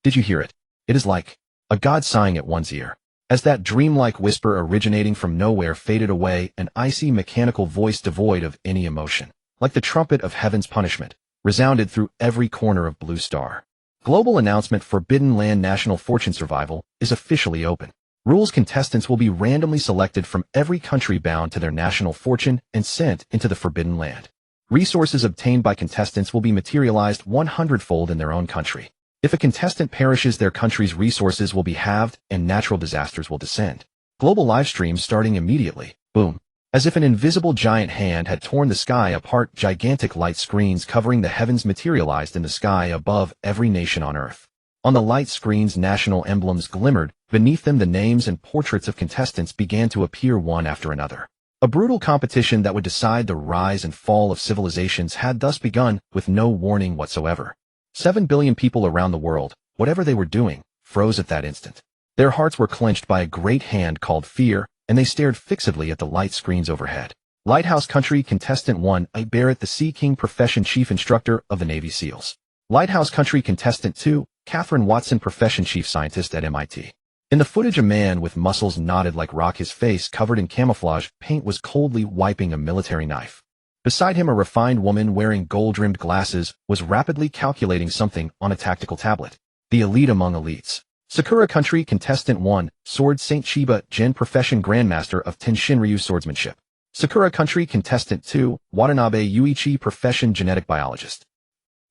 Did you hear it? It is like a god sighing at one's ear. As that dreamlike whisper originating from nowhere faded away, an icy mechanical voice devoid of any emotion, like the trumpet of heaven's punishment, resounded through every corner of Blue Star. Global announcement: Forbidden Land National Fortune Survival is officially open. Rules: contestants will be randomly selected from every country bound to their national fortune and sent into the Forbidden Land. Resources obtained by contestants will be materialized 100-fold in their own country. If a contestant perishes, their country's resources will be halved and natural disasters will descend. Global live streams starting immediately. Boom. As if an invisible giant hand had torn the sky apart, gigantic light screens covering the heavens materialized in the sky above every nation on Earth. On the light screens, national emblems glimmered. Beneath them, the names and portraits of contestants began to appear one after another. A brutal competition that would decide the rise and fall of civilizations had thus begun, with no warning whatsoever. 7 billion people around the world, whatever they were doing, froze at that instant. Their hearts were clenched by a great hand called fear, and they stared fixedly at the light screens overhead. Lighthouse Country Contestant 1, I. Barrett, the Sea King, Profession Chief Instructor of the Navy SEALs. Lighthouse Country Contestant 2, Catherine Watson, Profession Chief Scientist at MIT. In the footage, a man with muscles knotted like rock, his face covered in camouflage paint, was coldly wiping a military knife. Beside him, a refined woman wearing gold-rimmed glasses was rapidly calculating something on a tactical tablet. The elite among elites. Sakura Country Contestant 1, Sword Saint Chiba Gen, Profession Grandmaster of Tenshinryu Swordsmanship. Sakura Country Contestant 2, Watanabe Yuichi, Profession Genetic Biologist.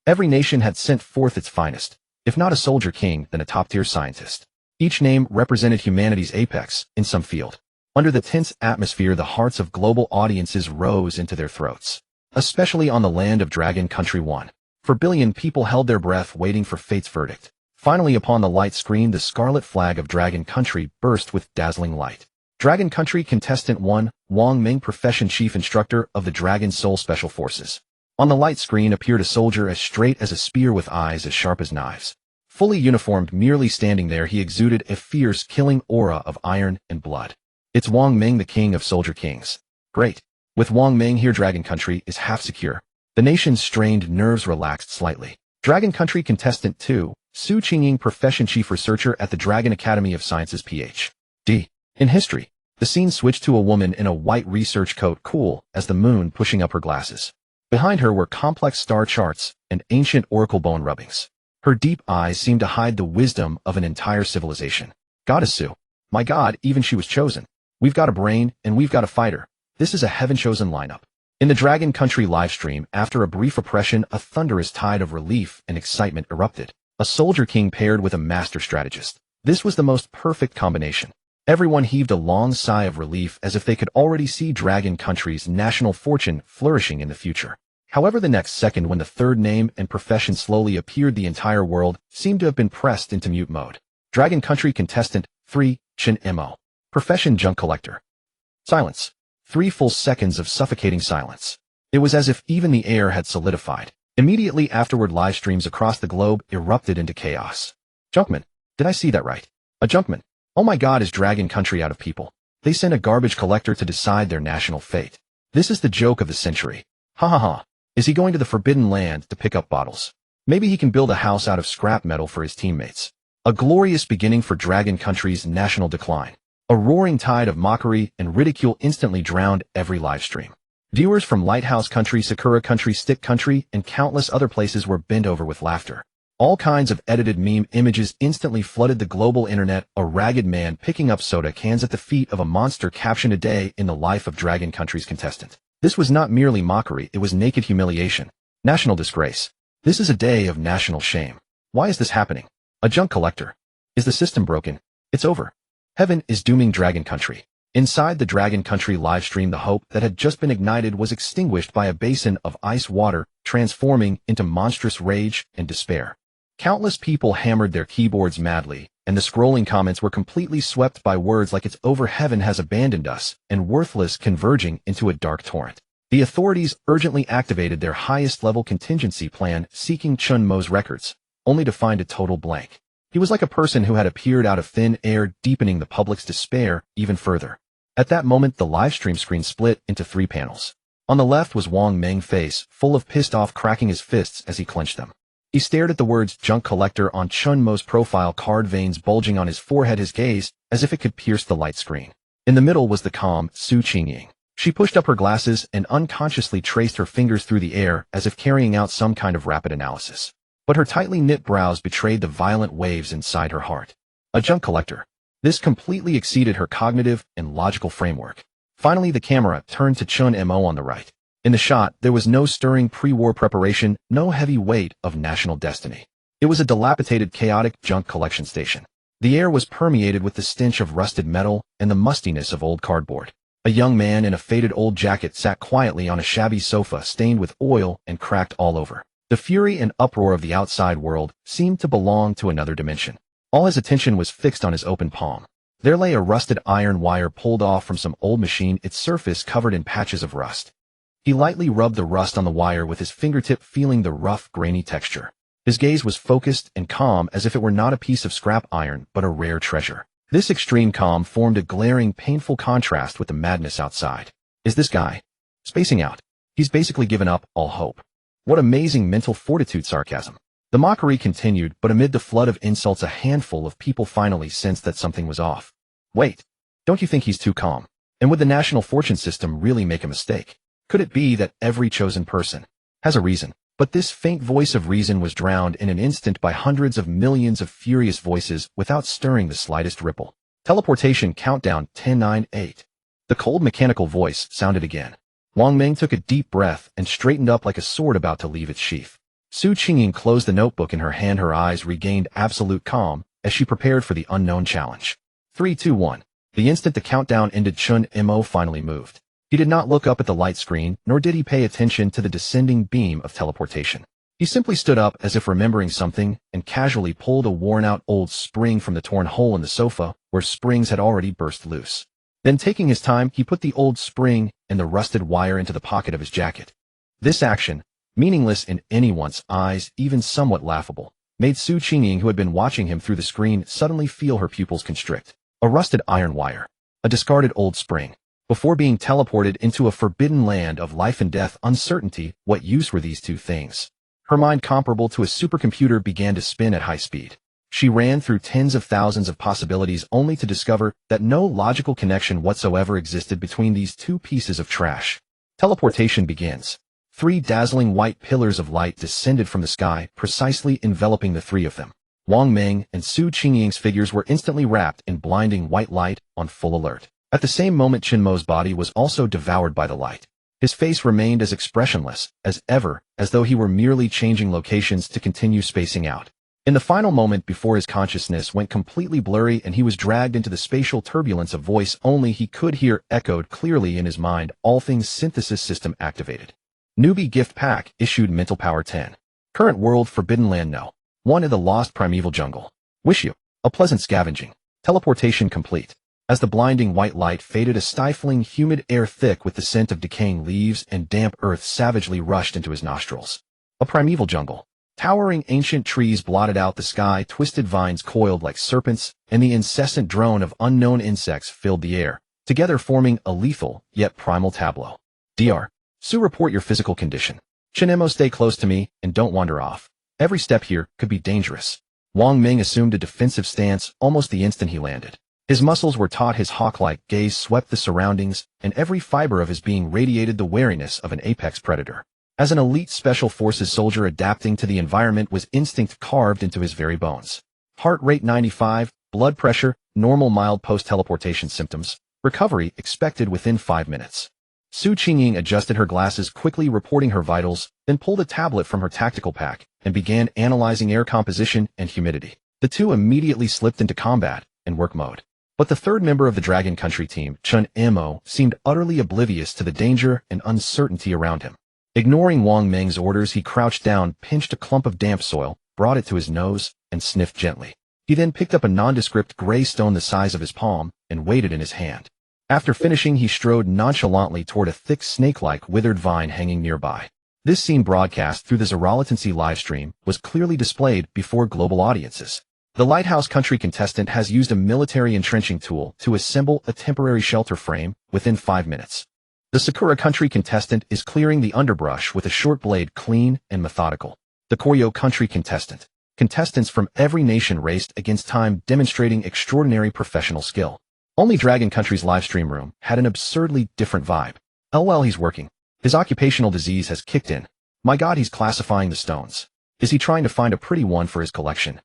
Every nation had sent forth its finest, if not a soldier king, then a top-tier scientist. Each name represented humanity's apex in some field. Under the tense atmosphere, the hearts of global audiences rose into their throats. Especially on the land of Dragon Country 1. 4 billion people held their breath, waiting for fate's verdict. Finally, upon the light screen, the scarlet flag of Dragon Country burst with dazzling light. Dragon Country Contestant 1, Wang Meng, Profession Chief Instructor of the Dragon Soul Special Forces. On the light screen appeared a soldier as straight as a spear with eyes as sharp as knives. Fully uniformed, merely standing there, he exuded a fierce, killing aura of iron and blood. It's Wang Meng, the king of soldier kings. Great. With Wang Meng here, Dragon Country is half secure. The nation's strained nerves relaxed slightly. Dragon Country Contestant 2, Su Qingying, Profession Chief Researcher at the Dragon Academy of Sciences, Ph.D. In history, the scene switched to a woman in a white research coat, cool as the moon, pushing up her glasses. Behind her were complex star charts and ancient oracle bone rubbings. Her deep eyes seemed to hide the wisdom of an entire civilization. Goddess Su. My God, even she was chosen. We've got a brain, and we've got a fighter. This is a heaven-chosen lineup. In the Dragon Country livestream, after a brief oppression, a thunderous tide of relief and excitement erupted. A soldier king paired with a master strategist. This was the most perfect combination. Everyone heaved a long sigh of relief, as if they could already see Dragon Country's national fortune flourishing in the future. However, the next second, when the third name and profession slowly appeared, the entire world seemed to have been pressed into mute mode. Dragon Country Contestant 3, Chen Mo. Profession Junk Collector. Silence. 3 full seconds of suffocating silence. It was as if even the air had solidified. Immediately afterward, live streams across the globe erupted into chaos. Junkman. Did I see that right? A Junkman. Oh my God, is Dragon Country out of people? They sent a garbage collector to decide their national fate. This is the joke of the century. Ha ha ha. Is he going to the Forbidden Land to pick up bottles? Maybe he can build a house out of scrap metal for his teammates. A glorious beginning for Dragon Country's national decline. A roaring tide of mockery and ridicule instantly drowned every livestream. Viewers from Lighthouse Country, Sakura Country, Stick Country, and countless other places were bent over with laughter. All kinds of edited meme images instantly flooded the global internet. A ragged man picking up soda cans at the feet of a monster captioned, "A day in the life of Dragon Country's contestant." This was not merely mockery, it was naked humiliation. National disgrace. This is a day of national shame. Why is this happening? A junk collector. Is the system broken? It's over. Heaven is dooming Dragon Country. Inside the Dragon Country livestream, the hope that had just been ignited was extinguished by a basin of ice water, transforming into monstrous rage and despair. Countless people hammered their keyboards madly, and the scrolling comments were completely swept by words like "it's over, heaven has abandoned us," and "worthless," converging into a dark torrent. The authorities urgently activated their highest-level contingency plan, seeking Chen Mo's records, only to find a total blank. He was like a person who had appeared out of thin air, deepening the public's despair even further. At that moment, the livestream screen split into 3 panels. On the left was Wang Meng's face, full of pissed off, cracking his fists as he clenched them. He stared at the words junk collector on Chen Mo's profile card, veins bulging on his forehead, his gaze as if it could pierce the light screen. In the middle was the calm Qingying. She pushed up her glasses and unconsciously traced her fingers through the air as if carrying out some kind of rapid analysis. But her tightly knit brows betrayed the violent waves inside her heart. A junk collector. This completely exceeded her cognitive and logical framework. Finally, the camera turned to Chen Mo on the right. In the shot, there was no stirring pre-war preparation, no heavy weight of national destiny. It was a dilapidated, chaotic junk collection station. The air was permeated with the stench of rusted metal and the mustiness of old cardboard. A young man in a faded old jacket sat quietly on a shabby sofa stained with oil and cracked all over. The fury and uproar of the outside world seemed to belong to another dimension. All his attention was fixed on his open palm. There lay a rusted iron wire pulled off from some old machine, its surface covered in patches of rust. He lightly rubbed the rust on the wire with his fingertip, feeling the rough, grainy texture. His gaze was focused and calm, as if it were not a piece of scrap iron, but a rare treasure. This extreme calm formed a glaring, painful contrast with the madness outside. Is this guy spacing out? He's basically given up all hope. What amazing mental fortitude! Sarcasm. The mockery continued, but amid the flood of insults, a handful of people finally sensed that something was off. Wait, don't you think he's too calm? And would the national fortune system really make a mistake? Could it be that every chosen person has a reason? But this faint voice of reason was drowned in an instant by hundreds of millions of furious voices without stirring the slightest ripple. Teleportation countdown 10, 9, 8. The cold mechanical voice sounded again. Wang Meng took a deep breath and straightened up like a sword about to leave its sheath. Qingying closed the notebook in her hand. Her eyes regained absolute calm as she prepared for the unknown challenge. 3, 2, 1. The instant the countdown ended, Chen Mo finally moved. He did not look up at the light screen, nor did he pay attention to the descending beam of teleportation. He simply stood up as if remembering something and casually pulled a worn-out old spring from the torn hole in the sofa where springs had already burst loose. Then, taking his time, he put the old spring and the rusted wire into the pocket of his jacket. This action, meaningless in anyone's eyes, even somewhat laughable, made Qingying, who had been watching him through the screen, suddenly feel her pupils constrict. A rusted iron wire. A discarded old spring. Before being teleported into a forbidden land of life and death uncertainty, what use were these two things? Her mind, comparable to a supercomputer, began to spin at high speed. She ran through tens of thousands of possibilities only to discover that no logical connection whatsoever existed between these two pieces of trash. Teleportation begins. 3 dazzling white pillars of light descended from the sky, precisely enveloping the three of them. Wang Meng and Qingying's figures were instantly wrapped in blinding white light, on full alert. At the same moment, Chen Mo's body was also devoured by the light. His face remained as expressionless as ever, as though he were merely changing locations to continue spacing out. In the final moment before his consciousness went completely blurry and he was dragged into the spatial turbulence, a voice only he could hear echoed clearly in his mind, all things synthesis system activated. Newbie gift pack issued, mental power 10. Current world, forbidden land, no. 1 in the lost primeval jungle. Wish you a pleasant scavenging. Teleportation complete. As the blinding white light faded, a stifling, humid air thick with the scent of decaying leaves and damp earth savagely rushed into his nostrils. A primeval jungle. Towering ancient trees blotted out the sky, twisted vines coiled like serpents, and the incessant drone of unknown insects filled the air, together forming a lethal, yet primal tableau. Dr. Su, report your physical condition. Chen Mo, stay close to me and don't wander off. Every step here could be dangerous. Wang Meng assumed a defensive stance almost the instant he landed. His muscles were taut, his hawk-like gaze swept the surroundings, and every fiber of his being radiated the wariness of an apex predator. As an elite special forces soldier, adapting to the environment was instinct carved into his very bones. Heart rate 95, blood pressure, normal, mild post-teleportation symptoms, recovery expected within 5 minutes. Qingying adjusted her glasses, quickly reporting her vitals, then pulled a tablet from her tactical pack and began analyzing air composition and humidity. The two immediately slipped into combat and work mode. But the third member of the Dragon Country team, Chen Mo, seemed utterly oblivious to the danger and uncertainty around him. Ignoring Wang Meng's orders, he crouched down, pinched a clump of damp soil, brought it to his nose, and sniffed gently. He then picked up a nondescript gray stone the size of his palm and weighed it in his hand. After finishing, he strode nonchalantly toward a thick snake-like withered vine hanging nearby. This scene, broadcast through the Zeralatency livestream, was clearly displayed before global audiences. The Lighthouse Country contestant has used a military entrenching tool to assemble a temporary shelter frame within 5 minutes. The Sakura Country contestant is clearing the underbrush with a short blade, clean and methodical. The Koryo country contestant. Contestants from every nation raced against time, demonstrating extraordinary professional skill. Only Dragon Country's livestream room had an absurdly different vibe. LOL, he's working. His occupational disease has kicked in. My god, he's classifying the stones. Is he trying to find a pretty one for his collection?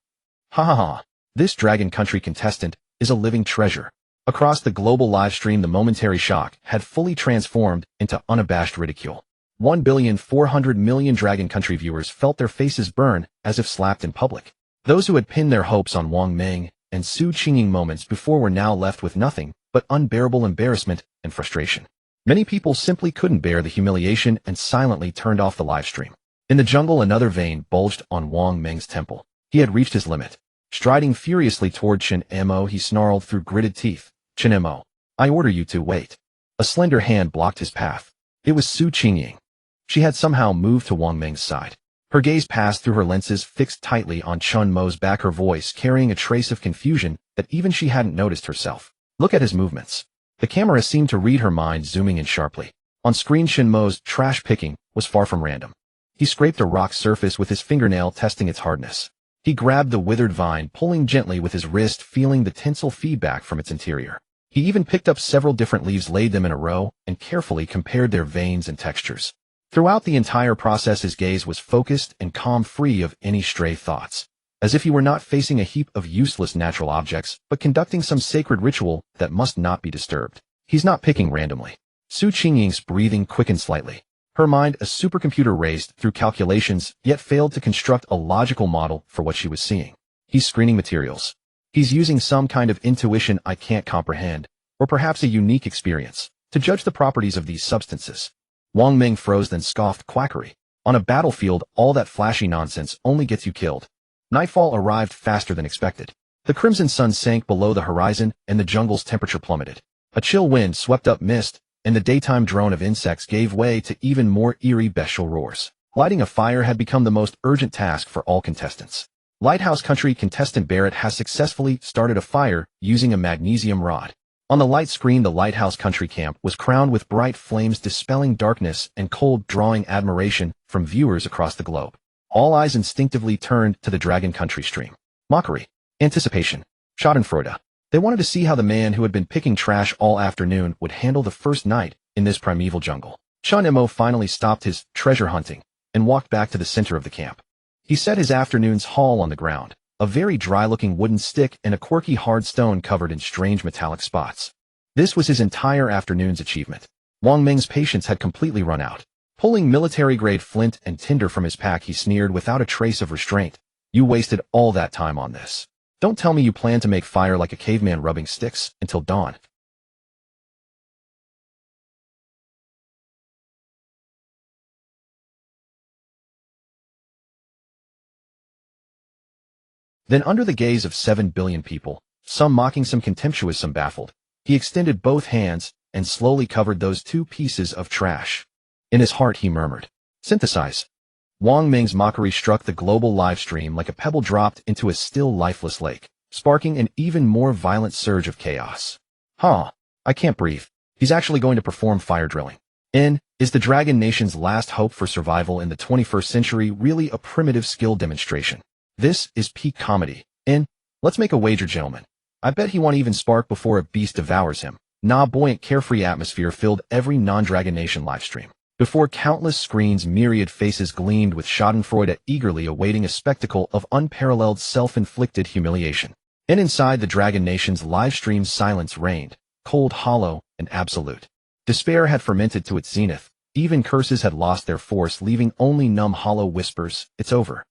Ha ha ha. This Dragon Country contestant is a living treasure. Across the global livestream, the momentary shock had fully transformed into unabashed ridicule. 1,400,000,000 Dragon Country viewers felt their faces burn as if slapped in public. Those who had pinned their hopes on Wang Meng and Qingying moments before were now left with nothing but unbearable embarrassment and frustration. Many people simply couldn't bear the humiliation and silently turned off the livestream. In the jungle, another vein bulged on Wang Meng's temple. He had reached his limit. Striding furiously toward Chen Mo, he snarled through gritted teeth, "Chen Mo, I order you to wait." A slender hand blocked his path. It was Qingying. She had somehow moved to Wang Meng's side. Her gaze passed through her lenses, fixed tightly on Chen Mo's back, her voice carrying a trace of confusion that even she hadn't noticed herself. "Look at his movements." The camera seemed to read her mind, zooming in sharply. On screen, Chen Mo's trash picking was far from random. He scraped a rock surface with his fingernail, testing its hardness. He grabbed the withered vine, pulling gently with his wrist, feeling the tensile feedback from its interior. He even picked up several different leaves, laid them in a row, and carefully compared their veins and textures. Throughout the entire process, his gaze was focused and calm, free of any stray thoughts, as if he were not facing a heap of useless natural objects, but conducting some sacred ritual that must not be disturbed. He's not picking randomly. Qingying's breathing quickened slightly. Her mind, a supercomputer, raced through calculations, yet failed to construct a logical model for what she was seeing. He's screening materials. He's using some kind of intuition I can't comprehend, or perhaps a unique experience, to judge the properties of these substances. Wang Meng froze, then scoffed, "Quackery. On a battlefield, all that flashy nonsense only gets you killed." Nightfall arrived faster than expected. The crimson sun sank below the horizon, and the jungle's temperature plummeted. A chill wind swept up mist, and the daytime drone of insects gave way to even more eerie bestial roars. Lighting a fire had become the most urgent task for all contestants. Lighthouse Country contestant Barrett has successfully started a fire using a magnesium rod. On the light screen, the Lighthouse Country camp was crowned with bright flames, dispelling darkness and cold, drawing admiration from viewers across the globe. All eyes instinctively turned to the Dragon Country stream. Mockery, anticipation, schadenfreude. They wanted to see how the man who had been picking trash all afternoon would handle the first night in this primeval jungle. Chen Mo finally stopped his treasure hunting and walked back to the center of the camp. He set his afternoon's haul on the ground, a very dry-looking wooden stick and a quirky hard stone covered in strange metallic spots. This was his entire afternoon's achievement. Wang Meng's patience had completely run out. Pulling military-grade flint and tinder from his pack, he sneered without a trace of restraint. "You wasted all that time on this. Don't tell me you plan to make fire like a caveman rubbing sticks until dawn." Then, under the gaze of 7 billion people, some mocking, some contemptuous, some baffled, he extended both hands and slowly covered those two pieces of trash. In his heart, he murmured, "Synthesize." Wang Meng's mockery struck the global live stream like a pebble dropped into a still, lifeless lake, sparking an even more violent surge of chaos. "Huh, I can't breathe. He's actually going to perform fire drilling. Is the Dragon Nation's last hope for survival in the 21st century really a primitive skill demonstration? This is peak comedy. Let's make a wager, gentlemen. I bet he won't even spark before a beast devours him." Nah, buoyant, carefree atmosphere filled every non-Dragon Nation livestream. Before countless screens, myriad faces gleamed with schadenfreude, eagerly awaiting a spectacle of unparalleled self-inflicted humiliation. And inside the Dragon Nation's livestream, silence reigned, cold, hollow, and absolute. Despair had fermented to its zenith. Even curses had lost their force, leaving only numb, hollow whispers, "It's over."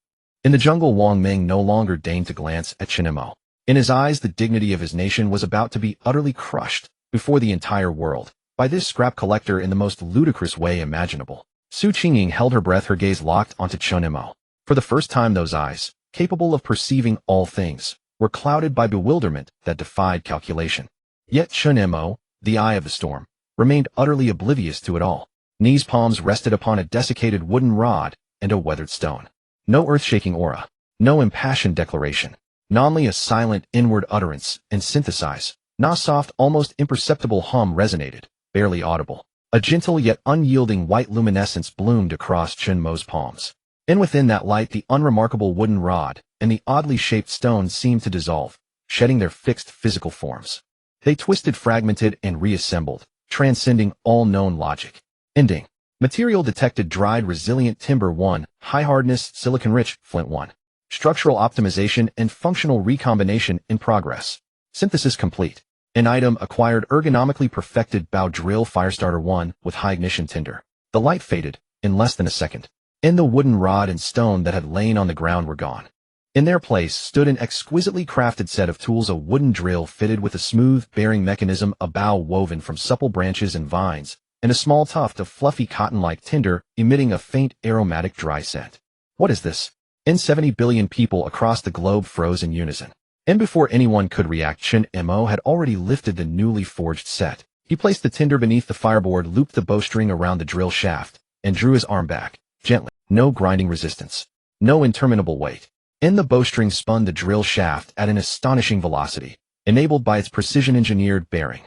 In the jungle, Wang Meng no longer deigned to glance at Chen Mo. In his eyes, the dignity of his nation was about to be utterly crushed before the entire world by this scrap collector in the most ludicrous way imaginable. Qingying held her breath, her gaze locked onto Chen Mo. For the first time, those eyes, capable of perceiving all things, were clouded by bewilderment that defied calculation. Yet Chen Mo, the eye of the storm, remained utterly oblivious to it all. Knees, palms rested upon a desiccated wooden rod and a weathered stone. No earth-shaking aura, no impassioned declaration, only a silent inward utterance and synthesize. Na soft, almost imperceptible hum resonated, barely audible. A gentle yet unyielding white luminescence bloomed across Chen Mo's palms. And within that light the unremarkable wooden rod and the oddly shaped stone seemed to dissolve, shedding their fixed physical forms. They twisted, fragmented, and reassembled, transcending all known logic. Ending. Material detected: dried resilient timber 1, high hardness silicon-rich flint 1. Structural optimization and functional recombination in progress. Synthesis complete. An item acquired: ergonomically perfected bow drill firestarter 1 with high ignition tinder. The light faded in less than a second, and the wooden rod and stone that had lain on the ground were gone. In their place stood an exquisitely crafted set of tools: a wooden drill fitted with a smooth bearing mechanism, a bow woven from supple branches and vines, and a small tuft of fluffy cotton-like tinder emitting a faint aromatic dry scent. What is this? 70 billion people across the globe froze in unison. And before anyone could react, Chen Mo had already lifted the newly forged set. He placed the tinder beneath the fireboard, looped the bowstring around the drill shaft, and drew his arm back, gently. No grinding resistance. No interminable weight. And the bowstring spun the drill shaft at an astonishing velocity, enabled by its precision-engineered bearing.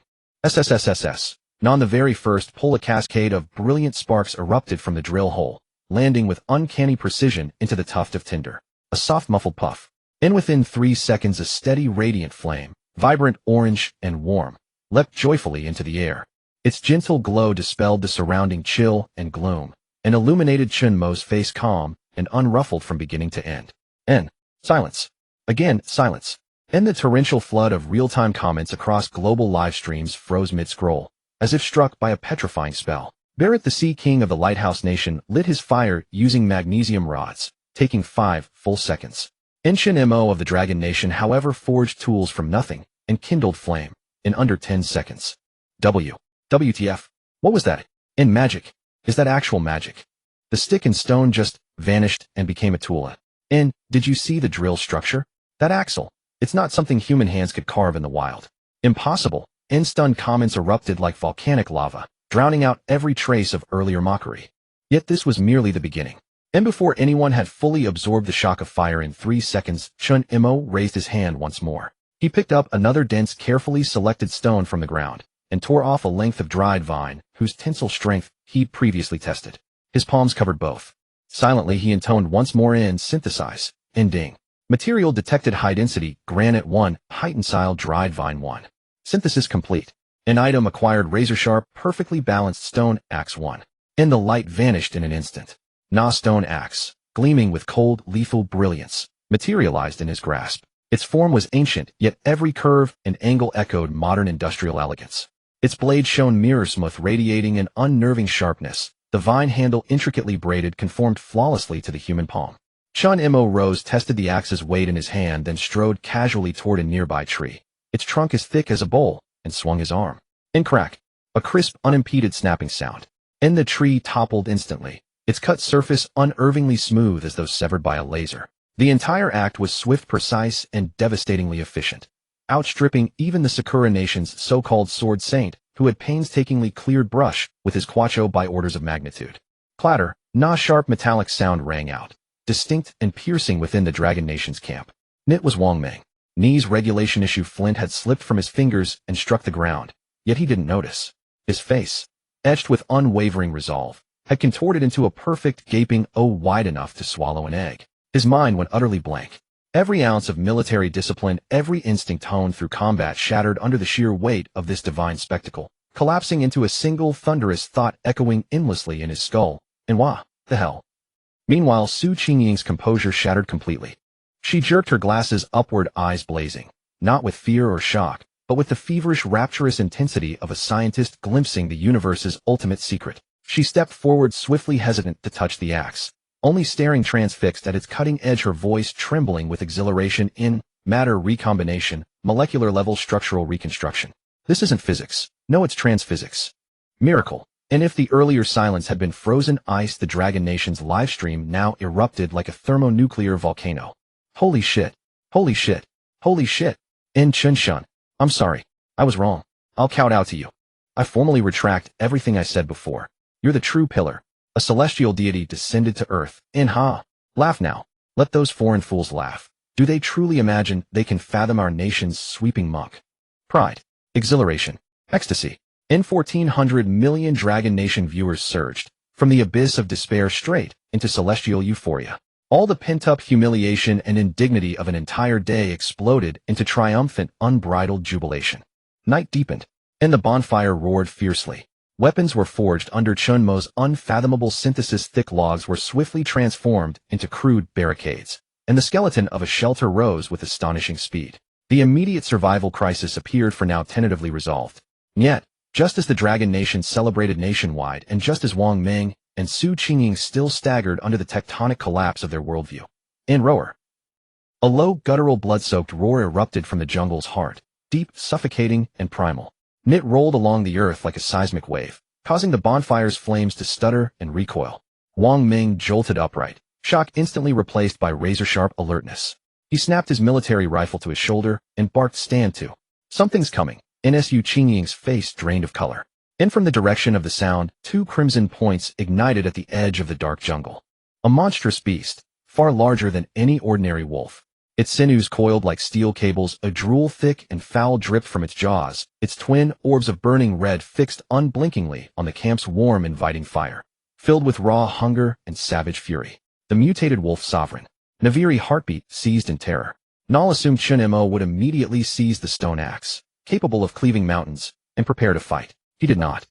SSSSS. On the very first pull, a cascade of brilliant sparks erupted from the drill hole, landing with uncanny precision into the tuft of tinder. A soft muffled puff. And within 3 seconds a steady radiant flame, vibrant orange and warm, leapt joyfully into the air. Its gentle glow dispelled the surrounding chill and gloom, and illuminated Chen Mo's face calm and unruffled from beginning to end. And silence. Again, silence. And the torrential flood of real-time comments across global live streams froze mid-scroll, as if struck by a petrifying spell. Barrett, the Sea King of the Lighthouse Nation, lit his fire using magnesium rods, taking 5 full seconds. Chen Mo of the Dragon Nation, however, forged tools from nothing and kindled flame in under 10 seconds. WTF? What was that? In magic. Is that actual magic? The stick and stone just vanished and became a tool. And did you see the drill structure? That axle. It's not something human hands could carve in the wild. Impossible. And stunned comments erupted like volcanic lava, drowning out every trace of earlier mockery. Yet this was merely the beginning. And before anyone had fully absorbed the shock of fire in 3 seconds, Chen Mo raised his hand once more. He picked up another dense, carefully selected stone from the ground, and tore off a length of dried vine, whose tensile strength he'd previously tested. His palms covered both. Silently he intoned once more in Synthesize. Ending. Material detected: high density, granite 1, height-tensile dried vine 1. Synthesis complete. An item acquired: razor-sharp, perfectly balanced stone axe 1. And the light vanished in an instant. Stone axe, gleaming with cold, lethal brilliance, materialized in his grasp. Its form was ancient, yet every curve and angle echoed modern industrial elegance. Its blade shone mirror-smooth, radiating an unnerving sharpness. The vine handle, intricately braided, conformed flawlessly to the human palm. Chen Mo rose, tested the axe's weight in his hand, then strode casually toward a nearby tree. Its trunk as thick as a bowl, and swung his arm. And crack. A crisp, unimpeded snapping sound. And the tree toppled instantly, its cut surface unervingly smooth as though severed by a laser. The entire act was swift, precise, and devastatingly efficient, outstripping even the Sakura Nation's so-called sword saint, who had painstakingly cleared brush with his quacho by orders of magnitude. Clatter. Sharp metallic sound rang out, distinct and piercing within the Dragon Nation's camp. It was Wang Meng. Knees regulation issue flint had slipped from his fingers and struck the ground, yet he didn't notice. His face, etched with unwavering resolve, had contorted into a perfect gaping O wide enough to swallow an egg. His mind went utterly blank. Every ounce of military discipline, every instinct honed through combat shattered under the sheer weight of this divine spectacle, collapsing into a single thunderous thought echoing endlessly in his skull. And what the hell? Meanwhile, Su Qingying's composure shattered completely. She jerked her glasses upward, eyes blazing, not with fear or shock, but with the feverish, rapturous intensity of a scientist glimpsing the universe's ultimate secret. She stepped forward, swiftly, hesitant to touch the axe, only staring transfixed at its cutting edge, her voice trembling with exhilaration. In matter recombination, molecular-level structural reconstruction. This isn't physics. No, it's transphysics. Miracle. And if the earlier silence had been frozen ice, the Dragon Nation's livestream now erupted like a thermonuclear volcano. Holy shit. Holy shit. Holy shit. And Chen, I'm sorry. I was wrong. I'll kowtow to you. I formally retract everything I said before. You're the true pillar. A celestial deity descended to earth. And laugh now. Let those foreign fools laugh. Do they truly imagine they can fathom our nation's sweeping muck? Pride. Exhilaration. Ecstasy. In 1,400 million Dragon Nation viewers surged from the abyss of despair straight into celestial euphoria. All the pent-up humiliation and indignity of an entire day exploded into triumphant, unbridled jubilation. Night deepened, and the bonfire roared fiercely. Weapons were forged under Chen Mo's unfathomable synthesis. Thick logs were swiftly transformed into crude barricades, and the skeleton of a shelter rose with astonishing speed. The immediate survival crisis appeared for now tentatively resolved. Yet, just as the Dragon Nation celebrated nationwide and just as Wang Meng and Qingying still staggered under the tectonic collapse of their worldview. In roar. A low, guttural, blood-soaked roar erupted from the jungle's heart, deep, suffocating, and primal. It rolled along the earth like a seismic wave, causing the bonfire's flames to stutter and recoil. Wang Meng jolted upright, shock instantly replaced by razor-sharp alertness. He snapped his military rifle to his shoulder and barked, "Stand to. Something's coming." NSU Qingying's face drained of color. And from the direction of the sound, two crimson points ignited at the edge of the dark jungle. A monstrous beast, far larger than any ordinary wolf. Its sinews coiled like steel cables, a drool-thick and foul dripped from its jaws, its twin orbs of burning red fixed unblinkingly on the camp's warm, inviting fire. Filled with raw hunger and savage fury, the mutated wolf sovereign, Naviri Heartbeat, seized in terror. Nal assumed Chen Mo would immediately seize the stone axe, capable of cleaving mountains, and prepare to fight. He did not.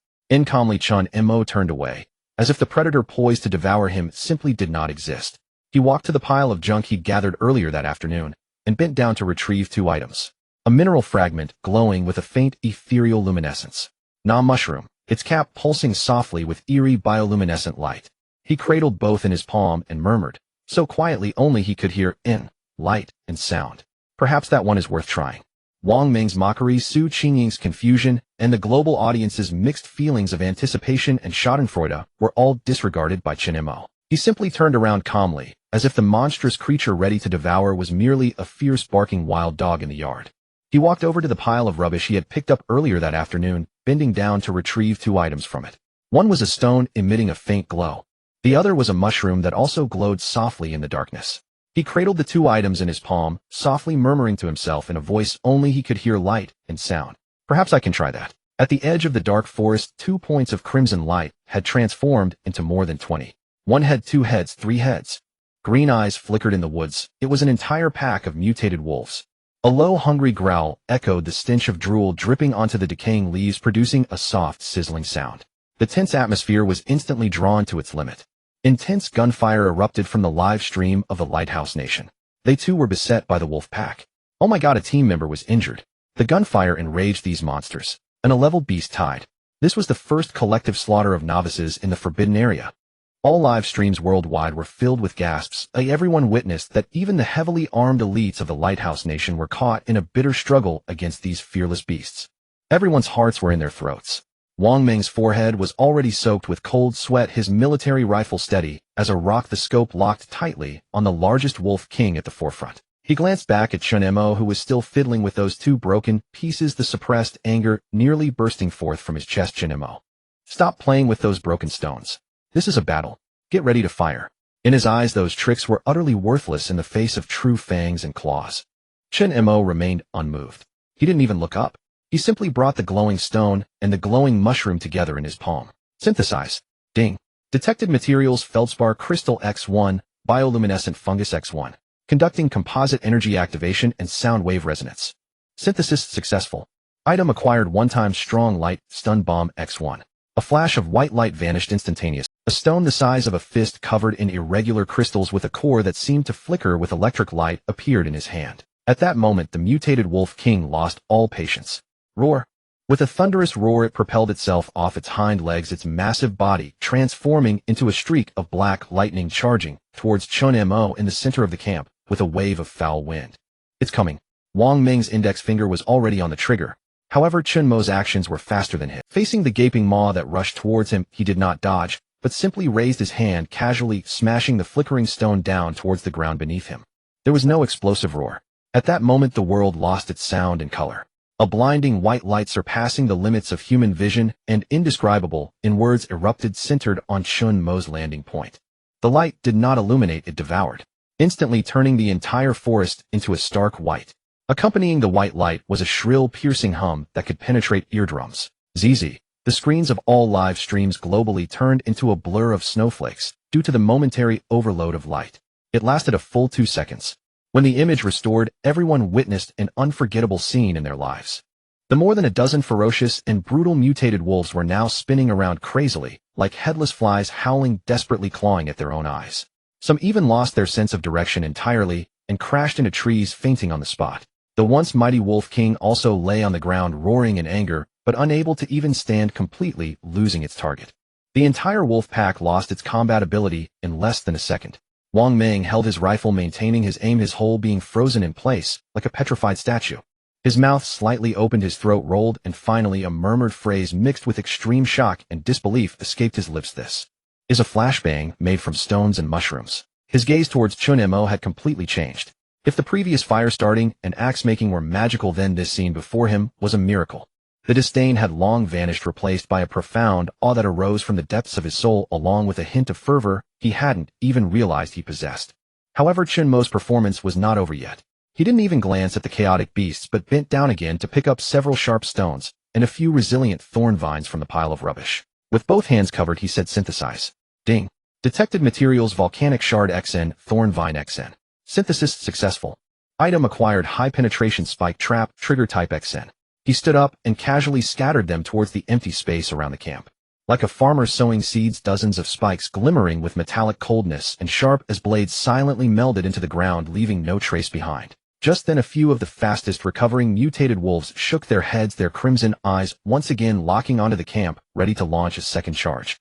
Calmly Chen Mo turned away, as if the predator poised to devour him simply did not exist. He walked to the pile of junk he'd gathered earlier that afternoon, and bent down to retrieve two items. A mineral fragment glowing with a faint ethereal luminescence. Na mushroom, its cap pulsing softly with eerie bioluminescent light. He cradled both in his palm and murmured, so quietly only he could hear in, light, and sound. Perhaps that one is worth trying. Wang Meng's mockery, Qingying's confusion, and the global audience's mixed feelings of anticipation and schadenfreude were all disregarded by Chen Mo. He simply turned around calmly, as if the monstrous creature ready to devour was merely a fierce barking wild dog in the yard. He walked over to the pile of rubbish he had picked up earlier that afternoon, bending down to retrieve two items from it. One was a stone emitting a faint glow. The other was a mushroom that also glowed softly in the darkness. He cradled the two items in his palm, softly murmuring to himself in a voice only he could hear, light and sound. Perhaps I can try that. At the edge of the dark forest, 2 points of crimson light had transformed into more than 20. One head, 2 heads, 3 heads. Green eyes flickered in the woods. It was an entire pack of mutated wolves. A low, hungry growl echoed the stench of drool dripping onto the decaying leaves, producing a soft, sizzling sound. The tense atmosphere was instantly drawn to its limit. Intense gunfire erupted from the live stream of the Lighthouse Nation. They too were beset by the wolf pack. Oh my god, a team member was injured. The gunfire enraged these monsters. An 11 beast tied. This was the first collective slaughter of novices in the forbidden area. All live streams worldwide were filled with gasps. Everyone witnessed that even the heavily armed elites of the Lighthouse Nation were caught in a bitter struggle against these fearless beasts. Everyone's hearts were in their throats. Wang Meng's forehead was already soaked with cold sweat, his military rifle steady as a rock, the scope locked tightly on the largest wolf king at the forefront. He glanced back at Chen Mo, who was still fiddling with those 2 broken pieces, the suppressed anger nearly bursting forth from his chest. Chen Mo, stop playing with those broken stones. This is a battle. Get ready to fire. In his eyes, those tricks were utterly worthless in the face of true fangs and claws. Chen Mo remained unmoved. He didn't even look up. He simply brought the glowing stone and the glowing mushroom together in his palm. Synthesize. Ding. Detected materials: feldspar crystal X1, bioluminescent fungus X1. Conducting composite energy activation and sound wave resonance. Synthesis successful. Item acquired: one-time strong light, stun bomb X1. A flash of white light vanished instantaneously. A stone the size of a fist covered in irregular crystals with a core that seemed to flicker with electric light appeared in his hand. At that moment, the mutated wolf king lost all patience. Roar. With a thunderous roar, it propelled itself off its hind legs, its massive body transforming into a streak of black lightning, charging towards Chen Mo in the center of the camp with a wave of foul wind. It's coming. Wang Meng's index finger was already on the trigger. However, Chen Mo's actions were faster than his. Facing the gaping maw that rushed towards him, he did not dodge, but simply raised his hand, casually smashing the flickering stone down towards the ground beneath him. There was no explosive roar. At that moment, the world lost its sound and color. A blinding white light surpassing the limits of human vision and indescribable in words erupted, centered on Chen Mo's landing point. The light did not illuminate, it devoured, instantly turning the entire forest into a stark white. Accompanying the white light was a shrill, piercing hum that could penetrate eardrums. ZZ. The screens of all live streams globally turned into a blur of snowflakes, due to the momentary overload of light. It lasted a full 2 seconds. When the image restored, everyone witnessed an unforgettable scene in their lives. The more than a dozen ferocious and brutal mutated wolves were now spinning around crazily, like headless flies howling, desperately clawing at their own eyes. Some even lost their sense of direction entirely and crashed into trees, fainting on the spot. The once mighty Wolf King also lay on the ground roaring in anger, but unable to even stand completely, losing its target. The entire wolf pack lost its combat ability in less than a second. Wang Meng held his rifle, maintaining his aim, his whole being frozen in place, like a petrified statue. His mouth slightly opened, his throat rolled, and finally a murmured phrase mixed with extreme shock and disbelief escaped his lips. This is a flashbang made from stones and mushrooms. His gaze towards Chen Mo had completely changed. If the previous fire-starting and axe-making were magical, then this scene before him was a miracle. The disdain had long vanished, replaced by a profound awe that arose from the depths of his soul, along with a hint of fervor he hadn't even realized he possessed. However, Chen Mo's performance was not over yet. He didn't even glance at the chaotic beasts, but bent down again to pick up several sharp stones and a few resilient thorn vines from the pile of rubbish. With both hands covered, he said, "Synthesize." Ding. Detected materials: volcanic shard XN, thorn vine XN. Synthesis successful. Item acquired: high penetration spike trap, trigger type XN. He stood up and casually scattered them towards the empty space around the camp. Like a farmer sowing seeds, dozens of spikes glimmering with metallic coldness and sharp as blades silently melded into the ground, leaving no trace behind. Just then a few of the fastest recovering mutated wolves shook their heads, their crimson eyes once again locking onto the camp, ready to launch a second charge.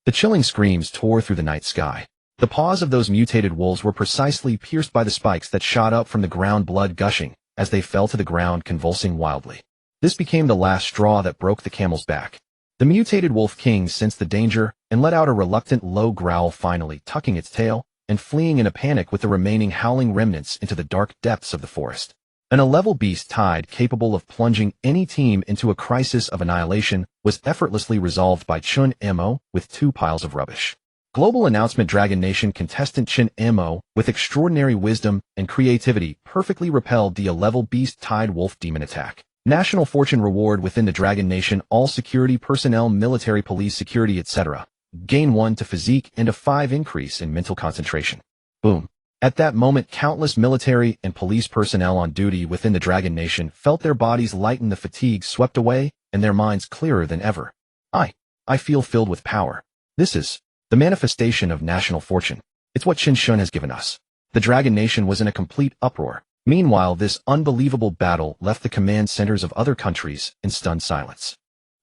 The chilling screams tore through the night sky. The paws of those mutated wolves were precisely pierced by the spikes that shot up from the ground, blood gushing as they fell to the ground, convulsing wildly. This became the last straw that broke the camel's back. The mutated Wolf King sensed the danger and let out a reluctant low growl, finally tucking its tail and fleeing in a panic with the remaining howling remnants into the dark depths of the forest. An 11 beast tide capable of plunging any team into a crisis of annihilation was effortlessly resolved by Chen Mo with 2 piles of rubbish. Global announcement: Dragon Nation contestant Chen Mo, with extraordinary wisdom and creativity, perfectly repelled the 11 beast tide wolf demon attack. National fortune reward within the Dragon Nation: all security personnel, military, police, security, etc. Gain 1 to physique and a 5 increase in mental concentration. Boom. At that moment, countless military and police personnel on duty within the Dragon Nation felt their bodies lighten, the fatigue swept away, and their minds clearer than ever. I feel filled with power. This is the manifestation of national fortune. It's what Qin Shun has given us. The Dragon Nation was in a complete uproar. Meanwhile, this unbelievable battle left the command centers of other countries in stunned silence.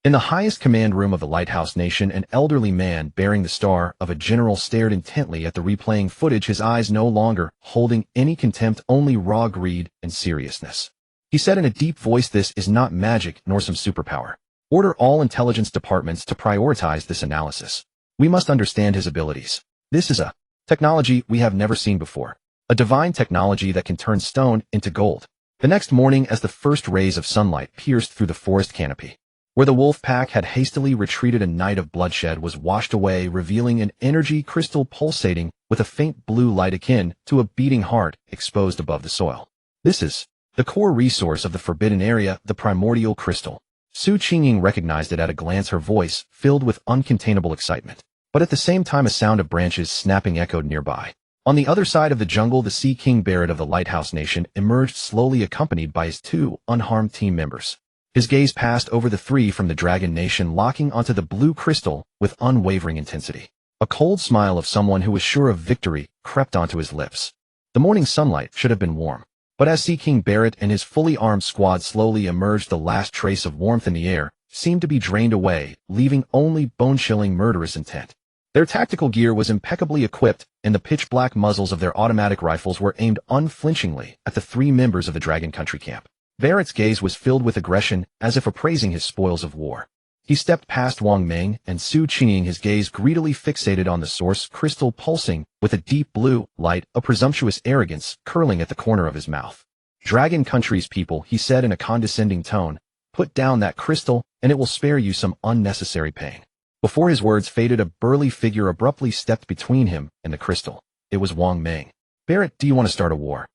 In the highest command room of the Lighthouse Nation, an elderly man bearing the star of a general stared intently at the replaying footage, his eyes no longer holding any contempt, only raw greed and seriousness. He said in a deep voice, "This is not magic nor some superpower. Order all intelligence departments to prioritize this analysis. We must understand his abilities. This is a technology we have never seen before. A divine technology that can turn stone into gold." The next morning, as the first rays of sunlight pierced through the forest canopy, where the wolf pack had hastily retreated, a night of bloodshed was washed away, revealing an energy crystal pulsating with a faint blue light akin to a beating heart exposed above the soil. This is the core resource of the forbidden area, the primordial crystal. Qingying recognized it at a glance, her voice filled with uncontainable excitement. But at the same time, a sound of branches snapping echoed nearby. On the other side of the jungle, the Sea King Barret of the Lighthouse Nation emerged slowly, accompanied by his 2 unharmed team members. His gaze passed over the 3 from the Dragon Nation, locking onto the blue crystal with unwavering intensity. A cold smile of someone who was sure of victory crept onto his lips. The morning sunlight should have been warm, but as Sea King Barret and his fully armed squad slowly emerged, the last trace of warmth in the air seemed to be drained away, leaving only bone-chilling murderous intent. Their tactical gear was impeccably equipped, and the pitch-black muzzles of their automatic rifles were aimed unflinchingly at the 3 members of the Dragon Country camp. Barrett's gaze was filled with aggression, as if appraising his spoils of war. He stepped past Wang Meng and Qingying, his gaze greedily fixated on the source crystal pulsing with a deep blue light, a presumptuous arrogance curling at the corner of his mouth. "Dragon Country's people," he said in a condescending tone, "put down that crystal, and it will spare you some unnecessary pain." Before his words faded, a burly figure abruptly stepped between him and the crystal. It was Wang Meng. "Barret, do you want to start a war?"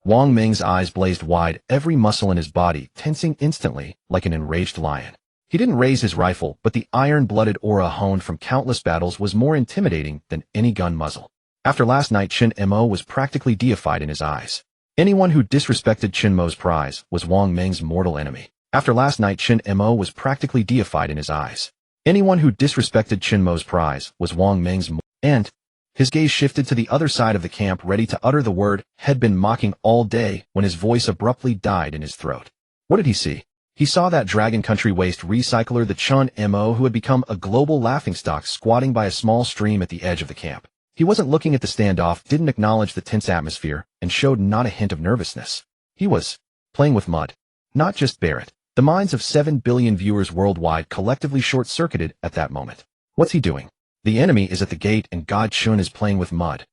Wang Meng's eyes blazed wide, every muscle in his body tensing instantly like an enraged lion. He didn't raise his rifle, but the iron-blooded aura honed from countless battles was more intimidating than any gun muzzle. After last night, Chen Mo was practically deified in his eyes. Anyone who disrespected Chen Mo's prize was Wang Meng's mortal enemy. After last night, Chen Mo was practically deified in his eyes. Anyone who disrespected Chen Mo's prize was Wang Meng's and his gaze shifted to the other side of the camp, ready to utter the word had been mocking all day when his voice abruptly died in his throat. What did he see? He saw that Dragon Country waste recycler, the Chen Mo, who had become a global laughingstock, squatting by a small stream at the edge of the camp. He wasn't looking at the standoff, didn't acknowledge the tense atmosphere, and showed not a hint of nervousness. He was playing with mud. Not just Barrett. The minds of 7 billion viewers worldwide collectively short-circuited at that moment. What's he doing? The enemy is at the gate and God Chen is playing with mud.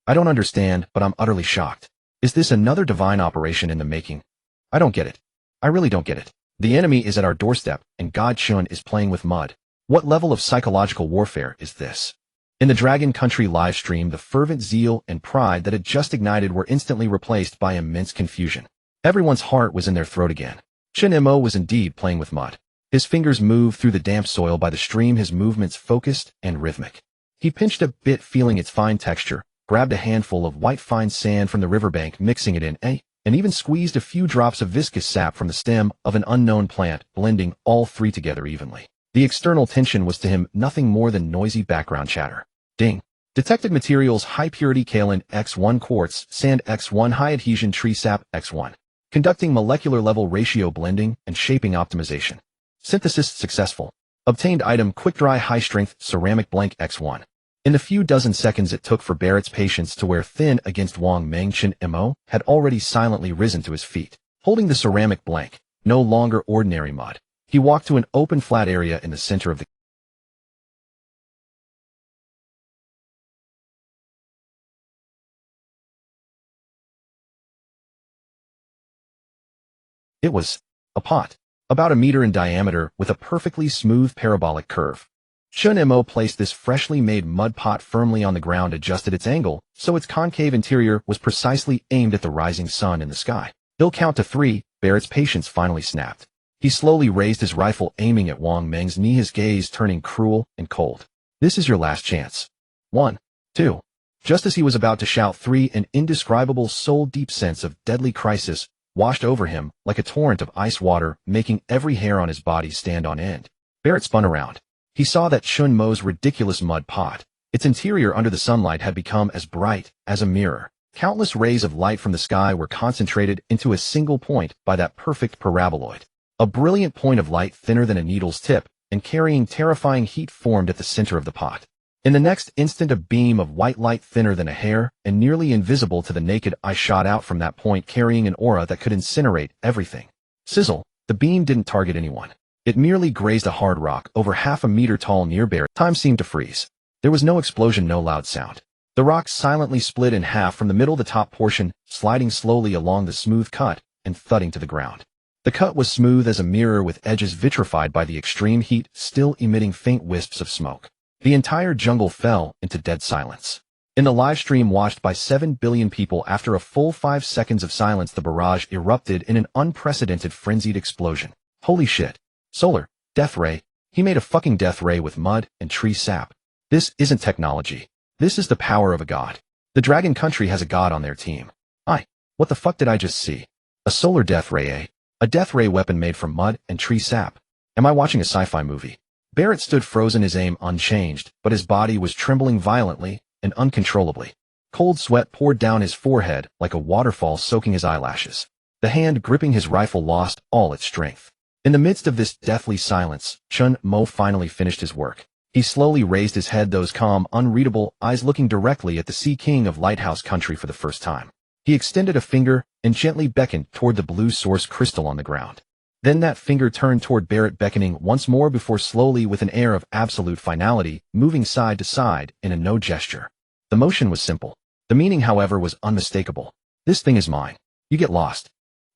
I don't understand, but I'm utterly shocked. Is this another divine operation in the making? I don't get it. I really don't get it. The enemy is at our doorstep and God Chen is playing with mud. What level of psychological warfare is this? In the Dragon Country livestream, the fervent zeal and pride that had just ignited were instantly replaced by immense confusion. Everyone's heart was in their throat again. Chen Mo was indeed playing with mud. His fingers moved through the damp soil by the stream, his movements focused and rhythmic. He pinched a bit, feeling its fine texture, grabbed a handful of white fine sand from the riverbank, mixing it in, and even squeezed a few drops of viscous sap from the stem of an unknown plant, blending all three together evenly. The external tension was to him nothing more than noisy background chatter. Ding. Detected materials: high-purity kaolin X1 quartz, sand X1, high-adhesion tree sap X1. Conducting molecular-level ratio blending and shaping optimization. Synthesis successful. Obtained item: quick-dry high-strength ceramic blank X1. In the few dozen seconds it took for Barrett's patience to wear thin against Wang Meng, Chen Mo had already silently risen to his feet. Holding the ceramic blank, no longer ordinary mud, he walked to an open flat area in the center of the It was a pot, about a meter in diameter with a perfectly smooth parabolic curve. Chen Mo placed this freshly made mud pot firmly on the ground, adjusted its angle so its concave interior was precisely aimed at the rising sun in the sky. He'll count to 3, Barrett's patience finally snapped. He slowly raised his rifle, aiming at Wang Meng's knee, his gaze turning cruel and cold. This is your last chance. 1, 2. Just as he was about to shout 3, an indescribable soul-deep sense of deadly crisis washed over him like a torrent of ice water, making every hair on his body stand on end. Barrett spun around. He saw that Chen Mo's ridiculous mud pot. Its interior under the sunlight had become as bright as a mirror. Countless rays of light from the sky were concentrated into a single point by that perfect paraboloid. A brilliant point of light thinner than a needle's tip and carrying terrifying heat formed at the center of the pot. In the next instant, a beam of white light thinner than a hair and nearly invisible to the naked eye shot out from that point, carrying an aura that could incinerate everything. Sizzle. The beam didn't target anyone. It merely grazed a hard rock over half a meter tall near Barrett. Time seemed to freeze. There was no explosion, no loud sound. The rock silently split in half from the middle, the top portion sliding slowly along the smooth cut and thudding to the ground. The cut was smooth as a mirror, with edges vitrified by the extreme heat, still emitting faint wisps of smoke. The entire jungle fell into dead silence. In the live stream watched by 7 billion people, after a full 5 seconds of silence, the barrage erupted in an unprecedented frenzied explosion. Holy shit. Solar. Death ray. He made a fucking death ray with mud and tree sap. This isn't technology. This is the power of a god. The Dragon Country has a god on their team. What the fuck did I just see? A solar death ray, eh? A death ray weapon made from mud and tree sap. Am I watching a sci-fi movie? Barrett stood frozen, his aim unchanged, but his body was trembling violently and uncontrollably. Cold sweat poured down his forehead like a waterfall, soaking his eyelashes. The hand gripping his rifle lost all its strength. In the midst of this deathly silence, Chen Mo finally finished his work. He slowly raised his head, those calm, unreadable eyes looking directly at the Sea King of Lighthouse Country for the first time. He extended a finger and gently beckoned toward the blue source crystal on the ground. Then that finger turned toward Barrett, beckoning once more before slowly, with an air of absolute finality, moving side to side in a no gesture. The motion was simple. The meaning, however, was unmistakable. This thing is mine. You get lost.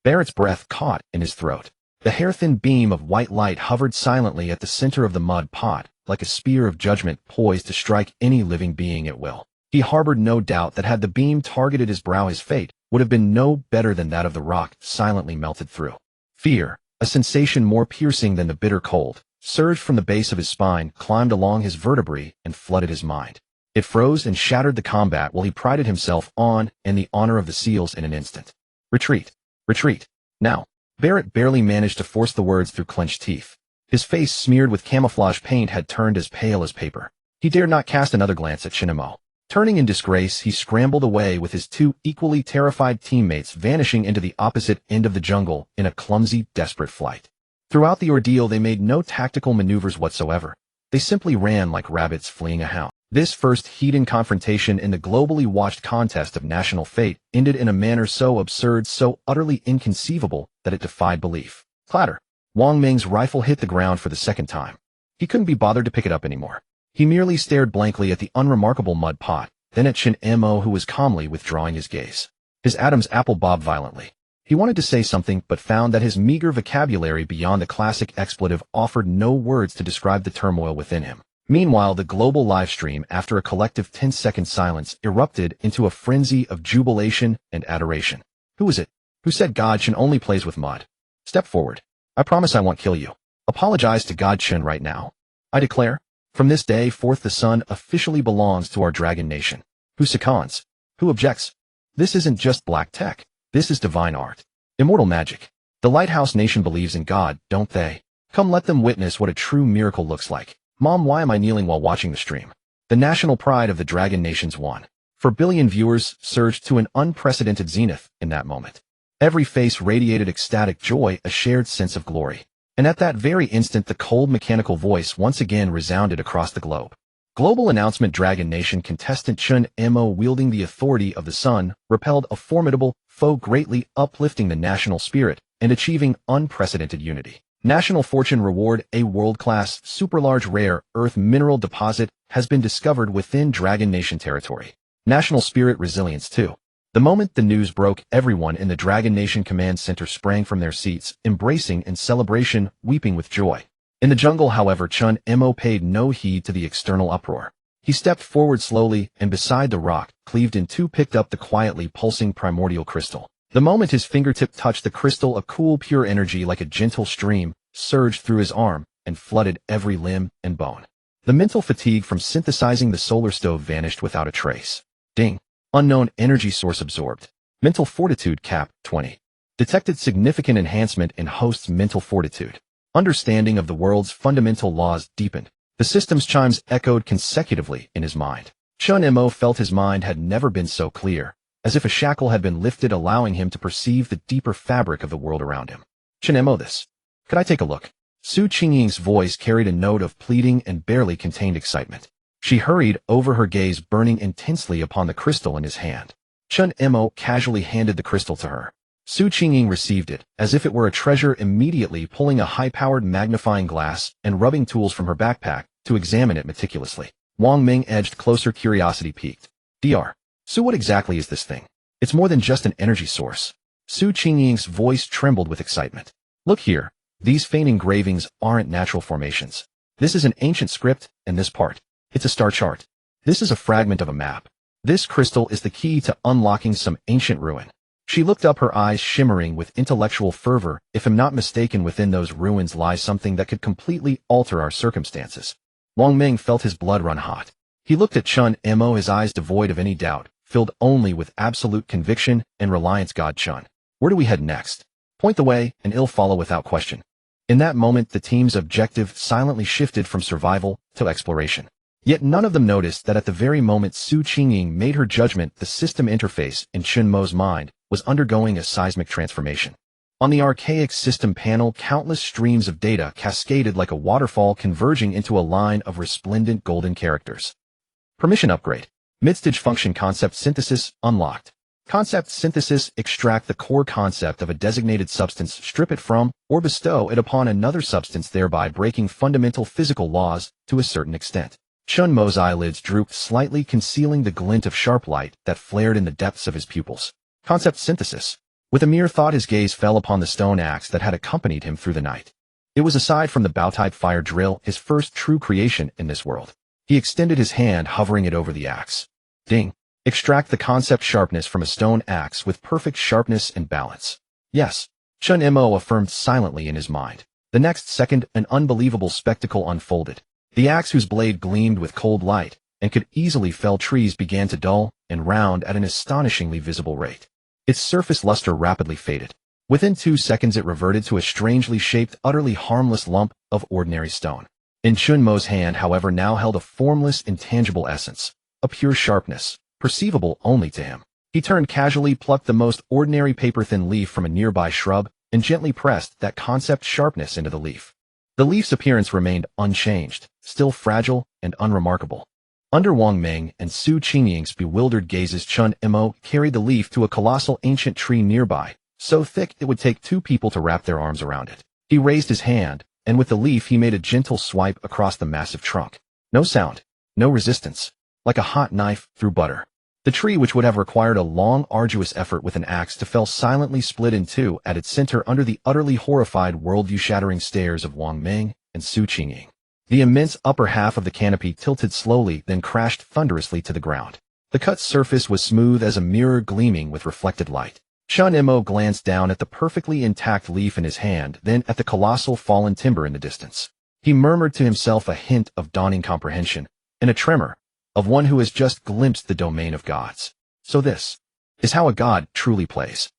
Barrett's breath caught in his throat. The hair-thin beam of white light hovered silently at the center of the mud pot, like a spear of judgment poised to strike any living being at will. He harbored no doubt that had the beam targeted his brow, his fate would have been no better than that of the rock silently melted through. Fear. A sensation more piercing than the bitter cold, surged from the base of his spine, climbed along his vertebrae, and flooded his mind. It froze and shattered the combat while he prided himself on and the honor of the seals in an instant. Retreat. Retreat. Now. Barrett barely managed to force the words through clenched teeth. His face, smeared with camouflage paint, had turned as pale as paper. He dared not cast another glance at Chen Mo. Turning in disgrace, he scrambled away with his two equally terrified teammates, vanishing into the opposite end of the jungle in a clumsy, desperate flight. Throughout the ordeal, they made no tactical maneuvers whatsoever. They simply ran like rabbits fleeing a hound. This first heated confrontation in the globally watched contest of national fate ended in a manner so absurd, so utterly inconceivable, that it defied belief. Clatter. Wang Meng's rifle hit the ground for the second time. He couldn't be bothered to pick it up anymore. He merely stared blankly at the unremarkable mud pot, then at Chen Mo, who was calmly withdrawing his gaze. His Adam's apple bobbed violently. He wanted to say something, but found that his meager vocabulary beyond the classic expletive offered no words to describe the turmoil within him. Meanwhile, the global livestream, after a collective 10-second silence, erupted into a frenzy of jubilation and adoration. Who is it? Who said God Chen only plays with mud? Step forward. I promise I won't kill you. Apologize to God Chen right now. I declare, from this day forth the sun officially belongs to our dragon nation. Who seconds? Who objects? This isn't just black tech. This is divine art. Immortal magic. The Lighthouse Nation believes in God, don't they? Come, let them witness what a true miracle looks like. Mom, why am I kneeling while watching the stream? The national pride of the Dragon Nations won. 4 billion viewers surged to an unprecedented zenith in that moment. Every face radiated ecstatic joy, a shared sense of glory. And at that very instant, the cold mechanical voice once again resounded across the globe. Global announcement: Dragon Nation contestant Chen Mo, wielding the authority of the sun, repelled a formidable foe, greatly uplifting the national spirit and achieving unprecedented unity. National fortune reward: a world-class, super-large rare earth mineral deposit has been discovered within Dragon Nation territory. National spirit resilience too. The moment the news broke, everyone in the Dragon Nation Command Center sprang from their seats, embracing in celebration, weeping with joy. In the jungle, however, Chen Mo paid no heed to the external uproar. He stepped forward slowly, and beside the rock, cleaved in two, picked up the quietly pulsing primordial crystal. The moment his fingertip touched the crystal, a cool, pure energy like a gentle stream surged through his arm and flooded every limb and bone. The mental fatigue from synthesizing the solar stove vanished without a trace. Ding. Unknown energy source absorbed. Mental fortitude cap 20. Detected significant enhancement in host's mental fortitude. Understanding of the world's fundamental laws deepened. The system's chimes echoed consecutively in his mind. Chen Mo felt his mind had never been so clear, as if a shackle had been lifted, allowing him to perceive the deeper fabric of the world around him. Chen Mo, this. Could I take a look? Su Qingying's voice carried a note of pleading and barely contained excitement. She hurried over, her gaze burning intensely upon the crystal in his hand. Chen Mo casually handed the crystal to her. Su Qingying received it, as if it were a treasure, immediately pulling a high-powered magnifying glass and rubbing tools from her backpack to examine it meticulously. Wang Meng edged closer, curiosity piqued. Dr. Su, what exactly is this thing? It's more than just an energy source. Su Qingying's voice trembled with excitement. Look here, these faint engravings aren't natural formations. This is an ancient script, and this part, it's a star chart. This is a fragment of a map. This crystal is the key to unlocking some ancient ruin. She looked up, her eyes shimmering with intellectual fervor. If I'm not mistaken, within those ruins lies something that could completely alter our circumstances. Wang Meng felt his blood run hot. He looked at Chen Mo, his eyes devoid of any doubt, filled only with absolute conviction and reliance. God Chen, where do we head next? Point the way, and it'll follow without question. In that moment, the team's objective silently shifted from survival to exploration. Yet none of them noticed that at the very moment Su Qingying made her judgment, the system interface in Chen Mo's mind was undergoing a seismic transformation. On the archaic system panel, countless streams of data cascaded like a waterfall, converging into a line of resplendent golden characters. Permission upgrade. Midstage function concept synthesis unlocked. Concept synthesis: extract the core concept of a designated substance, strip it from, or bestow it upon another substance, thereby breaking fundamental physical laws to a certain extent. Chen Mo's eyelids drooped slightly, concealing the glint of sharp light that flared in the depths of his pupils. Concept synthesis. With a mere thought, his gaze fell upon the stone axe that had accompanied him through the night. It was, aside from the bow-type fire drill, his first true creation in this world. He extended his hand, hovering it over the axe. Ding. Extract the concept sharpness from a stone axe with perfect sharpness and balance. Yes. Chen Mo affirmed silently in his mind. The next second, an unbelievable spectacle unfolded. The axe whose blade gleamed with cold light and could easily fell trees began to dull and round at an astonishingly visible rate. Its surface luster rapidly faded. Within 2 seconds it reverted to a strangely shaped, utterly harmless lump of ordinary stone. In Chen Mo's hand, however, now held a formless, intangible essence, a pure sharpness, perceivable only to him. He turned casually, plucked the most ordinary paper-thin leaf from a nearby shrub, and gently pressed that concept sharpness into the leaf. The leaf's appearance remained unchanged, still fragile and unremarkable. Under Wang Meng and Su Qingying's bewildered gazes, Chen Mo carried the leaf to a colossal ancient tree nearby, so thick it would take 2 people to wrap their arms around it. He raised his hand, and with the leaf he made a gentle swipe across the massive trunk. No sound, no resistance, like a hot knife through butter. The tree, which would have required a long, arduous effort with an axe to fell, silently split in 2 at its center under the utterly horrified, worldview-shattering stares of Wang Meng and Su Qingying. The immense upper half of the canopy tilted slowly, then crashed thunderously to the ground. The cut surface was smooth as a mirror gleaming with reflected light. Chen Mo glanced down at the perfectly intact leaf in his hand, then at the colossal fallen timber in the distance. He murmured to himself a hint of dawning comprehension, and a tremor, of one who has just glimpsed the domain of gods. So this is how a god truly plays.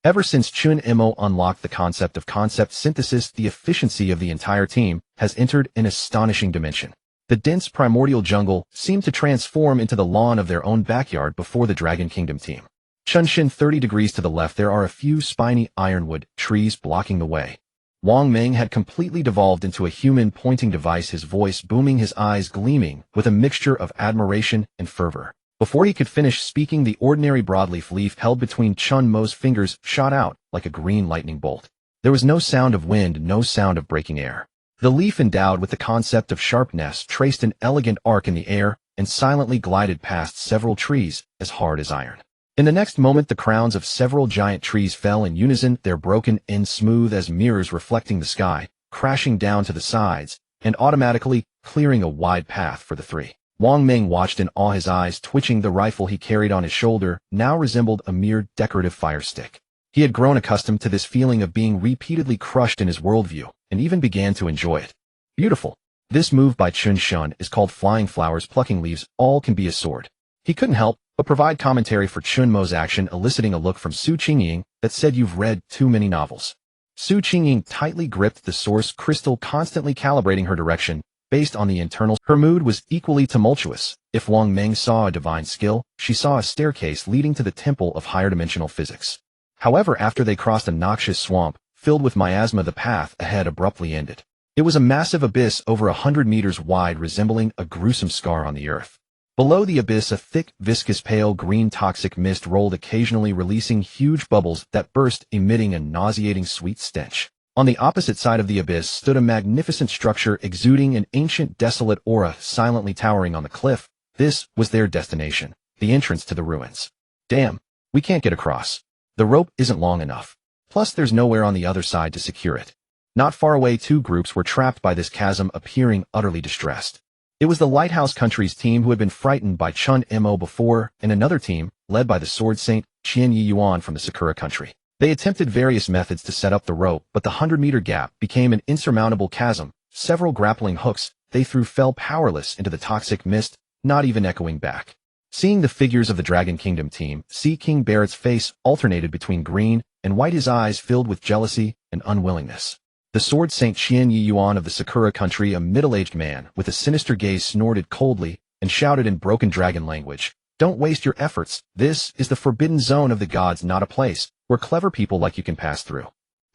Ever since Chen Mo unlocked the concept of concept synthesis, the efficiency of the entire team has entered an astonishing dimension. The dense primordial jungle seemed to transform into the lawn of their own backyard before the Dragon Kingdom team. Chunshin 30 degrees to the left, there are a few spiny ironwood trees blocking the way. Wang Meng had completely devolved into a human pointing device, his voice booming, his eyes gleaming with a mixture of admiration and fervor. Before he could finish speaking, the ordinary broadleaf leaf held between Chen Mo's fingers shot out like a green lightning bolt. There was no sound of wind, no sound of breaking air. The leaf, endowed with the concept of sharpness, traced an elegant arc in the air and silently glided past several trees as hard as iron. In the next moment, the crowns of several giant trees fell in unison, their broken ends smooth as mirrors reflecting the sky, crashing down to the sides, and automatically clearing a wide path for the 3. Wang Meng watched in awe, his eyes twitching. The rifle he carried on his shoulder now resembled a mere decorative fire stick. He had grown accustomed to this feeling of being repeatedly crushed in his worldview, and even began to enjoy it. Beautiful. This move by Chun Shun is called flying flowers, plucking leaves. All can be a sword. He couldn't help but provide commentary for Chen Mo's action, eliciting a look from Su Qingying that said, "You've read too many novels." Su Qingying tightly gripped the source crystal, constantly calibrating her direction based on the internals. Her mood was equally tumultuous. If Wang Meng saw a divine skill, she saw a staircase leading to the temple of higher dimensional physics. However, after they crossed a noxious swamp filled with miasma, the path ahead abruptly ended. It was a massive abyss over 100 meters wide, resembling a gruesome scar on the earth. Below the abyss, a thick, viscous, pale green toxic mist rolled, occasionally releasing huge bubbles that burst, emitting a nauseating sweet stench. On the opposite side of the abyss stood a magnificent structure exuding an ancient, desolate aura, silently towering on the cliff. This was their destination, the entrance to the ruins. Damn, we can't get across. The rope isn't long enough. Plus, there's nowhere on the other side to secure it. Not far away, 2 groups were trapped by this chasm, appearing utterly distressed. It was the Lighthouse Country's team, who had been frightened by Chen Mo before, and another team, led by the Sword Saint Qingying from the Sakura Country. They attempted various methods to set up the rope, but the 100-meter gap became an insurmountable chasm. Several grappling hooks they threw fell powerless into the toxic mist, not even echoing back. Seeing the figures of the Dragon Kingdom team, Sea King Barrett's face alternated between green and white, his eyes filled with jealousy and unwillingness. The Sword Saint Qingying of the Sakura Country, a middle-aged man with a sinister gaze, snorted coldly and shouted in broken dragon language, "Don't waste your efforts. This is the forbidden zone of the gods, not a place where clever people like you can pass through."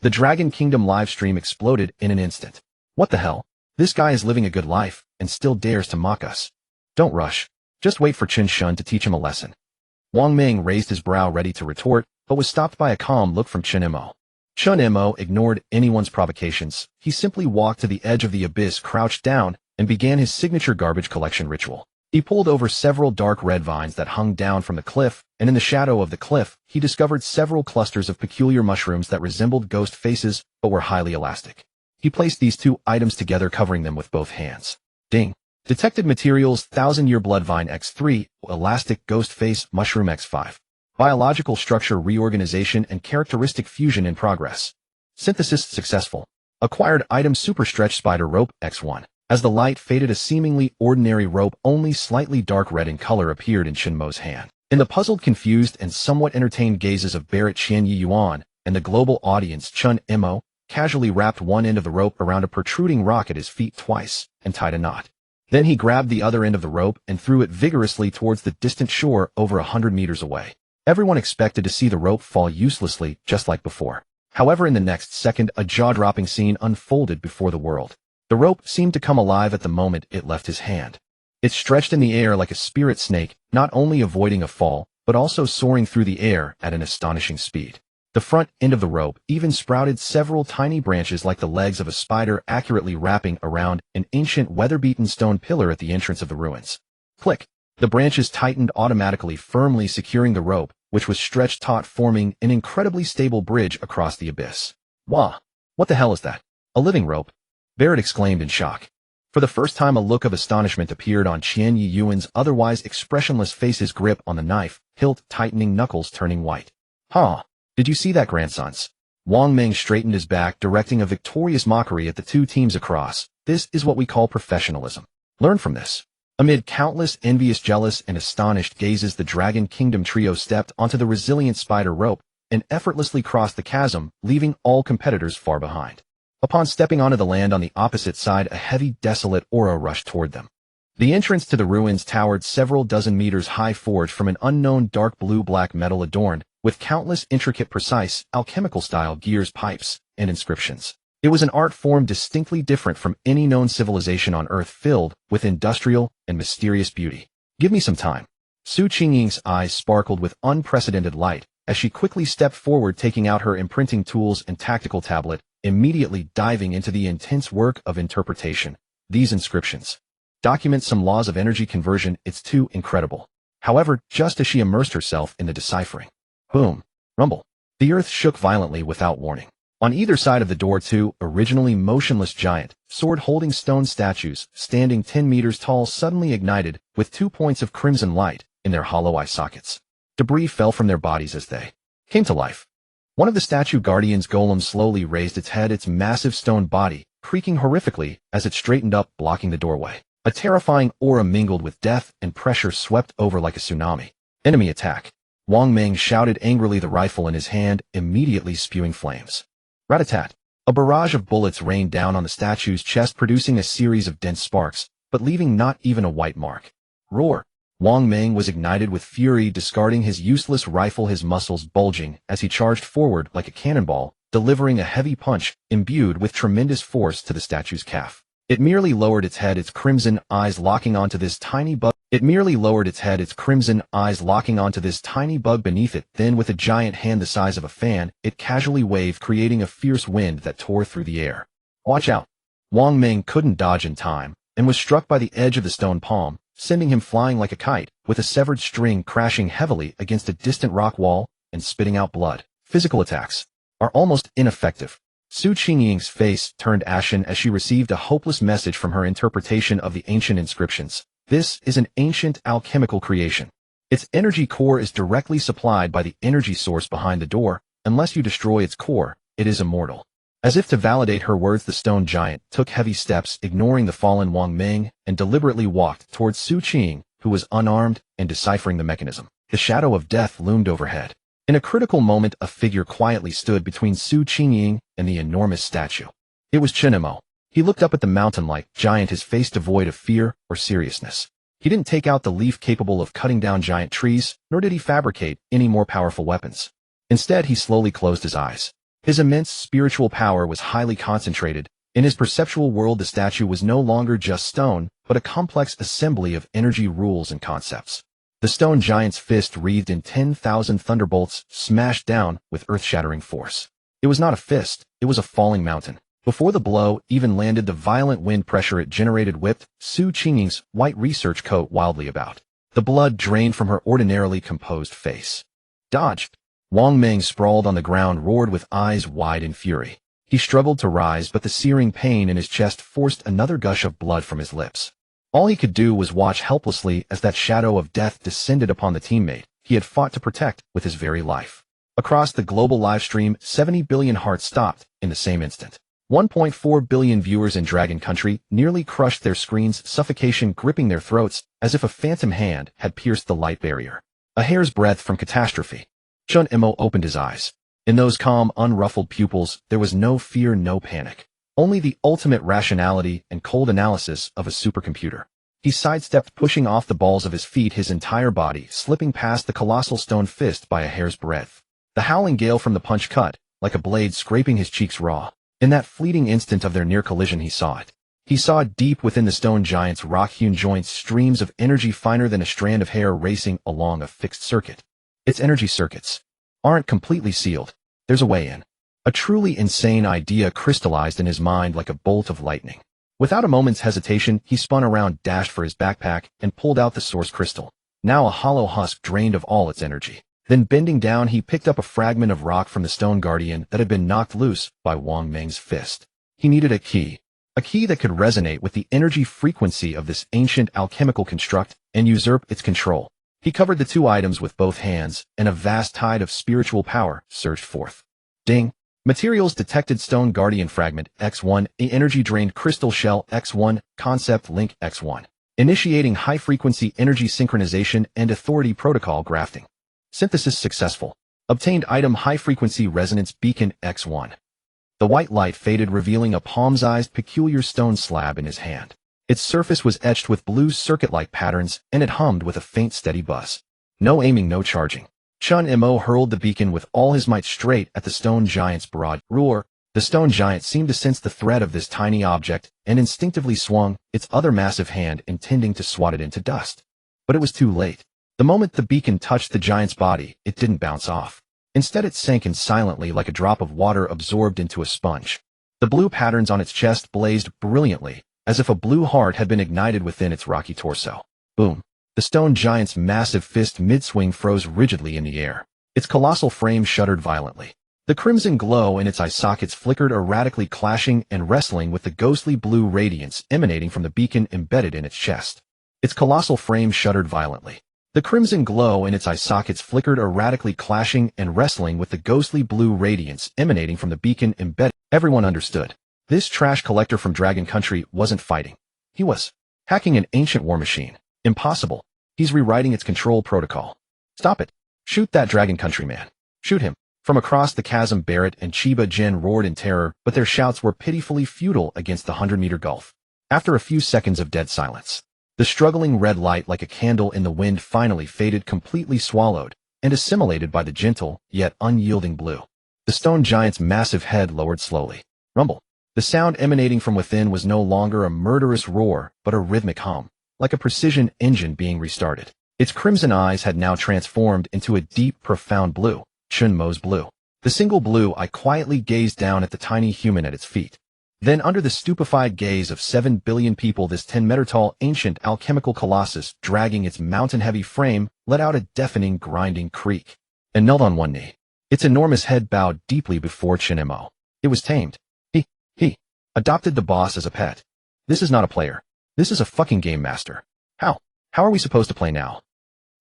The Dragon Kingdom livestream exploded in an instant. What the hell? This guy is living a good life and still dares to mock us. Don't rush. Just wait for Chen Shun to teach him a lesson. Wang Meng raised his brow, ready to retort, but was stopped by a calm look from Chen Mo. Chen Mo ignored anyone's provocations. He simply walked to the edge of the abyss, crouched down, and began his signature garbage collection ritual. He pulled over several dark red vines that hung down from the cliff, and in the shadow of the cliff, he discovered several clusters of peculiar mushrooms that resembled ghost faces but were highly elastic. He placed these 2 items together, covering them with both hands. Ding! Detected materials: 1000-year bloodvine X3, elastic ghost face mushroom X5. Biological structure reorganization and characteristic fusion in progress. Synthesis successful. Acquired item Super Stretch Spider Rope X1. As the light faded, a seemingly ordinary rope, only slightly dark red in color, appeared in Chen Mo's hand. In the puzzled, confused, and somewhat entertained gazes of Barrett Qianyi Yuan and the global audience, Chen Mo casually wrapped one end of the rope around a protruding rock at his feet twice and tied a knot. Then he grabbed the other end of the rope and threw it vigorously towards the distant shore over 100 meters away. Everyone expected to see the rope fall uselessly, just like before. However, in the next second, a jaw-dropping scene unfolded before the world. The rope seemed to come alive at the moment it left his hand. It stretched in the air like a spirit snake, not only avoiding a fall, but also soaring through the air at an astonishing speed. The front end of the rope even sprouted several tiny branches like the legs of a spider, accurately wrapping around an ancient weather-beaten stone pillar at the entrance of the ruins. Click! The branches tightened automatically, firmly securing the rope, which was stretched taut, forming an incredibly stable bridge across the abyss. Wah! What the hell is that? A living rope? Barrett exclaimed in shock. For the first time, a look of astonishment appeared on Qianyi Yuan's otherwise expressionless face, his grip on the knife hilt tightening, knuckles turning white. Huh? Did you see that, grandsons? Wang Meng straightened his back, directing a victorious mockery at the two teams across. This is what we call professionalism. Learn from this. Amid countless envious, jealous, and astonished gazes, the Dragon Kingdom trio stepped onto the resilient spider rope and effortlessly crossed the chasm, leaving all competitors far behind. Upon stepping onto the land on the opposite side, a heavy, desolate aura rushed toward them. The entrance to the ruins towered several dozen meters high, forged from an unknown dark blue-black metal, adorned with countless intricate, precise, alchemical-style gears, pipes, and inscriptions. It was an art form distinctly different from any known civilization on Earth, filled with industrial and mysterious beauty. Give me some time. Su Qingying's eyes sparkled with unprecedented light as she quickly stepped forward, taking out her imprinting tools and tactical tablet, immediately diving into the intense work of interpretation. These inscriptions document some laws of energy conversion. It's too incredible. However, just as she immersed herself in the deciphering, boom, rumble, the earth shook violently without warning. On either side of the door, two originally motionless giant, sword-holding stone statues, standing 10 meters tall, suddenly ignited with 2 points of crimson light in their hollow eye sockets. Debris fell from their bodies as they came to life. One of the statue guardians' golems slowly raised its head, its massive stone body creaking horrifically as it straightened up, blocking the doorway. A terrifying aura mingled with death and pressure swept over like a tsunami. Enemy attack! Wang Meng shouted angrily, the rifle in his hand immediately spewing flames. Rat-a-tat! A barrage of bullets rained down on the statue's chest, producing a series of dense sparks, but leaving not even a white mark. Roar! Wang Meng was ignited with fury, discarding his useless rifle, his muscles bulging as he charged forward like a cannonball, delivering a heavy punch imbued with tremendous force to the statue's calf. It merely lowered its head, its crimson eyes locking onto this tiny bug. Beneath it. Then, with a giant hand the size of a fan, it casually waved, creating a fierce wind that tore through the air. Watch out! Wang Meng couldn't dodge in time and was struck by the edge of the stone palm, sending him flying like a kite, with a severed string crashing heavily against a distant rock wall and spitting out blood. Physical attacks are almost ineffective. Su Qingying's face turned ashen as she received a hopeless message from her interpretation of the ancient inscriptions. This is an ancient alchemical creation. Its energy core is directly supplied by the energy source behind the door. Unless you destroy its core, it is immortal. As if to validate her words, the stone giant took heavy steps, ignoring the fallen Wang Meng, and deliberately walked towards Su Qingying, who was unarmed and deciphering the mechanism. The shadow of death loomed overhead. In a critical moment, a figure quietly stood between Su Qingying and the enormous statue. It was Chen Mo. He looked up at the mountain-like giant, his face devoid of fear or seriousness. He didn't take out the leaf capable of cutting down giant trees, nor did he fabricate any more powerful weapons. Instead, he slowly closed his eyes. His immense spiritual power was highly concentrated. In his perceptual world, the statue was no longer just stone, but a complex assembly of energy, rules, and concepts. The stone giant's fist, wreathed in 10,000 thunderbolts, smashed down with earth-shattering force. It was not a fist, it was a falling mountain. Before the blow even landed, the violent wind pressure it generated whipped Su Qingying's white research coat wildly about. The blood drained from her ordinarily composed face. Dodge! Wang Meng, sprawled on the ground, roared with eyes wide in fury. He struggled to rise, but the searing pain in his chest forced another gush of blood from his lips. All he could do was watch helplessly as that shadow of death descended upon the teammate he had fought to protect with his very life. Across the global livestream, 70 billion hearts stopped in the same instant. 1.4 billion viewers in Dragon Country nearly crushed their screens, suffocation gripping their throats as if a phantom hand had pierced the light barrier. A hair's breadth from catastrophe. Chen Mo opened his eyes. In those calm, unruffled pupils, there was no fear, no panic. Only the ultimate rationality and cold analysis of a supercomputer. He sidestepped, pushing off the balls of his feet, his entire body slipping past the colossal stone fist by a hair's breadth. The howling gale from the punch cut, like a blade scraping his cheeks raw. In that fleeting instant of their near collision, he saw it. He saw deep within the stone giant's rock-hewn joints streams of energy finer than a strand of hair racing along a fixed circuit. Its energy circuits aren't completely sealed. There's a way in. A truly insane idea crystallized in his mind like a bolt of lightning. Without a moment's hesitation, he spun around, dashed for his backpack, and pulled out the source crystal, now a hollow husk drained of all its energy. Then bending down, he picked up a fragment of rock from the stone guardian that had been knocked loose by Wang Meng's fist. He needed a key that could resonate with the energy frequency of this ancient alchemical construct and usurp its control. He covered the two items with both hands, and a vast tide of spiritual power surged forth. Ding! Materials detected: Stone Guardian Fragment X1, Energy Drained Crystal Shell X1, Concept Link X1. Initiating high-frequency energy synchronization and authority protocol grafting. Synthesis successful. Obtained item: High-frequency resonance beacon X1. The white light faded, revealing a palm-sized, peculiar stone slab in his hand. Its surface was etched with blue circuit-like patterns, and it hummed with a faint, steady buzz. No aiming, no charging. Chen Mo hurled the beacon with all his might straight at the stone giant's broad roar. The stone giant seemed to sense the threat of this tiny object and instinctively swung its other massive hand, intending to swat it into dust. But it was too late. The moment the beacon touched the giant's body, it didn't bounce off. Instead, it sank in silently like a drop of water absorbed into a sponge. The blue patterns on its chest blazed brilliantly, as if a blue heart had been ignited within its rocky torso. Boom! The stone giant's massive fist mid-swing froze rigidly in the air. Its colossal frame shuddered violently. The crimson glow in its eye sockets flickered erratically, clashing and wrestling with the ghostly blue radiance emanating from the beacon embedded in its chest. Its colossal frame shuddered violently. The crimson glow in its eye sockets flickered erratically, clashing and wrestling with the ghostly blue radiance emanating from the beacon embedded. Everyone understood. This trash collector from Dragon Country wasn't fighting. He was hacking an ancient war machine. Impossible. He's rewriting its control protocol. Stop it. Shoot that Dragon Country man. Shoot him. From across the chasm, Barrett and Chiba Jin roared in terror, but their shouts were pitifully futile against the 100-meter gulf. After a few seconds of dead silence, the struggling red light like a candle in the wind finally faded, completely swallowed and assimilated by the gentle, yet unyielding blue. The stone giant's massive head lowered slowly. Rumble. The sound emanating from within was no longer a murderous roar, but a rhythmic hum, like a precision engine being restarted. Its crimson eyes had now transformed into a deep, profound blue, Chen Mo's blue. The single blue eye quietly gazed down at the tiny human at its feet. Then, under the stupefied gaze of 7 billion people, this 10-meter-tall ancient alchemical colossus, dragging its mountain-heavy frame, let out a deafening, grinding creak, and knelt on one knee. Its enormous head bowed deeply before Chen Mo. It was tamed. He adopted the boss as a pet. This is not a player. This is a fucking game master. How are we supposed to play now?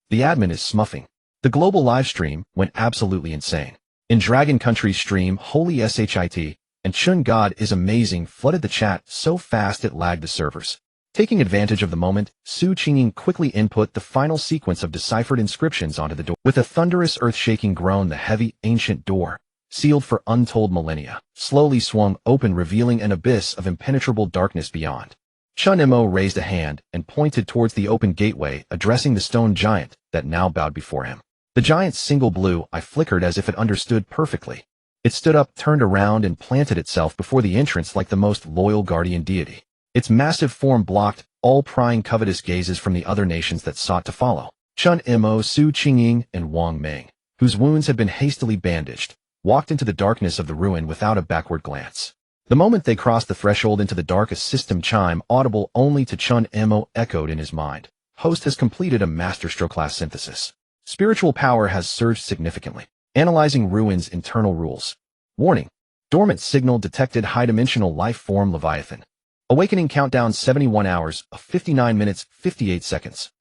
The admin is smuffing. The global live stream went absolutely insane. In Dragon Country's stream, holy shit, and Chun God is amazing flooded the chat so fast it lagged the servers. Taking advantage of the moment, Qingying quickly input the final sequence of deciphered inscriptions onto the door. With a thunderous earth-shaking groan, the heavy, ancient door, sealed for untold millennia, slowly swung open, revealing an abyss of impenetrable darkness beyond. Chen Mo raised a hand and pointed towards the open gateway, addressing the stone giant that now bowed before him. The giant's single blue eye flickered as if it understood perfectly. It stood up, turned around, and planted itself before the entrance like the most loyal guardian deity. Its massive form blocked all prying, covetous gazes from the other nations that sought to follow. Chen Mo, Qingying, and Wang Meng, whose wounds had been hastily bandaged, walked into the darkness of the ruin without a backward glance. The moment they crossed the threshold into the dark, a system chime, audible only to Chen Mo, echoed in his mind. Host has completed a masterstroke-class synthesis. Spiritual power has surged significantly. Analyzing ruins' internal rules. Warning. Dormant signal detected. High-dimensional life form Leviathan. Awakening countdown 71 hours, 59 minutes, 58 seconds.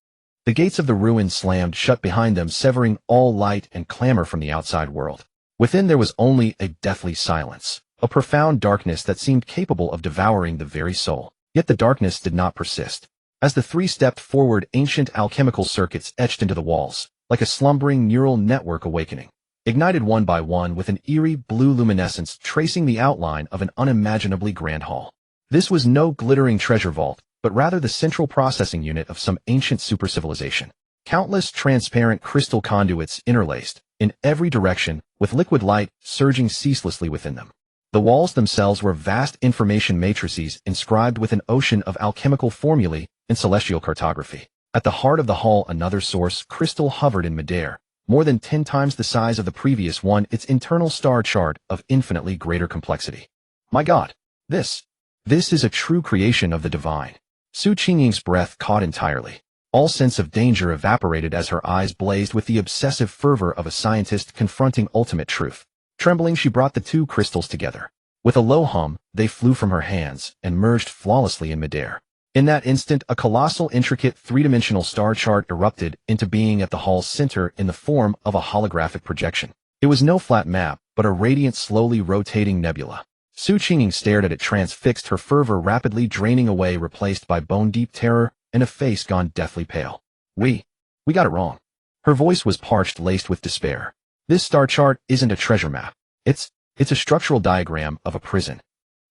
The gates of the ruin slammed shut behind them, severing all light and clamor from the outside world. Within there was only a deathly silence. a profound darkness that seemed capable of devouring the very soul. Yet the darkness did not persist. As the three stepped forward, ancient alchemical circuits etched into the walls, like a slumbering neural network awakening, ignited one by one with an eerie blue luminescence tracing the outline of an unimaginably grand hall. This was no glittering treasure vault, but rather the central processing unit of some ancient supercivilization. Countless transparent crystal conduits interlaced, in every direction, with liquid light surging ceaselessly within them. The walls themselves were vast information matrices inscribed with an ocean of alchemical formulae in celestial cartography. At the heart of the hall, another source crystal hovered in midair, more than 10 times the size of the previous one, its internal star chart of infinitely greater complexity. My God, this is a true creation of the divine. Su Qingying's breath caught entirely. All sense of danger evaporated as her eyes blazed with the obsessive fervor of a scientist confronting ultimate truth. Trembling, she brought the two crystals together. With a low hum, they flew from her hands and merged flawlessly in midair. In that instant, a colossal, intricate, three-dimensional star chart erupted into being at the hall's center in the form of a holographic projection. It was no flat map, but a radiant, slowly rotating nebula. Su Qingying stared at it transfixed, her fervor rapidly draining away, replaced by bone-deep terror and a face gone deathly pale. We got it wrong. Her voice was parched, laced with despair. This star chart isn't a treasure map. It's a structural diagram of a prison.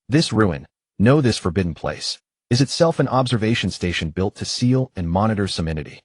This ruin, this forbidden place, is itself an observation station built to seal and monitor some entity.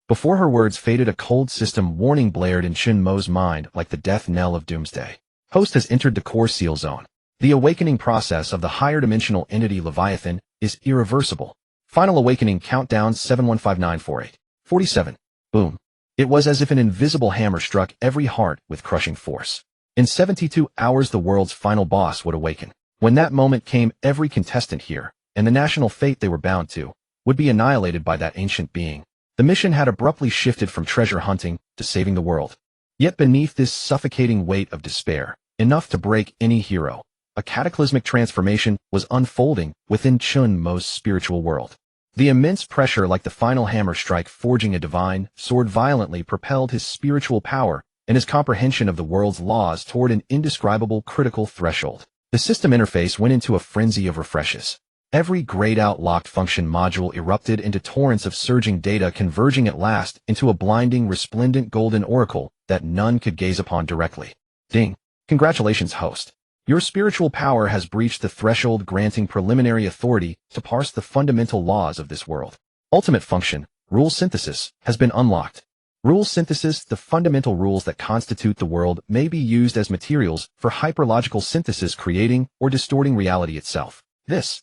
Before her words faded, a cold system warning blared in Chen Mo's mind like the death knell of doomsday. Host has entered the core seal zone. The awakening process of the higher dimensional entity Leviathan is irreversible. Final awakening countdown 715948. 47. Boom. It was as if an invisible hammer struck every heart with crushing force. In 72 hours the world's final boss would awaken. When that moment came, every contestant here, and the national fate they were bound to, would be annihilated by that ancient being. The mission had abruptly shifted from treasure hunting to saving the world. Yet beneath this suffocating weight of despair, enough to break any hero, a cataclysmic transformation was unfolding within Chen Mo's spiritual world. The immense pressure, like the final hammer strike forging a divine sword, violently propelled his spiritual power and his comprehension of the world's laws toward an indescribable critical threshold. The system interface went into a frenzy of refreshes. Every grayed-out locked function module erupted into torrents of surging data, converging at last into a blinding, resplendent golden oracle that none could gaze upon directly. Ding! Congratulations, host. Your spiritual power has breached the threshold, granting preliminary authority to parse the fundamental laws of this world. Ultimate function, rule synthesis, has been unlocked. Rule synthesis, the fundamental rules that constitute the world, may be used as materials for hyperlogical synthesis, creating or distorting reality itself. This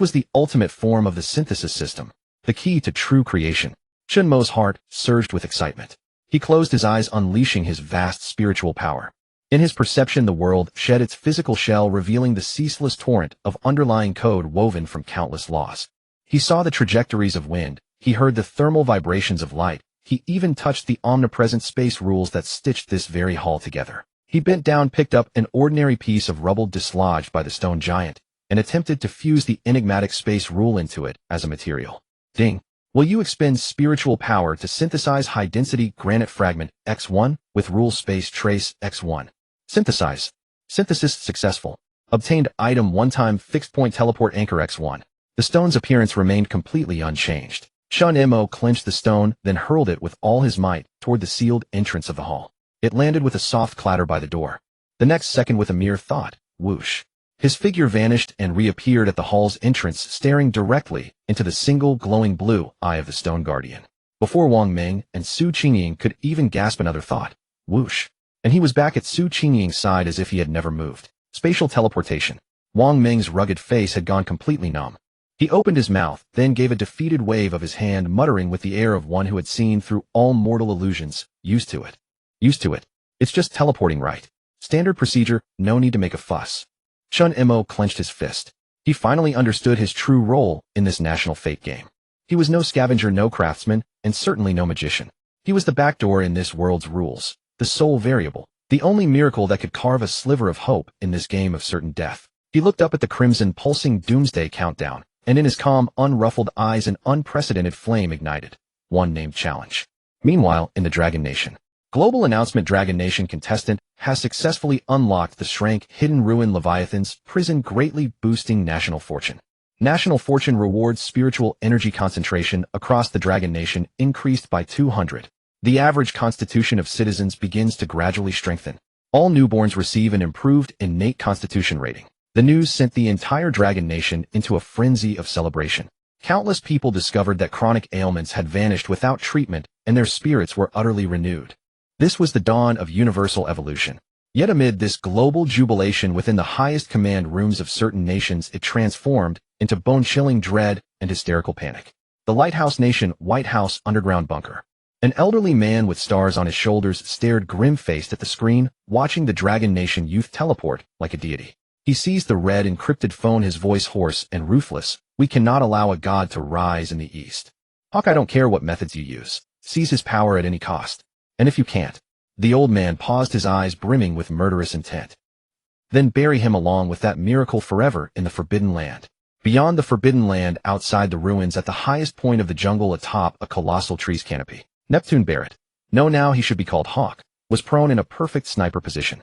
was the ultimate form of the synthesis system, the key to true creation. Chen Mo's heart surged with excitement. He closed his eyes, unleashing his vast spiritual power. In his perception, the world shed its physical shell, revealing the ceaseless torrent of underlying code woven from countless laws. He saw the trajectories of wind, he heard the thermal vibrations of light, he even touched the omnipresent space rules that stitched this very hall together. He bent down, picked up an ordinary piece of rubble dislodged by the stone giant, and attempted to fuse the enigmatic space rule into it as a material. Ding! Will you expend spiritual power to synthesize high-density granite fragment X1 with rule space trace X1? Synthesize. Synthesis successful. Obtained item one-time fixed-point teleport anchor X1. The stone's appearance remained completely unchanged. Chen Mo clenched the stone, then hurled it with all his might toward the sealed entrance of the hall. It landed with a soft clatter by the door. The next second, with a mere thought, whoosh, his figure vanished and reappeared at the hall's entrance, staring directly into the single glowing blue eye of the stone guardian. Before Wang Meng and Su Qingying could even gasp another thought, whoosh, and he was back at Su Qingying's side as if he had never moved. Spatial teleportation. Wang Meng's rugged face had gone completely numb. He opened his mouth, then gave a defeated wave of his hand, muttering with the air of one who had seen through all mortal illusions. Used to it. It's just teleporting, right? Standard procedure, no need to make a fuss. Chen Mo clenched his fist. He finally understood his true role in this national fate game. He was no scavenger, no craftsman, and certainly no magician. He was the backdoor in this world's rules, the sole variable, the only miracle that could carve a sliver of hope in this game of certain death. He looked up at the crimson pulsing doomsday countdown, and in his calm, unruffled eyes an unprecedented flame ignited. One named challenge. Meanwhile, in the Dragon Nation, Global announcement: Dragon Nation contestant has successfully unlocked the Shrank Hidden Ruin Leviathan's prison, greatly boosting national fortune. National fortune rewards spiritual energy concentration across the Dragon Nation increased by 200. The average constitution of citizens begins to gradually strengthen. All newborns receive an improved innate constitution rating. The news sent the entire Dragon Nation into a frenzy of celebration. Countless people discovered that chronic ailments had vanished without treatment, and their spirits were utterly renewed. This was the dawn of universal evolution. Yet amid this global jubilation within the highest command rooms of certain nations, it transformed into bone-chilling dread and hysterical panic. The Lighthouse Nation White House underground bunker. An elderly man with stars on his shoulders stared grim-faced at the screen, watching the Dragon Nation youth teleport like a deity. He seized the red encrypted phone, his voice hoarse and ruthless. "We cannot allow a god to rise in the East. Hawk, I don't care what methods you use. Seize his power at any cost. And if you can't..." The old man paused, his eyes brimming with murderous intent. "Then bury him along with that miracle forever in the Forbidden Land." Beyond the Forbidden Land, outside the ruins, at the highest point of the jungle atop a colossal tree's canopy, Neptune Barrett, no, now he should be called Hawk, was prone in a perfect sniper position.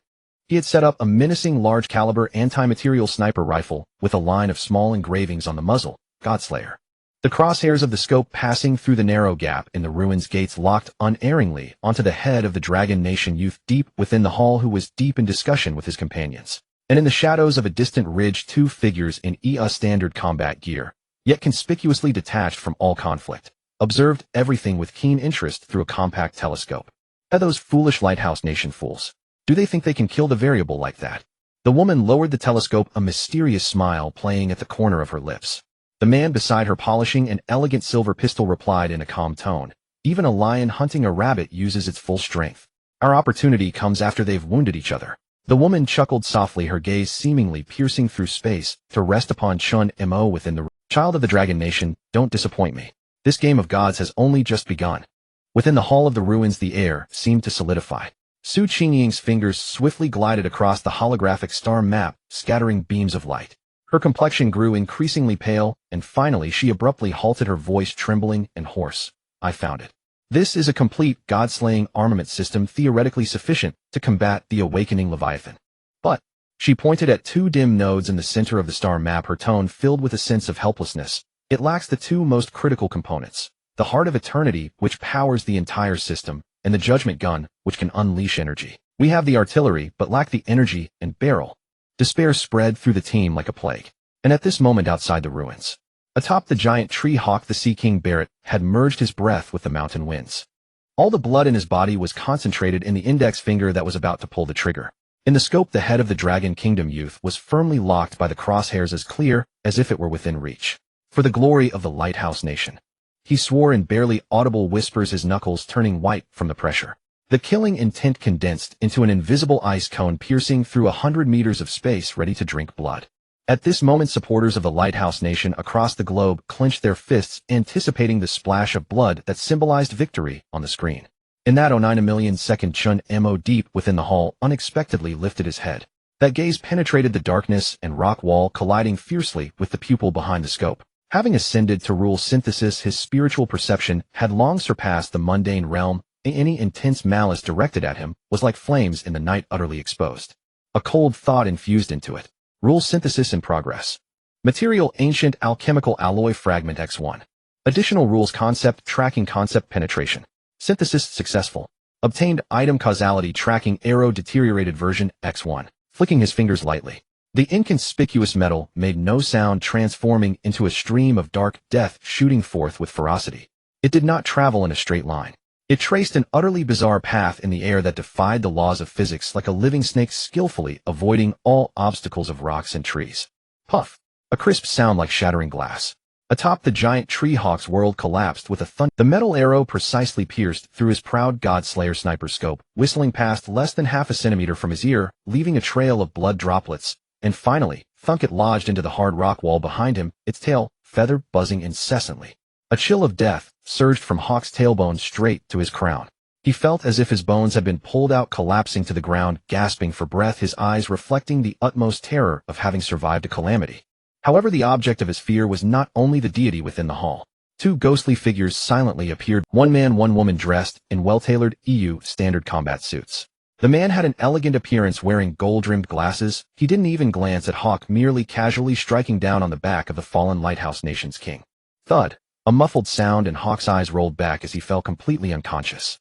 He had set up a menacing large-caliber anti-material sniper rifle with a line of small engravings on the muzzle, Godslayer. The crosshairs of the scope passing through the narrow gap in the ruins' gates locked unerringly onto the head of the Dragon Nation youth deep within the hall, who was deep in discussion with his companions. And in the shadows of a distant ridge, two figures in EA standard combat gear, yet conspicuously detached from all conflict, observed everything with keen interest through a compact telescope. Those foolish Lighthouse Nation fools. Do they think they can kill the variable like that? The woman lowered the telescope, a mysterious smile playing at the corner of her lips. The man beside her, polishing an elegant silver pistol, replied in a calm tone, "Even a lion hunting a rabbit uses its full strength. Our opportunity comes after they've wounded each other." The woman chuckled softly, her gaze seemingly piercing through space to rest upon Chen Mo within the room. "Child of the Dragon Nation, don't disappoint me. This game of gods has only just begun." Within the hall of the ruins, the air seemed to solidify. Su Qingying's fingers swiftly glided across the holographic star map, scattering beams of light. Her complexion grew increasingly pale, and finally she abruptly halted, her voice trembling and hoarse. "I found it. This is a complete god-slaying armament system, theoretically sufficient to combat the awakening Leviathan. But..." She pointed at two dim nodes in the center of the star map, her tone filled with a sense of helplessness. "It lacks the two most critical components. The Heart of Eternity, which powers the entire system, and the Judgment Gun, which can unleash energy. We have the artillery, but lack the energy and barrel." Despair spread through the team like a plague. And at this moment, outside the ruins, atop the giant tree, Hawk the Sea King Barrett had merged his breath with the mountain winds. All the blood in his body was concentrated in the index finger that was about to pull the trigger. In the scope, the head of the Dragon Kingdom youth was firmly locked by the crosshairs, as clear as if it were within reach. "For the glory of the Lighthouse Nation," he swore in barely audible whispers, his knuckles turning white from the pressure. The killing intent condensed into an invisible ice cone, piercing through 100 meters of space, ready to drink blood. At this moment, supporters of the Lighthouse Nation across the globe clenched their fists, anticipating the splash of blood that symbolized victory on the screen. In that 0.9 Chen Mo, deep within the hall, unexpectedly lifted his head. That gaze penetrated the darkness and rock wall, colliding fiercely with the pupil behind the scope. Having ascended to rule Synthesis, his spiritual perception had long surpassed the mundane realm. Any intense malice directed at him was like flames in the night, utterly exposed. A cold thought infused into it. Rule Synthesis in progress. Material: Ancient Alchemical Alloy Fragment X1. Additional rules: Concept Tracking, Concept Penetration. Synthesis successful. Obtained item: Causality Tracking Arrow, Deteriorated Version X1. Flicking his fingers lightly, the inconspicuous metal made no sound, transforming into a stream of dark death shooting forth with ferocity. It did not travel in a straight line. It traced an utterly bizarre path in the air that defied the laws of physics, like a living snake, skillfully avoiding all obstacles of rocks and trees. Puff! A crisp sound like shattering glass. Atop the giant tree, Hawk's world collapsed with a thunder. The metal arrow precisely pierced through his proud Godslayer sniper scope, whistling past less than half a centimeter from his ear, leaving a trail of blood droplets. And finally, thunk, it lodged into the hard rock wall behind him, its tail feather buzzing incessantly. A chill of death surged from Hawk's tailbone straight to his crown. He felt as if his bones had been pulled out, collapsing to the ground, gasping for breath, his eyes reflecting the utmost terror of having survived a calamity. However, the object of his fear was not only the deity within the hall. Two ghostly figures silently appeared, one man, one woman dressed in well-tailored EU standard combat suits. The man had an elegant appearance wearing gold-rimmed glasses. He didn't even glance at Hawk, merely casually striking down on the back of the fallen lighthouse nation's king. Thud. A muffled sound and Hawk's eyes rolled back as he fell completely unconscious.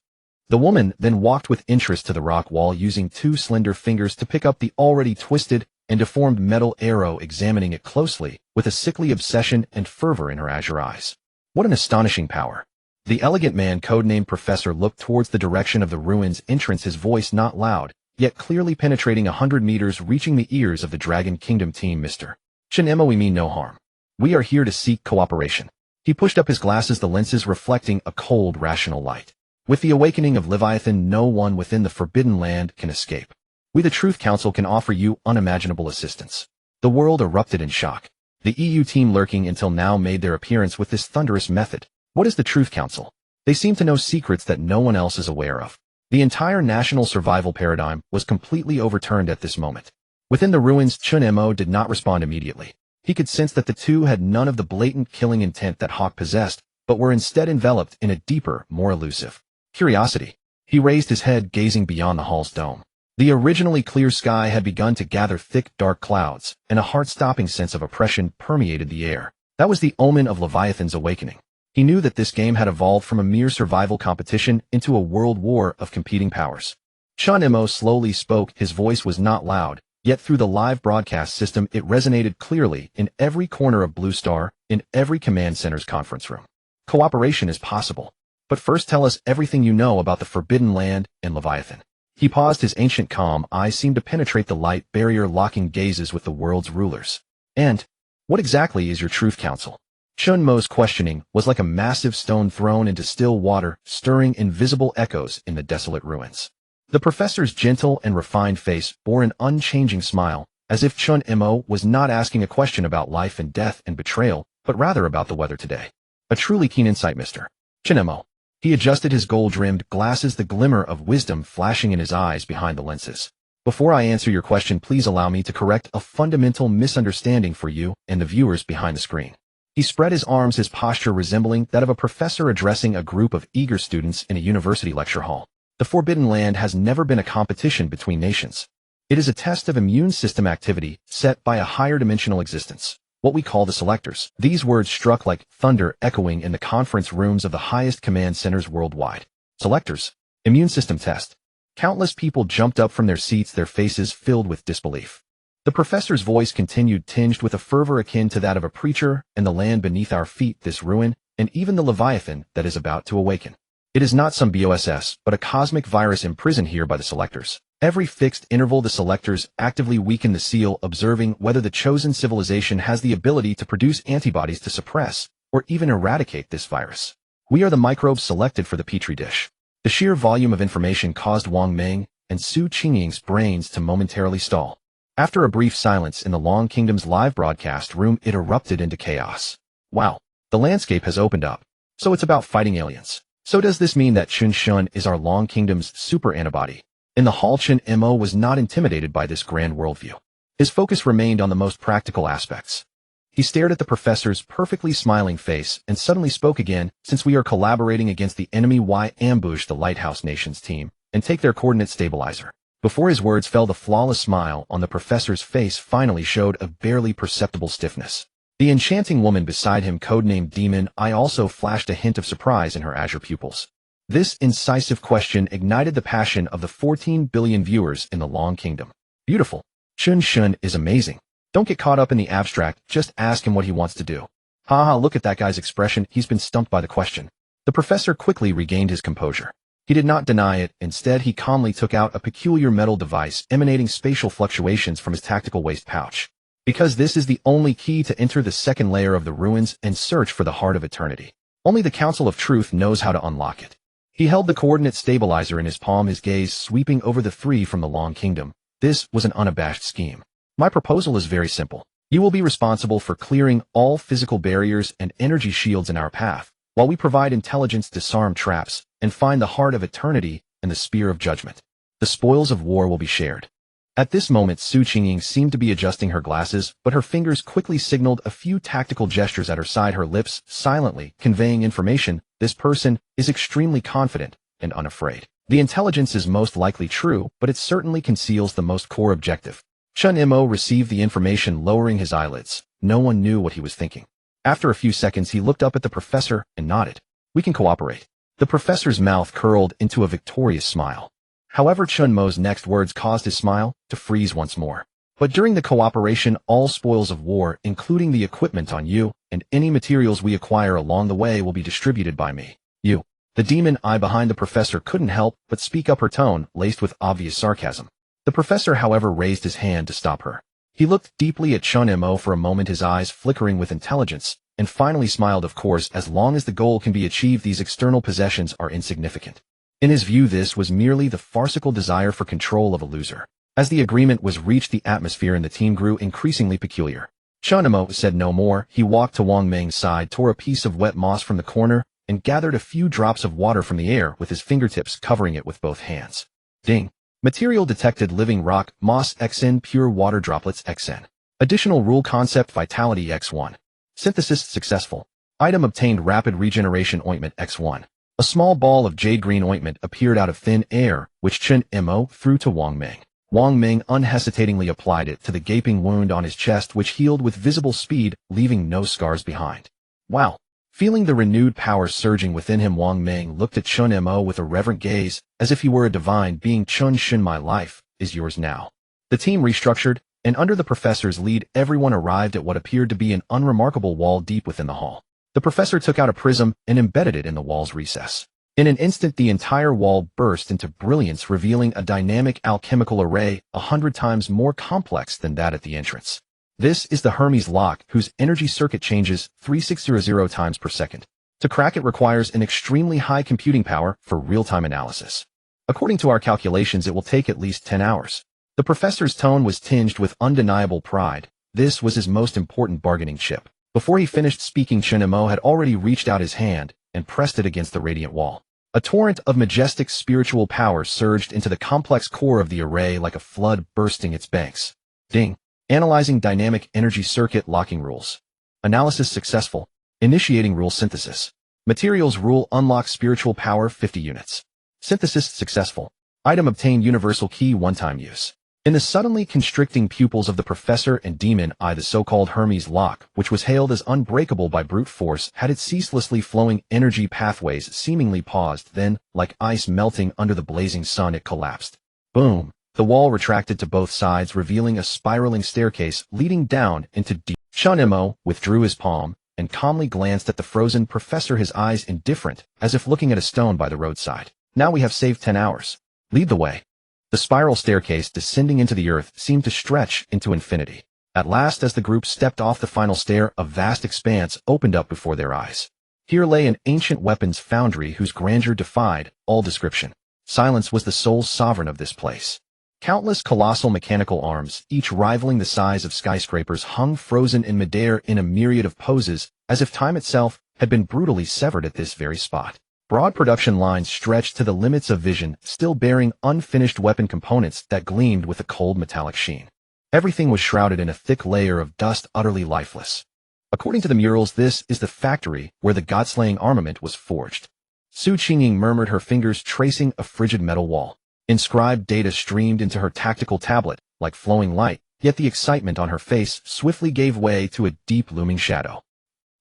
The woman then walked with interest to the rock wall, using two slender fingers to pick up the already twisted and deformed metal arrow, examining it closely, with a sickly obsession and fervor in her azure eyes. What an astonishing power. The elegant man, codenamed Professor, looked towards the direction of the ruins entrance, his voice not loud, yet clearly penetrating 100 meters, reaching the ears of the Dragon Kingdom team. Mr. Chen Mo, we mean no harm. We are here to seek cooperation. He pushed up his glasses, the lenses reflecting a cold, rational light. With the awakening of Leviathan, no one within the Forbidden Land can escape. We, the Truth Council, can offer you unimaginable assistance. The world erupted in shock. The EU team, lurking until now, made their appearance with this thunderous method. What is the Truth Council? They seem to know secrets that no one else is aware of. The entire national survival paradigm was completely overturned at this moment. Within the ruins, Chen Mo did not respond immediately. He could sense that the two had none of the blatant killing intent that Hawk possessed, but were instead enveloped in a deeper, more elusive curiosity. He raised his head, gazing beyond the hall's dome. The originally clear sky had begun to gather thick, dark clouds, and a heart-stopping sense of oppression permeated the air. That was the omen of Leviathan's awakening. He knew that this game had evolved from a mere survival competition into a world war of competing powers. Chen Mo slowly spoke. His voice was not loud, yet through the live broadcast system it resonated clearly in every corner of Blue Star, in every command center's conference room. Cooperation is possible. But first, tell us everything you know about the Forbidden Land and Leviathan. He paused, his ancient calm eyes seemed to penetrate the light barrier, locking gazes with the world's rulers. And what exactly is your Truth Council? Chen Mo's questioning was like a massive stone thrown into still water, stirring invisible echoes in the desolate ruins. The professor's gentle and refined face bore an unchanging smile, as if Chen Mo was not asking a question about life and death and betrayal, but rather about the weather today. A truly keen insight, Mr. Chen Mo. He adjusted his gold-rimmed glasses, the glimmer of wisdom flashing in his eyes behind the lenses. Before I answer your question, please allow me to correct a fundamental misunderstanding for you and the viewers behind the screen. He spread his arms, his posture resembling that of a professor addressing a group of eager students in a university lecture hall. The Forbidden Land has never been a competition between nations. It is a test of immune system activity set by a higher dimensional existence, what we call the Selectors. These words struck like thunder, echoing in the conference rooms of the highest command centers worldwide. Selectors. Immune system test. Countless people jumped up from their seats, their faces filled with disbelief. The professor's voice continued, tinged with a fervor akin to that of a preacher, and the land beneath our feet, this ruin, and even the Leviathan that is about to awaken. It is not some BOSS, but a cosmic virus imprisoned here by the Selectors. Every fixed interval, the Selectors actively weaken the seal, observing whether the chosen civilization has the ability to produce antibodies to suppress, or even eradicate this virus. We are the microbes selected for the petri dish. The sheer volume of information caused Wang Meng and Su Qingying's brains to momentarily stall. After a brief silence in the Long Kingdom's live broadcast room, it erupted into chaos. Wow, the landscape has opened up. So it's about fighting aliens. So does this mean that Chun Shun is our Long Kingdom's super antibody? In the hall, Chen Mo was not intimidated by this grand worldview. His focus remained on the most practical aspects. He stared at the professor's perfectly smiling face and suddenly spoke again. Since we are collaborating against the enemy, why ambush the Lighthouse Nations team and take their coordinate stabilizer? Before his words fell, the flawless smile on the professor's face finally showed a barely perceptible stiffness. The enchanting woman beside him, codenamed Demon Eye, also flashed a hint of surprise in her azure pupils. This incisive question ignited the passion of the 14 billion viewers in the Long Kingdom. Beautiful. Chun Shun is amazing. Don't get caught up in the abstract, just ask him what he wants to do. Haha, look at that guy's expression, he's been stumped by the question. The professor quickly regained his composure. He did not deny it. Instead, he calmly took out a peculiar metal device emanating spatial fluctuations from his tactical waist pouch. Because this is the only key to enter the second layer of the ruins and search for the heart of eternity. Only the Council of Truth knows how to unlock it. He held the coordinate stabilizer in his palm, his gaze sweeping over the three from the Long Kingdom. This was an unabashed scheme. My proposal is very simple. You will be responsible for clearing all physical barriers and energy shields in our path, while we provide intelligence, disarm traps, and find the heart of eternity and the spear of judgment. The spoils of war will be shared. At this moment, Qingying seemed to be adjusting her glasses, but her fingers quickly signaled a few tactical gestures at her side, her lips silently conveying information. This person is extremely confident and unafraid. The intelligence is most likely true, but it certainly conceals the most core objective. Chen Mo received the information, lowering his eyelids. No one knew what he was thinking. After a few seconds, he looked up at the professor and nodded. We can cooperate. The professor's mouth curled into a victorious smile. However, Chen Mo's next words caused his smile to freeze once more. But during the cooperation, all spoils of war, including the equipment on you, and any materials we acquire along the way will be distributed by me. You. The demon eye behind the professor couldn't help but speak up, her tone laced with obvious sarcasm. The professor, however, raised his hand to stop her. He looked deeply at Chen Mo for a moment, his eyes flickering with intelligence, and finally smiled. Of course, as long as the goal can be achieved, these external possessions are insignificant. In his view, this was merely the farcical desire for control of a loser. As the agreement was reached, the atmosphere in the team grew increasingly peculiar. Chen Mo said no more. He walked to Wang Meng's side, tore a piece of wet moss from the corner, and gathered a few drops of water from the air with his fingertips, covering it with both hands. Ding. Material detected: living rock, moss XN, pure water droplets XN. Additional rule: concept vitality X1. Synthesis successful. Item obtained: rapid regeneration ointment X1. A small ball of jade green ointment appeared out of thin air, which Chen Mo threw to Wang Meng. Wang Meng unhesitatingly applied it to the gaping wound on his chest, which healed with visible speed, leaving no scars behind. Wow. Feeling the renewed power surging within him, Wang Meng looked at Chen Mo with a reverent gaze, as if he were a divine being. Chen Shin, my life is yours now. The team restructured, and under the professor's lead, everyone arrived at what appeared to be an unremarkable wall deep within the hall. The professor took out a prism and embedded it in the wall's recess. In an instant, the entire wall burst into brilliance, revealing a dynamic alchemical array 100 times more complex than that at the entrance. This is the Hermes lock, whose energy circuit changes 3600 times per second. To crack it requires an extremely high computing power for real-time analysis. According to our calculations, it will take at least 10 hours. The professor's tone was tinged with undeniable pride. This was his most important bargaining chip. Before he finished speaking, Chen Mo had already reached out his hand and pressed it against the radiant wall. A torrent of majestic spiritual power surged into the complex core of the array like a flood bursting its banks. Ding. Analyzing dynamic energy circuit locking rules. Analysis successful. Initiating rule synthesis. Materials rule unlock spiritual power 50 units. Synthesis successful. Item obtained: universal key, one-time use. In the suddenly constricting pupils of the professor and demon eye, the so-called Hermes lock, which was hailed as unbreakable by brute force, had its ceaselessly flowing energy pathways seemingly paused. Then, like ice melting under the blazing sun, it collapsed. Boom! The wall retracted to both sides, revealing a spiraling staircase leading down into deep. Chen Mo withdrew his palm and calmly glanced at the frozen professor, his eyes indifferent, as if looking at a stone by the roadside. Now we have saved 10 hours. Lead the way. The spiral staircase descending into the earth seemed to stretch into infinity. At last, as the group stepped off the final stair, a vast expanse opened up before their eyes. Here lay an ancient weapons foundry whose grandeur defied all description. Silence was the sole sovereign of this place. Countless colossal mechanical arms, each rivaling the size of skyscrapers, hung frozen in midair in a myriad of poses, as if time itself had been brutally severed at this very spot. Broad production lines stretched to the limits of vision, still bearing unfinished weapon components that gleamed with a cold metallic sheen. Everything was shrouded in a thick layer of dust, utterly lifeless. According to the murals, this is the factory where the god-slaying armament was forged. Qingying murmured, her fingers tracing a frigid metal wall. Inscribed data streamed into her tactical tablet, like flowing light, yet the excitement on her face swiftly gave way to a deep looming shadow.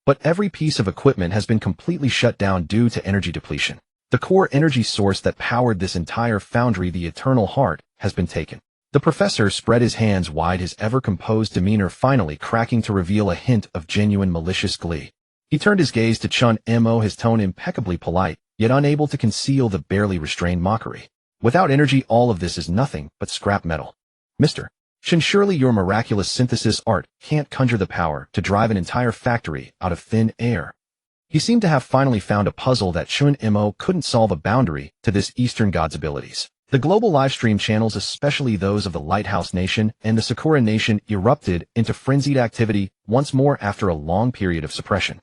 But every piece of equipment has been completely shut down due to energy depletion. The core energy source that powered this entire foundry, the eternal heart, has been taken. The professor spread his hands wide, his ever-composed demeanor finally cracking to reveal a hint of genuine malicious glee. He turned his gaze to Chen Mo, his tone impeccably polite, yet unable to conceal the barely restrained mockery. Without energy, all of this is nothing but scrap metal. Mr. Chen, surely your miraculous synthesis art can't conjure the power to drive an entire factory out of thin air. He seemed to have finally found a puzzle that Chen Mo couldn't solve, a boundary to this Eastern god's abilities. The global livestream channels, especially those of the Lighthouse Nation and the Sakura Nation, erupted into frenzied activity once more after a long period of suppression.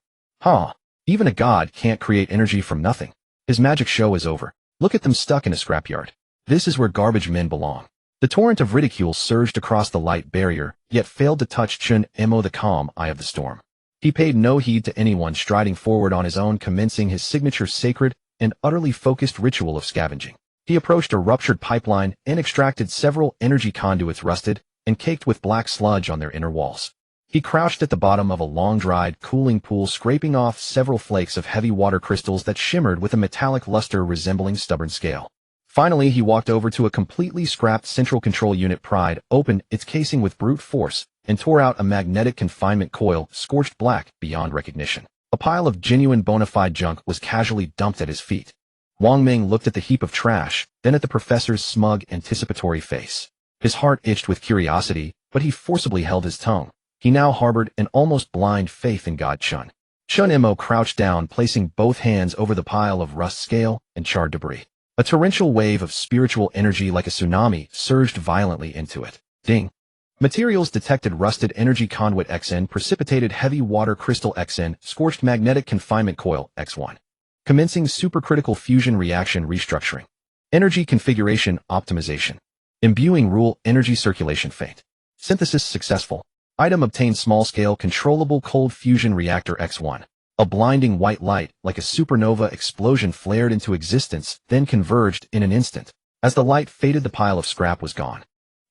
Even a god can't create energy from nothing. His magic show is over. Look at them stuck in a scrapyard. This is where garbage men belong. The torrent of ridicule surged across the light barrier, yet failed to touch Chen Mo, the calm eye of the storm. He paid no heed to anyone striding forward on his own, commencing his signature sacred and utterly focused ritual of scavenging. He approached a ruptured pipeline and extracted several energy conduits rusted and caked with black sludge on their inner walls. He crouched at the bottom of a long-dried, cooling pool, scraping off several flakes of heavy water crystals that shimmered with a metallic luster resembling stubborn scale. Finally, he walked over to a completely scrapped central control unit, pried open its casing with brute force, and tore out a magnetic confinement coil scorched black beyond recognition. A pile of genuine bona fide junk was casually dumped at his feet. Wang Meng looked at the heap of trash, then at the professor's smug, anticipatory face. His heart itched with curiosity, but he forcibly held his tongue. He now harbored an almost blind faith in God Chen. Chen Mo crouched down, placing both hands over the pile of rust, scale, and charred debris. A torrential wave of spiritual energy like a tsunami surged violently into it. Ding! Materials detected: rusted energy conduit XN, precipitated heavy water crystal XN, scorched magnetic confinement coil X1. Commencing supercritical fusion reaction restructuring. Energy configuration optimization. Imbuing rule energy circulation fate. Synthesis successful. Item obtained: small-scale controllable cold fusion reactor X1. A blinding white light, like a supernova explosion, flared into existence, then converged in an instant. As the light faded, the pile of scrap was gone.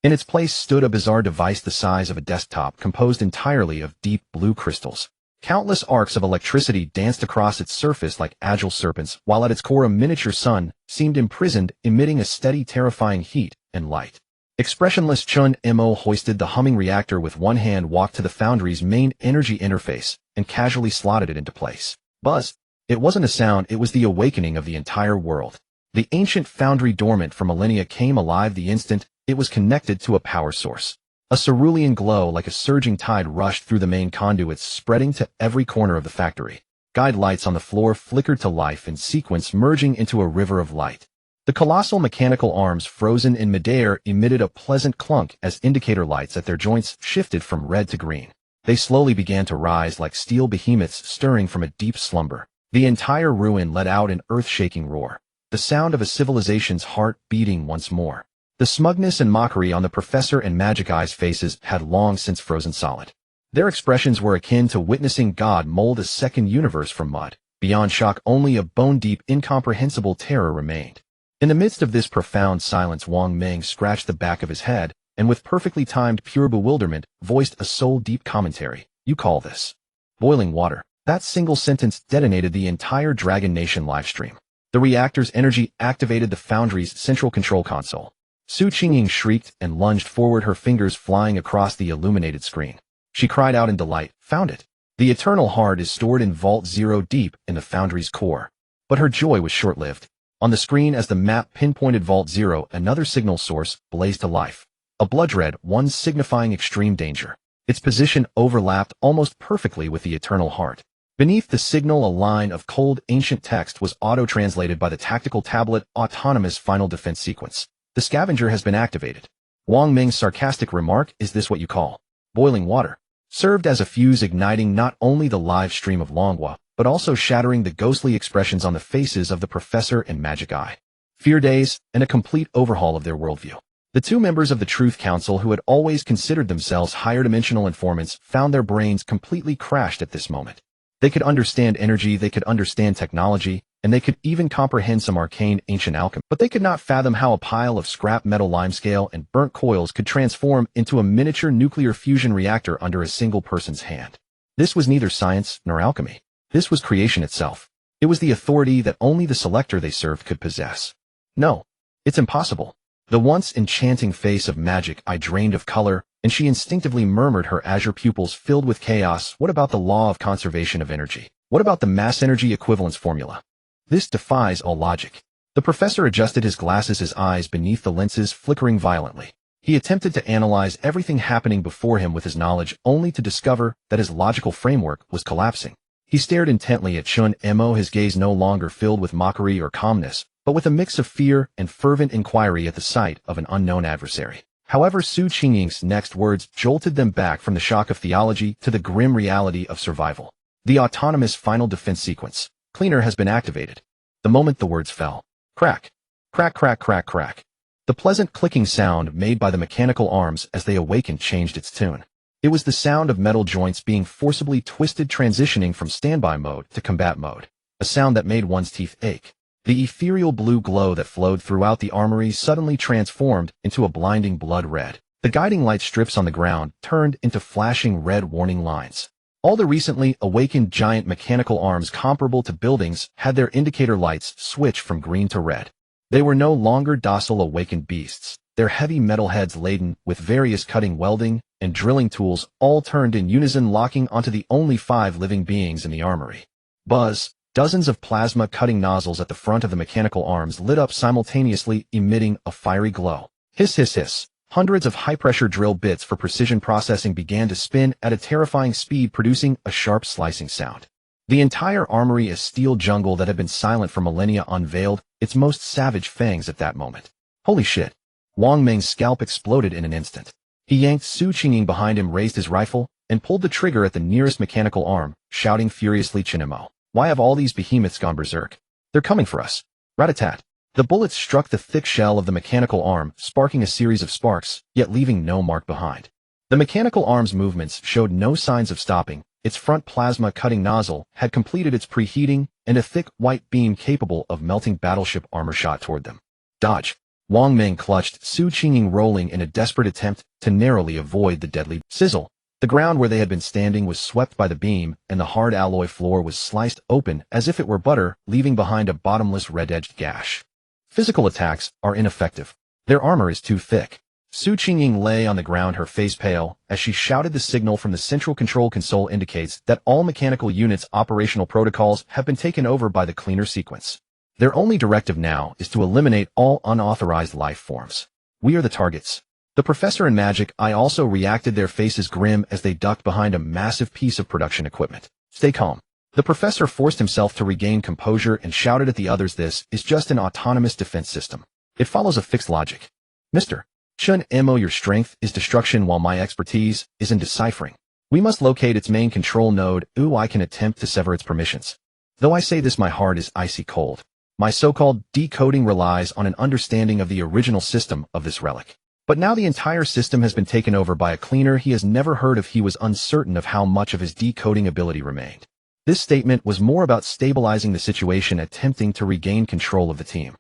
In its place stood a bizarre device the size of a desktop, composed entirely of deep blue crystals. Countless arcs of electricity danced across its surface like agile serpents, while at its core a miniature sun seemed imprisoned, emitting a steady, terrifying heat and light. Expressionless, Chen Mo hoisted the humming reactor with one hand, walked to the foundry's main energy interface, and casually slotted it into place. Buzz! It wasn't a sound, it was the awakening of the entire world. The ancient foundry, dormant for millennia, came alive the instant it was connected to a power source. A cerulean glow like a surging tide rushed through the main conduits, spreading to every corner of the factory. Guide lights on the floor flickered to life in sequence, merging into a river of light. The colossal mechanical arms, frozen in midair, emitted a pleasant clunk as indicator lights at their joints shifted from red to green. They slowly began to rise like steel behemoths stirring from a deep slumber. The entire ruin let out an earth-shaking roar, the sound of a civilization's heart beating once more. The smugness and mockery on the professor and Magic Eye's faces had long since frozen solid. Their expressions were akin to witnessing God mold a second universe from mud. Beyond shock, only a bone-deep, incomprehensible terror remained. In the midst of this profound silence, Wang Meng scratched the back of his head, and with perfectly timed pure bewilderment, voiced a soul-deep commentary. You call this boiling water? That single sentence detonated the entire Dragon Nation livestream. The reactor's energy activated the foundry's central control console. Qingying shrieked and lunged forward, her fingers flying across the illuminated screen. She cried out in delight. Found it! The eternal heart is stored in Vault 0 deep in the foundry's core. But her joy was short-lived. On the screen, as the map pinpointed Vault 0, another signal source blazed to life. A blood-red one signifying extreme danger. Its position overlapped almost perfectly with the eternal heart. Beneath the signal, a line of cold, ancient text was auto-translated by the tactical tablet. Autonomous final defense sequence. The scavenger has been activated. Wang Meng's sarcastic remark, is this what you call boiling water? Served as a fuse, igniting not only the live stream of Longhua, but also shattering the ghostly expressions on the faces of the professor and Magic Eye. Fear days, and a complete overhaul of their worldview. The two members of the Truth Council, who had always considered themselves higher-dimensional informants, found their brains completely crashed at this moment. They could understand energy, they could understand technology, and they could even comprehend some arcane ancient alchemy, but they could not fathom how a pile of scrap metal, limescale, and burnt coils could transform into a miniature nuclear fusion reactor under a single person's hand. This was neither science nor alchemy. This was creation itself. It was the authority that only the selector they served could possess. No, it's impossible. The once enchanting face of Magic Eye drained of color, and she instinctively murmured, her azure pupils filled with chaos. What about the law of conservation of energy? What about the mass energy equivalence formula? This defies all logic. The professor adjusted his glasses, his eyes beneath the lenses flickering violently. He attempted to analyze everything happening before him with his knowledge, only to discover that his logical framework was collapsing. He stared intently at Chen Mo, his gaze no longer filled with mockery or calmness, but with a mix of fear and fervent inquiry at the sight of an unknown adversary. However, Qingying's next words jolted them back from the shock of theology to the grim reality of survival. The autonomous final defense sequence. Cleaner has been activated. The moment the words fell. Crack. Crack, crack, crack, crack. The pleasant clicking sound made by the mechanical arms as they awakened changed its tune. It was the sound of metal joints being forcibly twisted, transitioning from standby mode to combat mode, a sound that made one's teeth ache. The ethereal blue glow that flowed throughout the armory suddenly transformed into a blinding blood red. The guiding light strips on the ground turned into flashing red warning lines. All the recently awakened giant mechanical arms comparable to buildings had their indicator lights switch from green to red. They were no longer docile awakened beasts. Their heavy metal heads laden with various cutting, welding, and drilling tools all turned in unison, locking onto the only 5 living beings in the armory. Buzz! Dozens of plasma cutting nozzles at the front of the mechanical arms lit up simultaneously, emitting a fiery glow. Hiss, hiss, hiss. Hundreds of high-pressure drill bits for precision processing began to spin at a terrifying speed, producing a sharp slicing sound. The entire armory, a steel jungle that had been silent for millennia, unveiled its most savage fangs at that moment. Holy shit! Wang Meng's scalp exploded in an instant. He yanked Qingying behind him, raised his rifle, and pulled the trigger at the nearest mechanical arm, shouting furiously, Chen Mo. Why have all these behemoths gone berserk? They're coming for us. Rat-a-tat. The bullets struck the thick shell of the mechanical arm, sparking a series of sparks, yet leaving no mark behind. The mechanical arm's movements showed no signs of stopping. Its front plasma cutting nozzle had completed its preheating, and a thick white beam capable of melting battleship armor shot toward them. Dodge! Wang Meng clutched Qingying, rolling in a desperate attempt to narrowly avoid the deadly sizzle. The ground where they had been standing was swept by the beam, and the hard alloy floor was sliced open as if it were butter, leaving behind a bottomless red-edged gash. Physical attacks are ineffective. Their armor is too thick. Qingying lay on the ground, her face pale, as she shouted. The signal from the central control console indicates that all mechanical units' operational protocols have been taken over by the cleaner sequence. Their only directive now is to eliminate all unauthorized life forms. We are the targets. The professor and Magic Eye also reacted, their faces grim as they ducked behind a massive piece of production equipment. Stay calm. The professor forced himself to regain composure and shouted at the others, this is just an autonomous defense system. It follows a fixed logic. Mr. Chen Mo, your strength is destruction while my expertise is in deciphering. We must locate its main control node. I can attempt to sever its permissions. Though I say this, my heart is icy cold. My so-called decoding relies on an understanding of the original system of this relic. But now the entire system has been taken over by a cleaner he has never heard of. He was uncertain of how much of his decoding ability remained. This statement was more about stabilizing the situation, attempting to regain control of the team.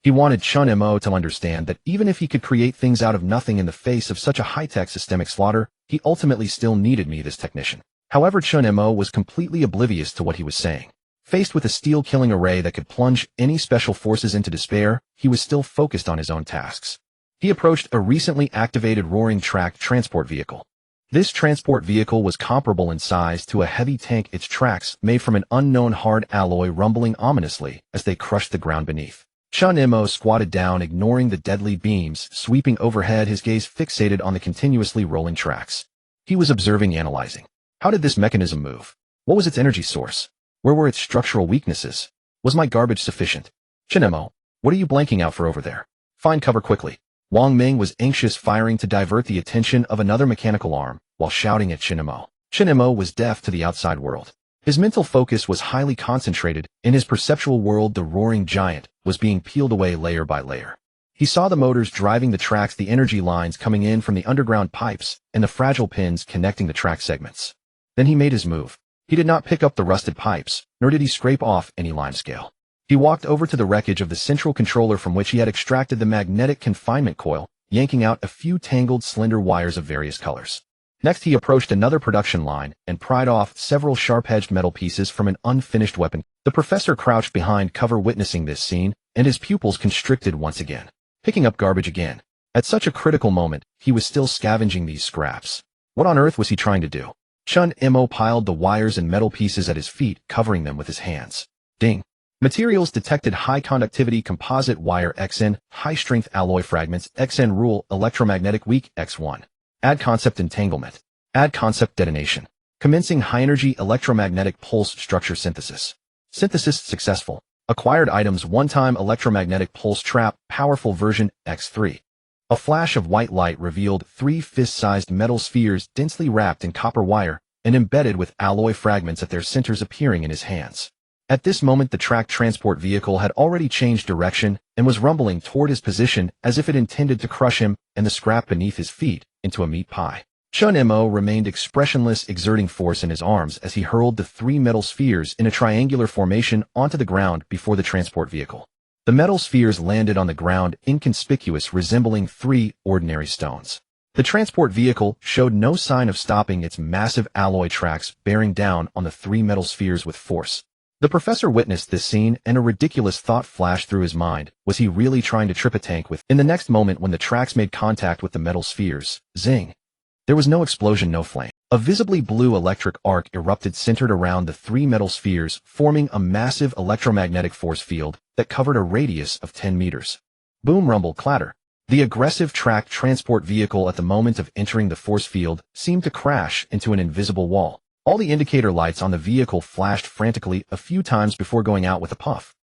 He wanted Chen Mo to understand that even if he could create things out of nothing in the face of such a high-tech systemic slaughter, he ultimately still needed me, this technician. However, Chen Mo was completely oblivious to what he was saying. Faced with a steel-killing array that could plunge any special forces into despair, he was still focused on his own tasks. He approached a recently activated roaring track transport vehicle. This transport vehicle was comparable in size to a heavy tank, its tracks made from an unknown hard alloy rumbling ominously as they crushed the ground beneath. Chen Mo squatted down, ignoring the deadly beams sweeping overhead, his gaze fixated on the continuously rolling tracks. He was observing, analyzing. How did this mechanism move? What was its energy source? Where were its structural weaknesses? Was my garbage sufficient? Chen Mo, what are you blanking out for over there? Find cover quickly. Wang Meng was anxious, firing to divert the attention of another mechanical arm, while shouting at Chen Mo. Chen Mo was deaf to the outside world. His mental focus was highly concentrated. In his perceptual world, the roaring giant was being peeled away layer by layer. He saw the motors driving the tracks, the energy lines coming in from the underground pipes, and the fragile pins connecting the track segments. Then he made his move. He did not pick up the rusted pipes, nor did he scrape off any limescale. He walked over to the wreckage of the central controller from which he had extracted the magnetic confinement coil, yanking out a few tangled slender wires of various colors. Next, he approached another production line and pried off several sharp-edged metal pieces from an unfinished weapon. The professor crouched behind cover, witnessing this scene, and his pupils constricted once again. Picking up garbage again. At such a critical moment, he was still scavenging these scraps. What on earth was he trying to do? Chen Mo piled the wires and metal pieces at his feet, covering them with his hands. Ding. Materials detected: high conductivity composite wire XN, high strength alloy fragments XN, rule electromagnetic weak X1. Add concept entanglement. Add concept detonation. Commencing high energy electromagnetic pulse structure synthesis. Synthesis successful. Acquired items: one-time electromagnetic pulse trap, powerful version X3. A flash of white light revealed 3 fist-sized metal spheres densely wrapped in copper wire and embedded with alloy fragments at their centers appearing in his hands. At this moment, the tracked transport vehicle had already changed direction and was rumbling toward his position as if it intended to crush him and the scrap beneath his feet into a meat pie. Chen Mo remained expressionless, exerting force in his arms as he hurled the 3 metal spheres in a triangular formation onto the ground before the transport vehicle. The metal spheres landed on the ground, inconspicuous, resembling 3 ordinary stones. The transport vehicle showed no sign of stopping its massive alloy tracks, bearing down on the 3 metal spheres with force. The professor witnessed this scene, and a ridiculous thought flashed through his mind. Was he really trying to trip a tank with? In the next moment, when the tracks made contact with the metal spheres, zing! There was no explosion, no flame. A visibly blue electric arc erupted centered around the 3 metal spheres, forming a massive electromagnetic force field that covered a radius of 10 meters. Boom, rumble, clatter. The aggressive tracked transport vehicle at the moment of entering the force field seemed to crash into an invisible wall. All the indicator lights on the vehicle flashed frantically a few times before going out with a puff.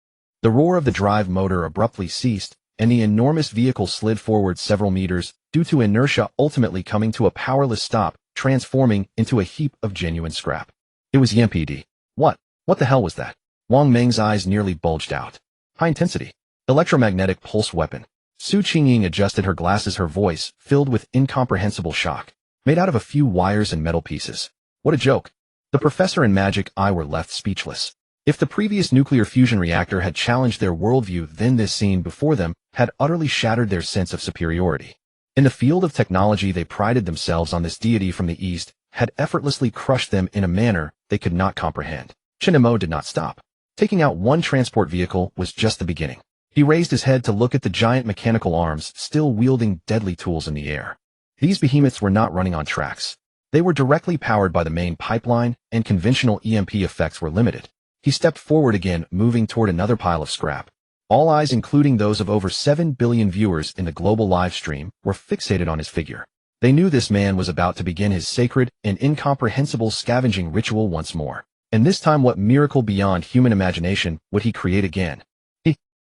The roar of the drive motor abruptly ceased, and the enormous vehicle slid forward several meters, due to inertia ultimately coming to a powerless stop, transforming into a heap of genuine scrap. It was YMPD. What the hell was that? Wang Meng's eyes nearly bulged out. High-intensity electromagnetic pulse weapon. Qingying adjusted her glasses, her voice filled with incomprehensible shock. Made out of a few wires and metal pieces. What a joke. The professor and Magic Eye were left speechless. If the previous nuclear fusion reactor had challenged their worldview, then this scene before them had utterly shattered their sense of superiority. In the field of technology, they prided themselves on. This deity from the east had effortlessly crushed them in a manner they could not comprehend. Chen Mo did not stop. Taking out one transport vehicle was just the beginning. He raised his head to look at the giant mechanical arms still wielding deadly tools in the air. These behemoths were not running on tracks. They were directly powered by the main pipeline, and conventional EMP effects were limited. He stepped forward again, moving toward another pile of scrap. All eyes, including those of over 7 billion viewers in the global live stream, were fixated on his figure. They knew this man was about to begin his sacred and incomprehensible scavenging ritual once more. And this time, what miracle beyond human imagination would he create again?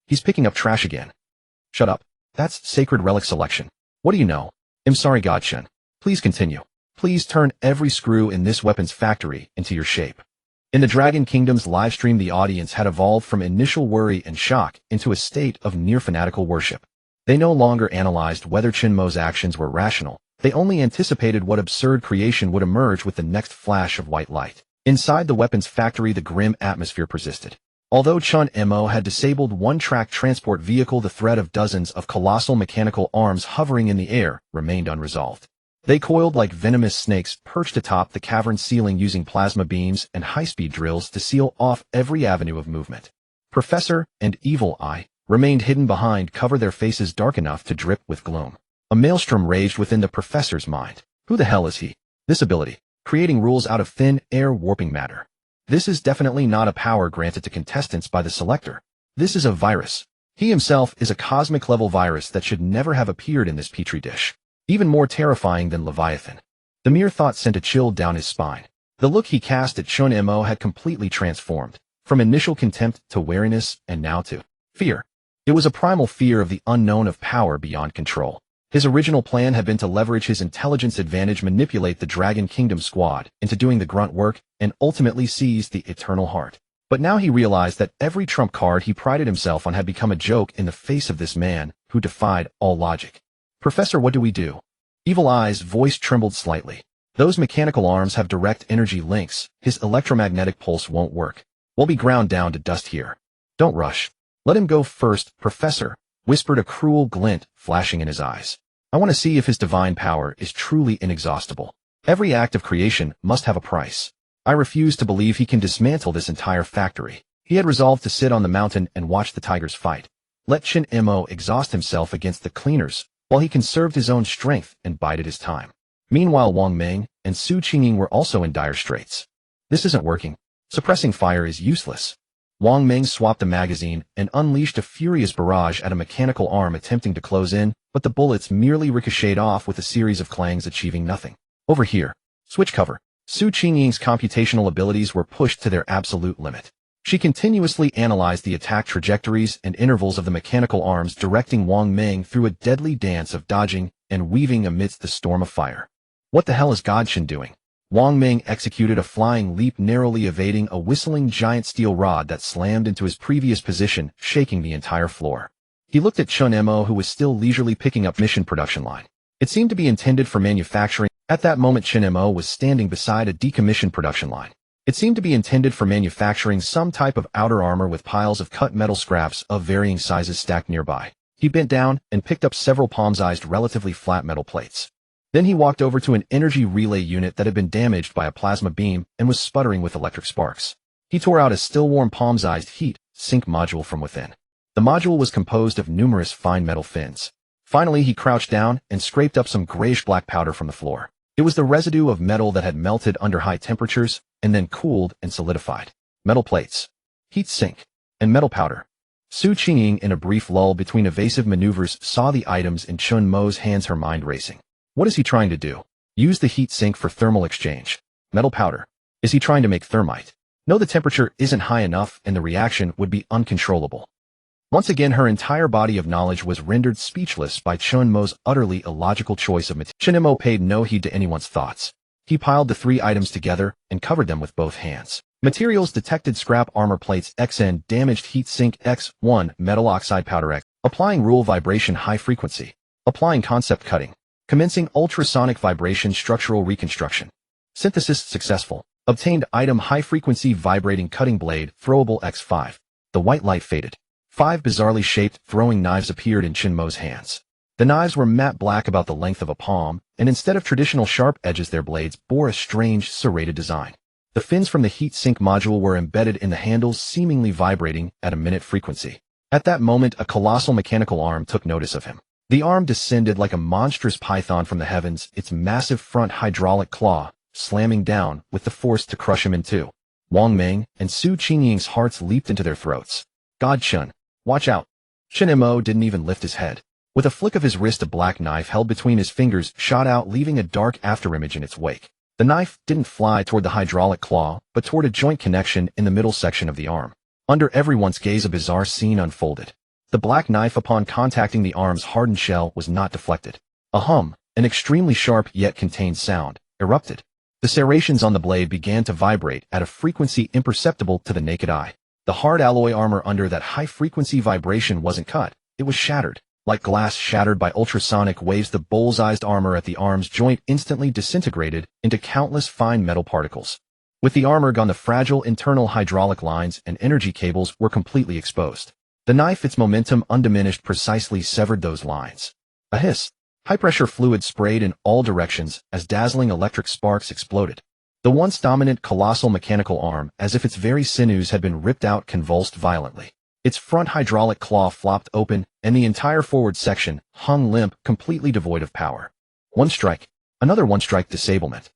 He's picking up trash again. Shut up. That's sacred relic selection. What do you know? I'm sorry, Godchen. Please continue. Please turn every screw in this weapons factory into your shape. In the Dragon Kingdom's livestream, the audience had evolved from initial worry and shock into a state of near fanatical worship. They no longer analyzed whether Chen Mo's actions were rational. They only anticipated what absurd creation would emerge with the next flash of white light. Inside the weapons factory, the grim atmosphere persisted. Although Chen Mo had disabled one tracked transport vehicle, the threat of dozens of colossal mechanical arms hovering in the air remained unresolved. They coiled like venomous snakes, perched atop the cavern ceiling, using plasma beams and high-speed drills to seal off every avenue of movement. Professor and Evil Eye remained hidden behind cover, their faces dark enough to drip with gloom. A maelstrom raged within the professor's mind. Who the hell is he? This ability, creating rules out of thin air, warping matter. This is definitely not a power granted to contestants by the selector. This is a virus. He himself is a cosmic-level virus that should never have appeared in this petri dish. Even more terrifying than Leviathan. The mere thought sent a chill down his spine. The look he cast at Chen Mo had completely transformed, from initial contempt to wariness, and now to fear. It was a primal fear of the unknown, of power beyond control. His original plan had been to leverage his intelligence advantage, manipulate the Dragon Kingdom squad into doing the grunt work, and ultimately seize the Eternal Heart. But now he realized that every trump card he prided himself on had become a joke in the face of this man who defied all logic. Professor, what do we do? Evil Eye's voice trembled slightly. Those mechanical arms have direct energy links. His electromagnetic pulse won't work. We'll be ground down to dust here. Don't rush. Let him go first, Professor, whispered a cruel glint flashing in his eyes. I want to see if his divine power is truly inexhaustible. Every act of creation must have a price. I refuse to believe he can dismantle this entire factory. He had resolved to sit on the mountain and watch the tigers fight. Let Chen Mo exhaust himself against the cleaners, while he conserved his own strength and bided his time. Meanwhile, Wang Meng and Qingying were also in dire straits. This isn't working. Suppressing fire is useless. Wang Meng swapped the magazine and unleashed a furious barrage at a mechanical arm attempting to close in, but the bullets merely ricocheted off with a series of clangs, achieving nothing. Over here. Switch cover. Qingying's computational abilities were pushed to their absolute limit. She continuously analyzed the attack trajectories and intervals of the mechanical arms, directing Wang Meng through a deadly dance of dodging and weaving amidst the storm of fire. What the hell is Godchen doing? Wang Meng executed a flying leap, narrowly evading a whistling giant steel rod that slammed into his previous position, shaking the entire floor. He looked at Chen Mo, who was still leisurely picking up mission production line. It seemed to be intended for manufacturing. At that moment, Chen Mo was standing beside a decommissioned production line. It seemed to be intended for manufacturing some type of outer armor with piles of cut metal scraps of varying sizes stacked nearby. He bent down and picked up several palm-sized, relatively flat metal plates. Then he walked over to an energy relay unit that had been damaged by a plasma beam and was sputtering with electric sparks. He tore out a still-warm palm-sized heat sink module from within. The module was composed of numerous fine metal fins. Finally, he crouched down and scraped up some grayish-black powder from the floor. It was the residue of metal that had melted under high temperatures and then cooled and solidified. Metal plates, heat sink, and metal powder. Qingying, in a brief lull between evasive maneuvers, saw the items in Chen Mo's hands, her mind racing. What is he trying to do? Use the heat sink for thermal exchange. Metal powder. Is he trying to make thermite? No, the temperature isn't high enough and the reaction would be uncontrollable. Once again, her entire body of knowledge was rendered speechless by Chen Mo's utterly illogical choice of material. Chen Mo paid no heed to anyone's thoughts. He piled the three items together and covered them with both hands. Materials detected: scrap armor plates XN, damaged heat sink X1, metal oxide powder X. Applying rule vibration high frequency. Applying concept cutting. Commencing ultrasonic vibration structural reconstruction. Synthesis successful. Obtained item: high frequency vibrating cutting blade, throwable X5. The white light faded. 5 bizarrely shaped throwing knives appeared in Chen Mo's hands. The knives were matte black, about the length of a palm, and instead of traditional sharp edges, their blades bore a strange, serrated design. The fins from the heat sink module were embedded in the handles, seemingly vibrating at a minute frequency. At that moment, a colossal mechanical arm took notice of him. The arm descended like a monstrous python from the heavens, its massive front hydraulic claw slamming down with the force to crush him in two. Wang Meng and Qingying's hearts leaped into their throats. God, Chen, watch out. Chen Mo didn't even lift his head. With a flick of his wrist, a black knife held between his fingers shot out, leaving a dark afterimage in its wake. The knife didn't fly toward the hydraulic claw, but toward a joint connection in the middle section of the arm. Under everyone's gaze, a bizarre scene unfolded. The black knife, upon contacting the arm's hardened shell, was not deflected. A hum, an extremely sharp yet contained sound, erupted. The serrations on the blade began to vibrate at a frequency imperceptible to the naked eye. The hard alloy armor under that high-frequency vibration wasn't cut, it was shattered. Like glass shattered by ultrasonic waves, the bullseyed armor at the arm's joint instantly disintegrated into countless fine metal particles. With the armor gone, the fragile internal hydraulic lines and energy cables were completely exposed. The knife, its momentum undiminished, precisely severed those lines. A hiss. High-pressure fluid sprayed in all directions as dazzling electric sparks exploded. The once dominant colossal mechanical arm, as if its very sinews had been ripped out, convulsed violently. Its front hydraulic claw flopped open, and the entire forward section hung limp, completely devoid of power. One strike. Another one strike. Disablement.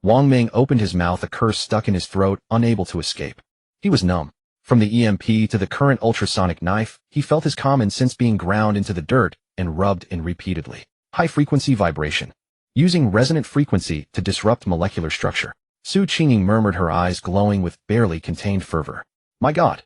Wang Meng opened his mouth, a curse stuck in his throat, unable to escape. He was numb. From the EMP to the current ultrasonic knife, he felt his common sense being ground into the dirt and rubbed in repeatedly. High-frequency vibration. Using resonant frequency to disrupt molecular structure. Qingying murmured, her eyes glowing with barely contained fervor. My God.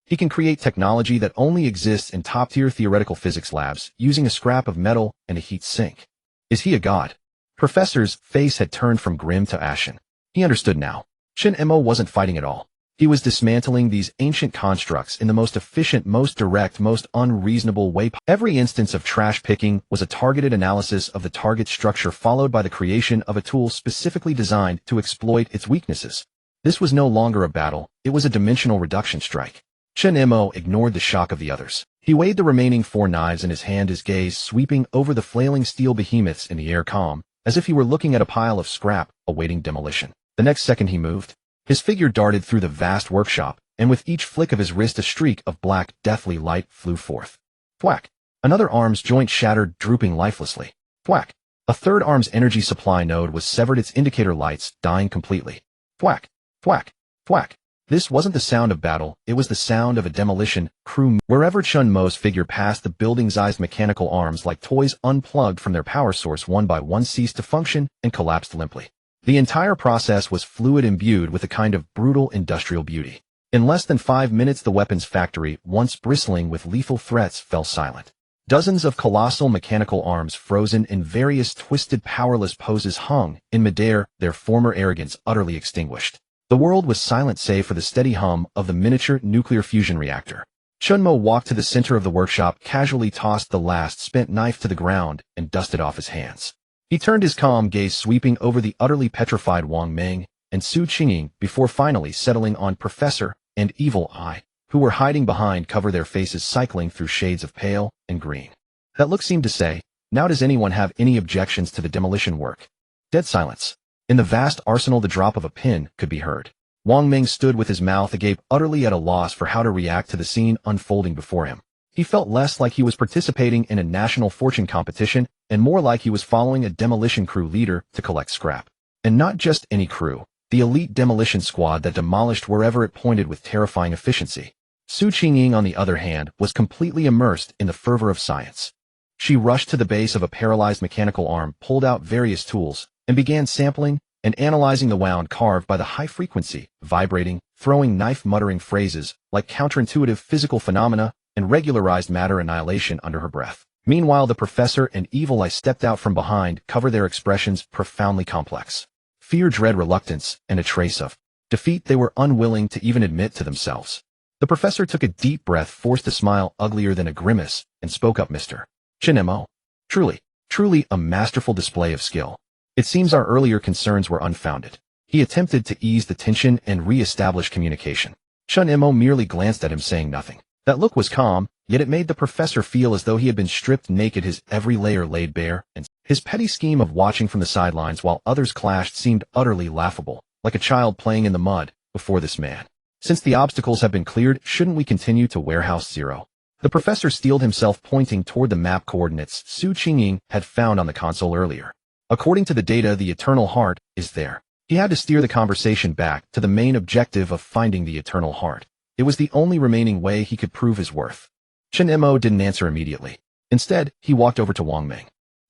He can create technology that only exists in top-tier theoretical physics labs, using a scrap of metal and a heat sink. Is he a god? Professor's face had turned from grim to ashen. He understood now. Chen Mo wasn't fighting at all. He was dismantling these ancient constructs in the most efficient, most direct, most unreasonable way. Every instance of trash picking was a targeted analysis of the target structure, followed by the creation of a tool specifically designed to exploit its weaknesses. This was no longer a battle, it was a dimensional reduction strike. Chen Mo ignored the shock of the others. He weighed the remaining 4 knives in his hand, his gaze sweeping over the flailing steel behemoths in the air, calm, as if he were looking at a pile of scrap awaiting demolition. The next second he moved. His figure darted through the vast workshop, and with each flick of his wrist a streak of black, deathly light flew forth. Thwack! Another arm's joint shattered, drooping lifelessly. Thwack! A third arm's energy supply node was severed, its indicator lights dying completely. Thwack! Thwack! Thwack! This wasn't the sound of battle, it was the sound of a demolition crew. Wherever Chen Mo's figure passed, the building-sized mechanical arms, like toys unplugged from their power source, one by one ceased to function and collapsed limply. The entire process was fluid, imbued with a kind of brutal industrial beauty. In less than 5 minutes, the weapons factory, once bristling with lethal threats, fell silent. Dozens of colossal mechanical arms frozen in various twisted powerless poses hung in midair, their former arrogance utterly extinguished. The world was silent save for the steady hum of the miniature nuclear fusion reactor. Chen Mo walked to the center of the workshop, casually tossed the last spent knife to the ground, and dusted off his hands. He turned his calm gaze sweeping over the utterly petrified Wang Meng and Su Qingying before finally settling on Professor and Evil Eye, who were hiding behind cover, their faces cycling through shades of pale and green. That look seemed to say, "Now does anyone have any objections to the demolition work?" Dead silence. In the vast arsenal the drop of a pin could be heard. Wang Meng stood with his mouth agape, utterly at a loss for how to react to the scene unfolding before him. He felt less like he was participating in a national fortune competition and more like he was following a demolition crew leader to collect scrap. And not just any crew, the elite demolition squad that demolished wherever it pointed with terrifying efficiency. Su Qingying, on the other hand, was completely immersed in the fervor of science. She rushed to the base of a paralyzed mechanical arm, pulled out various tools, and began sampling and analyzing the wound carved by the high-frequency, vibrating, throwing knife muttering phrases like counterintuitive physical phenomena and regularized matter annihilation under her breath. Meanwhile, the Professor and Evil Eye stepped out from behind, cover, their expressions profoundly complex. Fear, dread, reluctance, and a trace of defeat they were unwilling to even admit to themselves. The Professor took a deep breath, forced a smile uglier than a grimace, and spoke up, "Mr. Chen Mo. Truly a masterful display of skill. It seems our earlier concerns were unfounded." He attempted to ease the tension and re-establish communication. Chen Mo merely glanced at him, saying nothing. That look was calm, yet it made the Professor feel as though he had been stripped naked, his every layer laid bare, and his petty scheme of watching from the sidelines while others clashed seemed utterly laughable, like a child playing in the mud before this man. "Since the obstacles have been cleared, shouldn't we continue to Warehouse Zero?" The Professor steeled himself, pointing toward the map coordinates Su Qingying had found on the console earlier. According to the data, the Eternal Heart is there. He had to steer the conversation back to the main objective of finding the Eternal Heart. It was the only remaining way he could prove his worth. Chen Mo didn't answer immediately. Instead, he walked over to Wang Meng.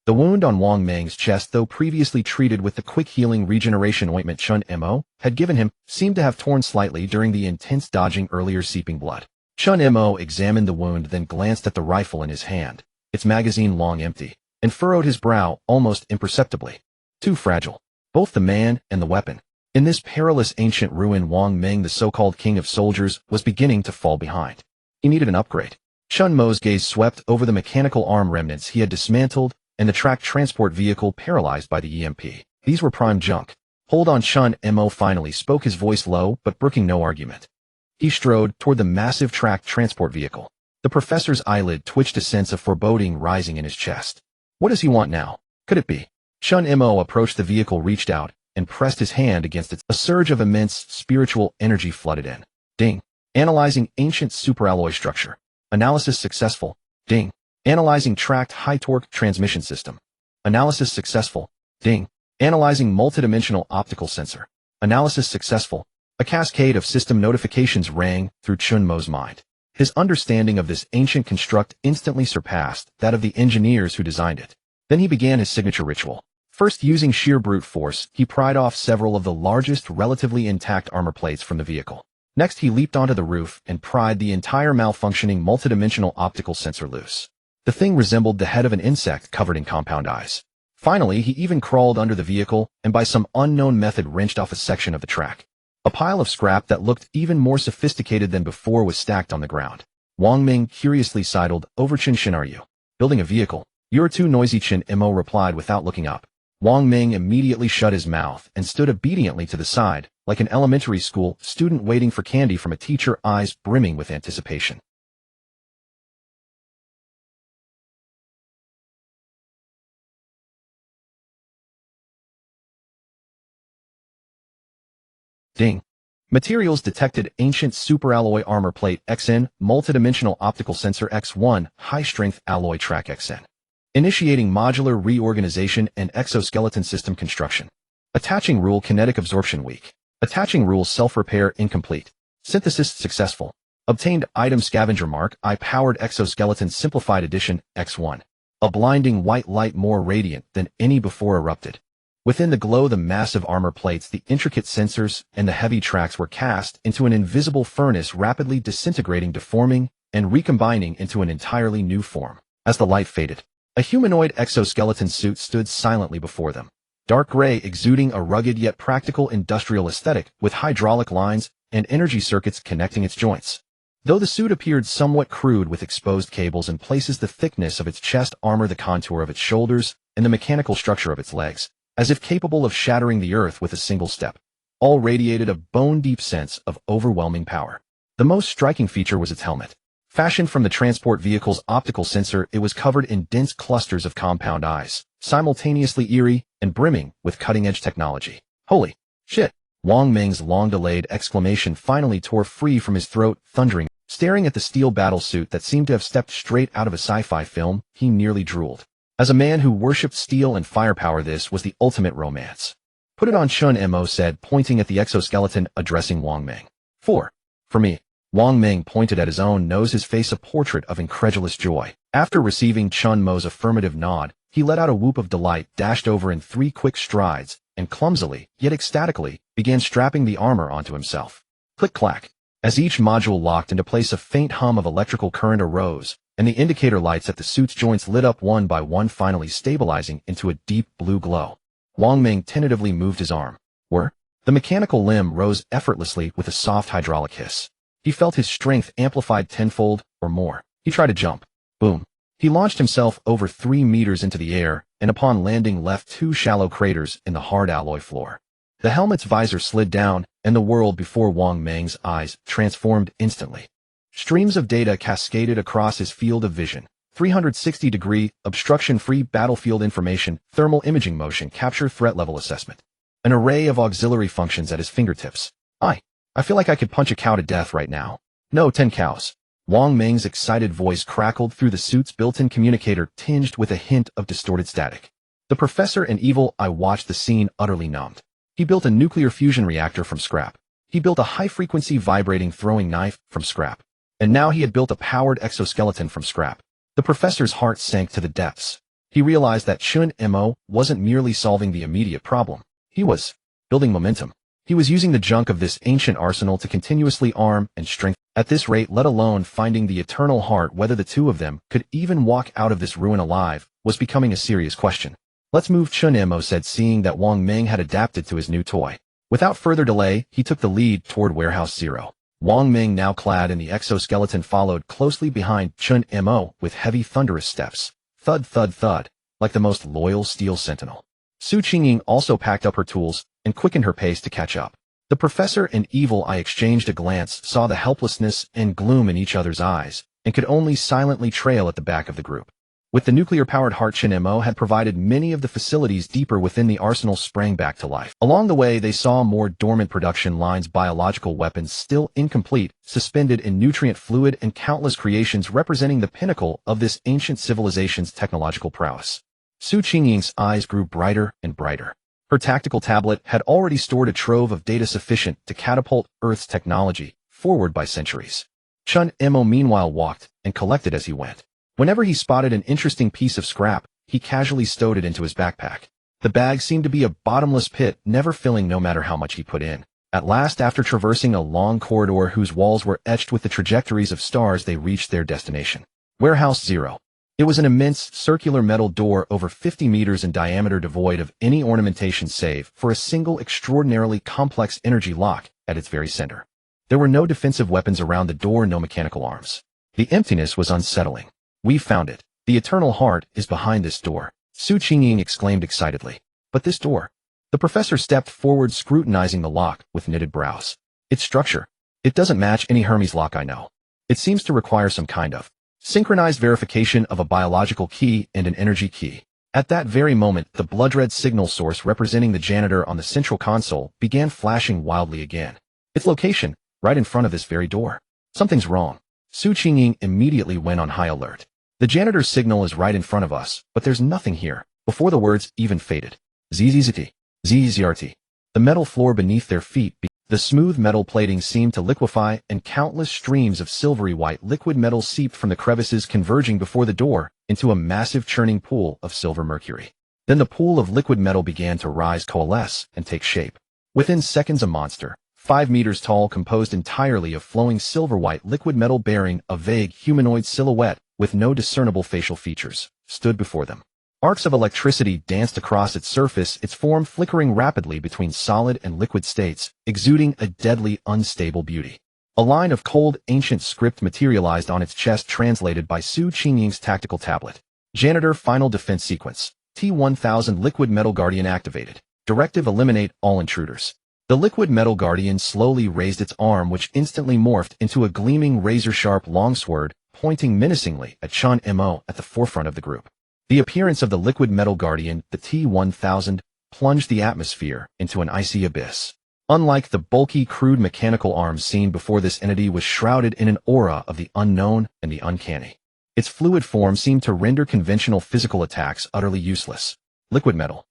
The wound on Wang Meng's chest, though previously treated with the quick healing regeneration ointment Chen Mo had given him, seemed to have torn slightly during the intense dodging earlier, seeping blood. Chen Mo examined the wound, then glanced at the rifle in his hand, its magazine long empty, and furrowed his brow almost imperceptibly. Too fragile. Both the man and the weapon. In this perilous ancient ruin, Wang Meng, the so-called king of soldiers, was beginning to fall behind. He needed an upgrade. Chen Mo's gaze swept over the mechanical arm remnants he had dismantled and the tracked transport vehicle paralyzed by the EMP. These were prime junk. "Hold on," Chen Mo finally spoke, his voice low but brooking no argument. He strode toward the massive tracked transport vehicle. The Professor's eyelid twitched, a sense of foreboding rising in his chest. What does he want now? Could it be? Chen Mo approached the vehicle, reached out, and pressed his hand against it. A surge of immense spiritual energy flooded in. Ding. Analyzing ancient superalloy structure. Analysis successful. Ding. Analyzing tracked high-torque transmission system. Analysis successful. Ding. Analyzing multidimensional optical sensor. Analysis successful. A cascade of system notifications rang through Chen Mo's mind. His understanding of this ancient construct instantly surpassed that of the engineers who designed it. Then he began his signature ritual. First, using sheer brute force, he pried off several of the largest relatively intact armor plates from the vehicle. Next, he leaped onto the roof and pried the entire malfunctioning multidimensional optical sensor loose. The thing resembled the head of an insect covered in compound eyes. Finally, he even crawled under the vehicle and by some unknown method wrenched off a section of the track. A pile of scrap that looked even more sophisticated than before was stacked on the ground. Wang Meng curiously sidled over. "Chen, are you building a vehicle?" "You're too noisy," Chen Mo replied without looking up. Wang Meng immediately shut his mouth and stood obediently to the side, like an elementary school student waiting for candy from a teacher, eyes brimming with anticipation. Ding. Materials detected: ancient superalloy armor plate XN, multidimensional optical sensor X1, high-strength alloy track XN. Initiating modular reorganization and exoskeleton system construction. Attaching rule: kinetic absorption weak. Attaching rule: self-repair incomplete. Synthesis successful. Obtained item scavenger mark: eye-powered exoskeleton simplified edition X1. A blinding white light more radiant than any before erupted. Within the glow, the massive armor plates, the intricate sensors, and the heavy tracks were cast into an invisible furnace, rapidly disintegrating, deforming, and recombining into an entirely new form. As the light faded, a humanoid exoskeleton suit stood silently before them. Dark gray, exuding a rugged yet practical industrial aesthetic with hydraulic lines and energy circuits connecting its joints. Though the suit appeared somewhat crude with exposed cables in places, the thickness of its chest armor, the contour of its shoulders, and the mechanical structure of its legs, as if capable of shattering the earth with a single step, all radiated a bone-deep sense of overwhelming power. The most striking feature was its helmet. Fashioned from the transport vehicle's optical sensor, it was covered in dense clusters of compound eyes, simultaneously eerie and brimming with cutting-edge technology. Holy shit! Wang Meng's long-delayed exclamation finally tore free from his throat, thundering. Staring at the steel battlesuit that seemed to have stepped straight out of a sci-fi film, he nearly drooled. As a man who worshipped steel and firepower, this was the ultimate romance. Put it on, Chen Mo said, pointing at the exoskeleton, addressing Wang Meng. For me. Wang Meng pointed at his own nose, his face a portrait of incredulous joy. After receiving Chen Mo's affirmative nod, he let out a whoop of delight, dashed over in 3 quick strides, and clumsily, yet ecstatically, began strapping the armor onto himself. Click-clack. As each module locked into place, a faint hum of electrical current arose, and the indicator lights at the suit's joints lit up one by one, finally stabilizing into a deep blue glow. Wang Meng tentatively moved his arm. The mechanical limb rose effortlessly with a soft hydraulic hiss. He felt his strength amplified tenfold or more. He tried to jump. Boom. He launched himself over 3 meters into the air, and upon landing left 2 shallow craters in the hard alloy floor. The helmet's visor slid down, and the world before Wang Meng's eyes transformed instantly. Streams of data cascaded across his field of vision. 360-degree, obstruction-free battlefield information, thermal imaging, motion capture, threat level assessment. An array of auxiliary functions at his fingertips. I feel like I could punch a cow to death right now. No, 10 cows. Wang Meng's excited voice crackled through the suit's built-in communicator, tinged with a hint of distorted static. The professor and Evil Eye watched the scene, utterly numbed. He built a nuclear fusion reactor from scrap. He built a high-frequency vibrating throwing knife from scrap. And now he had built a powered exoskeleton from scrap. The professor's heart sank to the depths. He realized that Chen Mo wasn't merely solving the immediate problem. He was building momentum. He was using the junk of this ancient arsenal to continuously arm and strengthen. At this rate, let alone finding the eternal heart, whether the two of them could even walk out of this ruin alive, was becoming a serious question. Let's move, Chen Mo said, seeing that Wang Meng had adapted to his new toy. Without further delay, he took the lead toward Warehouse Zero. Wang Meng, now clad in the exoskeleton, followed closely behind Chen Mo with heavy, thunderous steps. Thud, thud, thud, like the most loyal steel sentinel. Qingying also packed up her tools and quickened her pace to catch up. The professor and Evil Eye exchanged a glance, saw the helplessness and gloom in each other's eyes, and could only silently trail at the back of the group. With the nuclear-powered heart, Chen Mo had provided many of the facilities deeper within the arsenal sprang back to life. Along the way, they saw more dormant production lines, biological weapons still incomplete, suspended in nutrient fluid, and countless creations representing the pinnacle of this ancient civilization's technological prowess. Qingying's eyes grew brighter and brighter. Her tactical tablet had already stored a trove of data sufficient to catapult Earth's technology forward by centuries. Chen Mo meanwhile walked and collected as he went. Whenever he spotted an interesting piece of scrap, he casually stowed it into his backpack. The bag seemed to be a bottomless pit, never filling no matter how much he put in. At last, after traversing a long corridor whose walls were etched with the trajectories of stars, they reached their destination. Warehouse Zero. It was an immense, circular metal door over 50 meters in diameter, devoid of any ornamentation save for a single extraordinarily complex energy lock at its very center. There were no defensive weapons around the door, no mechanical arms. The emptiness was unsettling. We found it. The eternal heart is behind this door, Qingying exclaimed excitedly. But this door? The professor stepped forward, scrutinizing the lock with knitted brows. Its structure. It doesn't match any Hermes lock I know. It seems to require some kind of synchronized verification of a biological key and an energy key. At that very moment, the blood-red signal source representing the janitor on the central console began flashing wildly again. Its location, right in front of this very door. Something's wrong. Qingying immediately went on high alert. The janitor's signal is right in front of us, but there's nothing here. Before the words even faded. ZZZT. ZZRT. The metal floor beneath their feet. The smooth metal plating seemed to liquefy, and countless streams of silvery white liquid metal seeped from the crevices, converging before the door into a massive churning pool of silver mercury. Then the pool of liquid metal began to rise, coalesce, and take shape. Within seconds, a monster, 5 meters tall, composed entirely of flowing silver white liquid metal bearing a vague humanoid silhouette, with no discernible facial features, stood before them. Arcs of electricity danced across its surface, its form flickering rapidly between solid and liquid states, exuding a deadly, unstable beauty. A line of cold, ancient script materialized on its chest, translated by Su Qingying's tactical tablet. Janitor Final Defense Sequence. T-1000 Liquid Metal Guardian activated. Directive: eliminate all intruders. The Liquid Metal Guardian slowly raised its arm, which instantly morphed into a gleaming razor-sharp longsword, pointing menacingly at Chen Mo at the forefront of the group. The appearance of the Liquid Metal Guardian, the T-1000, plunged the atmosphere into an icy abyss. Unlike the bulky, crude mechanical arms seen before, this entity was shrouded in an aura of the unknown and the uncanny. Its fluid form seemed to render conventional physical attacks utterly useless. Liquid metal.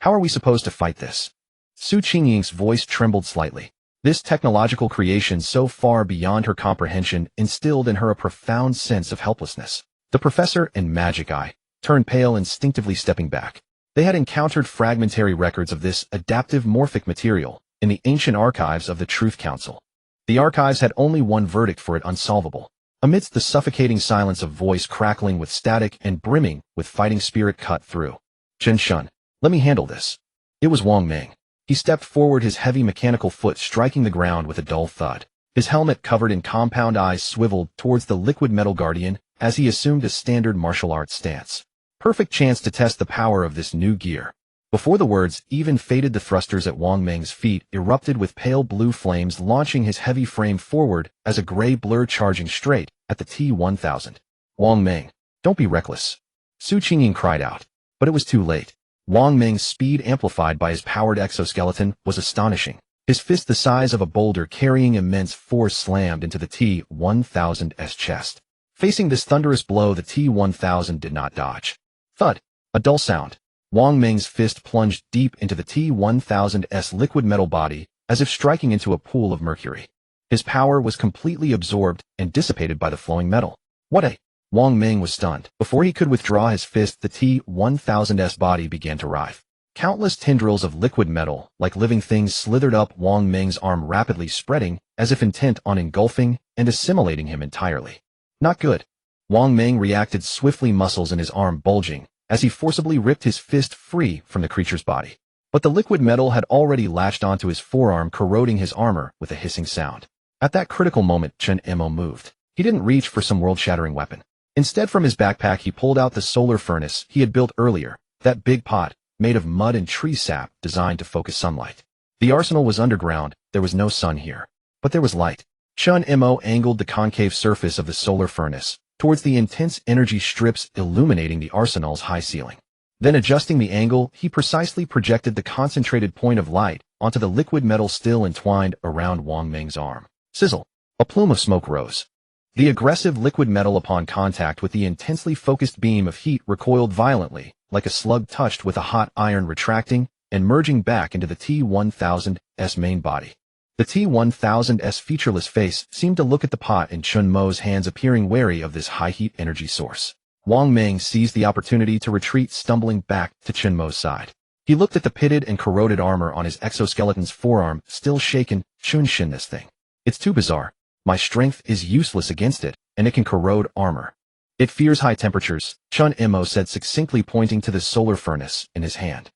How are we supposed to fight this? Su Qingying's voice trembled slightly. This technological creation, so far beyond her comprehension, instilled in her a profound sense of helplessness. The professor and Magic Eye turned pale, instinctively stepping back. They had encountered fragmentary records of this adaptive morphic material in the ancient archives of the Truth Council. The archives had only one verdict for it: unsolvable. Amidst the suffocating silence, a voice crackling with static and brimming with fighting spirit cut through. Chen Shun, let me handle this. It was Wang Meng. He stepped forward, his heavy mechanical foot striking the ground with a dull thud. His helmet, covered in compound eyes, swiveled towards the Liquid Metal Guardian as he assumed a standard martial arts stance. Perfect chance to test the power of this new gear. Before the words even faded, the thrusters at Wang Meng's feet erupted with pale blue flames, launching his heavy frame forward as a gray blur, charging straight at the T-1000. Wang Meng, don't be reckless. Su Qingying cried out. But it was too late. Wang Meng's speed, amplified by his powered exoskeleton, was astonishing. His fist, the size of a boulder carrying immense force, slammed into the T-1000's chest. Facing this thunderous blow, the T-1000 did not dodge. Thud. A dull sound. Wang Meng's fist plunged deep into the T-1000's liquid metal body, as if striking into a pool of mercury. His power was completely absorbed and dissipated by the flowing metal. What a... Wang Meng was stunned. Before he could withdraw his fist, the T-1000's body began to writhe. Countless tendrils of liquid metal, like living things, slithered up Wang Meng's arm, rapidly spreading, as if intent on engulfing and assimilating him entirely. Not good. Wang Meng reacted swiftly, muscles in his arm bulging, as he forcibly ripped his fist free from the creature's body. But the liquid metal had already latched onto his forearm, corroding his armor with a hissing sound. At that critical moment, Chen Mo moved. He didn't reach for some world-shattering weapon. Instead, from his backpack, he pulled out the solar furnace he had built earlier, that big pot, made of mud and tree sap, designed to focus sunlight. The arsenal was underground, there was no sun here. But there was light. Chen Mo angled the concave surface of the solar furnace towards the intense energy strips illuminating the arsenal's high ceiling. Then, adjusting the angle, he precisely projected the concentrated point of light onto the liquid metal still entwined around Wang Meng's arm. Sizzle. A plume of smoke rose. The aggressive liquid metal, upon contact with the intensely focused beam of heat, recoiled violently, like a slug touched with a hot iron, retracting and merging back into the T-1000's main body. The T-1000's featureless face seemed to look at the pot in Chen Mo's hands, appearing wary of this high-heat energy source. Wang Meng seized the opportunity to retreat, stumbling back to Chen Mo's side. He looked at the pitted and corroded armor on his exoskeleton's forearm, still shaken. Shin, this thing. It's too bizarre. My strength is useless against it, and it can corrode armor. It fears high temperatures, Chen Mo said succinctly, pointing to the solar furnace in his hand.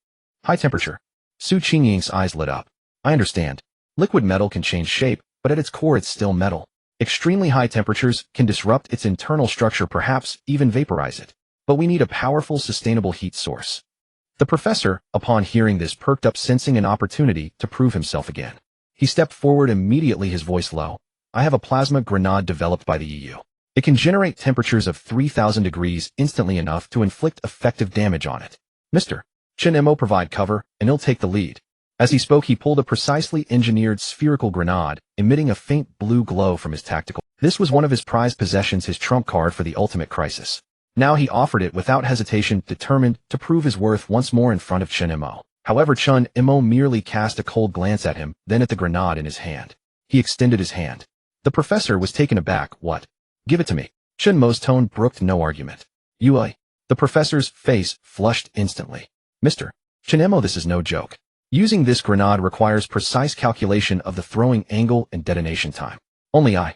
High temperature. Su Qingying's eyes lit up. I understand. Liquid metal can change shape, but at its core it's still metal. Extremely high temperatures can disrupt its internal structure, perhaps even vaporize it. But we need a powerful, sustainable heat source. The professor, upon hearing this, perked up, sensing an opportunity to prove himself again. He stepped forward immediately, his voice low. I have a plasma grenade developed by the EU. It can generate temperatures of 3,000 degrees instantly, enough to inflict effective damage on it. Mr. Chen Mo, provide cover, and he'll take the lead. As he spoke, he pulled a precisely engineered spherical grenade, emitting a faint blue glow from his tactical. This was one of his prized possessions, his trump card for the ultimate crisis. Now he offered it without hesitation, determined to prove his worth once more in front of Chen Mo. However, Chen Mo merely cast a cold glance at him, then at the grenade in his hand. He extended his hand. The professor was taken aback. What? Give it to me. Chen Mo's tone brooked no argument. The professor's face flushed instantly. Mr. Chen Mo, this is no joke. Using this grenade requires precise calculation of the throwing angle and detonation time. Only I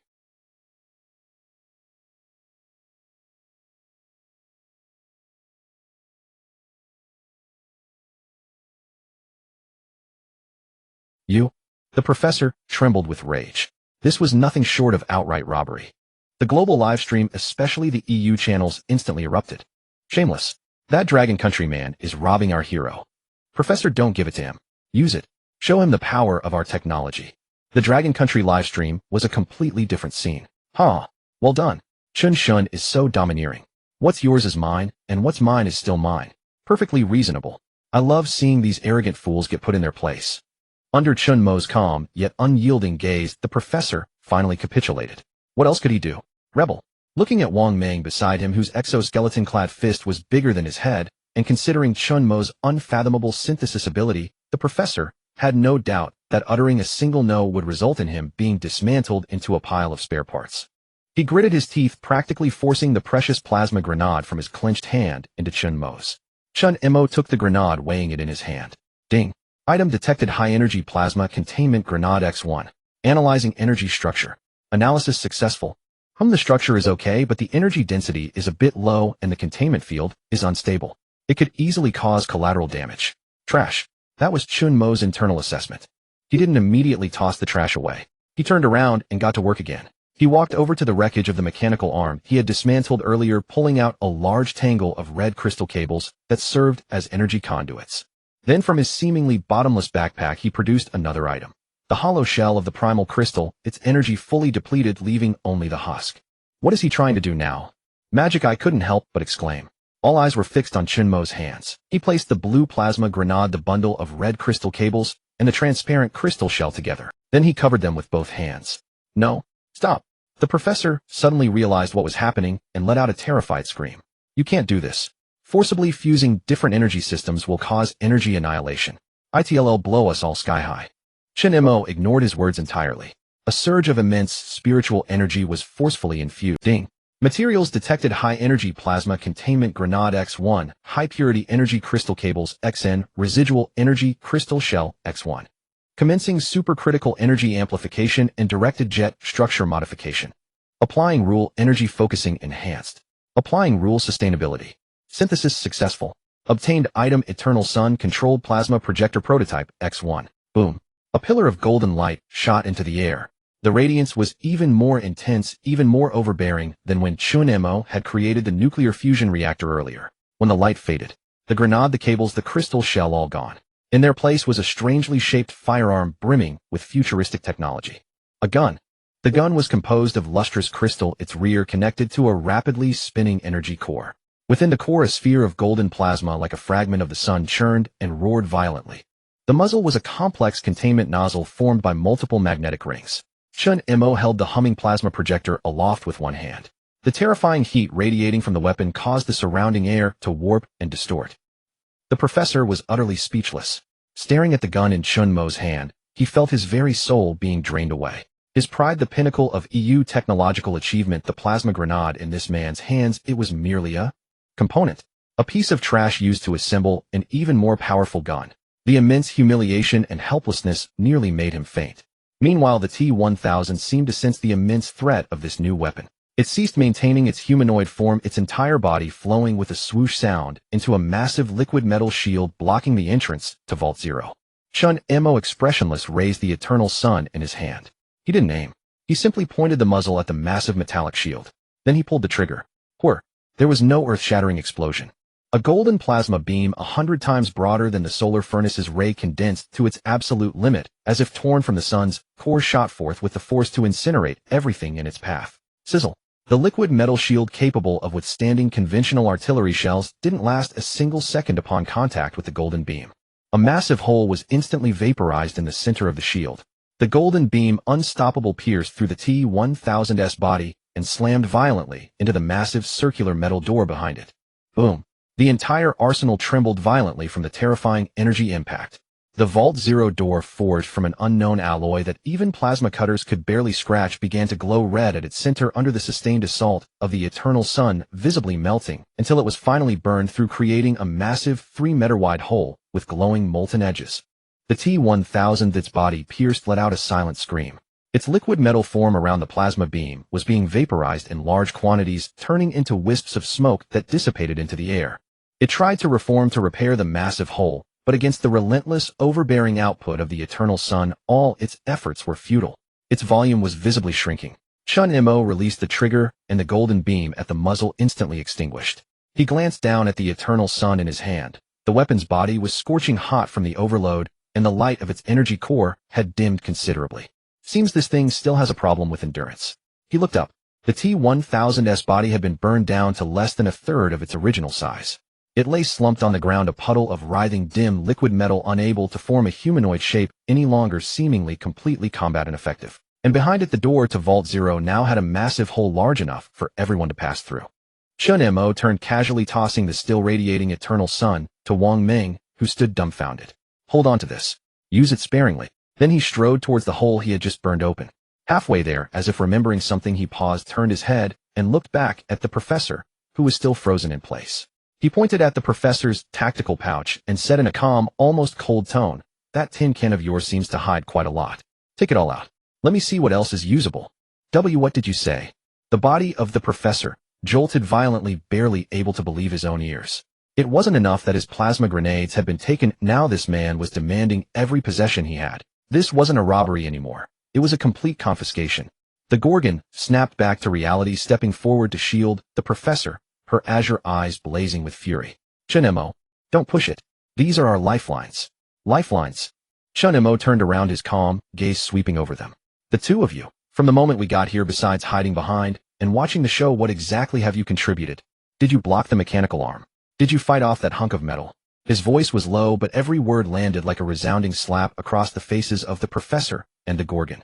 You? The professor trembled with rage. This was nothing short of outright robbery. The global livestream, especially the EU channels, instantly erupted. Shameless. That Dragon Country man is robbing our hero. Professor, don't give it to him. Use it. Show him the power of our technology. The Dragon Country livestream was a completely different scene. Huh. Well done. Chen Shun is so domineering. What's yours is mine, and what's mine is still mine. Perfectly reasonable. I love seeing these arrogant fools get put in their place. Under Chen Mo's calm, yet unyielding gaze, the professor finally capitulated. What else could he do? Rebel. Looking at Wang Meng beside him, whose exoskeleton-clad fist was bigger than his head, and considering Chen Mo's unfathomable synthesis ability, the professor had no doubt that uttering a single no would result in him being dismantled into a pile of spare parts. He gritted his teeth, practically forcing the precious plasma grenade from his clenched hand into Chen Mo's. Chen Mo took the grenade, weighing it in his hand. Ding. Item detected: high-energy plasma containment grenade X1. Analyzing energy structure. Analysis successful. The structure is okay, but the energy density is a bit low and the containment field is unstable. It could easily cause collateral damage. Trash. That was Chen Mo's internal assessment. He didn't immediately toss the trash away. He turned around and got to work again. He walked over to the wreckage of the mechanical arm he had dismantled earlier, pulling out a large tangle of red crystal cables that served as energy conduits. Then from his seemingly bottomless backpack he produced another item. The hollow shell of the primal crystal, its energy fully depleted, leaving only the husk. What is he trying to do now? Magic! I couldn't help but exclaim. All eyes were fixed on Chen Mo's hands. He placed the blue plasma grenade, the bundle of red crystal cables, and the transparent crystal shell together. Then he covered them with both hands. No. Stop. The professor suddenly realized what was happening and let out a terrified scream. You can't do this. Forcibly fusing different energy systems will cause energy annihilation. It'll blow us all sky high. Chen Mo ignored his words entirely. A surge of immense spiritual energy was forcefully infused. Ding. Materials detected: high-energy plasma containment grenade X1, high-purity energy crystal cables XN, residual energy crystal shell X1. Commencing supercritical energy amplification and directed jet structure modification. Applying rule: energy focusing enhanced. Applying rule: sustainability. Synthesis successful. Obtained item: eternal sun controlled plasma projector prototype X1. Boom. A pillar of golden light shot into the air. The radiance was even more intense, even more overbearing than when Chen Mo had created the nuclear fusion reactor earlier. When the light faded, the grenade, the cables, the crystal shell, all gone. In their place was a strangely shaped firearm brimming with futuristic technology. A gun. The gun was composed of lustrous crystal, its rear connected to a rapidly spinning energy core. Within the core, a sphere of golden plasma like a fragment of the sun churned and roared violently. The muzzle was a complex containment nozzle formed by multiple magnetic rings. Chen Mo held the humming plasma projector aloft with one hand. The terrifying heat radiating from the weapon caused the surrounding air to warp and distort. The professor was utterly speechless. Staring at the gun in Chen Mo's hand, he felt his very soul being drained away. His pride, the pinnacle of EU technological achievement, the plasma grenade in this man's hands, it was merely a component. A piece of trash used to assemble an even more powerful gun. The immense humiliation and helplessness nearly made him faint. Meanwhile, the T-1000 seemed to sense the immense threat of this new weapon. It ceased maintaining its humanoid form, its entire body flowing with a swoosh sound into a massive liquid metal shield blocking the entrance to Vault Zero. Chen Mo, expressionless, raised the eternal sun in his hand. He didn't aim. He simply pointed the muzzle at the massive metallic shield. Then he pulled the trigger. Whir! There was no earth-shattering explosion. A golden plasma beam 100 times broader than the solar furnace's ray condensed to its absolute limit, as if torn from the sun's core, shot forth with the force to incinerate everything in its path. Sizzle. The liquid metal shield, capable of withstanding conventional artillery shells, didn't last a single second upon contact with the golden beam. A massive hole was instantly vaporized in the center of the shield. The golden beam, unstoppable, pierced through the T-1000's body and slammed violently into the massive circular metal door behind it. Boom. The entire arsenal trembled violently from the terrifying energy impact. The Vault Zero door, forged from an unknown alloy that even plasma cutters could barely scratch, began to glow red at its center under the sustained assault of the eternal sun, visibly melting until it was finally burned through, creating a massive 3-meter-wide hole with glowing molten edges. The T-1000, its body pierced, let out a silent scream. Its liquid metal form around the plasma beam was being vaporized in large quantities, turning into wisps of smoke that dissipated into the air. It tried to reform, to repair the massive hole, But against the relentless, overbearing output of the eternal sun, all its efforts were futile. Its volume was visibly shrinking. Chen Mo released the trigger, and the golden beam at the muzzle instantly extinguished. He glanced down at the eternal sun in his hand. The weapon's body was scorching hot from the overload, and the light of its energy core had dimmed considerably. Seems this thing still has a problem with endurance. He looked up. The T-1000's body had been burned down to less than a third of its original size. It lay slumped on the ground, a puddle of writhing dim liquid metal, unable to form a humanoid shape any longer, seemingly completely combat ineffective. And behind it, the door to Vault Zero now had a massive hole large enough for everyone to pass through. Chen Mo turned, casually tossing the still radiating eternal sun to Wang Meng, who stood dumbfounded. Hold on to this. Use it sparingly. Then he strode towards the hole he had just burned open. Halfway there, as if remembering something, he paused, turned his head, and looked back at the professor, who was still frozen in place. He pointed at the professor's tactical pouch and said in a calm, almost cold tone, "That tin can of yours seems to hide quite a lot. Take it all out. Let me see what else is usable." What did you say? The body of the professor jolted violently, barely able to believe his own ears. It wasn't enough that his plasma grenades had been taken, now this man was demanding every possession he had. This wasn't a robbery anymore. It was a complete confiscation. The Gorgon snapped back to reality, stepping forward to shield the professor, her azure eyes blazing with fury. "Chen Mo, don't push it. These are our lifelines." "Lifelines?" Chen Mo turned around, his calm gaze sweeping over them. "The two of you. From the moment we got here, besides hiding behind and watching the show, what exactly have you contributed? Did you block the mechanical arm? Did you fight off that hunk of metal?" His voice was low, but every word landed like a resounding slap across the faces of the professor and the Gorgon.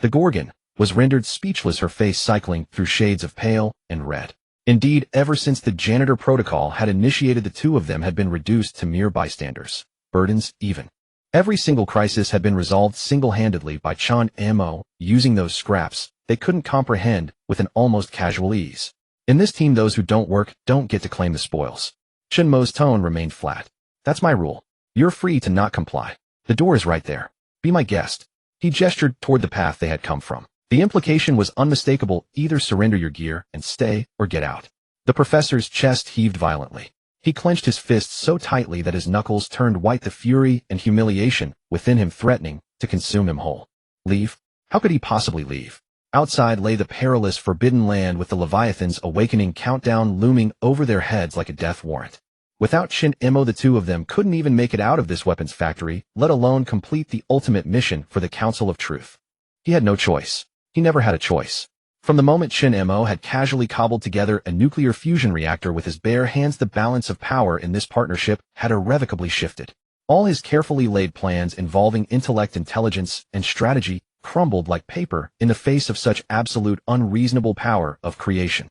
The Gorgon was rendered speechless, her face cycling through shades of pale and red. Indeed, ever since the janitor protocol had initiated, the two of them had been reduced to mere bystanders. Burdens, even. Every single crisis had been resolved single-handedly by Chen Mo, using those scraps they couldn't comprehend with an almost casual ease. In this team, those who don't work don't get to claim the spoils. Chen Mo's tone remained flat. "That's my rule. You're free to not comply. The door is right there. Be my guest." He gestured toward the path they had come from. The implication was unmistakable: either surrender your gear and stay, or get out. The professor's chest heaved violently. He clenched his fists so tightly that his knuckles turned white, the fury and humiliation within him threatening to consume him whole. Leave? How could he possibly leave? Outside lay the perilous forbidden land, with the Leviathan's awakening countdown looming over their heads like a death warrant. Without Chen Mo, the two of them couldn't even make it out of this weapons factory, let alone complete the ultimate mission for the Council of Truth. He had no choice. He never had a choice. From the moment Chen Mo had casually cobbled together a nuclear fusion reactor with his bare hands, the balance of power in this partnership had irrevocably shifted. All his carefully laid plans involving intellect, intelligence, and strategy crumbled like paper in the face of such absolute unreasonable power of creation.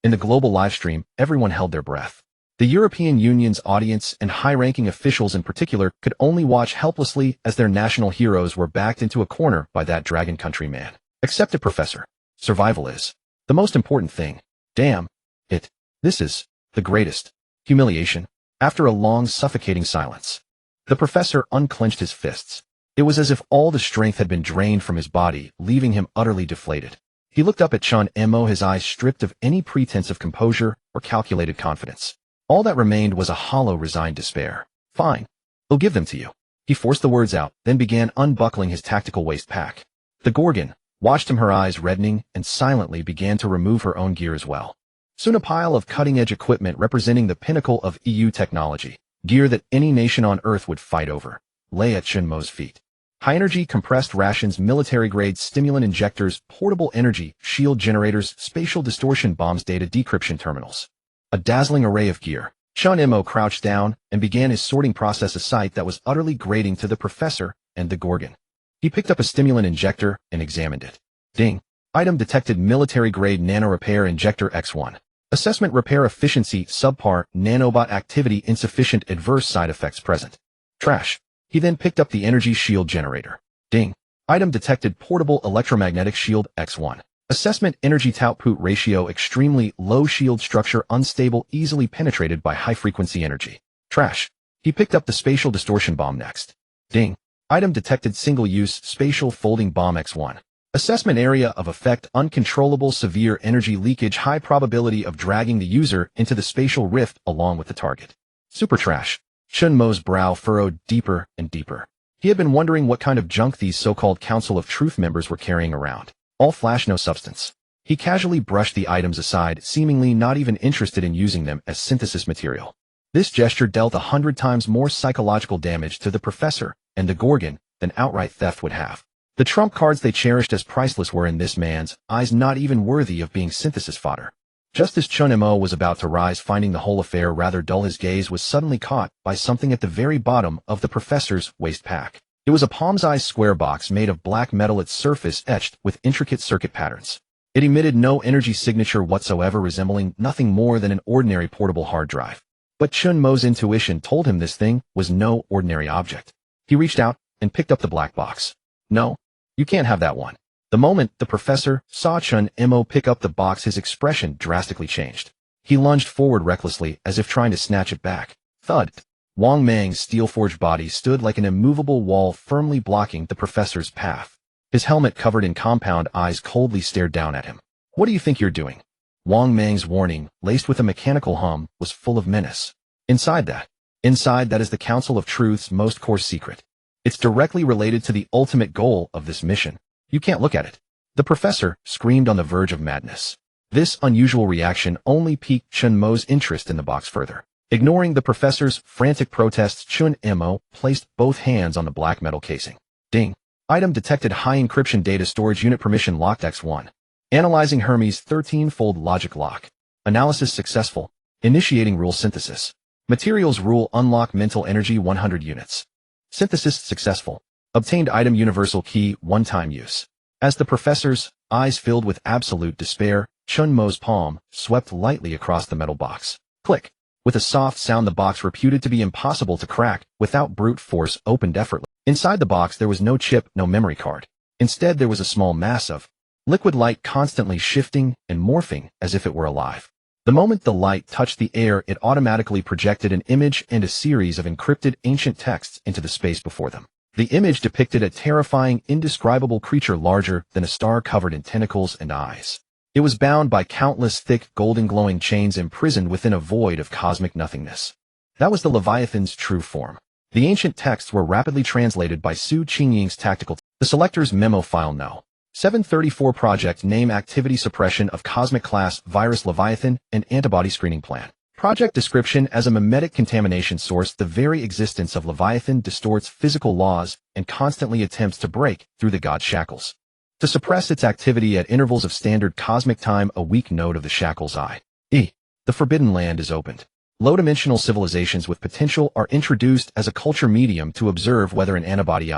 In the global livestream, everyone held their breath. The European Union's audience, and high-ranking officials in particular, could only watch helplessly as their national heroes were backed into a corner by that dragon country man. Accept it, Professor. Survival is the most important thing. Damn it. This is the greatest humiliation. After a long, suffocating silence, the professor unclenched his fists. It was as if all the strength had been drained from his body, leaving him utterly deflated. He looked up at Chen Mo, his eyes stripped of any pretense of composure or calculated confidence. All that remained was a hollow, resigned despair. "Fine. I'll give them to you." He forced the words out, then began unbuckling his tactical waste pack. The Gorgon watched him, her eyes reddening, and silently began to remove her own gear as well. Soon a pile of cutting-edge equipment representing the pinnacle of EU technology, gear that any nation on Earth would fight over, lay at Chen Mo's feet. High-energy compressed rations, military-grade stimulant injectors, portable energy shield generators, spatial distortion bombs, data decryption terminals. A dazzling array of gear. Chen Mo crouched down and began his sorting process, a sight that was utterly grating to the professor and the Gorgon. He picked up a stimulant injector and examined it. Ding. Item detected: military-grade nano-repair injector X1. Assessment: repair efficiency subpar, nanobot activity insufficient, adverse side effects present. Trash. He then picked up the energy shield generator. Ding. Item detected: portable electromagnetic shield X1. Assessment: energy to output ratio extremely low, shield structure unstable, easily penetrated by high-frequency energy. Trash. He picked up the spatial distortion bomb next. Ding. Item detected: single-use spatial folding bomb X1. Assessment: area of effect uncontrollable, severe energy leakage, high probability of dragging the user into the spatial rift along with the target. Super trash. Chen Mo's brow furrowed deeper and deeper. He had been wondering what kind of junk these so-called Council of Truth members were carrying around. All flash, no substance. He casually brushed the items aside, seemingly not even interested in using them as synthesis material. This gesture dealt 100 times more psychological damage to the professor and the Gorgon than outright theft would have. The trump cards they cherished as priceless were in this man's eyes not even worthy of being synthesis fodder. Just as Chen Mo was about to rise, finding the whole affair rather dull, his gaze was suddenly caught by something at the very bottom of the professor's waste pack. It was a palm-sized square box made of black metal, its surface etched with intricate circuit patterns. It emitted no energy signature whatsoever, resembling nothing more than an ordinary portable hard drive. But Chen Mo's intuition told him this thing was no ordinary object. He reached out and picked up the black box. No, you can't have that one. The moment the professor saw Chen Mo pick up the box, his expression drastically changed. He lunged forward recklessly, as if trying to snatch it back. Thud! Wang Meng's steel-forged body stood like an immovable wall, firmly blocking the professor's path. His helmet covered in compound eyes coldly stared down at him. What do you think you're doing? Wang Meng's warning, laced with a mechanical hum, was full of menace. Inside that is the Council of Truth's most core secret. It's directly related to the ultimate goal of this mission. You can't look at it. The professor screamed on the verge of madness. This unusual reaction only piqued Chen Mo's interest in the box further. Ignoring the professor's frantic protests, Chen Mo placed both hands on the black metal casing. Ding. Item detected. High encryption data storage unit permission locked. X1. Analyzing Hermes 13-fold logic lock. Analysis successful. Initiating rule synthesis. Materials rule unlock mental energy 100 units. Synthesis successful. Obtained item universal key, one-time use. As the professor's eyes filled with absolute despair, Chen Mo's palm swept lightly across the metal box. Click. With a soft sound, the box, reputed to be impossible to crack without brute force, opened effortlessly. Inside the box there was no chip, no memory card. Instead there was a small mass of liquid light, constantly shifting and morphing as if it were alive. The moment the light touched the air, it automatically projected an image and a series of encrypted ancient texts into the space before them. The image depicted a terrifying, indescribable creature larger than a star, covered in tentacles and eyes. It was bound by countless thick, golden glowing chains, imprisoned within a void of cosmic nothingness. That was the Leviathan's true form. The ancient texts were rapidly translated by Qingying's tactical. The selector's memo file No. 734 Project Name Activity Suppression of Cosmic Class Virus Leviathan and Antibody Screening Plan. Project description: as a mimetic contamination source, the very existence of Leviathan distorts physical laws and constantly attempts to break through the god shackles. To suppress its activity at intervals of standard cosmic time, a weak node of the shackle's eye. The Forbidden Land is opened. Low-dimensional civilizations with potential are introduced as a culture medium to observe whether an antibody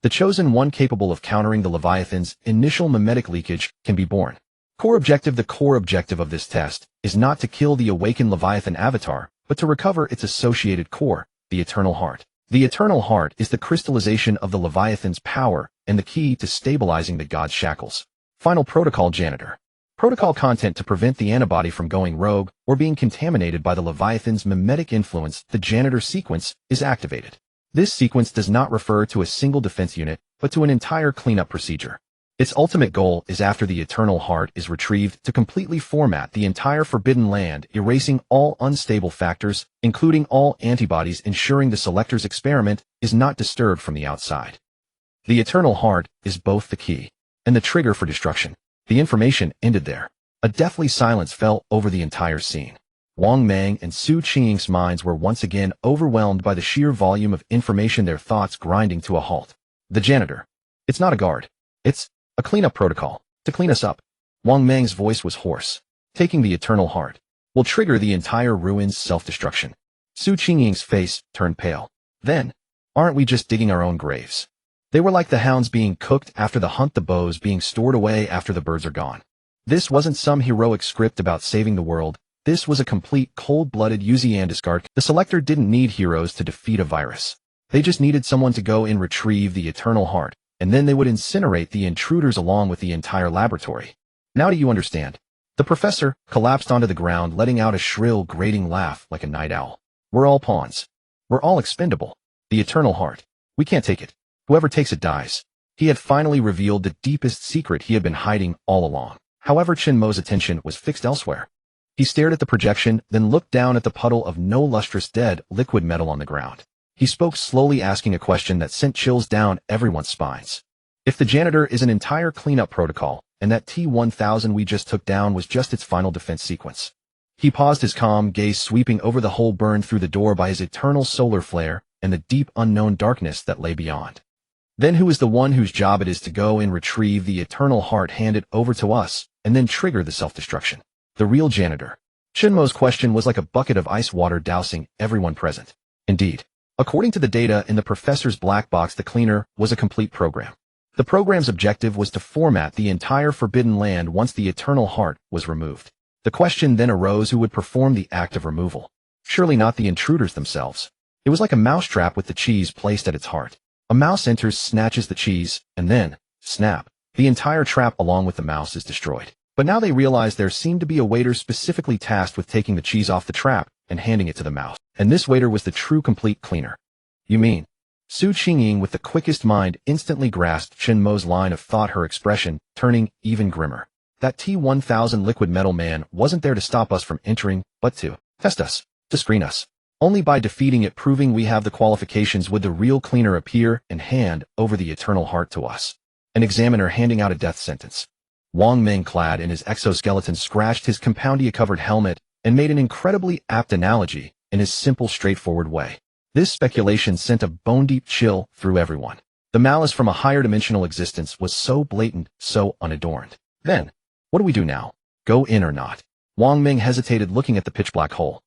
the chosen one capable of countering the Leviathan's initial mimetic leakage can be born. Core objective: the core objective of this test is not to kill the awakened Leviathan avatar, but to recover its associated core, the Eternal Heart. The Eternal Heart is the crystallization of the Leviathan's power and the key to stabilizing the god's shackles. Final protocol: Janitor. Protocol content: to prevent the antibody from going rogue or being contaminated by the Leviathan's mimetic influence, the Janitor sequence is activated. This sequence does not refer to a single defense unit, but to an entire cleanup procedure. Its ultimate goal is, after the Eternal Heart is retrieved, to completely format the entire Forbidden Land, erasing all unstable factors, including all antibodies, ensuring the selector's experiment is not disturbed from the outside. The Eternal Heart is both the key and the trigger for destruction. The information ended there. A deathly silence fell over the entire scene. Wang Meng and Qingying's minds were once again overwhelmed by the sheer volume of information, their thoughts grinding to a halt. The Janitor. It's not a guard. It's a cleanup protocol. To clean us up. Wang Meng's voice was hoarse. Taking the Eternal Heart will trigger the entire ruin's self-destruction. Qingying's face turned pale. Then, aren't we just digging our own graves? They were like the hounds being cooked after the hunt, the bows being stored away after the birds are gone. This wasn't some heroic script about saving the world. This was a complete, cold-blooded Yuzian discard. The Selector didn't need heroes to defeat a virus. They just needed someone to go and retrieve the Eternal Heart, and then they would incinerate the intruders along with the entire laboratory. Now do you understand? The professor collapsed onto the ground, letting out a shrill, grating laugh like a night owl. We're all pawns. We're all expendable. The Eternal Heart. We can't take it. Whoever takes it dies. He had finally revealed the deepest secret he had been hiding all along. However, Chen Mo's attention was fixed elsewhere. He stared at the projection, then looked down at the puddle of no lustrous dead liquid metal on the ground. He spoke slowly, asking a question that sent chills down everyone's spines. If the janitor is an entire cleanup protocol, and that T-1000 we just took down was just its final defense sequence. He paused, his calm gaze sweeping over the hole burned through the door by his eternal solar flare and the deep unknown darkness that lay beyond. Then who is the one whose job it is to go and retrieve the eternal heart, hand it over to us, and then trigger the self-destruction? The real janitor. Chen Mo's question was like a bucket of ice water dousing everyone present. Indeed, according to the data in the professor's black box, the cleaner was a complete program. The program's objective was to format the entire forbidden land once the eternal heart was removed. The question then arose, who would perform the act of removal? Surely not the intruders themselves. It was like a mousetrap with the cheese placed at its heart. A mouse enters, snatches the cheese, and then, snap, the entire trap along with the mouse is destroyed. But now they realized there seemed to be a waiter specifically tasked with taking the cheese off the trap and handing it to the mouse. And this waiter was the true complete cleaner. You mean? Qingying, with the quickest mind, instantly grasped Chen Mo's line of thought, her expression turning even grimmer. That T-1000 liquid metal man wasn't there to stop us from entering, but to test us, to screen us. Only by defeating it, proving we have the qualifications, would the real cleaner appear and hand over the eternal heart to us. An examiner handing out a death sentence. Wang Meng, clad in his exoskeleton, scratched his compoundia-covered helmet and made an incredibly apt analogy in his simple, straightforward way. This speculation sent a bone-deep chill through everyone. The malice from a higher dimensional existence was so blatant, so unadorned. Then, what do we do now? Go in or not? Wang Meng hesitated, looking at the pitch-black hole.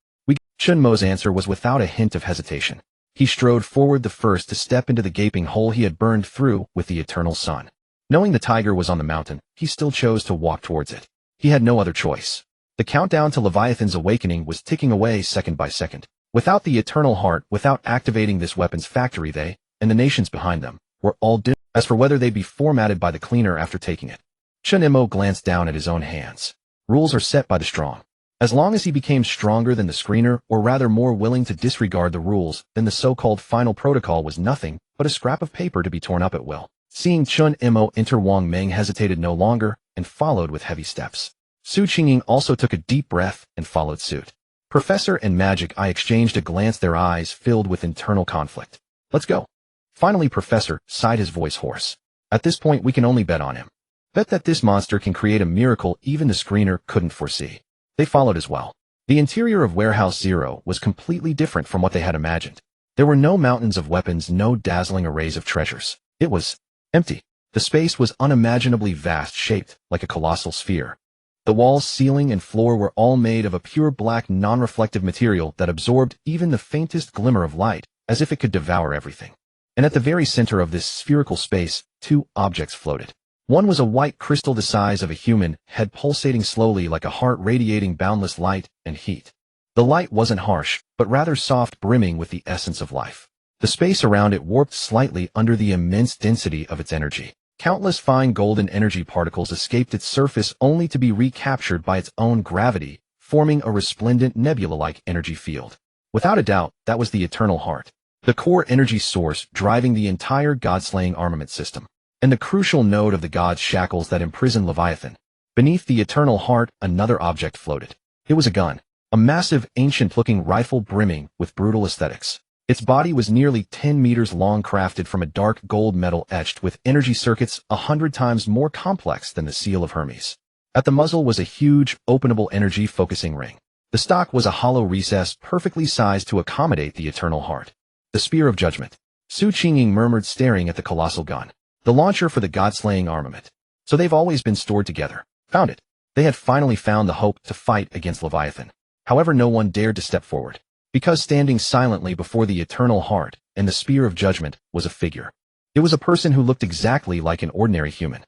Chen Mo's answer was without a hint of hesitation. He strode forward, the first to step into the gaping hole he had burned through with the eternal sun. Knowing the tiger was on the mountain, he still chose to walk towards it. He had no other choice. The countdown to Leviathan's awakening was ticking away second by second. Without the eternal heart, without activating this weapons factory, they, and the nations behind them, were all doomed. As for whether they'd be formatted by the cleaner after taking it, Chen Mo glanced down at his own hands. Rules are set by the strong. As long as he became stronger than the screener, or rather more willing to disregard the rules, then the so-called final protocol was nothing but a scrap of paper to be torn up at will. Seeing Chen Mo enter, Wang Meng hesitated no longer and followed with heavy steps. Qingying also took a deep breath and followed suit. Professor and Magic Eye exchanged a glance, their eyes filled with internal conflict. Let's go. Finally, Professor sighed, his voice hoarse. At this point, we can only bet on him. Bet that this monster can create a miracle even the screener couldn't foresee. They followed as well. The interior of Warehouse Zero was completely different from what they had imagined. There were no mountains of weapons, no dazzling arrays of treasures. It was empty. The space was unimaginably vast, shaped like a colossal sphere. The walls, ceiling, and floor were all made of a pure black, non-reflective material that absorbed even the faintest glimmer of light, as if it could devour everything. And at the very center of this spherical space, two objects floated. One was a white crystal the size of a human head, pulsating slowly like a heart, radiating boundless light and heat. The light wasn't harsh, but rather soft, brimming with the essence of life. The space around it warped slightly under the immense density of its energy. Countless fine golden energy particles escaped its surface, only to be recaptured by its own gravity, forming a resplendent nebula-like energy field. Without a doubt, that was the eternal heart, the core energy source driving the entire god-slaying armament system, and the crucial node of the god's shackles that imprison Leviathan. Beneath the eternal heart, another object floated. It was a gun, a massive, ancient-looking rifle brimming with brutal aesthetics. Its body was nearly 10 meters long, crafted from a dark gold metal etched with energy circuits 100 times more complex than the seal of Hermes. At the muzzle was a huge, openable energy-focusing ring. The stock was a hollow recess perfectly sized to accommodate the eternal heart. The Spear of Judgment. Qingying murmured, staring at the colossal gun. The launcher for the god-slaying armament. So they've always been stored together. Found it. They had finally found the hope to fight against Leviathan. However, no one dared to step forward, because standing silently before the eternal heart and the Spear of Judgment was a figure. It was a person who looked exactly like an ordinary human.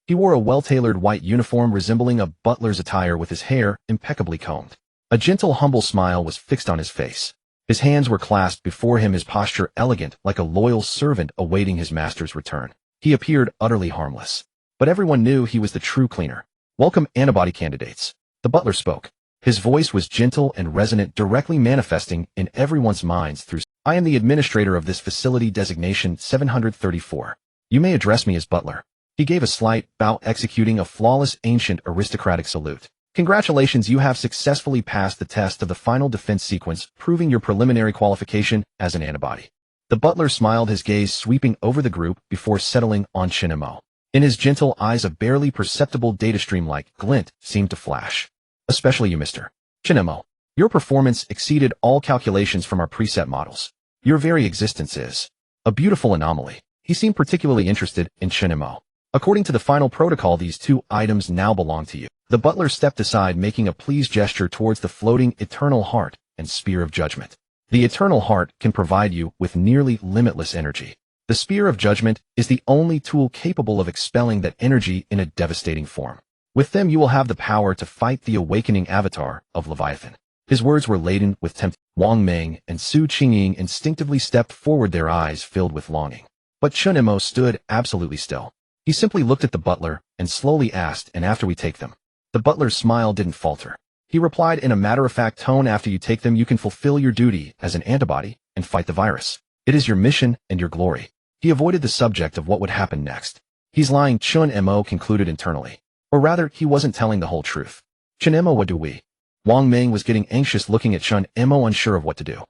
He wore a well-tailored white uniform resembling a butler's attire, with his hair impeccably combed. A gentle, humble smile was fixed on his face. His hands were clasped before him, his posture elegant like a loyal servant awaiting his master's return. He appeared utterly harmless. But everyone knew he was the true cleaner. Welcome, antibody candidates. The butler spoke. His voice was gentle and resonant, directly manifesting in everyone's minds through. I am the administrator of this facility, designation 734. You may address me as butler. He gave a slight bow, executing a flawless, ancient, aristocratic salute. Congratulations, you have successfully passed the test of the final defense sequence, proving your preliminary qualification as an antibody. The butler smiled, his gaze sweeping over the group before settling on Chen Mo. In his gentle eyes, a barely perceptible datastream-like glint seemed to flash. Especially you, Mr. Chen Mo. Your performance exceeded all calculations from our preset models. Your very existence is a beautiful anomaly. He seemed particularly interested in Chen Mo. According to the final protocol, these two items now belong to you. The butler stepped aside, making a pleased gesture towards the floating Eternal Heart and Spear of Judgment. The Eternal Heart can provide you with nearly limitless energy. The Spear of Judgment is the only tool capable of expelling that energy in a devastating form. With them, you will have the power to fight the awakening avatar of Leviathan. His words were laden with tempt. Wang Meng and Qingying instinctively stepped forward, their eyes filled with longing. But Chen Mo stood absolutely still. He simply looked at the butler and slowly asked, "And after we take them?" The butler's smile didn't falter. He replied in a matter-of-fact tone, "After you take them, you can fulfill your duty as an antibody and fight the virus. It is your mission and your glory." He avoided the subject of what would happen next. "He's lying," Chen Mo concluded internally. Or rather, he wasn't telling the whole truth. "Chen Mo, what do we?" Wang Meng was getting anxious, looking at Chen Mo, unsure of what to do.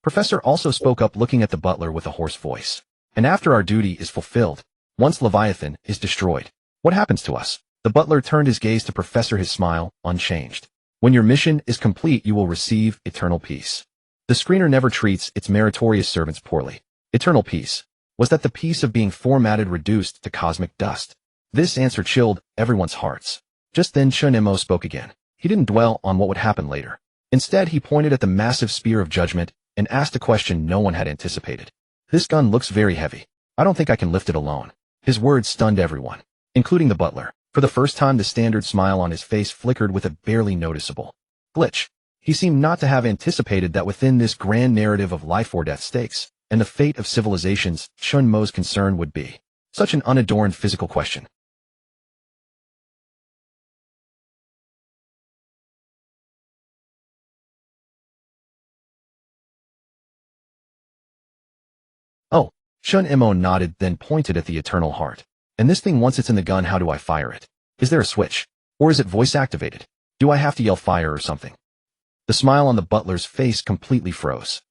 Professor also spoke up, looking at the butler with a hoarse voice. "And after our duty is fulfilled, once Leviathan is destroyed, what happens to us?" The butler turned his gaze to Professor, his smile unchanged. "When your mission is complete, you will receive eternal peace. The screener never treats its meritorious servants poorly." Eternal peace. Was that the peace of being formatted, reduced to cosmic dust? This answer chilled everyone's hearts. Just then Chen Mo spoke again. He didn't dwell on what would happen later. Instead, he pointed at the massive Spear of Judgment and asked a question no one had anticipated. "This gun looks very heavy. I don't think I can lift it alone." His words stunned everyone, including the butler. For the first time, the standard smile on his face flickered with a barely noticeable glitch. He seemed not to have anticipated that within this grand narrative of life or death stakes, and the fate of civilizations, Chen Mo's concern would be such an unadorned physical question. "Oh." Chen Mo nodded, then pointed at the Eternal Heart. "And this thing, once it's in the gun, how do I fire it? Is there a switch? Or is it voice-activated? Do I have to yell fire or something?" The smile on the butler's face completely froze.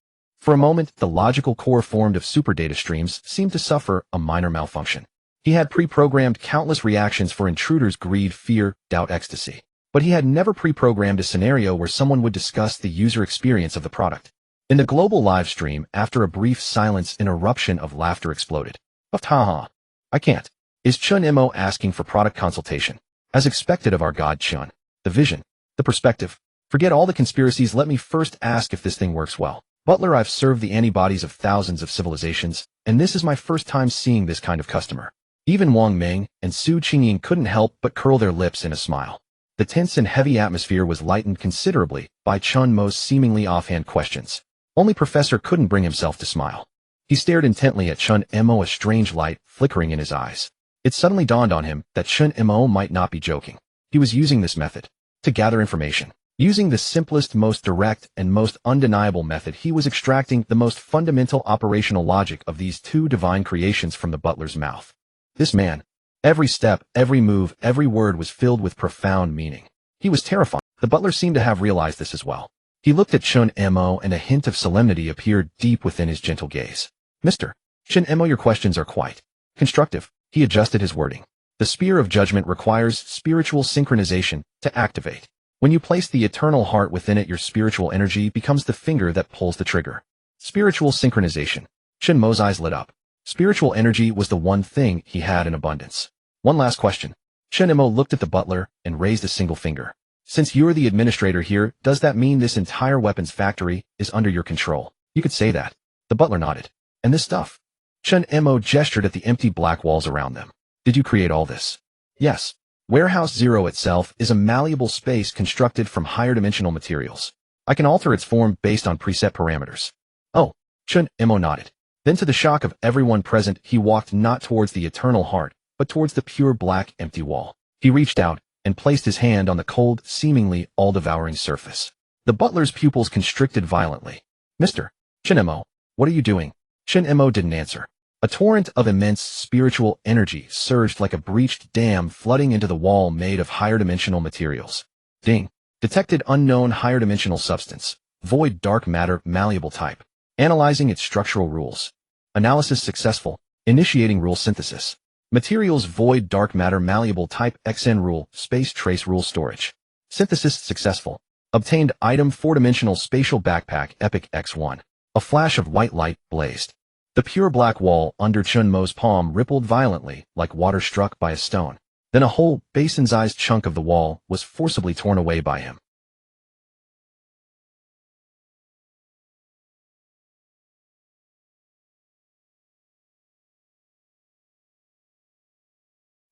For a moment, the logical core formed of super data streams seemed to suffer a minor malfunction. He had pre-programmed countless reactions for intruders: greed, fear, doubt, ecstasy. But he had never pre-programmed a scenario where someone would discuss the user experience of the product. In the global live stream, after a brief silence, an eruption of laughter exploded. "Haha. I can't." Is Chen Mo asking for product consultation? As expected of our god Chen. The vision. The perspective. Forget all the conspiracies, let me first ask if this thing works well. "Butler, I've served the antibodies of thousands of civilizations, and this is my first time seeing this kind of customer." Even Wang Meng and Qingying couldn't help but curl their lips in a smile. The tense and heavy atmosphere was lightened considerably by Chen Mo's seemingly offhand questions. Only Professor couldn't bring himself to smile. He stared intently at Chen Mo, a strange light flickering in his eyes. It suddenly dawned on him that Chen Mo might not be joking. He was using this method to gather information. Using the simplest, most direct, and most undeniable method, he was extracting the most fundamental operational logic of these two divine creations from the butler's mouth. This man, every step, every move, every word was filled with profound meaning. He was terrifying. The butler seemed to have realized this as well. He looked at Chen Mo, and a hint of solemnity appeared deep within his gentle gaze. "Mr. Chen Mo, your questions are quite constructive." He adjusted his wording. "The Spear of Judgment requires spiritual synchronization to activate. When you place the Eternal Heart within it, your spiritual energy becomes the finger that pulls the trigger." Spiritual synchronization. Chen Mo's eyes lit up. Spiritual energy was the one thing he had in abundance. "One last question." Chen Mo looked at the butler and raised a single finger. "Since you're the administrator here, does that mean this entire weapons factory is under your control?" "You could say that." The butler nodded. "And this stuff?" Chen Mo gestured at the empty black walls around them. "Did you create all this?" "Yes." Warehouse Zero itself is a malleable space constructed from higher dimensional materials. I can alter its form based on preset parameters. "Oh." Chen Mo nodded. Then, to the shock of everyone present, he walked not towards the Eternal Heart, but towards the pure black empty wall. He reached out and placed his hand on the cold, seemingly all-devouring surface. The butler's pupils constricted violently. "Mr. Chen Mo, what are you doing?" Chen Mo didn't answer. A torrent of immense spiritual energy surged like a breached dam, flooding into the wall made of higher dimensional materials. Ding. Detected unknown higher dimensional substance. Void dark matter malleable type. Analyzing its structural rules. Analysis successful. Initiating rule synthesis. Materials void dark matter malleable type XN rule space trace rule storage. Synthesis successful. Obtained item 4-dimensional spatial backpack epic X1. A flash of white light blazed. The pure black wall under Chen Mo's palm rippled violently like water struck by a stone. Then a whole, basin-sized chunk of the wall was forcibly torn away by him.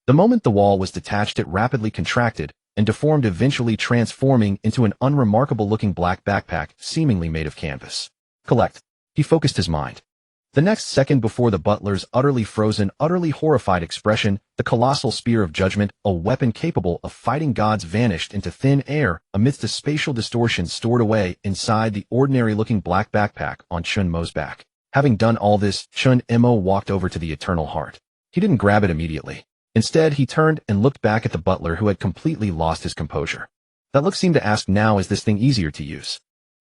The moment the wall was detached, it rapidly contracted and deformed, eventually transforming into an unremarkable-looking black backpack seemingly made of canvas. Collect. He focused his mind. The next second, before the butler's utterly frozen, utterly horrified expression, the colossal spear of judgment, a weapon capable of fighting gods, vanished into thin air amidst a spatial distortion stored away inside the ordinary-looking black backpack on Chen Mo's back. Having done all this, Chen Mo walked over to the Eternal Heart. He didn't grab it immediately. Instead, he turned and looked back at the butler, who had completely lost his composure. That look seemed to ask, now is this thing easier to use?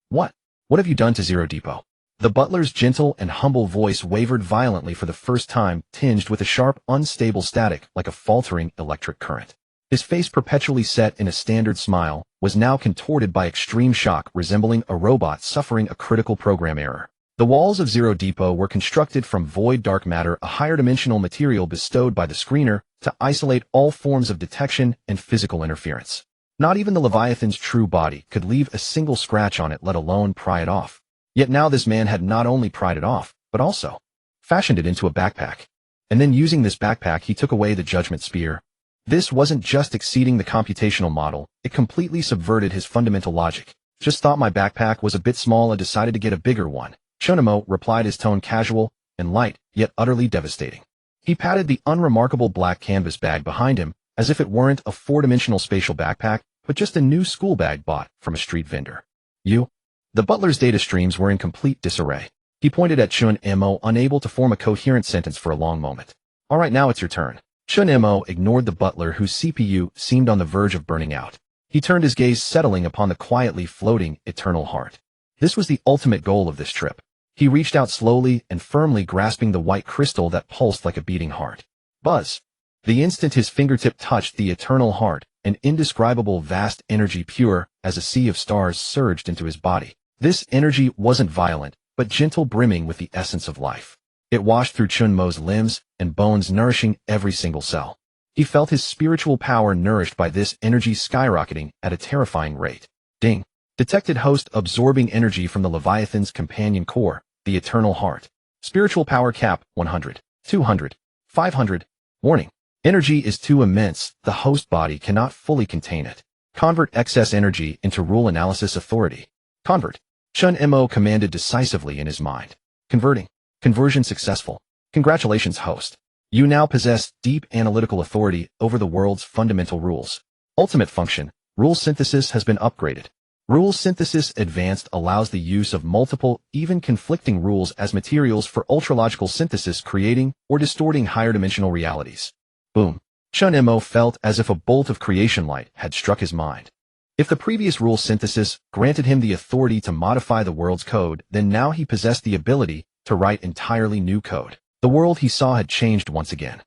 What have you done to Zero Depot? The butler's gentle and humble voice wavered violently for the first time, tinged with a sharp, unstable static like a faltering electric current. His face, perpetually set in a standard smile, was now contorted by extreme shock, resembling a robot suffering a critical program error. The walls of Zero Depot were constructed from void dark matter, a higher dimensional material bestowed by the screener to isolate all forms of detection and physical interference. Not even the Leviathan's true body could leave a single scratch on it, let alone pry it off. Yet now this man had not only pried it off, but also fashioned it into a backpack. And then, using this backpack, he took away the judgment spear. This wasn't just exceeding the computational model, it completely subverted his fundamental logic. Just thought my backpack was a bit small and decided to get a bigger one. Chen Mo replied, his tone casual and light, yet utterly devastating. He patted the unremarkable black canvas bag behind him, as if it weren't a 4-dimensional spatial backpack, but just a new school bag bought from a street vendor. You? The butler's data streams were in complete disarray. He pointed at Chen Mo, unable to form a coherent sentence for a long moment. All right, now it's your turn. Chen Mo ignored the butler, whose CPU seemed on the verge of burning out. He turned his gaze, settling upon the quietly floating Eternal Heart. This was the ultimate goal of this trip. He reached out slowly and firmly, grasping the white crystal that pulsed like a beating heart. Buzz! The instant his fingertip touched the Eternal Heart, an indescribable vast energy, pure as a sea of stars, surged into his body. This energy wasn't violent, but gentle, brimming with the essence of life. It washed through Chen Mo's limbs and bones, nourishing every single cell. He felt his spiritual power nourished by this energy, skyrocketing at a terrifying rate. Ding! Detected host absorbing energy from the Leviathan's companion core, the Eternal Heart. Spiritual power cap 100, 200, 500. Warning. Energy is too immense, the host body cannot fully contain it. Convert excess energy into rule analysis authority. Convert. Chen Mo commanded decisively in his mind. Converting. Conversion successful. Congratulations, host. You now possess deep analytical authority over the world's fundamental rules. Ultimate function. Rule synthesis has been upgraded. Rule synthesis advanced allows the use of multiple, even conflicting rules as materials for ultralogical synthesis, creating or distorting higher dimensional realities. Boom. Chen Mo felt as if a bolt of creation light had struck his mind. If the previous rule synthesis granted him the authority to modify the world's code, then now he possessed the ability to write entirely new code. The world he saw had changed once again.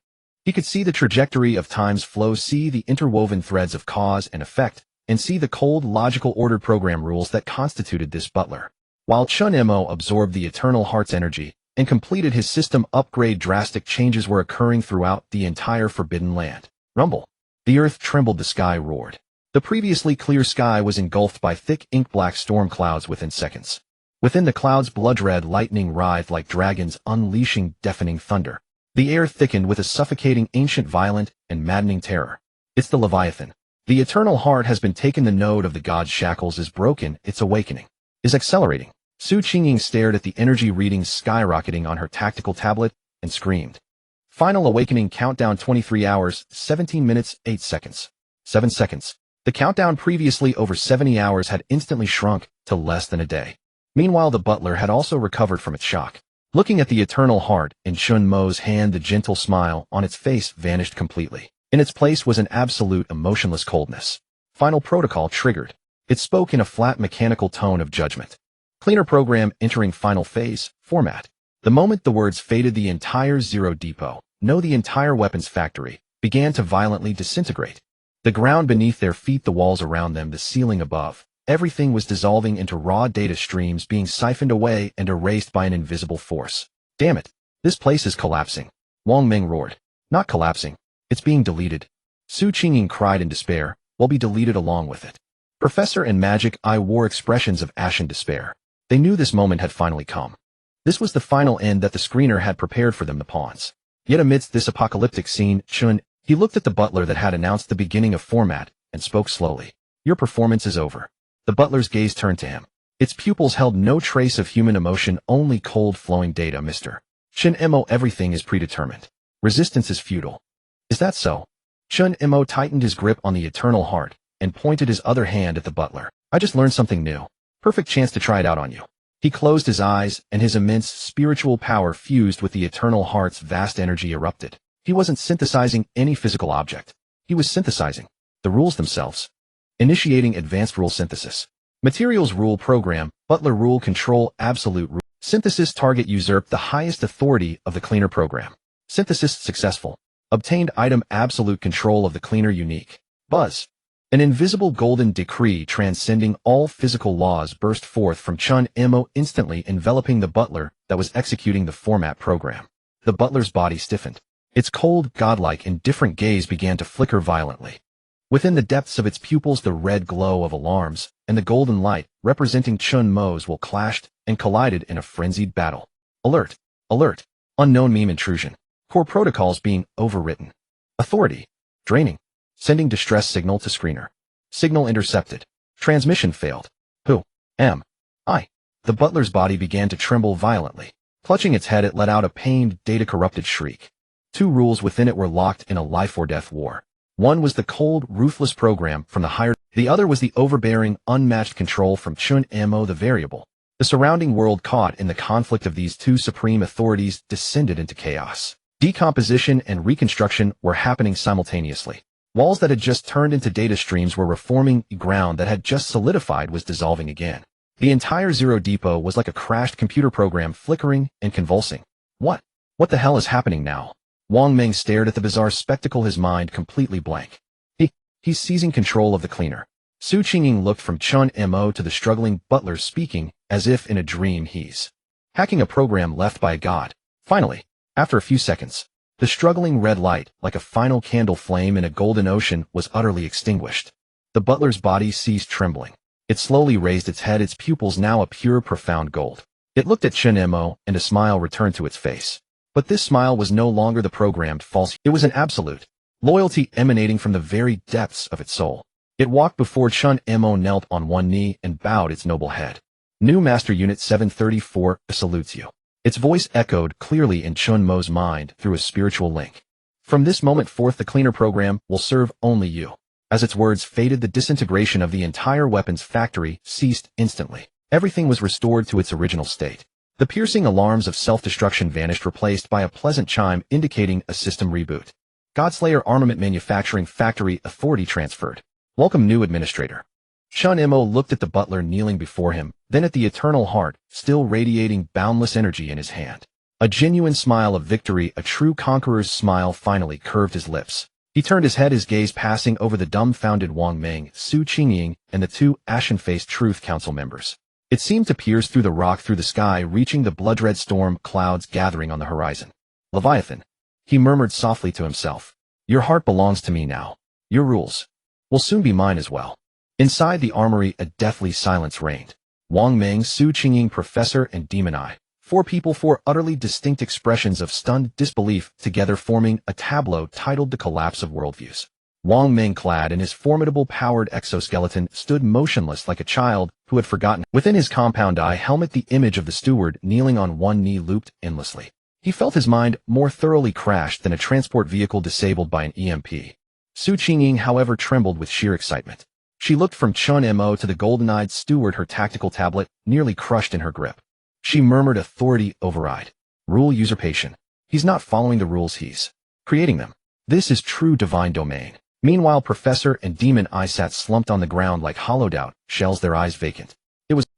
He could see the trajectory of time's flow, see the interwoven threads of cause and effect, and see the cold, logical, ordered program rules that constituted this butler. While Chen Mo absorbed the Eternal Heart's energy and completed his system upgrade, drastic changes were occurring throughout the entire Forbidden Land. Rumble. The earth trembled, the sky roared. The previously clear sky was engulfed by thick ink-black storm clouds within seconds. Within the clouds, blood-red lightning writhed like dragons, unleashing deafening thunder. The air thickened with a suffocating, ancient, violent, and maddening terror. It's the Leviathan. The Eternal Heart has been taken. The node of the god's shackles is broken. Its awakening is accelerating. Su Qingying stared at the energy readings skyrocketing on her tactical tablet and screamed. Final awakening countdown: 23 hours, 17 minutes, 8 seconds. 7 seconds. The countdown, previously over 70 hours, had instantly shrunk to less than a day. Meanwhile, the butler had also recovered from its shock. Looking at the Eternal Heart in Chen Mo's hand, the gentle smile on its face vanished completely. In its place was an absolute, emotionless coldness. Final protocol triggered. It spoke in a flat mechanical tone of judgment. Cleaner program entering final phase, format. The moment the words faded, the entire Zero Depot, no, the entire weapons factory, began to violently disintegrate. The ground beneath their feet, the walls around them, the ceiling above, everything was dissolving into raw data streams being siphoned away and erased by an invisible force. Damn it! This place is collapsing. Wang Meng roared. Not collapsing. It's being deleted. Qingying cried in despair. Will be deleted along with it. Professor and Magic Eye wore expressions of ashen despair. They knew this moment had finally come. This was the final end that the screener had prepared for them, the pawns. Yet amidst this apocalyptic scene, he looked at the butler that had announced the beginning of format, and spoke slowly. Your performance is over. The butler's gaze turned to him. Its pupils held no trace of human emotion, only cold flowing data, Mr. Chen Mo. Everything is predetermined. Resistance is futile. Is that so? Chen Mo tightened his grip on the eternal heart, and pointed his other hand at the butler. I just learned something new. Perfect chance to try it out on you. He closed his eyes, and his immense spiritual power fused with the eternal heart's vast energy erupted. He wasn't synthesizing any physical object. He was synthesizing the rules themselves. Initiating advanced rule synthesis. Materials rule program, butler rule control, absolute rule. Synthesis target usurped the highest authority of the cleaner program. Synthesis successful. Obtained item absolute control of the cleaner unique. Buzz. An invisible golden decree transcending all physical laws burst forth from Chen Mo, instantly enveloping the butler that was executing the format program. The butler's body stiffened. Its cold, godlike, indifferent gaze began to flicker violently. Within the depths of its pupils, the red glow of alarms and the golden light representing Chen Mo's will clashed and collided in a frenzied battle. Alert! Alert! Unknown meme intrusion. Core protocols being overwritten. Authority. Draining. Sending distress signal to screener. Signal intercepted. Transmission failed. Who am I? The butler's body began to tremble violently. Clutching its head, it let out a pained, data-corrupted shriek. Two rules within it were locked in a life-or-death war. One was the cold, ruthless program from the higher. The other was the overbearing, unmatched control from Chen Mo, the variable. The surrounding world, caught in the conflict of these two supreme authorities, descended into chaos. Decomposition and reconstruction were happening simultaneously. Walls that had just turned into data streams were reforming, ground that had just solidified was dissolving again. The entire Zero Depot was like a crashed computer program, flickering and convulsing. What the hell is happening now? Wang Meng stared at the bizarre spectacle, his mind completely blank. He's seizing control of the cleaner. Qingying looked from Chen Mo to the struggling butler, speaking as if in a dream. He's hacking a program left by a god. Finally, after a few seconds, the struggling red light, like a final candle flame in a golden ocean, was utterly extinguished. The butler's body ceased trembling. It slowly raised its head, its pupils now a pure, profound gold. It looked at Chen Mo, and a smile returned to its face. But this smile was no longer the programmed false. It was an absolute loyalty emanating from the very depths of its soul. It walked before Chen Mo, knelt on one knee, and bowed its noble head. New Master Unit 734 salutes you. Its voice echoed clearly in Chen Mo's mind through a spiritual link. From this moment forth, the cleaner program will serve only you. As its words faded, the disintegration of the entire weapons factory ceased instantly. Everything was restored to its original state. The piercing alarms of self-destruction vanished, replaced by a pleasant chime indicating a system reboot. Godslayer Armament Manufacturing Factory Authority transferred. Welcome, new administrator. Chen Mo looked at the butler kneeling before him, then at the eternal heart, still radiating boundless energy in his hand. A genuine smile of victory, a true conqueror's smile, finally curved his lips. He turned his head, his gaze passing over the dumbfounded Wang Meng, Qingying, and the two ashen-faced Truth Council members. It seemed to pierce through the rock, through the sky, reaching the blood-red storm clouds gathering on the horizon. Leviathan, he murmured softly to himself. Your heart belongs to me now. Your rules will soon be mine as well. Inside the armory, a deathly silence reigned. Wang Meng, Qingying, Professor, and Demon Eye. Four people, four utterly distinct expressions of stunned disbelief, together forming a tableau titled The Collapse of Worldviews. Wang Meng, clad in his formidable powered exoskeleton, stood motionless like a child who had forgotten. Within his compound eye helmet, the image of the steward kneeling on one knee looped endlessly. He felt his mind more thoroughly crashed than a transport vehicle disabled by an EMP. Qingying, however, trembled with sheer excitement. She looked from Chen Mo to the golden-eyed steward, her tactical tablet nearly crushed in her grip. She murmured, authority override. Rule usurpation. He's not following the rules, he's creating them. This is true divine domain. Meanwhile, Professor and Demon Eye sat slumped on the ground like hollowed out shells, their eyes vacant.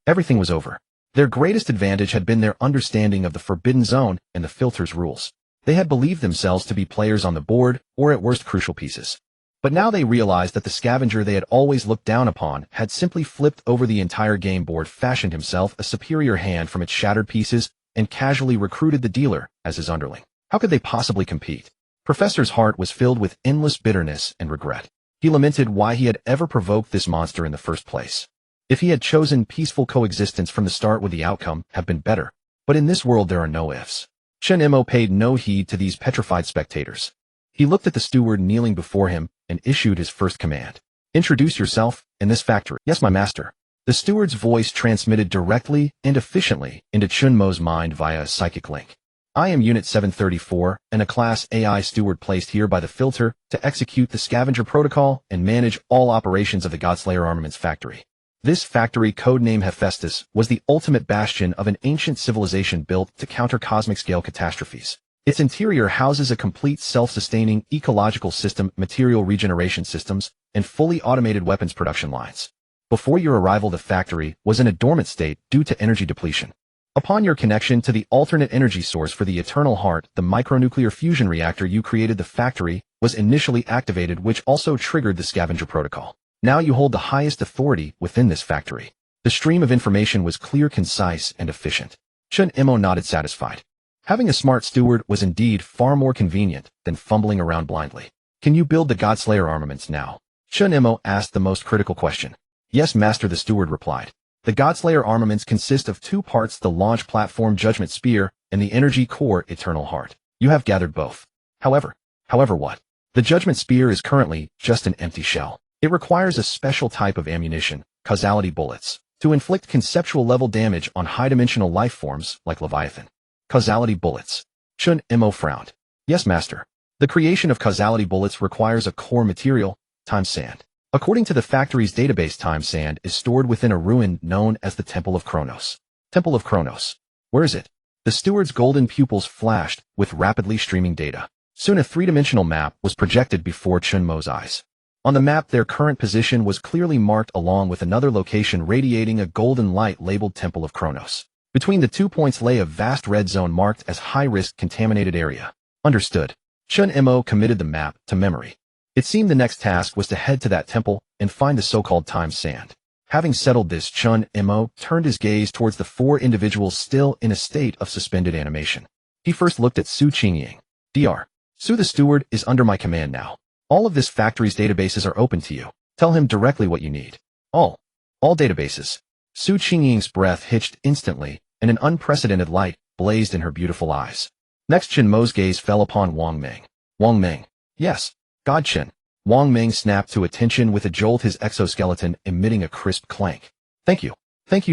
Everything was over. Their greatest advantage had been their understanding of the Forbidden Zone and the filter's rules. They had believed themselves to be players on the board, or at worst crucial pieces. But now they realized that the scavenger they had always looked down upon had simply flipped over the entire game board, fashioned himself a superior hand from its shattered pieces, and casually recruited the dealer as his underling. How could they possibly compete? Professor's heart was filled with endless bitterness and regret. He lamented why he had ever provoked this monster in the first place. If he had chosen peaceful coexistence from the start, would the outcome have been better? But in this world there are no ifs. Chen Mo paid no heed to these petrified spectators. He looked at the steward kneeling before him and issued his first command. Introduce yourself in this factory. Yes, my master. The steward's voice transmitted directly and efficiently into Chen Mo's mind via a psychic link. I am Unit 734, and a Class AI steward placed here by the filter to execute the scavenger protocol and manage all operations of the Godslayer Armaments Factory. This factory, codename Hephaestus, was the ultimate bastion of an ancient civilization built to counter cosmic-scale catastrophes. Its interior houses a complete self-sustaining ecological system, material regeneration systems, and fully automated weapons production lines. Before your arrival, the factory was in a dormant state due to energy depletion. Upon your connection to the alternate energy source for the Eternal Heart, the micronuclear fusion reactor you created, the factory was initially activated, which also triggered the scavenger protocol. Now you hold the highest authority within this factory. The stream of information was clear, concise, and efficient. Chen Mo nodded, satisfied. Having a smart steward was indeed far more convenient than fumbling around blindly. Can you build the Godslayer armaments now? Chen Mo asked the most critical question. Yes, master, the steward replied. The Godslayer armaments consist of two parts, the launch platform Judgment Spear and the energy core Eternal Heart. You have gathered both. However what? The Judgment Spear is currently just an empty shell. It requires a special type of ammunition, causality bullets, to inflict conceptual level damage on high-dimensional life forms like Leviathan. Causality bullets. Chen Mo frowned. Yes, master. The creation of causality bullets requires a core material, time sand. According to the factory's database, time sand is stored within a ruin known as the Temple of Kronos. Temple of Kronos. Where is it? The steward's golden pupils flashed with rapidly streaming data. Soon a three-dimensional map was projected before Chen Mo's eyes. On the map, their current position was clearly marked along with another location radiating a golden light labeled Temple of Kronos. Between the 2 points lay a vast red zone marked as high-risk contaminated area. Understood. Chen Mo committed the map to memory. It seemed the next task was to head to that temple and find the so-called time sand. Having settled this, Chen Mo turned his gaze towards the four individuals still in a state of suspended animation. He first looked at Su Qingying. Dr. Su, the steward, is under my command now. All of this factory's databases are open to you. Tell him directly what you need. All databases. Su Qingying's breath hitched instantly, and an unprecedented light blazed in her beautiful eyes. Next, Chen Mo's gaze fell upon Wang Meng. Wang Meng. Yes, God Chen. Wang Meng snapped to attention with a jolt, his exoskeleton emitting a crisp clank. Thank you,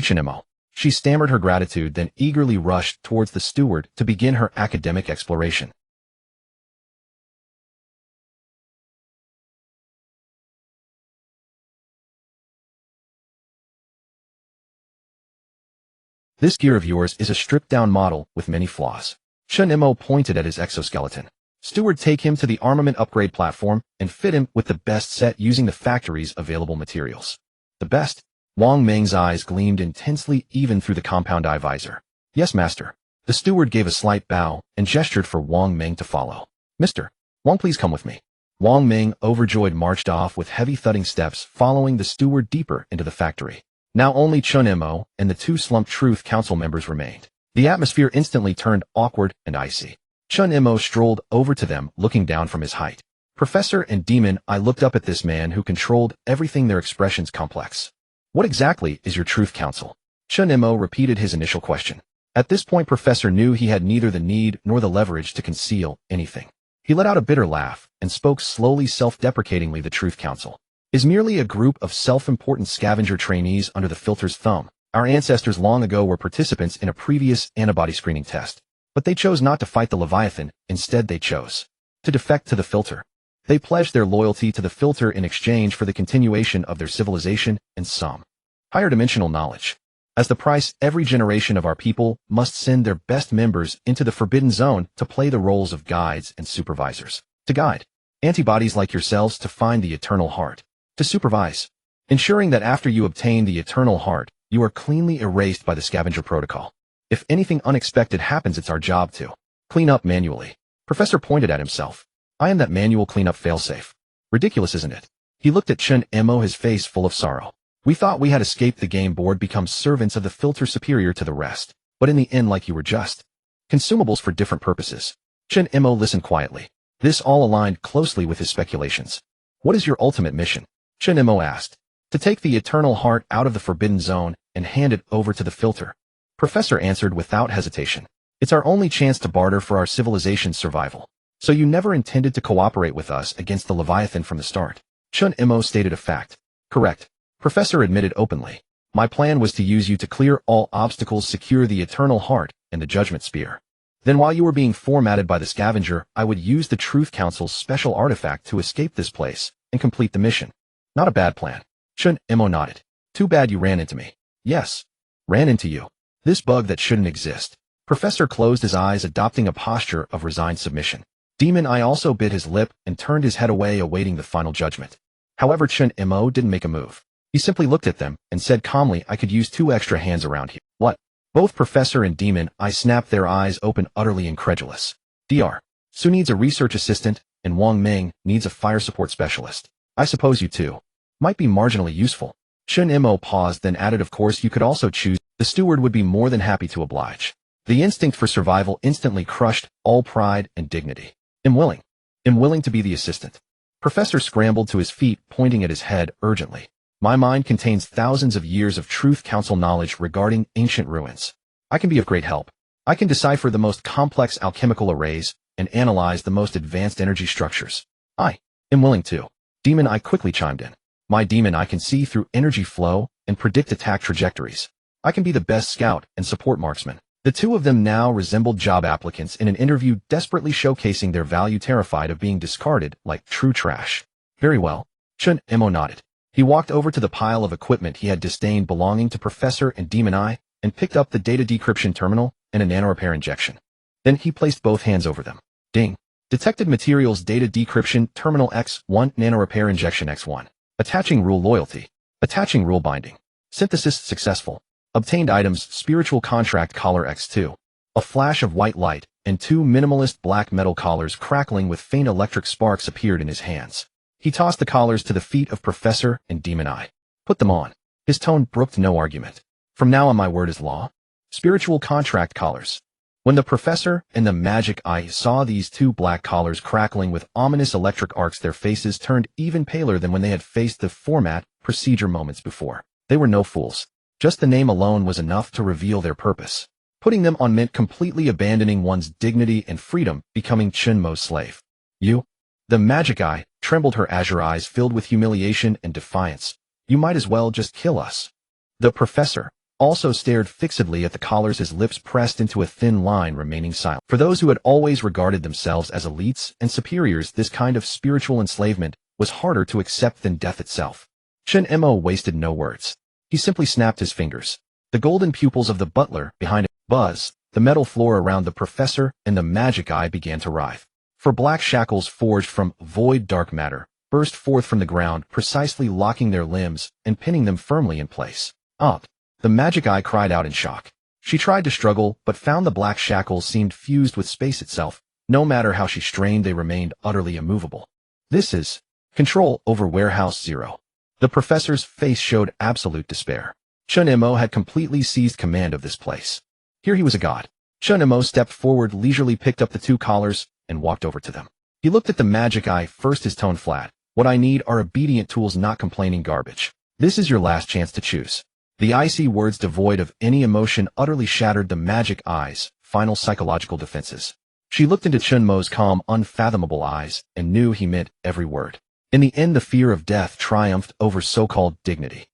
Chen Mo. She stammered her gratitude, then eagerly rushed towards the steward to begin her academic exploration. This gear of yours is a stripped-down model with many flaws. Chen Mo pointed at his exoskeleton. Steward, take him to the armament upgrade platform and fit him with the best set using the factory's available materials. The best? Wang Meng's eyes gleamed intensely even through the compound eye visor. Yes, master. The steward gave a slight bow and gestured for Wang Meng to follow. Mr. Wang, please come with me. Wang Meng, overjoyed, marched off with heavy thudding steps, following the steward deeper into the factory. Now only Chen Mo and the two slumped Truth Council members remained. The atmosphere instantly turned awkward and icy. Chen Mo strolled over to them, looking down from his height. Professor and Demon Eye looked up at this man who controlled everything, their expressions complex. What exactly is your Truth Council? Chen Mo repeated his initial question. At this point, Professor knew he had neither the need nor the leverage to conceal anything. He let out a bitter laugh and spoke slowly, self-deprecatingly. The Truth Council is merely a group of self-important scavenger trainees under the filter's thumb. Our ancestors long ago were participants in a previous antibody screening test. But they chose not to fight the Leviathan. Instead, they chose to defect to the filter. They pledged their loyalty to the filter in exchange for the continuation of their civilization and some higher dimensional knowledge. As the price, every generation of our people must send their best members into the Forbidden Zone to play the roles of guides and supervisors. To guide antibodies like yourselves to find the eternal heart. To supervise, ensuring that after you obtain the eternal heart, you are cleanly erased by the scavenger protocol. If anything unexpected happens, it's our job to clean up manually. Professor pointed at himself. I am that manual cleanup failsafe. Ridiculous, isn't it? He looked at Chen Mo, his face full of sorrow. We thought we had escaped the game board, become servants of the filter superior to the rest, but in the end, like you were just consumables for different purposes. Chen Mo listened quietly. This all aligned closely with his speculations. What is your ultimate mission? Chen Mo asked. To take the eternal heart out of the forbidden zone and hand it over to the filter. Professor answered without hesitation. It's our only chance to barter for our civilization's survival. So you never intended to cooperate with us against the Leviathan from the start. Chen Mo stated a fact. Correct. Professor admitted openly. My plan was to use you to clear all obstacles, secure the eternal heart and the judgment spear. Then while you were being formatted by the scavenger, I would use the Truth Council's special artifact to escape this place and complete the mission. Not a bad plan. Chen Mo nodded. Too bad you ran into me. Yes. Ran into you. This bug that shouldn't exist. Professor closed his eyes, adopting a posture of resigned submission. Demon Eye also bit his lip and turned his head away, awaiting the final judgment. However, Chen Mo didn't make a move. He simply looked at them and said calmly, I could use 2 extra hands around here. What? Both Professor and Demon Eye snapped their eyes open, utterly incredulous. Dr. Su needs a research assistant, and Wang Meng needs a fire support specialist. I suppose you two might be marginally useful. Chen Mo paused, then added, of course you could also choose. The steward would be more than happy to oblige. The instinct for survival instantly crushed all pride and dignity. Am willing to be the assistant. Professor scrambled to his feet, pointing at his head urgently. My mind contains thousands of years of Truth Council knowledge regarding ancient ruins. I can be of great help. I can decipher the most complex alchemical arrays and analyze the most advanced energy structures. I am willing to. Demon Eye quickly chimed in. My Demon Eye can see through energy flow and predict attack trajectories. I can be the best scout and support marksman. The two of them now resembled job applicants in an interview, desperately showcasing their value, terrified of being discarded like true trash. Very well. Chen Mo nodded. He walked over to the pile of equipment he had disdained belonging to Professor and Demon Eye and picked up the data decryption terminal and a nanorepair injection. Then he placed both hands over them. Ding. Detected materials data decryption terminal X1 nanorepair injection X1. Attaching rule loyalty. Attaching rule binding. Synthesis successful. Obtained items spiritual contract collar X2. A flash of white light and 2 minimalist black metal collars crackling with faint electric sparks appeared in his hands. He tossed the collars to the feet of Professor and Demon Eye. Put them on. His tone brooked no argument. From now on my word is law. Spiritual contract collars. When the Professor and the Magic Eye saw these 2 black collars crackling with ominous electric arcs, their faces turned even paler than when they had faced the format procedure moments before. They were no fools. Just the name alone was enough to reveal their purpose. Putting them on meant completely abandoning one's dignity and freedom, becoming Chen Mo's slave. You? The Magic Eye trembled, her azure eyes filled with humiliation and defiance. You might as well just kill us. The Professor also stared fixedly at the collars, his lips pressed into a thin line, remaining silent. For those who had always regarded themselves as elites and superiors, this kind of spiritual enslavement was harder to accept than death itself. Chen Mo wasted no words. He simply snapped his fingers. The golden pupils of the butler behind him buzzed. The metal floor around the Professor and the Magic Eye began to writhe. For black shackles forged from void dark matter burst forth from the ground, precisely locking their limbs and pinning them firmly in place. Up. The Magic Eye cried out in shock. She tried to struggle, but found the black shackles seemed fused with space itself. No matter how she strained, they remained utterly immovable. This is control over Warehouse Zero. The Professor's face showed absolute despair. Chen Mo had completely seized command of this place. Here he was a god. Chen Mo stepped forward, leisurely picked up the 2 collars, and walked over to them. He looked at the Magic Eye, first, his tone flat. What I need are obedient tools, not complaining garbage. This is your last chance to choose. The icy words, devoid of any emotion, utterly shattered the Magic Eye's final psychological defenses. She looked into Chen Mo's calm, unfathomable eyes and knew he meant every word. In the end, the fear of death triumphed over so-called dignity.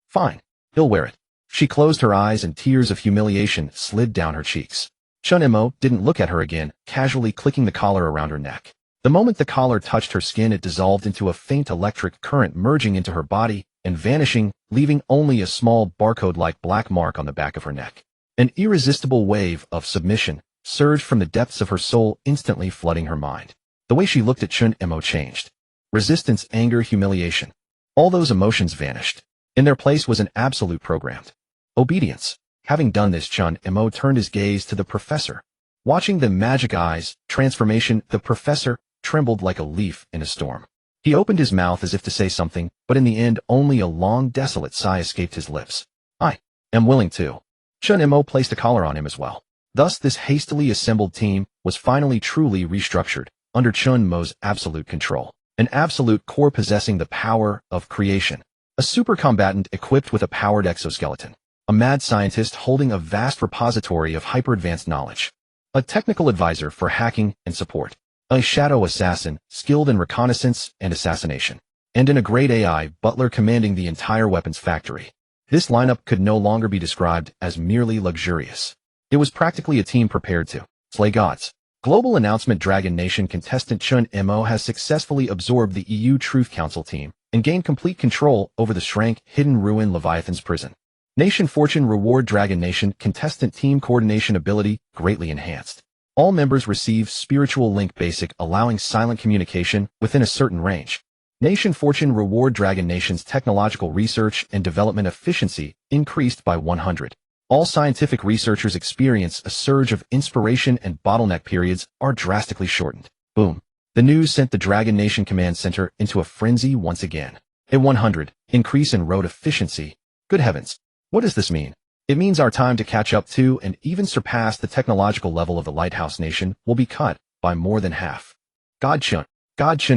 Fine. He'll wear it. She closed her eyes and tears of humiliation slid down her cheeks. Chen Mo didn't look at her again, casually clicking the collar around her neck. The moment the collar touched her skin, it dissolved into a faint electric current, merging into her body and vanishing, leaving only a small barcode-like black mark on the back of her neck. An irresistible wave of submission surged from the depths of her soul, instantly flooding her mind. The way she looked at Chen Mo changed. Resistance, anger, humiliation. All those emotions vanished. In their place was an absolute programmed obedience. Having done this, Chen Mo turned his gaze to the professor. Watching the magic eyes transformation, the professor trembled like a leaf in a storm. He opened his mouth as if to say something, but in the end only a long, desolate sigh escaped his lips. I am willing to. Chen Mo placed a collar on him as well. Thus this hastily assembled team was finally truly restructured, under Chen Mo's absolute control. An absolute core possessing the power of creation. A super combatant equipped with a powered exoskeleton. A mad scientist holding a vast repository of hyper-advanced knowledge. A technical advisor for hacking and support. A shadow assassin, skilled in reconnaissance and assassination. And in a great AI butler commanding the entire weapons factory. This lineup could no longer be described as merely luxurious. It was practically a team prepared to slay gods. Global announcement: Dragon Nation contestant Chen Mo has successfully absorbed the EU Truth Council team and gained complete control over the Shrank Hidden Ruin Leviathan's prison. Nation Fortune Reward: Dragon Nation contestant team coordination ability greatly enhanced. All members receive Spiritual Link Basic, allowing silent communication within a certain range. Nation Fortune Reward: Dragon Nation's technological research and development efficiency increased by 100. All scientific researchers experience a surge of inspiration and bottleneck periods are drastically shortened. Boom. The news sent the Dragon Nation Command Center into a frenzy once again. A 100 increase in road efficiency. Good heavens. What does this mean? It means our time to catch up to and even surpass the technological level of the Lighthouse Nation will be cut by more than half. God Chen,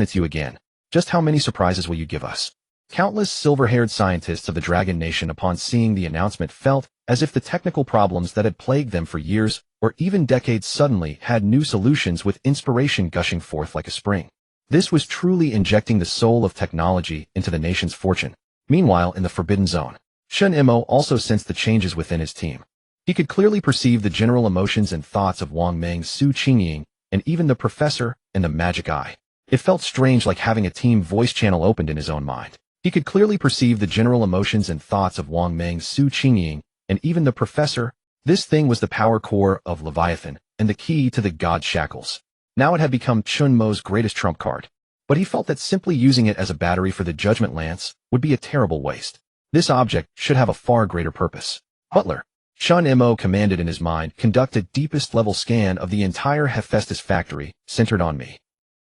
it's you again. Just how many surprises will you give us? Countless silver-haired scientists of the Dragon Nation upon seeing the announcement felt as if the technical problems that had plagued them for years or even decades suddenly had new solutions, with inspiration gushing forth like a spring. This was truly injecting the soul of technology into the nation's fortune. Meanwhile, in the Forbidden Zone, Chen Mo also sensed the changes within his team. He could clearly perceive the general emotions and thoughts of Wang Meng, Qingying, and even the professor and the magic eye. It felt strange, like having a team voice channel opened in his own mind. He could clearly perceive the general emotions and thoughts of Wang Meng, Qingying, and even the professor. This thing was the power core of Leviathan and the key to the god shackles. Now it had become Chen Mo's greatest trump card. But he felt that simply using it as a battery for the Judgment Lance would be a terrible waste. This object should have a far greater purpose. Butler. Chen Mo commanded in his mind, conduct a deepest level scan of the entire Hephaestus factory, centered on me.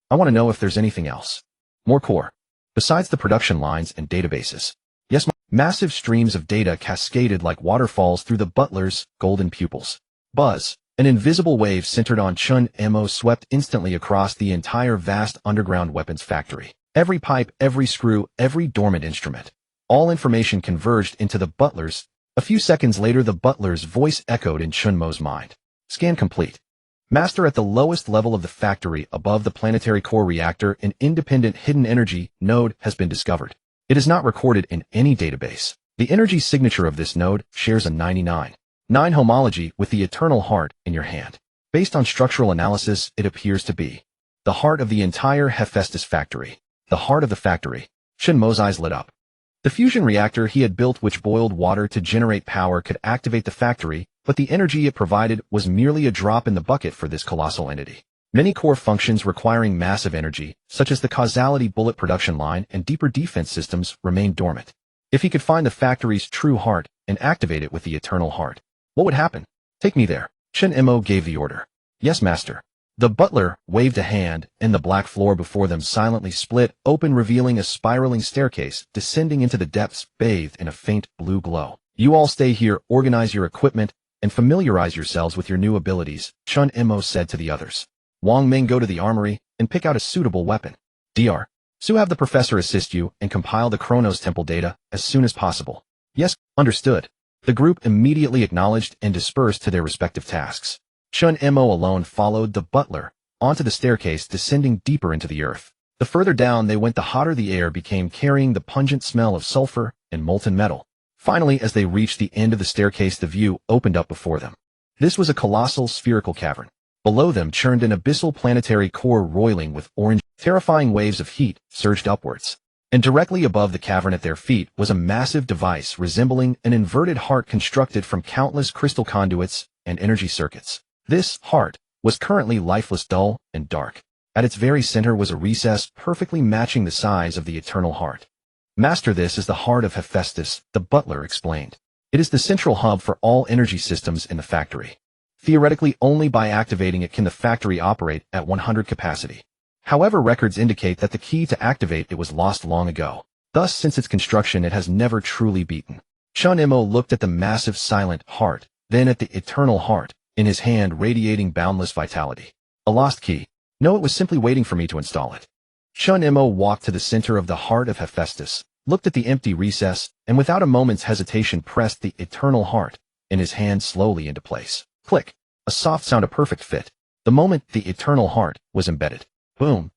I want to know if there's anything else. More core. Besides the production lines and databases. Yes, massive streams of data cascaded like waterfalls through the butler's golden pupils. Buzz. An invisible wave centered on Chen Mo swept instantly across the entire vast underground weapons factory. Every pipe, every screw, every dormant instrument. All information converged into the butler's. A few seconds later, the butler's voice echoed in Chen Mo's mind. Scan complete. Master, at the lowest level of the factory above the planetary core reactor, an independent hidden energy node has been discovered. It is not recorded in any database. The energy signature of this node shares a 99.9 homology with the eternal heart in your hand. Based on structural analysis, it appears to be the heart of the entire Hephaestus factory. The heart of the factory. Chen Mo's eyes lit up. The fusion reactor he had built, which boiled water to generate power, could activate the factory, but the energy it provided was merely a drop in the bucket for this colossal entity. Many core functions requiring massive energy, such as the causality bullet production line and deeper defense systems, remained dormant. If he could find the factory's true heart and activate it with the eternal heart, what would happen? Take me there. Chen Mo gave the order. Yes, master. The butler waved a hand, and the black floor before them silently split open, revealing a spiraling staircase descending into the depths, bathed in a faint blue glow. You all stay here, organize your equipment, and familiarize yourselves with your new abilities, Chen Mo said to the others. Wang Meng, go to the armory and pick out a suitable weapon. Dr. Su, have the professor assist you and compile the Chronos Temple data as soon as possible. Yes, understood. The group immediately acknowledged and dispersed to their respective tasks. Chen Mo alone followed the butler onto the staircase, descending deeper into the earth. The further down they went, the hotter the air became, carrying the pungent smell of sulfur and molten metal. Finally, as they reached the end of the staircase, the view opened up before them. This was a colossal spherical cavern. Below them churned an abyssal planetary core roiling with orange. Terrifying waves of heat surged upwards. And directly above the cavern at their feet was a massive device resembling an inverted heart constructed from countless crystal conduits and energy circuits. This heart was currently lifeless, dull, and dark. At its very center was a recess perfectly matching the size of the eternal heart. Master, this is the heart of Hephaestus, the butler explained. It is the central hub for all energy systems in the factory. Theoretically, only by activating it can the factory operate at 100 capacity. However, records indicate that the key to activate it was lost long ago. Thus, since its construction, it has never truly beaten. Chen Mo looked at the massive silent heart, then at the eternal heart, in his hand radiating boundless vitality. A lost key. No, it was simply waiting for me to install it. Chen Mo walked to the center of the heart of Hephaestus, looked at the empty recess, and without a moment's hesitation pressed the eternal heart in his hand slowly into place. Click. A soft sound, a perfect fit. The moment the eternal heart was embedded. Boom.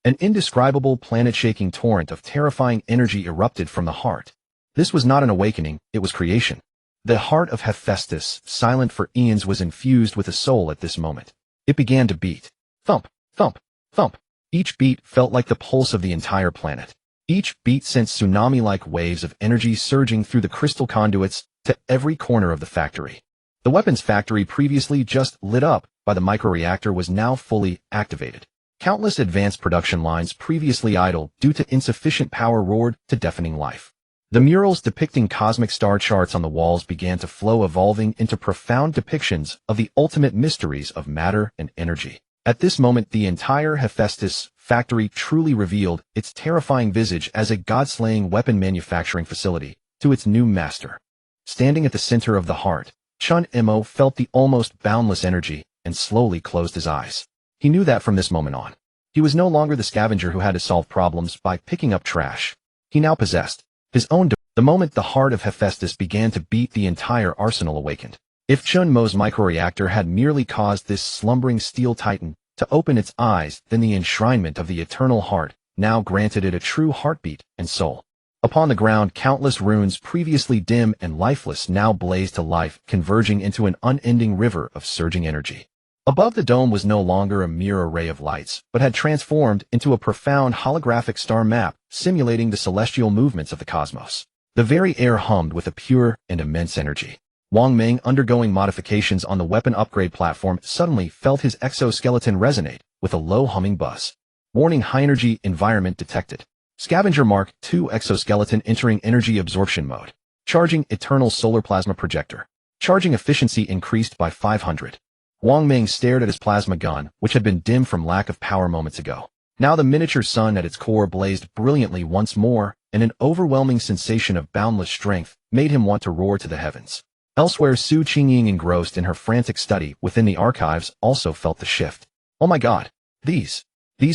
An indescribable planet-shaking torrent of terrifying energy erupted from the heart. This was not an awakening, it was creation. The heart of Hephaestus, silent for eons, was infused with a soul at this moment. It began to beat. Thump, thump, thump. Each beat felt like the pulse of the entire planet. Each beat sent tsunami-like waves of energy surging through the crystal conduits to every corner of the factory. The weapons factory, previously just lit up by the microreactor, was now fully activated. Countless advanced production lines, previously idle due to insufficient power, roared to deafening life. The murals depicting cosmic star charts on the walls began to flow, evolving into profound depictions of the ultimate mysteries of matter and energy. At this moment, the entire Hephaestus factory truly revealed its terrifying visage as a god-slaying weapon manufacturing facility to its new master. Standing at the center of the heart, Chen Mo felt the almost boundless energy and slowly closed his eyes. He knew that from this moment on, he was no longer the scavenger who had to solve problems by picking up trash. He now possessed his own. The moment the heart of Hephaestus began to beat, the entire arsenal awakened. If Chen Mo's microreactor had merely caused this slumbering steel titan to open its eyes, then the enshrinement of the eternal heart now granted it a true heartbeat and soul. Upon the ground, countless runes, previously dim and lifeless, now blazed to life, converging into an unending river of surging energy. Above, the dome was no longer a mere array of lights, but had transformed into a profound holographic star map, simulating the celestial movements of the cosmos. The very air hummed with a pure and immense energy. Wang Meng, undergoing modifications on the weapon upgrade platform, suddenly felt his exoskeleton resonate with a low humming buzz. Warning: high-energy environment detected. Scavenger Mark II exoskeleton entering energy absorption mode. Charging eternal solar plasma projector. Charging efficiency increased by 500. Wang Meng stared at his plasma gun, which had been dim from lack of power moments ago. Now the miniature sun at its core blazed brilliantly once more, and an overwhelming sensation of boundless strength made him want to roar to the heavens. Elsewhere, Qingying, engrossed in her frantic study within the archives, also felt the shift. Oh my god. These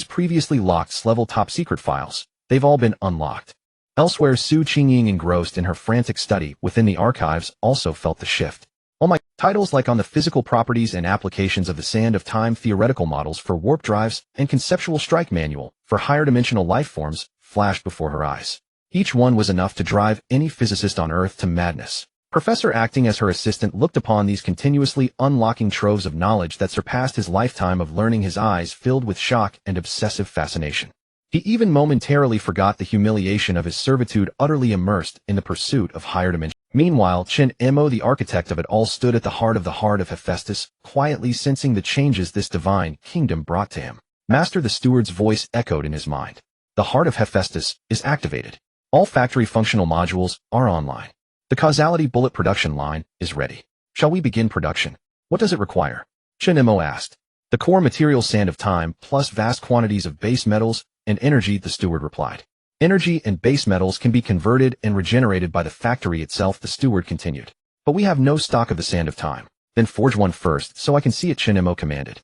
previously locked level top secret files, they've all been unlocked. Elsewhere, Qingying, engrossed in her frantic study within the archives, also felt the shift. Oh my. Titles like On the Physical Properties and Applications of the Sand of Time, Theoretical Models for Warp Drives, and Conceptual Strike Manual for Higher Dimensional Life Forms flashed before her eyes. Each one was enough to drive any physicist on Earth to madness. Professor, acting as her assistant, looked upon these continuously unlocking troves of knowledge that surpassed his lifetime of learning, his eyes filled with shock and obsessive fascination. He even momentarily forgot the humiliation of his servitude, utterly immersed in the pursuit of higher dimensions. Meanwhile, Chen Mo, the architect of it all, stood at the heart of Hephaestus, quietly sensing the changes this divine kingdom brought to him. Master, the steward's voice echoed in his mind. The heart of Hephaestus is activated. All factory functional modules are online. The causality bullet production line is ready. Shall we begin production? What does it require? Chen Mo asked. The core material, sand of time, plus vast quantities of base metals and energy, the steward replied. Energy and base metals can be converted and regenerated by the factory itself, the steward continued. But we have no stock of the sand of time. Then forge one first, so I can see it, Chen Mo commanded.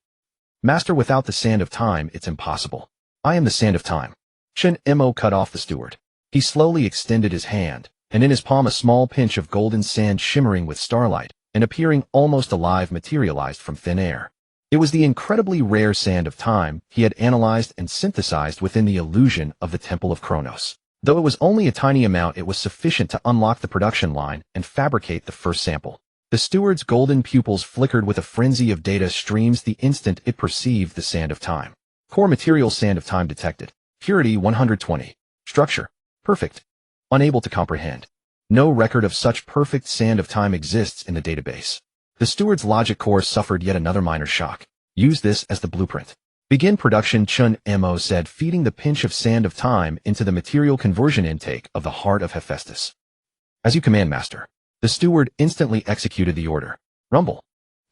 Master, without the sand of time, it's impossible. I am the sand of time. Chen Mo cut off the steward. He slowly extended his hand, and in his palm a small pinch of golden sand, shimmering with starlight and appearing almost alive, materialized from thin air. It was the incredibly rare sand of time he had analyzed and synthesized within the illusion of the Temple of Kronos. Though it was only a tiny amount, it was sufficient to unlock the production line and fabricate the first sample. The steward's golden pupils flickered with a frenzy of data streams the instant it perceived the sand of time. Core material, sand of time detected. Purity 120. Structure perfect. Unable to comprehend. No record of such perfect sand of time exists in the database. The steward's logic core suffered yet another minor shock. Use this as the blueprint. Begin production, Chen Mo said, feeding the pinch of sand of time into the material conversion intake of the heart of Hephaestus. As you command, master. The steward instantly executed the order. Rumble.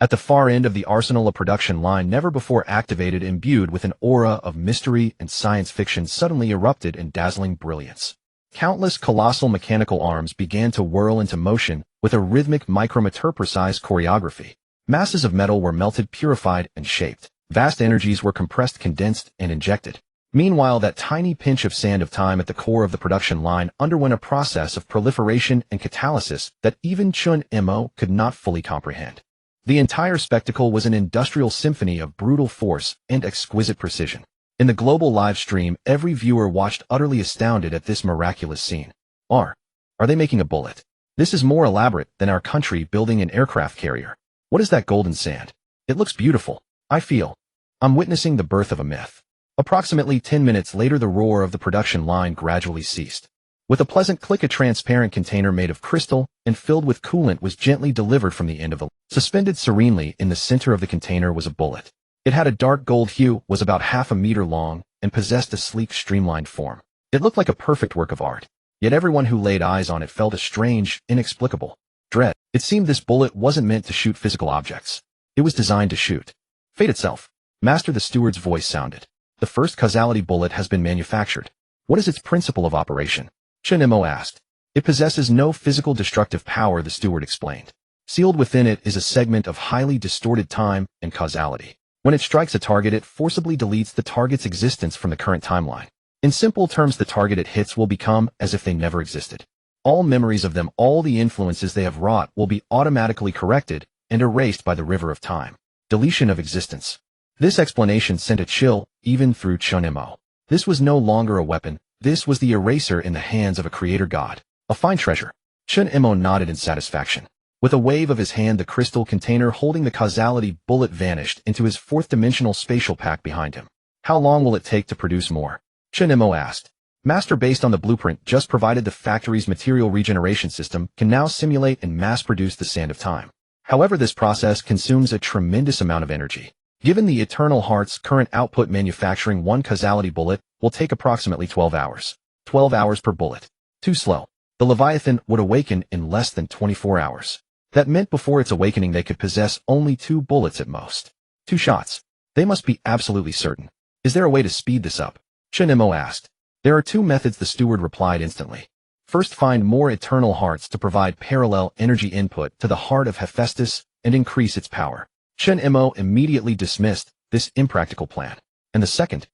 At the far end of the arsenal, a production line never before activated, imbued with an aura of mystery and science fiction, suddenly erupted in dazzling brilliance. Countless colossal mechanical arms began to whirl into motion with a rhythmic micrometer-precise choreography. Masses of metal were melted, purified, and shaped. Vast energies were compressed, condensed, and injected. Meanwhile, that tiny pinch of sand of time at the core of the production line underwent a process of proliferation and catalysis that even Chen Mo could not fully comprehend. The entire spectacle was an industrial symphony of brutal force and exquisite precision. In the global live stream, every viewer watched utterly astounded at this miraculous scene. Are they making a bullet? This is more elaborate than our country building an aircraft carrier. What is that golden sand? It looks beautiful. I'm witnessing the birth of a myth. Approximately 10 minutes later, the roar of the production line gradually ceased. With a pleasant click, a transparent container made of crystal and filled with coolant was gently delivered from the end of the line. Suspended serenely in the center of the container was a bullet. It had a dark gold hue, was about half a meter long, and possessed a sleek, streamlined form. It looked like a perfect work of art. Yet everyone who laid eyes on it felt a strange, inexplicable dread. It seemed this bullet wasn't meant to shoot physical objects. It was designed to shoot fate itself. Master, the steward's voice sounded. The first causality bullet has been manufactured. What is its principle of operation? Chen Mo asked. It possesses no physical destructive power, the steward explained. Sealed within it is a segment of highly distorted time and causality. When it strikes a target, it forcibly deletes the target's existence from the current timeline. In simple terms, the target it hits will become as if they never existed. All memories of them, all the influences they have wrought, will be automatically corrected and erased by the river of time. Deletion of existence. This explanation sent a chill even through Chen Mo. This was no longer a weapon. This was the eraser in the hands of a creator god. A fine treasure. Chen Mo nodded in satisfaction. With a wave of his hand, the crystal container holding the causality bullet vanished into his fourth-dimensional spatial pack behind him. How long will it take to produce more? Chen Mo asked. Master, based on the blueprint just provided, the factory's material regeneration system can now simulate and mass-produce the sand of time. However, this process consumes a tremendous amount of energy. Given the Eternal Heart's current output, manufacturing one causality bullet will take approximately 12 hours. 12 hours per bullet. Too slow. The Leviathan would awaken in less than 24 hours. That meant before its awakening they could possess only 2 bullets at most. 2 shots. They must be absolutely certain. Is there a way to speed this up? Chen Mo asked. There are 2 methods, the steward replied instantly. First, find more Eternal Hearts to provide parallel energy input to the heart of Hephaestus and increase its power. Chen Mo immediately dismissed this impractical plan. And the second,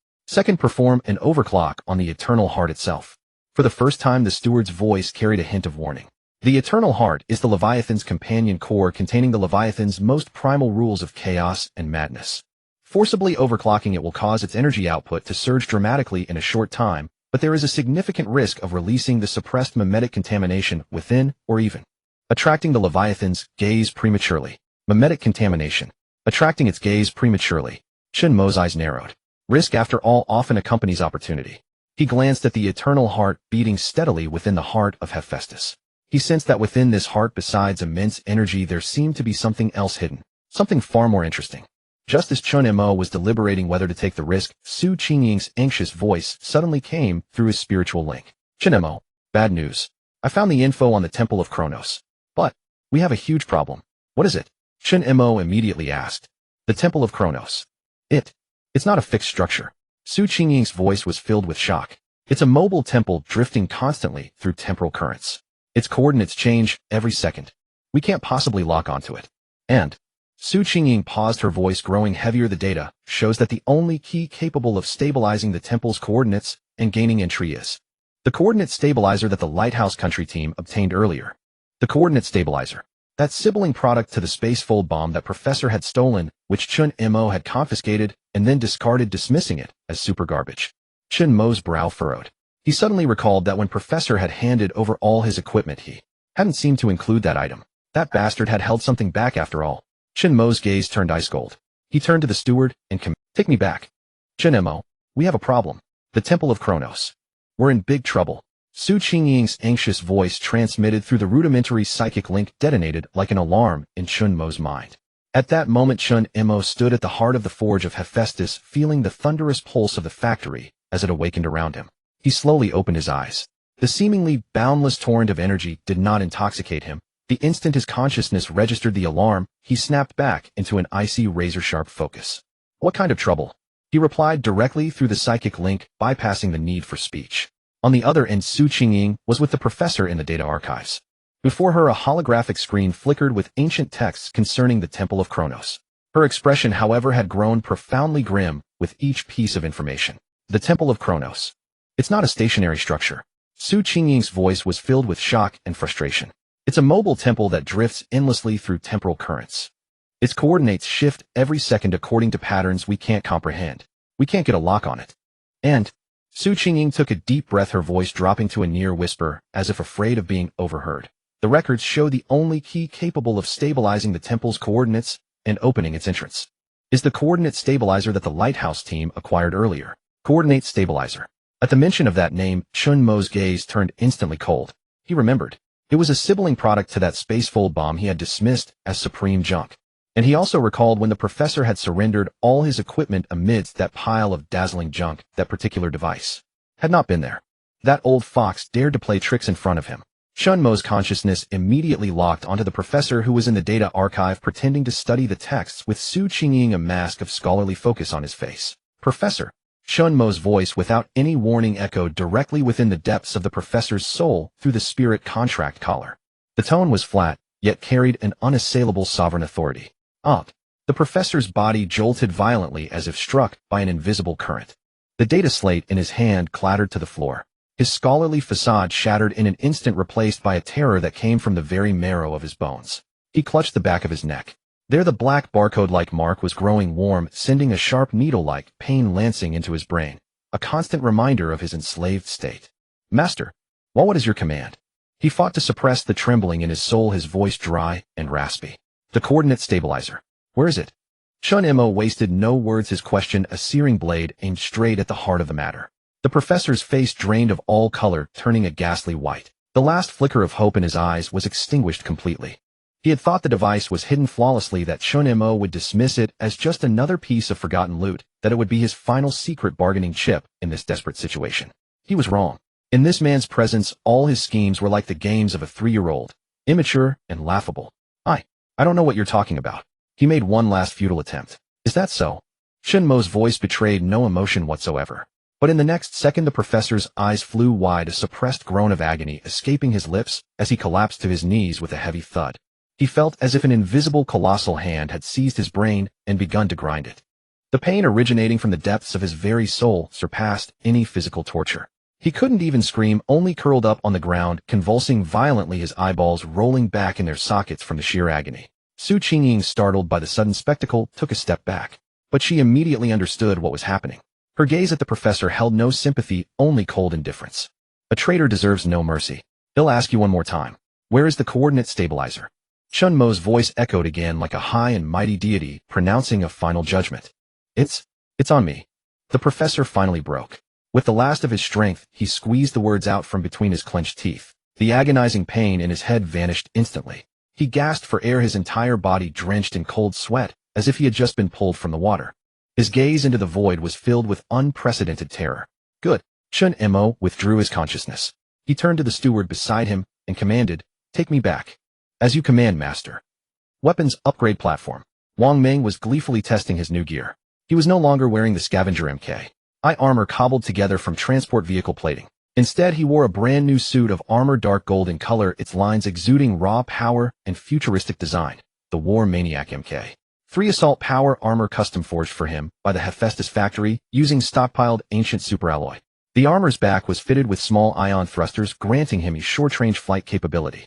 perform an overclock on the Eternal Heart itself. For the first time, the steward's voice carried a hint of warning. The Eternal Heart is the Leviathan's companion core, containing the Leviathan's most primal rules of chaos and madness. Forcibly overclocking it will cause its energy output to surge dramatically in a short time, but there is a significant risk of releasing the suppressed mimetic contamination within or even attracting the Leviathan's gaze prematurely. Mimetic contamination. Attracting its gaze prematurely. Chen Mo's eyes narrowed. Risk, after all, often accompanies opportunity. He glanced at the Eternal Heart beating steadily within the heart of Hephaestus. He sensed that within this heart, besides immense energy, there seemed to be something else hidden. Something far more interesting. Just as Chen Mo was deliberating whether to take the risk, Qingying's anxious voice suddenly came through his spiritual link. Chen Mo, bad news. I found the info on the Temple of Kronos. But we have a huge problem. What is it? Chen Mo immediately asked. The Temple of Kronos. It's not a fixed structure. Qingying's voice was filled with shock. It's a mobile temple drifting constantly through temporal currents. Its coordinates change every second. We can't possibly lock onto it. And Qingying paused, her voice growing heavier. The data shows that the only key capable of stabilizing the temple's coordinates and gaining entry is the coordinate stabilizer that the Lighthouse Country team obtained earlier. The coordinate stabilizer. That sibling product to the spacefold bomb that Professor had stolen, which Chen Mo had confiscated and then discarded, dismissing it as super garbage. Chen Mo's brow furrowed. He suddenly recalled that when Professor had handed over all his equipment, he hadn't seemed to include that item. That bastard had held something back after all. Chen Mo's gaze turned ice cold. He turned to the steward and take me back. Chen Mo, we have a problem. The Temple of Kronos. We're in big trouble. Qingying's anxious voice transmitted through the rudimentary psychic link detonated like an alarm in Chen Mo's mind. At that moment Chen Mo stood at the heart of the forge of Hephaestus, feeling the thunderous pulse of the factory as it awakened around him. He slowly opened his eyes. The seemingly boundless torrent of energy did not intoxicate him. The instant his consciousness registered the alarm, he snapped back into an icy razor-sharp focus. What kind of trouble? He replied directly through the psychic link, bypassing the need for speech. On the other end, Qingying was with the professor in the data archives. Before her, a holographic screen flickered with ancient texts concerning the Temple of Kronos. Her expression, however, had grown profoundly grim with each piece of information. The Temple of Kronos. It's not a stationary structure. Qingying's voice was filled with shock and frustration. It's a mobile temple that drifts endlessly through temporal currents. Its coordinates shift every second according to patterns we can't comprehend. We can't get a lock on it. And Qingying took a deep breath, her voice dropping to a near whisper, as if afraid of being overheard. The records show the only key capable of stabilizing the temple's coordinates and opening its entrance is the coordinate stabilizer that the lighthouse team acquired earlier. Coordinate stabilizer. At the mention of that name, Chen Mo's gaze turned instantly cold. He remembered. It was a sibling product to that spacefold bomb he had dismissed as supreme junk. And he also recalled when the professor had surrendered all his equipment amidst that pile of dazzling junk. That particular device had not been there. That old fox dared to play tricks in front of him. Chen Mo's consciousness immediately locked onto the professor, who was in the data archive pretending to study the texts with Qingying, a mask of scholarly focus on his face. Professor. Chen Mo's voice without any warning echoed directly within the depths of the professor's soul through the spirit contract collar. The tone was flat, yet carried an unassailable sovereign authority. The professor's body jolted violently as if struck by an invisible current. The data slate in his hand clattered to the floor. His scholarly facade shattered in an instant, replaced by a terror that came from the very marrow of his bones. He clutched the back of his neck. There the black barcode-like mark was growing warm, sending a sharp needle-like pain lancing into his brain, a constant reminder of his enslaved state. Master, what is your command? He fought to suppress the trembling in his soul, his voice dry and raspy. The coordinate stabilizer. Where is it? Chen Mo wasted no words, his question a searing blade aimed straight at the heart of the matter. The professor's face drained of all color, turning a ghastly white. The last flicker of hope in his eyes was extinguished completely. He had thought the device was hidden flawlessly, that Chen Mo would dismiss it as just another piece of forgotten loot, that it would be his final secret bargaining chip in this desperate situation. He was wrong. In this man's presence, all his schemes were like the games of a 3-year-old, immature and laughable. I don't know what you're talking about. He made one last futile attempt. Is that so? Chen Mo's voice betrayed no emotion whatsoever. But in the next second the professor's eyes flew wide, a suppressed groan of agony escaping his lips as he collapsed to his knees with a heavy thud. He felt as if an invisible colossal hand had seized his brain and begun to grind it. The pain originating from the depths of his very soul surpassed any physical torture. He couldn't even scream, only curled up on the ground, convulsing violently, his eyeballs rolling back in their sockets from the sheer agony. Qingying, startled by the sudden spectacle, took a step back. But she immediately understood what was happening. Her gaze at the professor held no sympathy, only cold indifference. A traitor deserves no mercy. He'll ask you one more time. Where is the coordinate stabilizer? Chen Mo's voice echoed again like a high and mighty deity, pronouncing a final judgment. It's on me. The professor finally broke. With the last of his strength, he squeezed the words out from between his clenched teeth. The agonizing pain in his head vanished instantly. He gasped for air, his entire body drenched in cold sweat, as if he had just been pulled from the water. His gaze into the void was filled with unprecedented terror. Good. Chen Mo withdrew his consciousness. He turned to the steward beside him and commanded, "Take me back." "As you command, master." Weapons upgrade platform. Wang Meng was gleefully testing his new gear. He was no longer wearing the scavenger MK.I armor cobbled together from transport vehicle plating. Instead, he wore a brand new suit of armor, dark gold in color, its lines exuding raw power and futuristic design. The War Maniac MK.3 assault power armor custom forged for him by the Hephaestus factory using stockpiled ancient superalloy. The armor's back was fitted with small ion thrusters, granting him a short-range flight capability.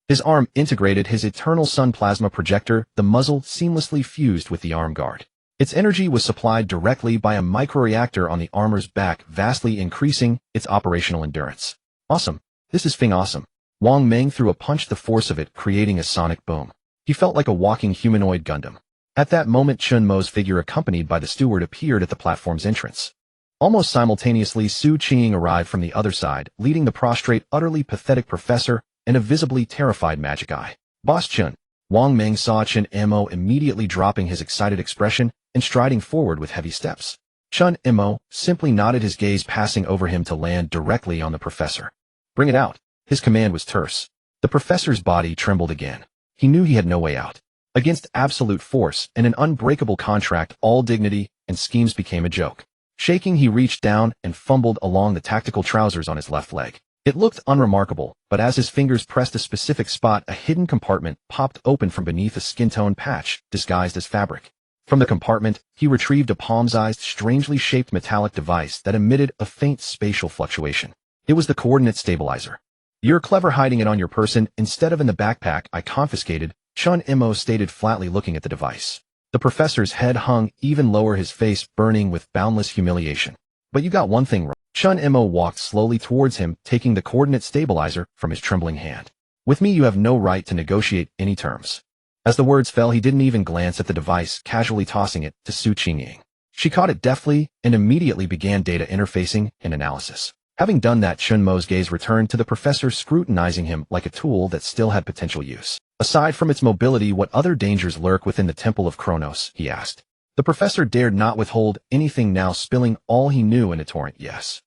His arm integrated his eternal sun plasma projector, the muzzle seamlessly fused with the arm guard. Its energy was supplied directly by a microreactor on the armor's back, vastly increasing its operational endurance. Awesome. This is awesome. Wang Meng threw a punch, the force of it creating a sonic boom. He felt like a walking humanoid Gundam. At that moment, Chen Mo's figure, accompanied by the steward, appeared at the platform's entrance. Almost simultaneously, Qingying arrived from the other side, leading the prostrate, utterly pathetic professor and a visibly terrified Magic Eye. "Boss Chen, Wang Meng saw Chen Mo immediately dropping his excited expression and striding forward with heavy steps. Chen Mo simply nodded, his gaze passing over him to land directly on the professor. Bring it out. His command was terse. The professor's body trembled again. He knew he had no way out. Against absolute force and an unbreakable contract, all dignity and schemes became a joke. Shaking, he reached down and fumbled along the tactical trousers on his left leg. It looked unremarkable, but as his fingers pressed a specific spot, a hidden compartment popped open from beneath a skin-tone patch, disguised as fabric. From the compartment, he retrieved a palm-sized, strangely shaped metallic device that emitted a faint spatial fluctuation. It was the coordinate stabilizer. You're clever hiding it on your person instead of in the backpack I confiscated, Chen Mo stated flatly, looking at the device. The professor's head hung even lower, his face burning with boundless humiliation. But you got one thing wrong. Chen Mo walked slowly towards him, taking the coordinate stabilizer from his trembling hand. With me you have no right to negotiate any terms. As the words fell, he didn't even glance at the device, casually tossing it to Qingying. She caught it deftly and immediately began data interfacing and analysis. Having done that, Chen Mo's gaze returned to the professor, scrutinizing him like a tool that still had potential use. Aside from its mobility, what other dangers lurk within the Temple of Kronos? He asked. The professor dared not withhold anything, now spilling all he knew in a torrent. Yes.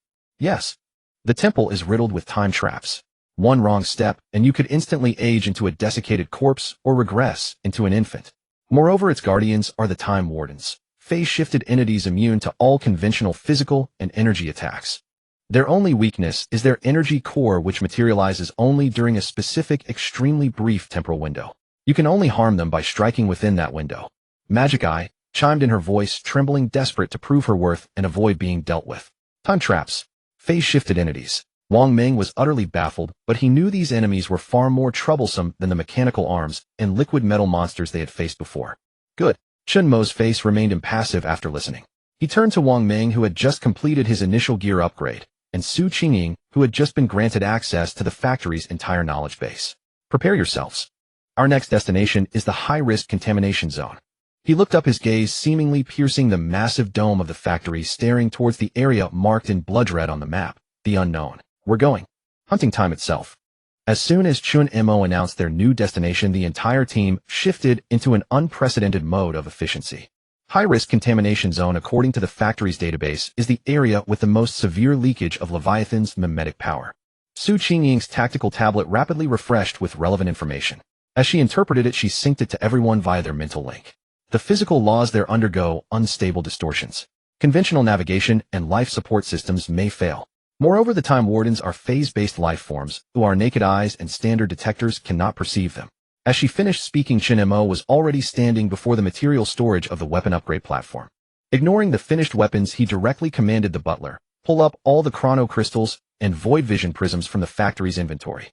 The temple is riddled with time traps. One wrong step, and you could instantly age into a desiccated corpse or regress into an infant. Moreover, its guardians are the time wardens, phase-shifted entities immune to all conventional physical and energy attacks. Their only weakness is their energy core, which materializes only during a specific, extremely brief temporal window. You can only harm them by striking within that window. Magic Eye chimed in, her voice trembling, desperate to prove her worth and avoid being dealt with. Time traps. Phase-shifted entities. Wang Meng was utterly baffled, but he knew these enemies were far more troublesome than the mechanical arms and liquid metal monsters they had faced before. Good. Chen Mo's face remained impassive after listening. He turned to Wang Meng, who had just completed his initial gear upgrade, and Qingying, who had just been granted access to the factory's entire knowledge base. Prepare yourselves. Our next destination is the high-risk contamination zone. He looked up, his gaze seemingly piercing the massive dome of the factory, staring towards the area marked in blood red on the map. The unknown. We're going. Hunting time itself. As soon as Chen Mo announced their new destination, the entire team shifted into an unprecedented mode of efficiency. High-risk contamination zone, according to the factory's database, is the area with the most severe leakage of Leviathan's mimetic power. Qingying's tactical tablet rapidly refreshed with relevant information. As she interpreted it, she synced it to everyone via their mental link. The physical laws there undergo unstable distortions. Conventional navigation and life support systems may fail. Moreover, the Time Wardens are phase-based life forms, who our naked eyes and standard detectors cannot perceive them. As she finished speaking, Chen Mo was already standing before the material storage of the weapon upgrade platform. Ignoring the finished weapons, he directly commanded the butler, pull up all the chrono crystals and void vision prisms from the factory's inventory.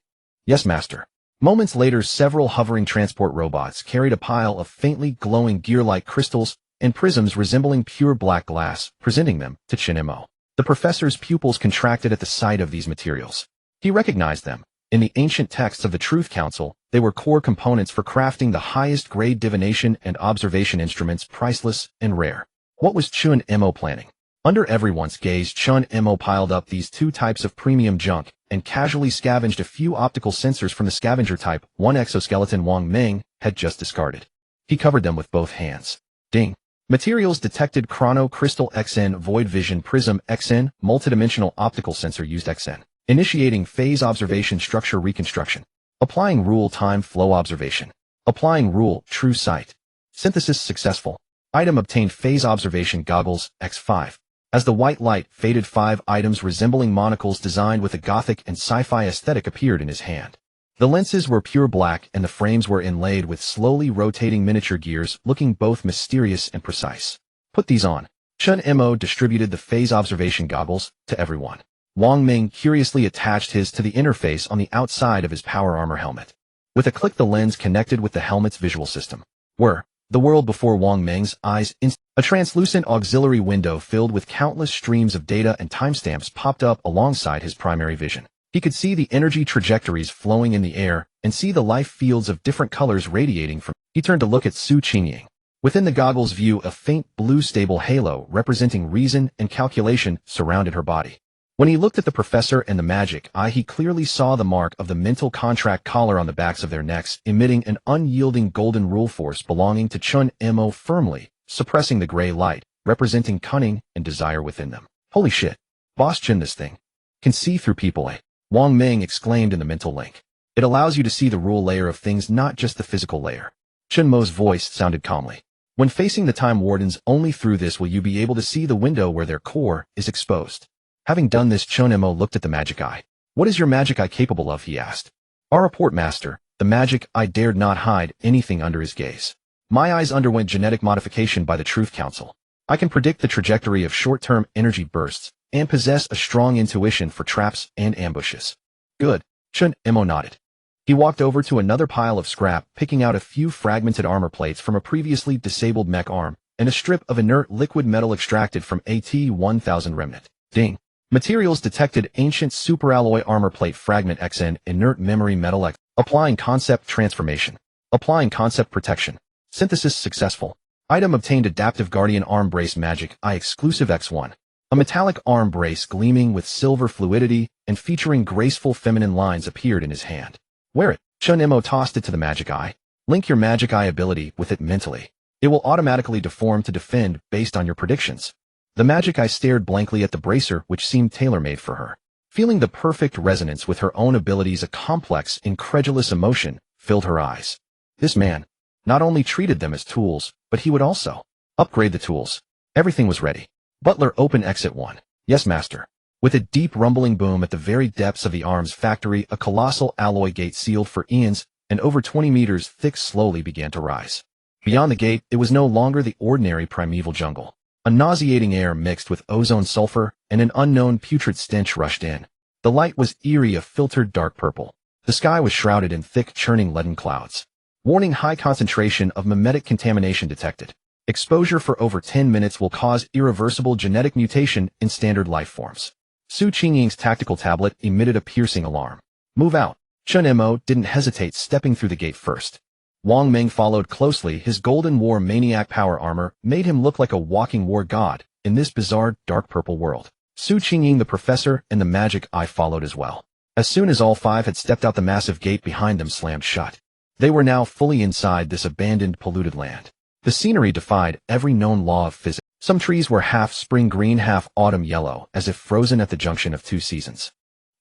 Yes, master. Moments later, several hovering transport robots carried a pile of faintly glowing gear-like crystals and prisms resembling pure black glass, presenting them to Chen Mo. The professor's pupils contracted at the sight of these materials. He recognized them. In the ancient texts of the Truth Council, they were core components for crafting the highest-grade divination and observation instruments, priceless and rare. What was Chen Mo planning? Under everyone's gaze, Chen Mo piled up these two types of premium junk and casually scavenged a few optical sensors from the scavenger type one exoskeleton Wang Meng had just discarded. He covered them with both hands. Ding. Materials detected: Chrono Crystal XN, Void Vision Prism XN, Multidimensional Optical Sensor used XN. Initiating Phase Observation Structure Reconstruction. Applying Rule Time Flow Observation. Applying Rule True Sight. Synthesis successful. Item obtained: Phase Observation Goggles X5. As the white light faded, 5 items resembling monocles designed with a gothic and sci-fi aesthetic appeared in his hand. The lenses were pure black and the frames were inlaid with slowly rotating miniature gears, looking both mysterious and precise. Put these on. Chen Mo distributed the phase observation goggles to everyone. Wang Meng curiously attached his to the interface on the outside of his power armor helmet. With a click, the lens connected with the helmet's visual system. The world before Wang Meng's eyes. A translucent auxiliary window filled with countless streams of data and timestamps popped up alongside his primary vision. He could see the energy trajectories flowing in the air and see the life fields of different colors radiating from. He turned to look at Qingying. Within the goggles' view, a faint blue stable halo representing reason and calculation surrounded her body. When he looked at the professor and the magic eye, he clearly saw the mark of the mental contract collar on the backs of their necks, emitting an unyielding golden rule force belonging to Chen Mo, firmly suppressing the gray light, representing cunning and desire within them. Holy shit. Boss Chen, this thing can see through people, eh? Wang Meng exclaimed in the mental link. It allows you to see the rule layer of things, not just the physical layer. Chen Mo's voice sounded calmly. When facing the Time Wardens, only through this will you be able to see the window where their core is exposed. Having done this, Chen Mo looked at the magic eye. What is your magic eye capable of? He asked. Our report, master. The magic eye dared not hide anything under his gaze. My eyes underwent genetic modification by the Truth Council. I can predict the trajectory of short-term energy bursts and possess a strong intuition for traps and ambushes. Good. Chen Mo nodded. He walked over to another pile of scrap, picking out a few fragmented armor plates from a previously disabled mech arm and a strip of inert liquid metal extracted from AT-1000 remnant. Ding. Materials detected: ancient superalloy armor plate fragment XN, inert memory metal X. Applying concept transformation. Applying concept protection. Synthesis successful. Item obtained: adaptive guardian arm brace magic eye exclusive X1. A metallic arm brace gleaming with silver fluidity and featuring graceful feminine lines appeared in his hand. Wear it. Chen Mo tossed it to the magic eye. Link your magic eye ability with it mentally. It will automatically deform to defend based on your predictions. The magic eye stared blankly at the bracer, which seemed tailor-made for her. Feeling the perfect resonance with her own abilities, a complex, incredulous emotion filled her eyes. This man not only treated them as tools, but he would also upgrade the tools. Everything was ready. Butler, open exit 1. Yes, master. With a deep rumbling boom at the very depths of the arms factory, a colossal alloy gate sealed for eons and over 20 meters thick slowly began to rise. Beyond the gate, it was no longer the ordinary primeval jungle. A nauseating air mixed with ozone sulfur and an unknown putrid stench rushed in. The light was eerie, a filtered dark purple. The sky was shrouded in thick, churning leaden clouds. Warning: high concentration of mimetic contamination detected. Exposure for over 10 minutes will cause irreversible genetic mutation in standard life forms. Su Qingying's tactical tablet emitted a piercing alarm. Move out. Chen Mo didn't hesitate, stepping through the gate first. Wang Meng followed closely. His golden war maniac power armor made him look like a walking war god in this bizarre, dark purple world. Su Qingying, the professor, and the magic eye followed as well. As soon as all five had stepped out, the massive gate behind them slammed shut. They were now fully inside this abandoned, polluted land. The scenery defied every known law of physics. Some trees were half spring green, half autumn yellow, as if frozen at the junction of two seasons.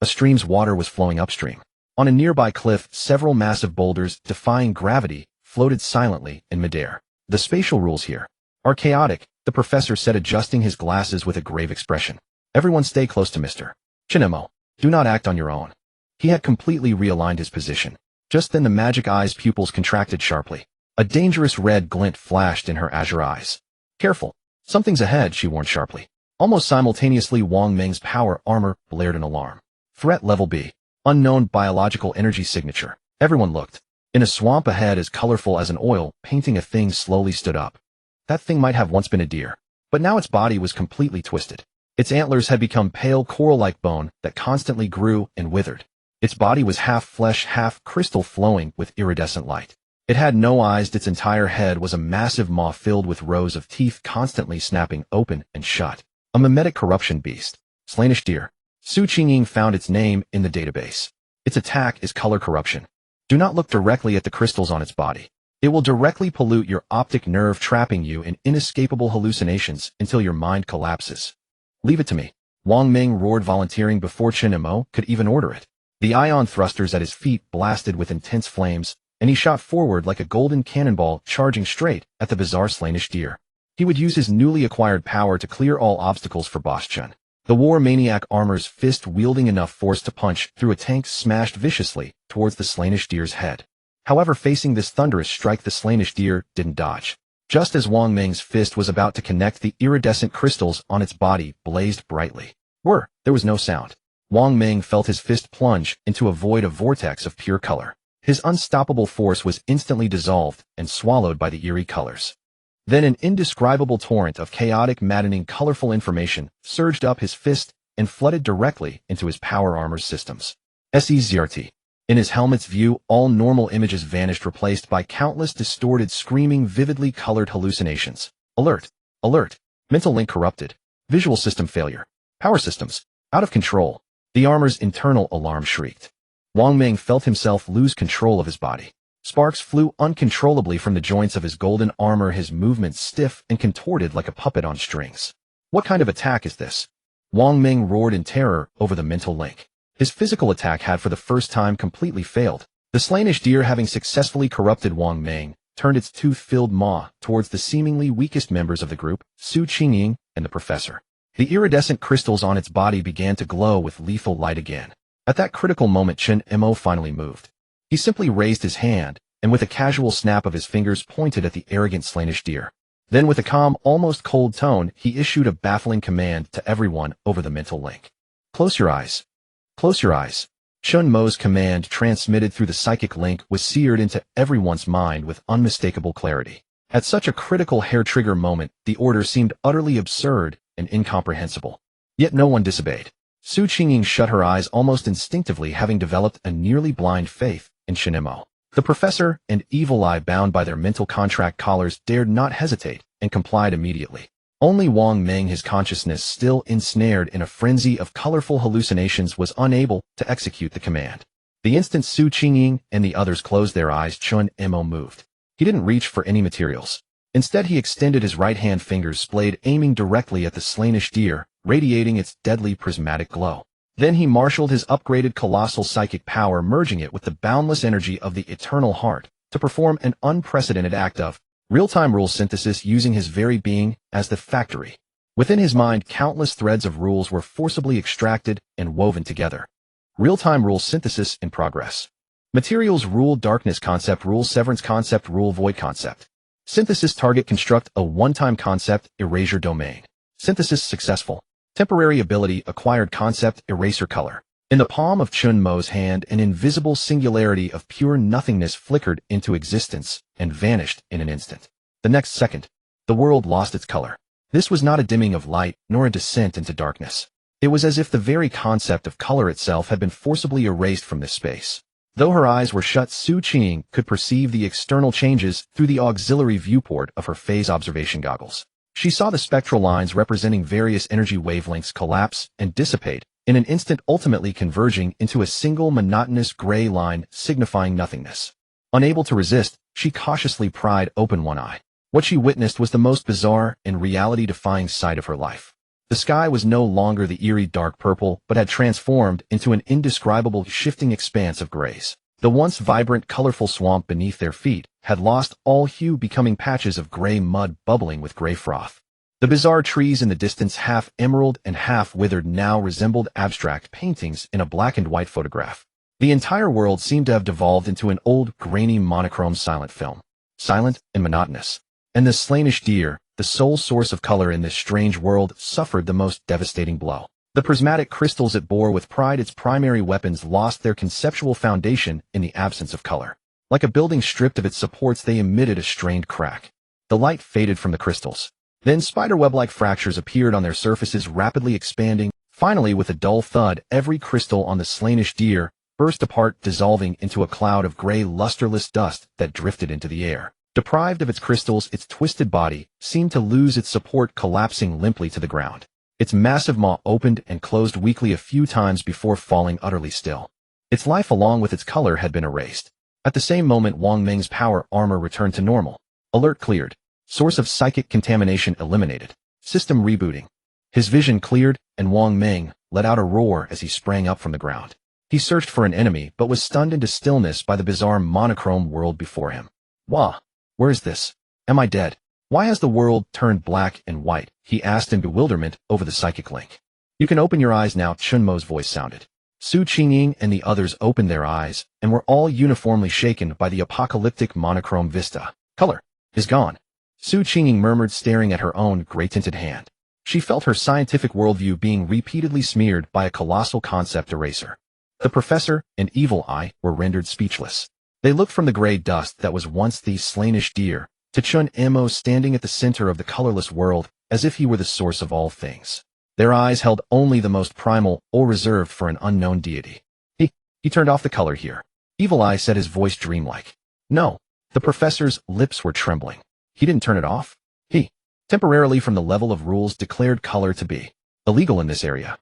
A stream's water was flowing upstream. On a nearby cliff, several massive boulders, defying gravity, floated silently in midair. The spatial rules here are chaotic, the professor said, adjusting his glasses with a grave expression. Everyone stay close to Mr. Chen Mo. Do not act on your own. He had completely realigned his position. Just then the magic eye's pupils contracted sharply. A dangerous red glint flashed in her azure eyes. Careful. Something's ahead, she warned sharply. Almost simultaneously, Wang Meng's power armor blared an alarm. Threat level B. Unknown biological energy signature. Everyone looked. In a swamp ahead, as colorful as an oil painting, a thing slowly stood up. That thing might have once been a deer, but now its body was completely twisted. Its antlers had become pale coral-like bone that constantly grew and withered. Its body was half flesh, half crystal, flowing with iridescent light. It had no eyes. Its entire head was a massive maw filled with rows of teeth constantly snapping open and shut. A mimetic corruption beast. Slainish deer. Su Qingying found its name in the database. Its attack is color corruption. Do not look directly at the crystals on its body. It will directly pollute your optic nerve, trapping you in inescapable hallucinations until your mind collapses. Leave it to me. Wang Meng roared, volunteering before Chen Mo could even order it. The ion thrusters at his feet blasted with intense flames, and he shot forward like a golden cannonball, charging straight at the bizarre Slainish deer. He would use his newly acquired power to clear all obstacles for Boss Chen. The war maniac armor's fist, wielding enough force to punch through a tank, smashed viciously towards the Slainish deer's head. However, facing this thunderous strike, the Slainish deer didn't dodge. Just as Wang Meng's fist was about to connect, the iridescent crystals on its body blazed brightly. There was no sound. Wang Meng felt his fist plunge into a void, of vortex of pure color. His unstoppable force was instantly dissolved and swallowed by the eerie colors. Then an indescribable torrent of chaotic, maddening, colorful information surged up his fist and flooded directly into his power armor systems. SEZRT. In his helmet's view, all normal images vanished, replaced by countless distorted, screaming, vividly colored hallucinations. Alert! Alert! Mental link corrupted. Visual system failure. Power systems. Out of control. The armor's internal alarm shrieked. Wang Meng felt himself lose control of his body. Sparks flew uncontrollably from the joints of his golden armor, his movements stiff and contorted like a puppet on strings. What kind of attack is this? Wang Meng roared in terror over the mental link. His physical attack had for the first time completely failed. The slainish deer, having successfully corrupted Wang Meng, turned its tooth-filled maw towards the seemingly weakest members of the group, Qingying and the professor. The iridescent crystals on its body began to glow with lethal light again. At that critical moment, Chen Mo finally moved. He simply raised his hand, and with a casual snap of his fingers pointed at the arrogant slainish deer. Then with a calm, almost cold tone, he issued a baffling command to everyone over the mental link. Close your eyes. Close your eyes. Chen Mo's command, transmitted through the psychic link, was seared into everyone's mind with unmistakable clarity. At such a critical hair-trigger moment, the order seemed utterly absurd and incomprehensible. Yet no one disobeyed. Qingying shut her eyes almost instinctively, having developed a nearly blind faith in Chen Mo. The professor and Evil Eye, bound by their mental contract collars, dared not hesitate and complied immediately. Only Wang Meng, his consciousness still ensnared in a frenzy of colorful hallucinations, was unable to execute the command. The instant Qingying and the others closed their eyes, Chen Mo moved. He didn't reach for any materials. Instead, he extended his right-hand fingers, splayed, aiming directly at the slainish deer, radiating its deadly prismatic glow. Then he marshaled his upgraded colossal psychic power, merging it with the boundless energy of the eternal heart, to perform an unprecedented act of real-time rule synthesis, using his very being as the factory. Within his mind, countless threads of rules were forcibly extracted and woven together. Real-time rule synthesis in progress. Materials rule, darkness concept rule, severance concept rule, void concept. Synthesis target, construct a one-time concept, erasure domain. Synthesis successful. Temporary ability, acquired concept, eraser color. In the palm of Chen Mo's hand, an invisible singularity of pure nothingness flickered into existence and vanished in an instant. The next second, the world lost its color. This was not a dimming of light, nor a descent into darkness. It was as if the very concept of color itself had been forcibly erased from this space. Though her eyes were shut, Qingying could perceive the external changes through the auxiliary viewport of her phase observation goggles. She saw the spectral lines representing various energy wavelengths collapse and dissipate in an instant, ultimately converging into a single monotonous gray line signifying nothingness. Unable to resist, she cautiously pried open one eye. What she witnessed was the most bizarre and reality-defying sight of her life. The sky was no longer the eerie dark purple, but had transformed into an indescribable shifting expanse of grays. The once vibrant, colorful swamp beneath their feet had lost all hue, becoming patches of gray mud bubbling with gray froth. The bizarre trees in the distance, half emerald and half withered, now resembled abstract paintings in a black and white photograph. The entire world seemed to have devolved into an old, grainy, monochrome silent film. Silent and monotonous. And the slainish deer, the sole source of color in this strange world, suffered the most devastating blow. The prismatic crystals it bore with pride, its primary weapons, lost their conceptual foundation in the absence of color. Like a building stripped of its supports, they emitted a strained crack. The light faded from the crystals. Then spiderweb-like fractures appeared on their surfaces, rapidly expanding. Finally, with a dull thud, every crystal on the slainish deer burst apart, dissolving into a cloud of gray, lusterless dust that drifted into the air. Deprived of its crystals, its twisted body seemed to lose its support, collapsing limply to the ground. Its massive maw opened and closed weakly a few times before falling utterly still. Its life, along with its color, had been erased. At the same moment, Wang Meng's power armor returned to normal. Alert cleared. Source of psychic contamination eliminated. System rebooting. His vision cleared, and Wang Meng let out a roar as he sprang up from the ground. He searched for an enemy, but was stunned into stillness by the bizarre monochrome world before him. Wah! Where is this? Am I dead? Why has the world turned black and white? He asked in bewilderment over the psychic link. You can open your eyes now, Chen Mo's voice sounded. Qingying and the others opened their eyes, and were all uniformly shaken by the apocalyptic monochrome vista. Color is gone. Qingying murmured, staring at her own gray-tinted hand. She felt her scientific worldview being repeatedly smeared by a colossal concept eraser. The professor and Evil Eye were rendered speechless. They looked from the gray dust that was once the slainish deer to Chen Mo standing at the center of the colorless world, as if he were the source of all things. Their eyes held only the most primal, or reserved for an unknown deity. He turned off the color here. Evil Eye said, his voice dreamlike. No. The professor's lips were trembling. He didn't turn it off. He temporarily, from the level of rules, declared color to be illegal in this area.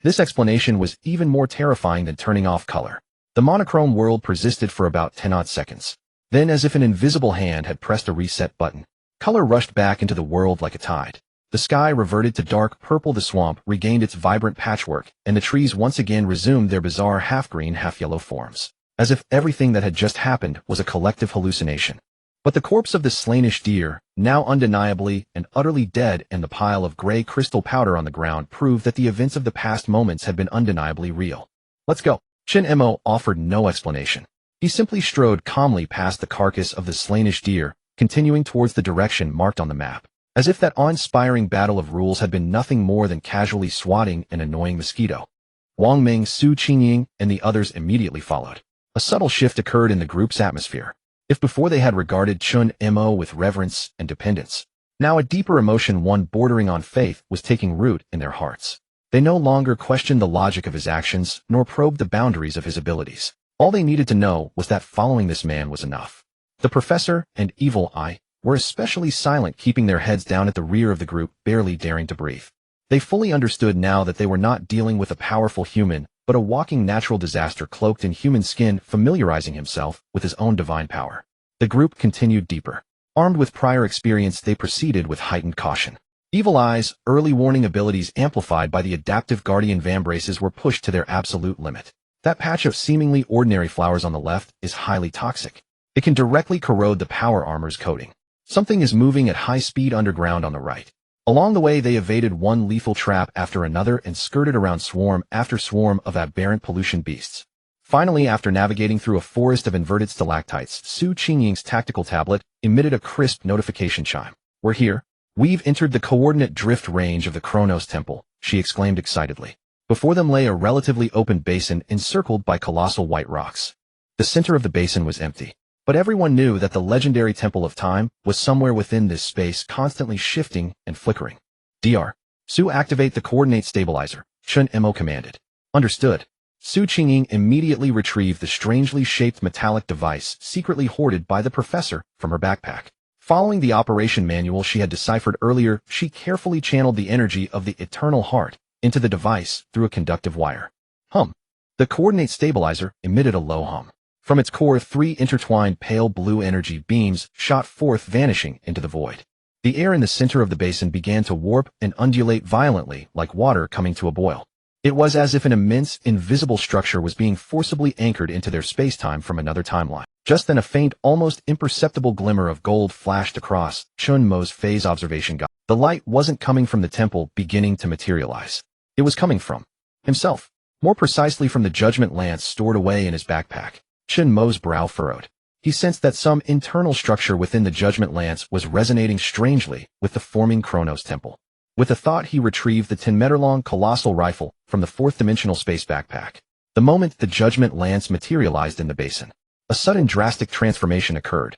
This explanation was even more terrifying than turning off color. The monochrome world persisted for about 10 odd seconds. Then, as if an invisible hand had pressed a reset button, color rushed back into the world like a tide. The sky reverted to dark purple, the swamp regained its vibrant patchwork, and the trees once again resumed their bizarre half-green, half-yellow forms, as if everything that had just happened was a collective hallucination. But the corpse of the slainish deer, now undeniably and utterly dead, and the pile of gray crystal powder on the ground proved that the events of the past moments had been undeniably real. Let's go. Chen Mo offered no explanation. He simply strode calmly past the carcass of the slainish deer, continuing towards the direction marked on the map, as if that awe-inspiring battle of rules had been nothing more than casually swatting an annoying mosquito. Wang Meng, Qingying, and the others immediately followed. A subtle shift occurred in the group's atmosphere. If before they had regarded Chen Mo with reverence and dependence, now a deeper emotion, one bordering on faith, was taking root in their hearts. They no longer questioned the logic of his actions, nor probed the boundaries of his abilities. All they needed to know was that following this man was enough. The professor and Evil Eye were especially silent, keeping their heads down at the rear of the group, barely daring to breathe. They fully understood now that they were not dealing with a powerful human, but a walking natural disaster cloaked in human skin, familiarizing himself with his own divine power. The group continued deeper. Armed with prior experience, they proceeded with heightened caution. Evil Eye's early warning abilities, amplified by the adaptive guardian vambraces, were pushed to their absolute limit. That patch of seemingly ordinary flowers on the left is highly toxic. It can directly corrode the power armor's coating. Something is moving at high speed underground on the right. Along the way, they evaded one lethal trap after another and skirted around swarm after swarm of aberrant pollution beasts. Finally, after navigating through a forest of inverted stalactites, Qingying's tactical tablet emitted a crisp notification chime. "We're here. We've entered the coordinate drift range of the Kronos Temple," she exclaimed excitedly. Before them lay a relatively open basin encircled by colossal white rocks. The center of the basin was empty, but everyone knew that the legendary Temple of Time was somewhere within this space, constantly shifting and flickering. "Dr. Su, activate the coordinate stabilizer," Chen Mo commanded. "Understood." Qingying immediately retrieved the strangely shaped metallic device secretly hoarded by the professor from her backpack. Following the operation manual she had deciphered earlier, she carefully channeled the energy of the Eternal Heart into the device through a conductive wire. Hum. The coordinate stabilizer emitted a low hum. From its core, 3 intertwined pale blue energy beams shot forth, vanishing into the void. The air in the center of the basin began to warp and undulate violently, like water coming to a boil. It was as if an immense, invisible structure was being forcibly anchored into their space-time from another timeline. Just then a faint, almost imperceptible glimmer of gold flashed across Chen Mo's phase observation guide. The light wasn't coming from the temple beginning to materialize. It was coming from himself. More precisely, from the judgment lance stored away in his backpack. Chen Mo's brow furrowed. He sensed that some internal structure within the judgment lance was resonating strangely with the forming Kronos Temple. With a thought, he retrieved the 10-meter-long colossal rifle from the fourth-dimensional space backpack. The moment the judgment lance materialized in the basin, a sudden drastic transformation occurred.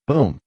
Boom!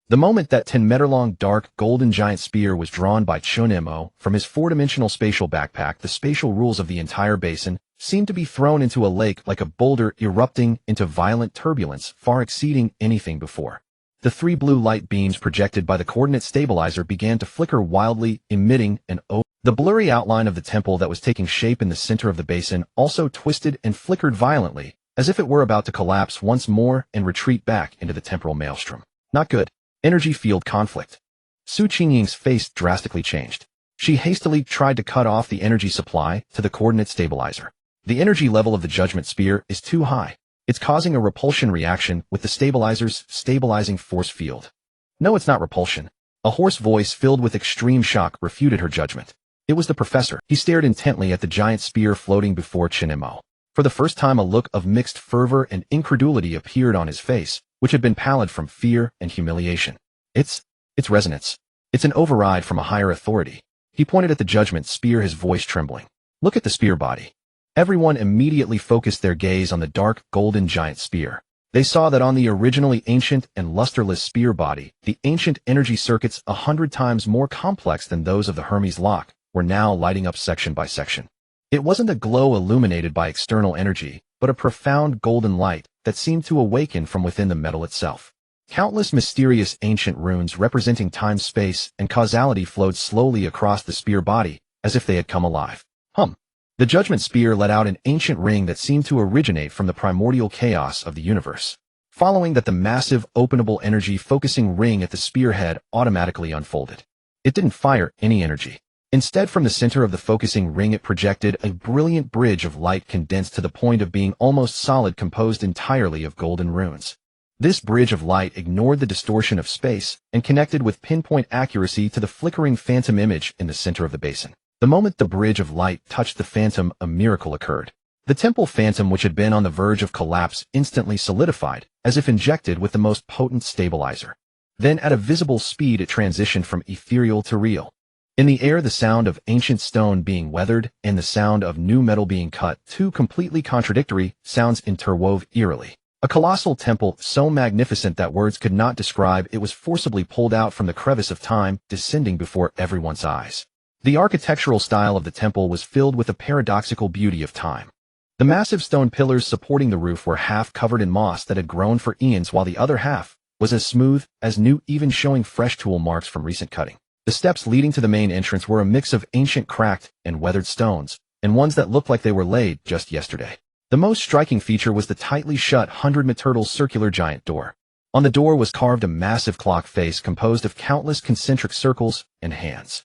The moment that 10-meter-long dark golden giant spear was drawn by Chen Mo from his 4-dimensional spatial backpack, the spatial rules of the entire basin seemed to be thrown into a lake like a boulder, erupting into violent turbulence far exceeding anything before. The 3 blue light beams projected by the coordinate stabilizer began to flicker wildly, emitting an The blurry outline of the temple that was taking shape in the center of the basin also twisted and flickered violently, as if it were about to collapse once more and retreat back into the temporal maelstrom. Not good. Energy field conflict. Qingying's face drastically changed. She hastily tried to cut off the energy supply to the coordinate stabilizer. The energy level of the judgment spear is too high. It's causing a repulsion reaction with the stabilizer's stabilizing force field. No, it's not repulsion. A hoarse voice filled with extreme shock refuted her judgment. It was the professor. He stared intently at the giant spear floating before Chen Mo. For the first time, a look of mixed fervor and incredulity appeared on his face, which had been pallid from fear and humiliation. It's resonance. It's an override from a higher authority. He pointed at the judgment spear, his voice trembling. Look at the spear body. Everyone immediately focused their gaze on the dark, golden giant spear. They saw that on the originally ancient and lusterless spear body, the ancient energy circuits 100 times more complex than those of the Hermes lock were now lighting up section by section. It wasn't a glow illuminated by external energy, but a profound golden light that seemed to awaken from within the metal itself. Countless mysterious ancient runes representing time, space, and causality flowed slowly across the spear body, as if they had come alive. Hum. The Judgment Spear let out an ancient ring that seemed to originate from the primordial chaos of the universe. Following that, the massive, openable energy-focusing ring at the spearhead automatically unfolded. It didn't fire any energy. Instead, from the center of the focusing ring it projected a brilliant bridge of light condensed to the point of being almost solid, composed entirely of golden runes. This bridge of light ignored the distortion of space and connected with pinpoint accuracy to the flickering phantom image in the center of the basin. The moment the bridge of light touched the phantom, a miracle occurred. The temple phantom, which had been on the verge of collapse, instantly solidified, as if injected with the most potent stabilizer. Then, at a visible speed, it transitioned from ethereal to real. In the air, the sound of ancient stone being weathered and the sound of new metal being cut, two completely contradictory sounds interwove eerily. A colossal temple, so magnificent that words could not describe it, was forcibly pulled out from the crevice of time, descending before everyone's eyes. The architectural style of the temple was filled with the paradoxical beauty of time. The massive stone pillars supporting the roof were half covered in moss that had grown for eons, while the other half was as smooth as new, even showing fresh tool marks from recent cutting. The steps leading to the main entrance were a mix of ancient, cracked, and weathered stones, and ones that looked like they were laid just yesterday. The most striking feature was the tightly shut 100-meter circular giant door. On the door was carved a massive clock face composed of countless concentric circles and hands.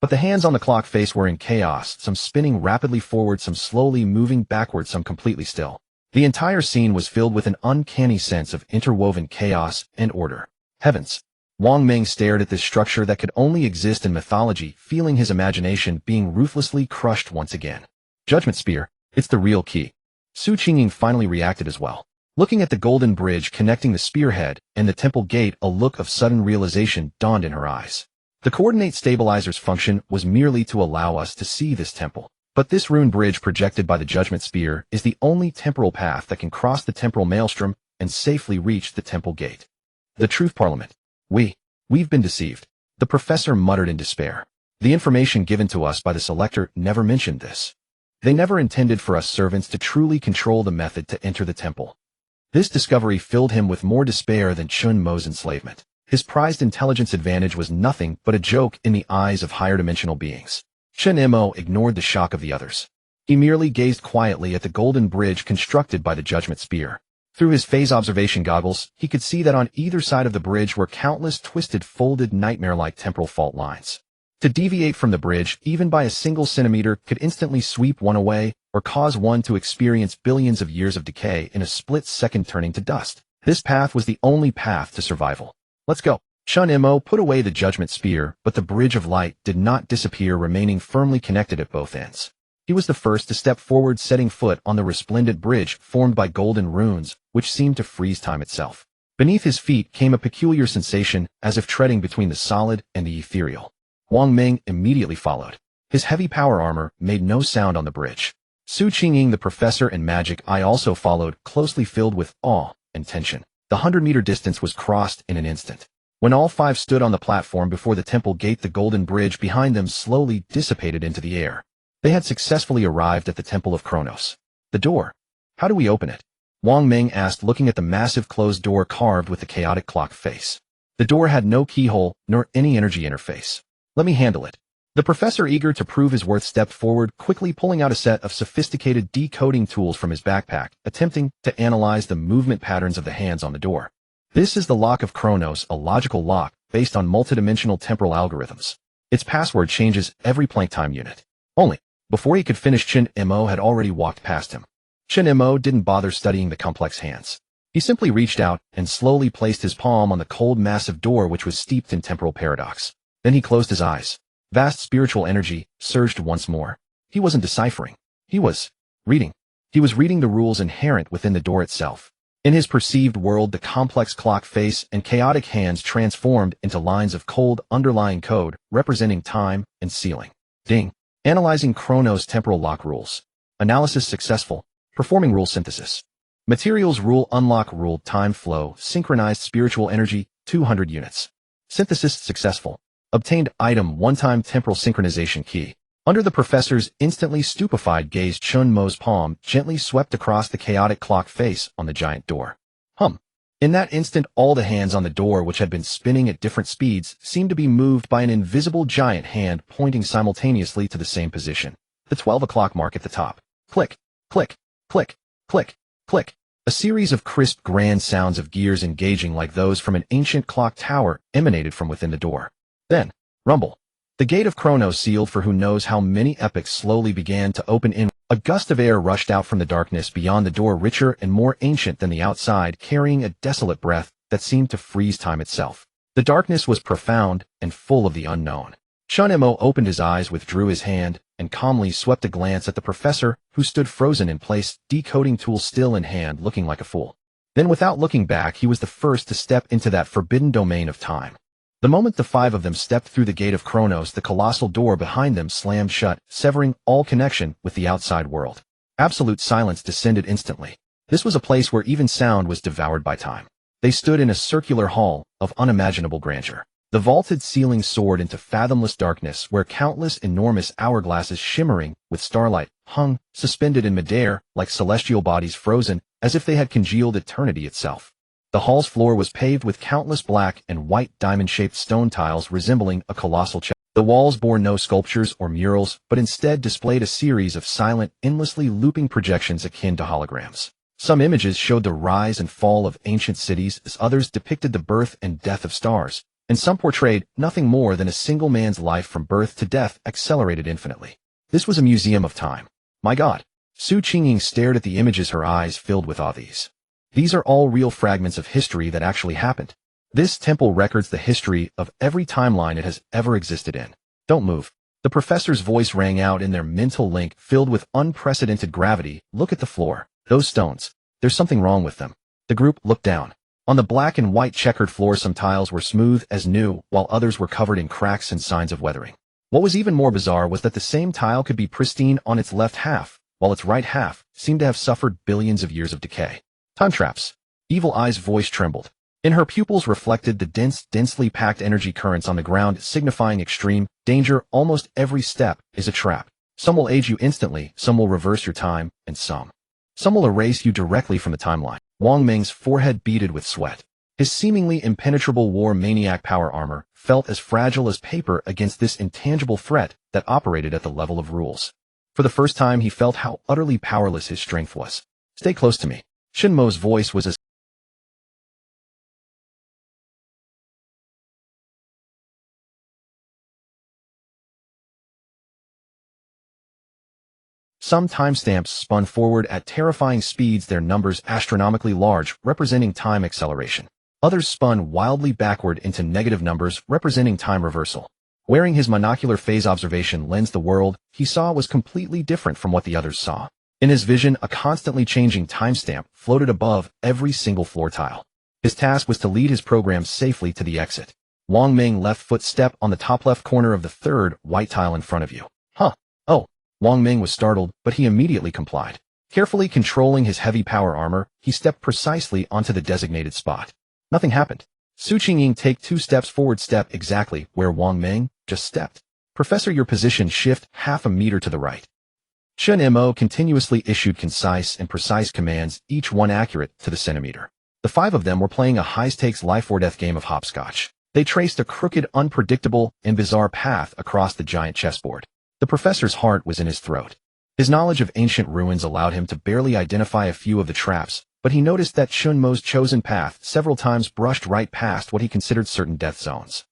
But the hands on the clock face were in chaos, some spinning rapidly forward, some slowly moving backward, some completely still. The entire scene was filled with an uncanny sense of interwoven chaos and order. Heavens! Wang Meng stared at this structure that could only exist in mythology, feeling his imagination being ruthlessly crushed once again. Judgment Spear, it's the real key. Qingying finally reacted as well. Looking at the golden bridge connecting the spearhead and the temple gate, a look of sudden realization dawned in her eyes. The coordinate stabilizer's function was merely to allow us to see this temple. But this rune bridge projected by the Judgment Spear is the only temporal path that can cross the temporal maelstrom and safely reach the temple gate. The Truth Parliament. We've been deceived. The professor muttered in despair. The information given to us by the selector never mentioned this. They never intended for us servants to truly control the method to enter the temple. This discovery filled him with more despair than Chen Mo's enslavement. His prized intelligence advantage was nothing but a joke in the eyes of higher-dimensional beings. Chen Mo ignored the shock of the others. He merely gazed quietly at the golden bridge constructed by the Judgment Spear. Through his phase observation goggles, he could see that on either side of the bridge were countless twisted, folded, nightmare-like temporal fault lines. To deviate from the bridge, even by a single centimeter, could instantly sweep one away or cause one to experience billions of years of decay in a split second, turning to dust. This path was the only path to survival. Let's go. Chen Mo put away the Judgment Spear, but the bridge of light did not disappear, remaining firmly connected at both ends. He was the first to step forward, setting foot on the resplendent bridge formed by golden runes, which seemed to freeze time itself. Beneath his feet came a peculiar sensation, as if treading between the solid and the ethereal. Wang Meng immediately followed. His heavy power armor made no sound on the bridge. Qingying, the professor, and Magic Eye also followed, closely filled with awe and tension. The 100-meter distance was crossed in an instant. When all five stood on the platform before the temple gate, the golden bridge behind them slowly dissipated into the air. They had successfully arrived at the Temple of Kronos. The door. How do we open it? Wang Meng asked, looking at the massive closed door carved with the chaotic clock face. The door had no keyhole nor any energy interface. Let me handle it. The professor, eager to prove his worth, stepped forward, quickly pulling out a set of sophisticated decoding tools from his backpack, attempting to analyze the movement patterns of the hands on the door. This is the Lock of Kronos, a logical lock based on multidimensional temporal algorithms. Its password changes every Planck time unit. Only, before he could finish, Chen Mo had already walked past him. Chen Mo didn't bother studying the complex hands. He simply reached out and slowly placed his palm on the cold, massive door, which was steeped in temporal paradox. Then he closed his eyes. Vast spiritual energy surged once more. He wasn't deciphering. He was reading. He was reading the rules inherent within the door itself. In his perceived world, the complex clock face and chaotic hands transformed into lines of cold, underlying code, representing time and sealing. Ding. Analyzing Kronos temporal lock rules. Analysis successful. Performing rule synthesis. Materials rule unlock rule time flow. Synchronized spiritual energy, 200 units. Synthesis successful. Obtained item one-time temporal synchronization key. Under the professor's instantly stupefied gaze, Chen Mo's palm gently swept across the chaotic clock face on the giant door. In that instant, all the hands on the door, which had been spinning at different speeds, seemed to be moved by an invisible giant hand pointing simultaneously to the same position. The 12 o'clock mark at the top. Click, click, click, click, click. A series of crisp, grand sounds of gears engaging like those from an ancient clock tower emanated from within the door. Then, rumble. The gate of Chronos sealed for who knows how many epochs slowly began to open in. A gust of air rushed out from the darkness beyond the door, richer and more ancient than the outside, carrying a desolate breath that seemed to freeze time itself. The darkness was profound and full of the unknown. Chen Mo opened his eyes, withdrew his hand, and calmly swept a glance at the professor, who stood frozen in place, decoding tool still in hand, looking like a fool. Then, without looking back, he was the first to step into that forbidden domain of time. The moment the five of them stepped through the gate of Chronos, the colossal door behind them slammed shut, severing all connection with the outside world. Absolute silence descended instantly. This was a place where even sound was devoured by time. They stood in a circular hall of unimaginable grandeur. The vaulted ceiling soared into fathomless darkness, where countless enormous hourglasses shimmering with starlight hung, suspended in midair, like celestial bodies frozen, as if they had congealed eternity itself. The hall's floor was paved with countless black and white diamond-shaped stone tiles resembling a colossal chest. The walls bore no sculptures or murals, but instead displayed a series of silent, endlessly looping projections akin to holograms. Some images showed the rise and fall of ancient cities, as others depicted the birth and death of stars, and some portrayed nothing more than a single man's life from birth to death accelerated infinitely. This was a museum of time. My God! Qingying stared at the images, her eyes filled with awe. These are all real fragments of history that actually happened. This temple records the history of every timeline it has ever existed in. Don't move. The professor's voice rang out in their mental link, filled with unprecedented gravity. Look at the floor. Those stones. There's something wrong with them. The group looked down. On the black and white checkered floor, some tiles were smooth as new, while others were covered in cracks and signs of weathering. What was even more bizarre was that the same tile could be pristine on its left half, while its right half seemed to have suffered billions of years of decay. Time traps. Evil Eye's voice trembled. In her pupils reflected the densely packed energy currents on the ground, signifying extreme danger. Almost every step is a trap. Some will aid you instantly, some will reverse your time, and some will erase you directly from the timeline. Wang Meng's forehead beaded with sweat. His seemingly impenetrable war maniac power armor felt as fragile as paper against this intangible threat that operated at the level of rules. For the first time, he felt how utterly powerless his strength was. Stay close to me. Chen Mo's voice was as some timestamps spun forward at terrifying speeds, their numbers astronomically large, representing time acceleration. Others spun wildly backward into negative numbers, representing time reversal. Wearing his monocular phase observation lens, the world he saw was completely different from what the others saw. In his vision, a constantly changing timestamp floated above every single floor tile. His task was to lead his program safely to the exit. Wang Meng left foot step on the top left corner of the third white tile in front of you. Huh. Oh. Wang Meng was startled, but he immediately complied. Carefully controlling his heavy power armor, he stepped precisely onto the designated spot. Nothing happened. Qingying take 2 steps forward, step exactly where Wang Meng just stepped. Professor, your position shift half a meter to the right. Chen Mo continuously issued concise and precise commands, each one accurate to the centimeter. The 5 of them were playing a high-stakes life-or-death game of hopscotch. They traced a crooked, unpredictable, and bizarre path across the giant chessboard. The professor's heart was in his throat. His knowledge of ancient ruins allowed him to barely identify a few of the traps, but he noticed that Chen Mo's chosen path several times brushed right past what he considered certain death zones.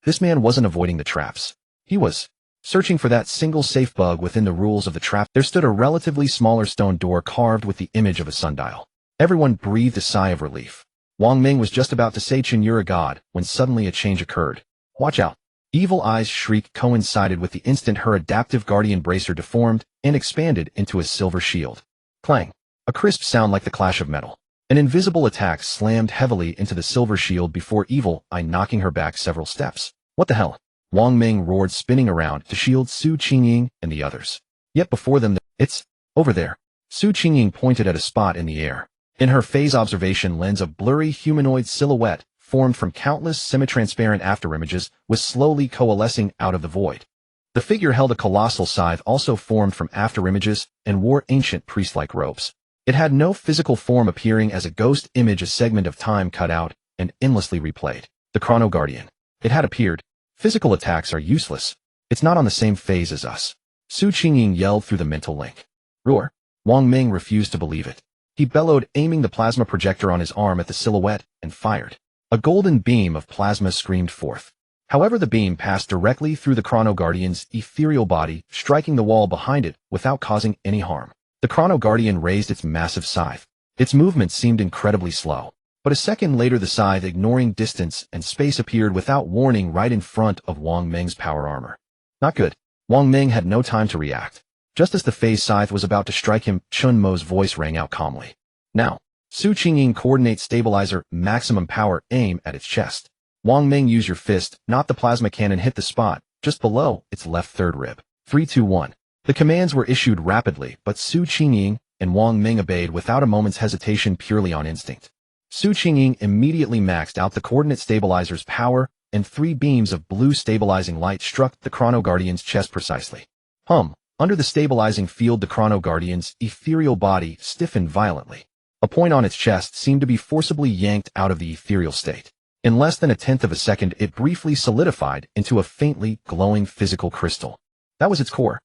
This man wasn't avoiding the traps. He was searching for that single safe bug within the rules of the trap. There stood a relatively smaller stone door carved with the image of a sundial. Everyone breathed a sigh of relief. Wang Meng was just about to say, Chen, you're a god, when suddenly a change occurred. Watch out. Evil Eye's shriek coincided with the instant her adaptive guardian bracer deformed and expanded into a silver shield. Clang. A crisp sound like the clash of metal. An invisible attack slammed heavily into the silver shield before Evil Eye knocking her back several steps. What the hell? Wang Meng roared, spinning around to shield Qingying and the others. Yet before them, it's over there. Qingying pointed at a spot in the air. In her phase observation lens, a blurry humanoid silhouette, formed from countless semi-transparent afterimages, was slowly coalescing out of the void. The figure held a colossal scythe also formed from afterimages and wore ancient priest-like robes. It had no physical form, appearing as a ghost image, a segment of time cut out and endlessly replayed. The Chrono Guardian. It had appeared. Physical attacks are useless. It's not on the same phase as us. Qingying yelled through the mental link. Roar. Wang Meng refused to believe it. He bellowed, aiming the plasma projector on his arm at the silhouette, and fired. A golden beam of plasma screamed forth. However, the beam passed directly through the Chrono Guardian's ethereal body, striking the wall behind it without causing any harm. The Chrono Guardian raised its massive scythe. Its movement seemed incredibly slow. But a second later, the scythe, ignoring distance and space, appeared without warning right in front of Wang Meng's power armor. Not good. Wang Meng had no time to react. Just as the phase scythe was about to strike him, Chen Mo's voice rang out calmly. Now, Qingying, coordinate stabilizer, maximum power, aim at its chest. Wang Meng, use your fist, not the plasma cannon, hit the spot, just below its left third rib. 3, 2, 1. The commands were issued rapidly, but Qingying and Wang Meng obeyed without a moment's hesitation, purely on instinct. Qingying immediately maxed out the coordinate stabilizer's power, and 3 beams of blue stabilizing light struck the Chrono Guardian's chest precisely. Under the stabilizing field, the Chrono Guardian's ethereal body stiffened violently. A point on its chest seemed to be forcibly yanked out of the ethereal state. In less than a tenth of a second, it briefly solidified into a faintly glowing physical crystal. That was its core.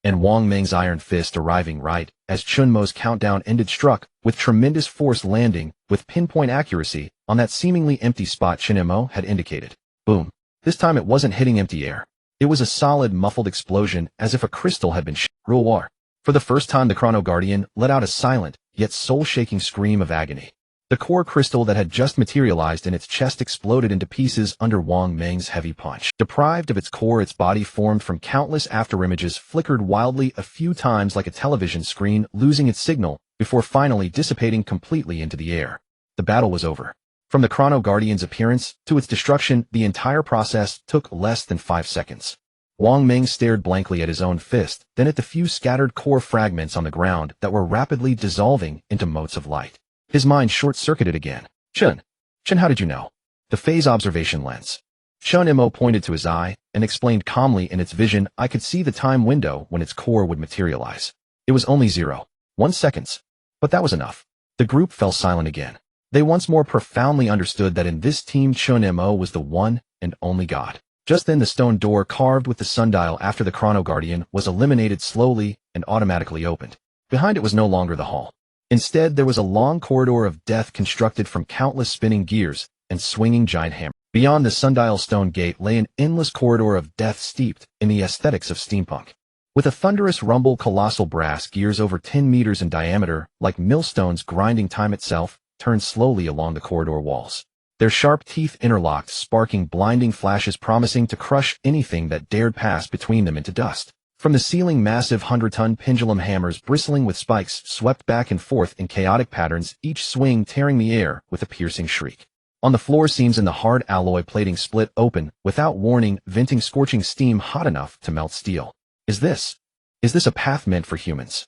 And Wang Meng's iron fist, arriving right as Chen Mo's countdown ended, struck with tremendous force, landing with pinpoint accuracy on that seemingly empty spot Chen Mo had indicated. Boom. This time it wasn't hitting empty air. It was a solid, muffled explosion, as if a crystal had been Rule War. For the first time, the Chrono Guardian let out a silent, yet soul-shaking scream of agony. The core crystal that had just materialized in its chest exploded into pieces under Wang Meng's heavy punch. Deprived of its core, its body, formed from countless afterimages, flickered wildly a few times like a television screen, losing its signal before finally dissipating completely into the air. The battle was over. From the Chrono Guardian's appearance to its destruction, the entire process took less than 5 seconds. Wang Meng stared blankly at his own fist, then at the few scattered core fragments on the ground that were rapidly dissolving into motes of light. His mind short-circuited again. Chen, how did you know? The phase observation lens. Chen Mo pointed to his eye and explained calmly, in its vision, I could see the time window when its core would materialize. It was only 0.1 seconds. But that was enough. The group fell silent again. They once more profoundly understood that in this team, Chen Mo was the one and only god. Just then, the stone door carved with the sundial after the Chrono Guardian was eliminated slowly and automatically opened. Behind it was no longer the hall. Instead, there was a long corridor of death constructed from countless spinning gears and swinging giant hammers. Beyond the sundial stone gate lay an endless corridor of death steeped in the aesthetics of steampunk. With a thunderous rumble, colossal brass gears over 10 meters in diameter, like millstones grinding time itself, turned slowly along the corridor walls. Their sharp teeth interlocked, sparking blinding flashes promising to crush anything that dared pass between them into dust. From the ceiling, massive 100-ton pendulum hammers bristling with spikes swept back and forth in chaotic patterns, each swing tearing the air with a piercing shriek. On the floor, seams in the hard alloy plating split open, without warning, venting scorching steam hot enough to melt steel. Is this a path meant for humans?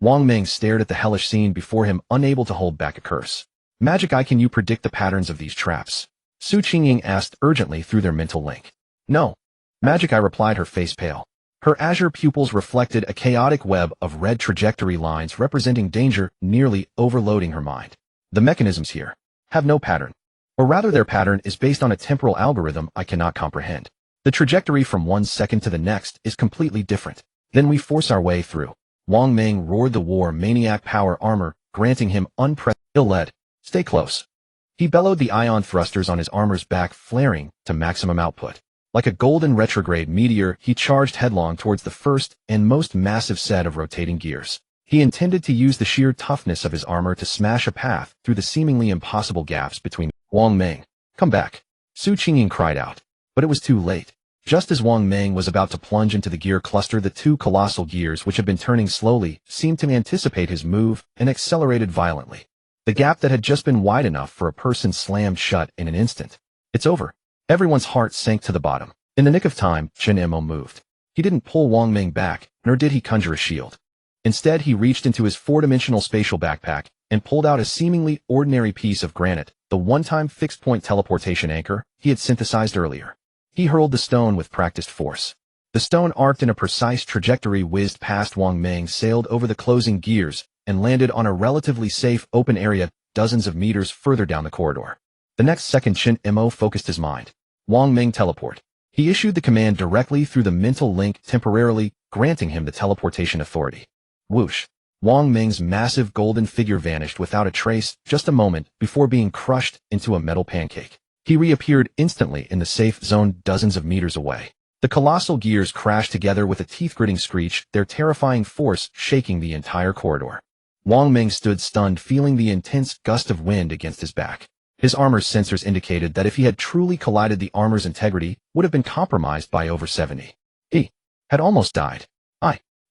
Wang Meng stared at the hellish scene before him, unable to hold back a curse. Magic Eye, can you predict the patterns of these traps? Qingying asked urgently through their mental link. No. Magic Eye replied, her face pale. Her azure pupils reflected a chaotic web of red trajectory lines representing danger, nearly overloading her mind. The mechanisms here have no pattern. Or rather, their pattern is based on a temporal algorithm I cannot comprehend. The trajectory from one second to the next is completely different. Then we force our way through. Wang Meng roared the war maniac power armor, granting him unprecedented ill-led. Stay close. He bellowed, the ion thrusters on his armor's back flaring to maximum output. Like a golden retrograde meteor, he charged headlong towards the first and most massive set of rotating gears. He intended to use the sheer toughness of his armor to smash a path through the seemingly impossible gaps between. Wang Meng, come back. Qingying cried out. But it was too late. Just as Wang Meng was about to plunge into the gear cluster, the 2 colossal gears, which had been turning slowly, seemed to anticipate his move and accelerated violently. The gap that had just been wide enough for a person slammed shut in an instant. It's over. Everyone's heart sank to the bottom. In the nick of time, Chen Mo moved. He didn't pull Wang Meng back, nor did he conjure a shield. Instead, he reached into his 4-dimensional spatial backpack and pulled out a seemingly ordinary piece of granite, the one-time fixed-point teleportation anchor he had synthesized earlier. He hurled the stone with practiced force. The stone arced in a precise trajectory, whizzed past Wang Meng, sailed over the closing gears, and landed on a relatively safe open area dozens of meters further down the corridor. The next second, Chen Mo focused his mind. Wang Meng teleport. He issued the command directly through the mental link, temporarily granting him the teleportation authority. Whoosh! Wang Meng's massive golden figure vanished without a trace just a moment before being crushed into a metal pancake. He reappeared instantly in the safe zone dozens of meters away. The colossal gears crashed together with a teeth-gritting screech, their terrifying force shaking the entire corridor. Wang Meng stood stunned, feeling the intense gust of wind against his back. His armor's sensors indicated that if he had truly collided, the armor's integrity would have been compromised by over 70. He had almost died.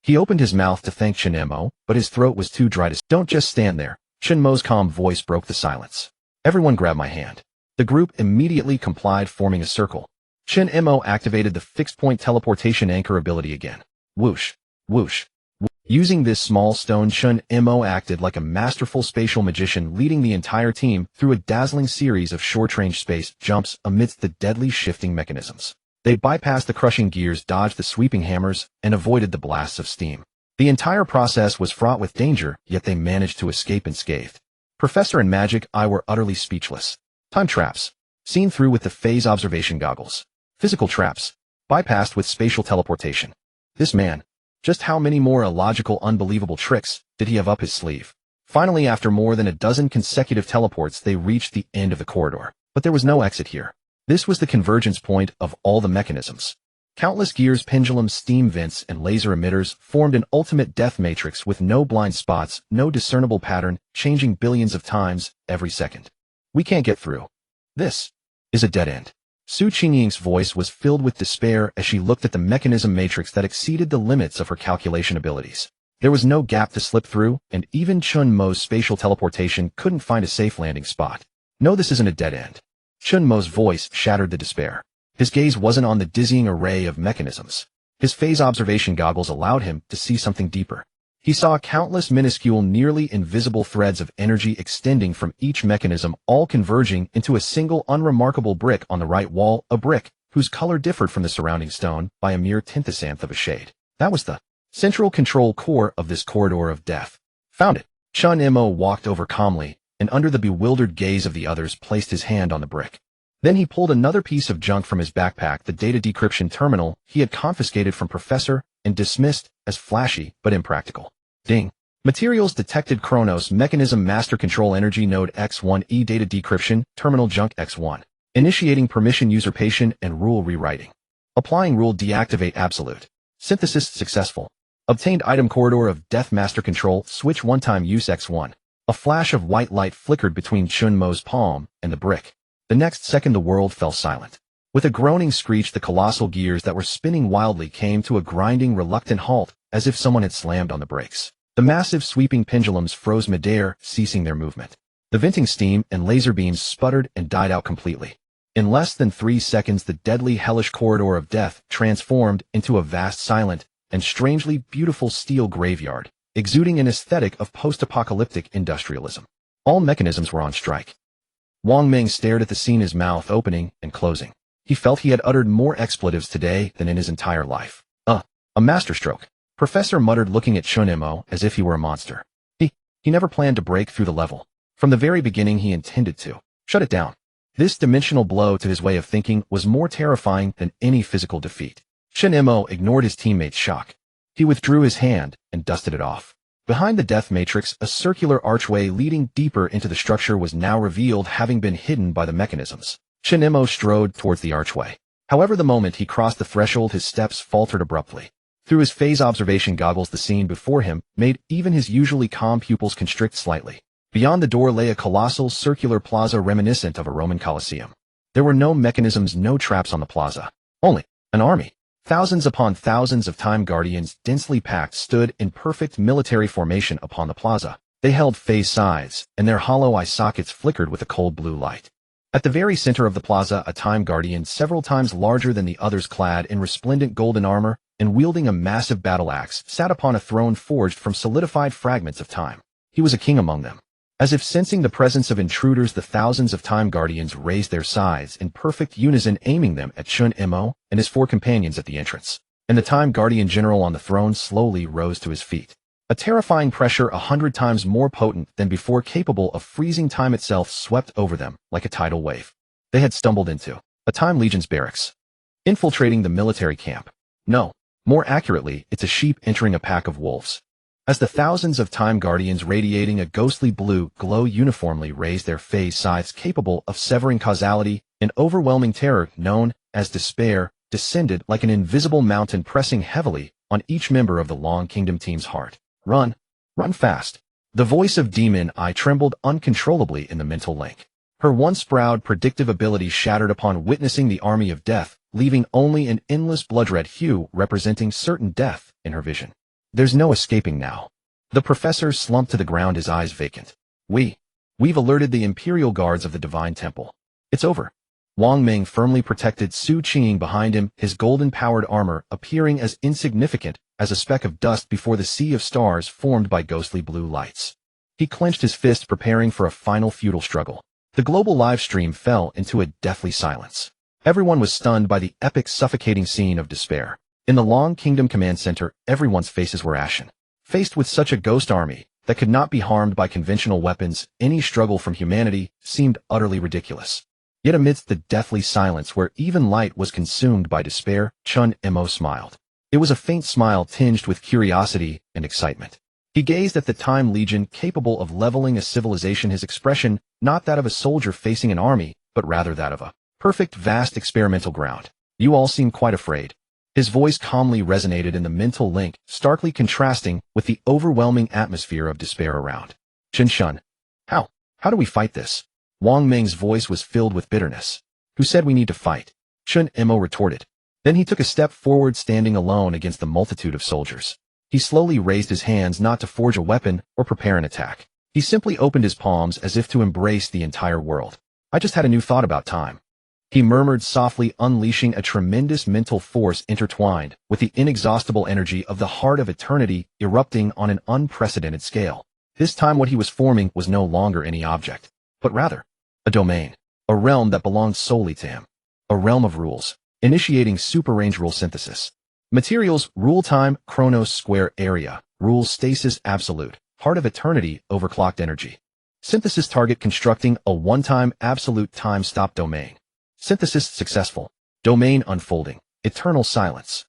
He opened his mouth to thank Chen Mo, but his throat was too dry to "Don't just stand there." Chen Mo's calm voice broke the silence. "Everyone grab my hand." The group immediately complied, forming a circle. Chen Mo activated the fixed-point teleportation anchor ability again. Whoosh, whoosh, whoosh. Using this small stone, Chen Mo acted like a masterful spatial magician, leading the entire team through a dazzling series of short-range space jumps amidst the deadly shifting mechanisms. They bypassed the crushing gears, dodged the sweeping hammers, and avoided the blasts of steam. The entire process was fraught with danger, yet they managed to escape unscathed. Professor and Magic Eye were utterly speechless. Time traps, seen through with the phase observation goggles. Physical traps, bypassed with spatial teleportation. This man, just how many more illogical, unbelievable tricks did he have up his sleeve? Finally, after more than a dozen consecutive teleports, they reached the end of the corridor. But there was no exit here. This was the convergence point of all the mechanisms. Countless gears, pendulums, steam vents, and laser emitters formed an ultimate death matrix with no blind spots, no discernible pattern, changing billions of times every second. "We can't get through. This is a dead end." Su Qingying's voice was filled with despair as she looked at the mechanism matrix that exceeded the limits of her calculation abilities. There was no gap to slip through, and even Chen Mo's spatial teleportation couldn't find a safe landing spot. "No, this isn't a dead end." Chen Mo's voice shattered the despair. His gaze wasn't on the dizzying array of mechanisms. His phase observation goggles allowed him to see something deeper. He saw countless minuscule, nearly invisible threads of energy extending from each mechanism, all converging into a single unremarkable brick on the right wall, a brick whose color differed from the surrounding stone by a mere tenthsandth of a shade. That was the central control core of this corridor of death. "Found it." Chen Mo walked over calmly, and under the bewildered gaze of the others placed his hand on the brick. Then he pulled another piece of junk from his backpack, the data decryption terminal he had confiscated from Professor and dismissed as flashy but impractical. Ding. Materials detected. Chronos Mechanism Master Control Energy Node X1E Data Decryption Terminal Junk X1. Initiating permission usurpation and rule rewriting. Applying rule deactivate absolute. Synthesis successful. Obtained item Corridor of Death Master Control Switch one-time use X1. A flash of white light flickered between Chen Mo's palm and the brick. The next second the world fell silent. With a groaning screech, the colossal gears that were spinning wildly came to a grinding, reluctant halt, as if someone had slammed on the brakes. The massive sweeping pendulums froze midair, ceasing their movement. The venting steam and laser beams sputtered and died out completely. In less than 3 seconds, the deadly, hellish corridor of death transformed into a vast, silent, and strangely beautiful steel graveyard, exuding an aesthetic of post-apocalyptic industrialism. All mechanisms were on strike. Wang Meng stared at the scene, his mouth opening and closing. He felt he had uttered more expletives today than in his entire life. A masterstroke. Professor muttered, looking at Chen Mo as if he were a monster. He never planned to break through the level. From the very beginning, he intended to shut it down. This dimensional blow to his way of thinking was more terrifying than any physical defeat. Chen Mo ignored his teammates' shock. He withdrew his hand and dusted it off. Behind the death matrix, a circular archway leading deeper into the structure was now revealed, having been hidden by the mechanisms. Chen Mo strode towards the archway. However, the moment he crossed the threshold, his steps faltered abruptly. Through his phase observation goggles, the scene before him made even his usually calm pupils constrict slightly. Beyond the door lay a colossal circular plaza reminiscent of a Roman Colosseum. There were no mechanisms, no traps on the plaza. Only an army. Thousands upon thousands of Time Guardians, densely packed, stood in perfect military formation upon the plaza. They held phase scythes, and their hollow eye sockets flickered with a cold blue light. At the very center of the plaza, a Time Guardian several times larger than the others, clad in resplendent golden armor and wielding a massive battle axe, sat upon a throne forged from solidified fragments of time. He was a king among them. As if sensing the presence of intruders, the thousands of Time Guardians raised their scythes in perfect unison, aiming them at Chen Mo and his 4 companions at the entrance. And the Time Guardian general on the throne slowly rose to his feet. A terrifying pressure 100 times more potent than before, capable of freezing time itself, swept over them like a tidal wave. They had stumbled into a Time Legion's barracks, infiltrating the military camp. No, more accurately, it's a sheep entering a pack of wolves. As the thousands of Time Guardians radiating a ghostly blue glow uniformly raised their phase scythes capable of severing causality, an overwhelming terror known as despair descended like an invisible mountain, pressing heavily on each member of the Long Kingdom team's heart. Run! Run fast! The voice of Demon Eye trembled uncontrollably in the mental link. Her once proud predictive ability shattered upon witnessing the army of death, leaving only an endless blood-red hue representing certain death in her vision. There's no escaping now. The professor slumped to the ground, his eyes vacant. We've alerted the Imperial Guards of the Divine Temple. It's over. Wang Meng firmly protected Su Qingying behind him, his golden-powered armor appearing as insignificant as a speck of dust before the sea of stars formed by ghostly blue lights. He clenched his fist, preparing for a final futile struggle. The global live stream fell into a deathly silence. Everyone was stunned by the epic, suffocating scene of despair. In the Long Kingdom Command Center, everyone's faces were ashen. Faced with such a ghost army that could not be harmed by conventional weapons, any struggle from humanity seemed utterly ridiculous. Yet amidst the deathly silence where even light was consumed by despair, Chen Mo smiled. It was a faint smile tinged with curiosity and excitement. He gazed at the Time Legion capable of leveling a civilization, his expression not that of a soldier facing an army, but rather that of a perfect, vast experimental ground. You all seem quite afraid. His voice calmly resonated in the mental link, starkly contrasting with the overwhelming atmosphere of despair around. Chen, how do we fight this? Wang Meng's voice was filled with bitterness. Who said we need to fight? Chen Mo retorted. Then he took a step forward, standing alone against the multitude of soldiers. He slowly raised his hands, not to forge a weapon or prepare an attack. He simply opened his palms as if to embrace the entire world. I just had a new thought about time. He murmured softly, unleashing a tremendous mental force intertwined with the inexhaustible energy of the heart of eternity, erupting on an unprecedented scale. This time what he was forming was no longer any object, but rather a domain, a realm that belonged solely to him. A realm of rules, initiating super-range rule synthesis. Materials, rule time, chronos square area, rules stasis absolute, heart of eternity, overclocked energy. Synthesis target, constructing a one-time absolute time stop domain. Synthesis successful. Domain unfolding. Eternal silence.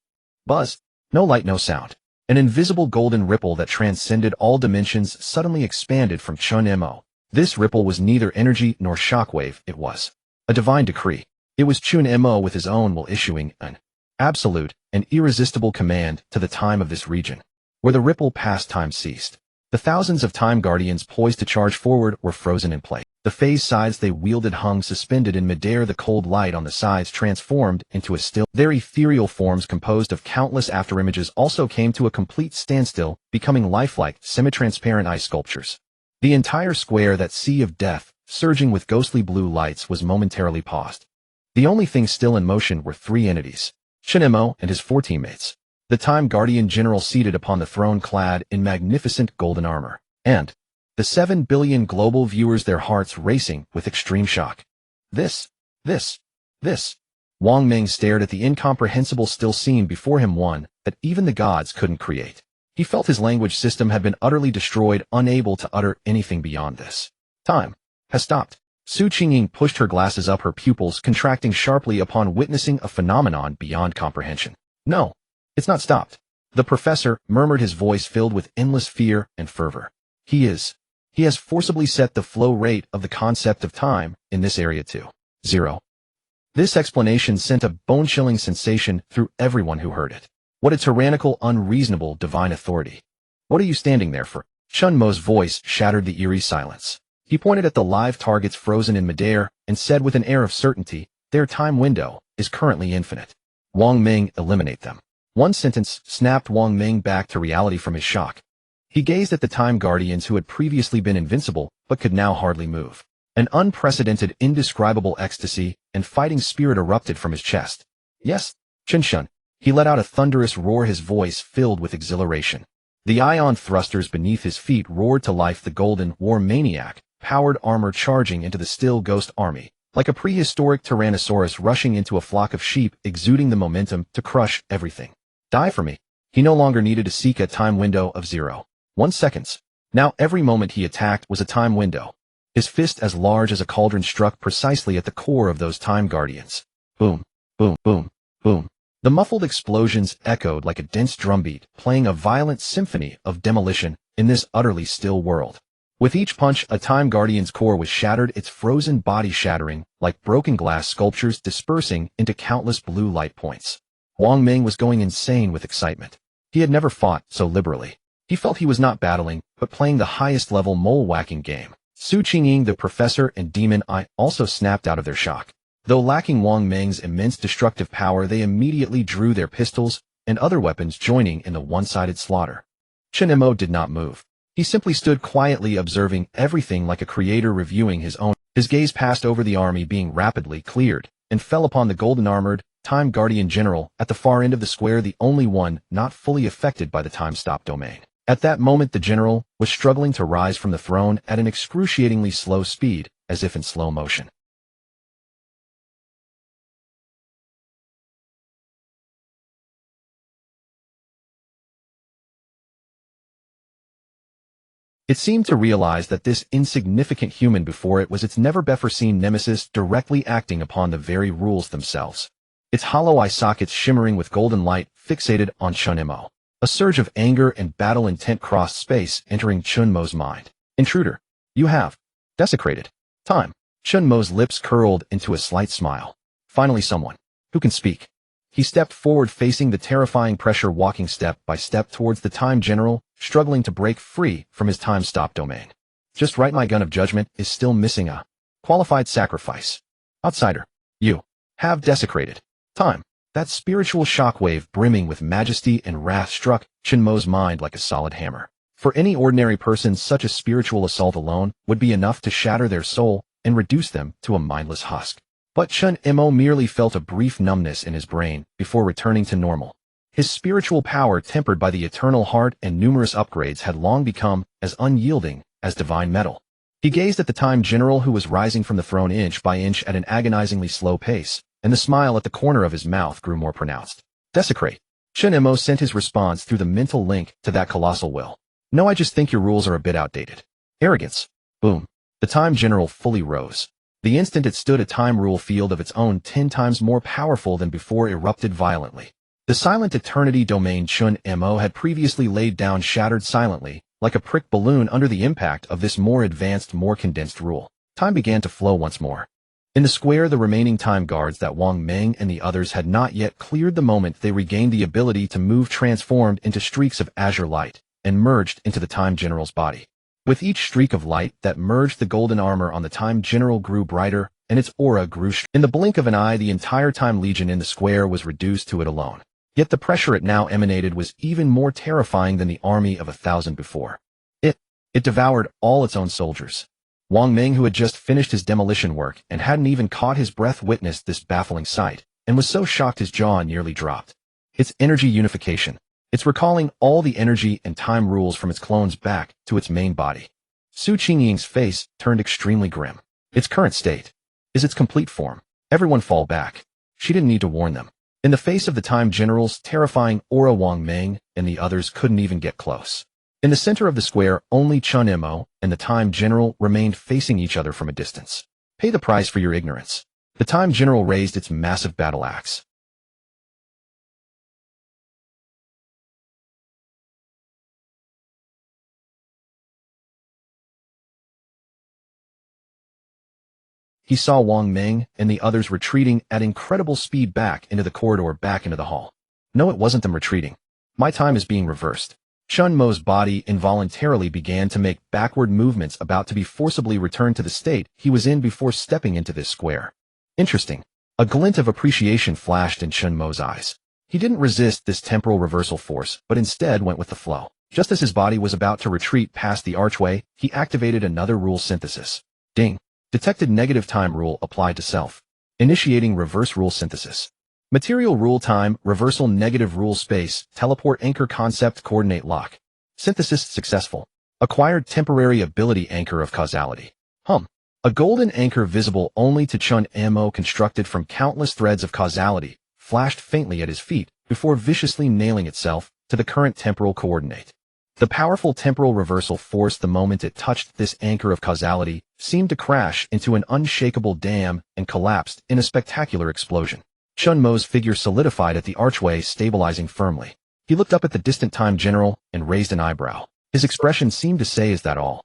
Buzz. No light, no sound. An invisible golden ripple that transcended all dimensions suddenly expanded from Chen Mo. This ripple was neither energy nor shockwave, it was a divine decree. It was Chen Mo with his own will issuing an absolute and irresistible command to the time of this region. Where the ripple passed, time ceased. The thousands of Time Guardians poised to charge forward were frozen in place. The phase scythes they wielded hung suspended in midair, the cold light on the sides transformed into a still. Their ethereal forms, composed of countless afterimages, also came to a complete standstill, becoming lifelike, semi-transparent ice sculptures. The entire square, that sea of death, surging with ghostly blue lights, was momentarily paused. The only thing still in motion were three entities, Chen Mo and his 4 teammates. The Time Guardian general seated upon the throne, clad in magnificent golden armor, and the 7 billion global viewers, their hearts racing with extreme shock. This. Wang Meng stared at the incomprehensible still scene before him, one that even the gods couldn't create. He felt his language system had been utterly destroyed, unable to utter anything beyond this. Time has stopped. Su Qingying pushed her glasses up, her pupils contracting sharply upon witnessing a phenomenon beyond comprehension. No, it's not stopped. The professor murmured, his voice filled with endless fear and fervor. He has forcibly set the flow rate of the concept of time in this area to 0. This explanation sent a bone-chilling sensation through everyone who heard it. What a tyrannical, unreasonable divine authority. What are you standing there for? Chen Mo's voice shattered the eerie silence. He pointed at the live targets frozen in midair and said with an air of certainty, their time window is currently infinite. Wang Meng, eliminate them. One sentence snapped Wang Meng back to reality from his shock. He gazed at the Time Guardians who had previously been invincible but could now hardly move. An unprecedented, indescribable ecstasy and fighting spirit erupted from his chest. Yes, Chen. He let out a thunderous roar, his voice filled with exhilaration. The ion thrusters beneath his feet roared to life, the golden war maniac, powered armor charging into the still ghost army, like a prehistoric tyrannosaurus rushing into a flock of sheep, exuding the momentum to crush everything. Die for me. He no longer needed to seek a time window of 0. 1 seconds. Now every moment he attacked was a time window. His fist as large as a cauldron struck precisely at the core of those time guardians. Boom, boom, boom, boom. The muffled explosions echoed like a dense drumbeat, playing a violent symphony of demolition in this utterly still world. With each punch, a time guardian's core was shattered, its frozen body shattering, like broken glass sculptures dispersing into countless blue light points. Wang Meng was going insane with excitement. He had never fought so liberally. He felt he was not battling, but playing the highest-level mole-whacking game. Qingying, the professor, and Demon Eye also snapped out of their shock. Though lacking Wang Meng's immense destructive power, they immediately drew their pistols and other weapons, joining in the one-sided slaughter. Chen Mo did not move. He simply stood quietly observing everything like a creator reviewing his own. His gaze passed over the army being rapidly cleared and fell upon the golden-armored Time Guardian General at the far end of the square, the only one not fully affected by the time-stop domain. At that moment, the general was struggling to rise from the throne at an excruciatingly slow speed, as if in slow motion. It seemed to realize that this insignificant human before it was its never-before-seen nemesis, directly acting upon the very rules themselves. Its hollow eye sockets shimmering with golden light fixated on Chen Mo. A surge of anger and battle intent crossed space, entering Chen Mo's mind. Intruder, you have desecrated time. Chen Mo's lips curled into a slight smile. Finally someone who can speak. He stepped forward, facing the terrifying pressure, walking step by step towards the time general, struggling to break free from his time-stop domain. Just right, my gun of judgment is still missing a qualified sacrifice. Outsider, you have desecrated time. That spiritual shockwave brimming with majesty and wrath struck Chen Mo's mind like a solid hammer. For any ordinary person, such a spiritual assault alone would be enough to shatter their soul and reduce them to a mindless husk. But Chen Mo merely felt a brief numbness in his brain before returning to normal. His spiritual power, tempered by the eternal heart and numerous upgrades, had long become as unyielding as divine metal. He gazed at the time general, who was rising from the throne inch by inch at an agonizingly slow pace, and the smile at the corner of his mouth grew more pronounced. Desecrate. Chen Mo sent his response through the mental link to that colossal will. No, I just think your rules are a bit outdated. Arrogance. Boom. The time general fully rose. The instant it stood, a time rule field of its own 10 times more powerful than before erupted violently. The silent eternity domain Chen Mo had previously laid down shattered silently, like a pricked balloon under the impact of this more advanced, more condensed rule. Time began to flow once more. In the square, the remaining time guards that Wang Meng and the others had not yet cleared, the moment they regained the ability to move, transformed into streaks of azure light and merged into the time general's body. With each streak of light that merged, the golden armor on the time general grew brighter, and its aura grew. In the blink of an eye, the entire time legion in the square was reduced to it alone. Yet the pressure it now emanated was even more terrifying than the army of 1,000 before. It devoured all its own soldiers. Wang Meng, who had just finished his demolition work and hadn't even caught his breath, witnessed this baffling sight, and was so shocked his jaw nearly dropped. Its energy unification. It's recalling all the energy and time rules from its clones back to its main body. Qingying's face turned extremely grim. Its current state is its complete form. Everyone fall back. She didn't need to warn them. In the face of the time general's terrifying aura, Wang Meng and the others couldn't even get close. In the center of the square, only Chen Mo and the time general remained facing each other from a distance. Pay the price for your ignorance. The time general raised its massive battle axe. He saw Wang Meng and the others retreating at incredible speed back into the corridor, back into the hall. No, it wasn't them retreating. My time is being reversed. Chen Mo's body involuntarily began to make backward movements, about to be forcibly returned to the state he was in before stepping into this square. Interesting. A glint of appreciation flashed in Chen Mo's eyes. He didn't resist this temporal reversal force, but instead went with the flow. Just as his body was about to retreat past the archway, he activated another rule synthesis. Ding. Detected negative time rule applied to self. Initiating reverse rule synthesis. Material rule time, reversal negative rule space, teleport anchor concept coordinate lock. Synthesis successful. Acquired temporary ability anchor of causality. A golden anchor visible only to Chen Mo, constructed from countless threads of causality, flashed faintly at his feet before viciously nailing itself to the current temporal coordinate. The powerful temporal reversal force the moment it touched this anchor of causality seemed to crash into an unshakable dam and collapsed in a spectacular explosion. Chen Mo's figure solidified at the archway, stabilizing firmly. He looked up at the distant Time General and raised an eyebrow. His expression seemed to say, "Is that all?"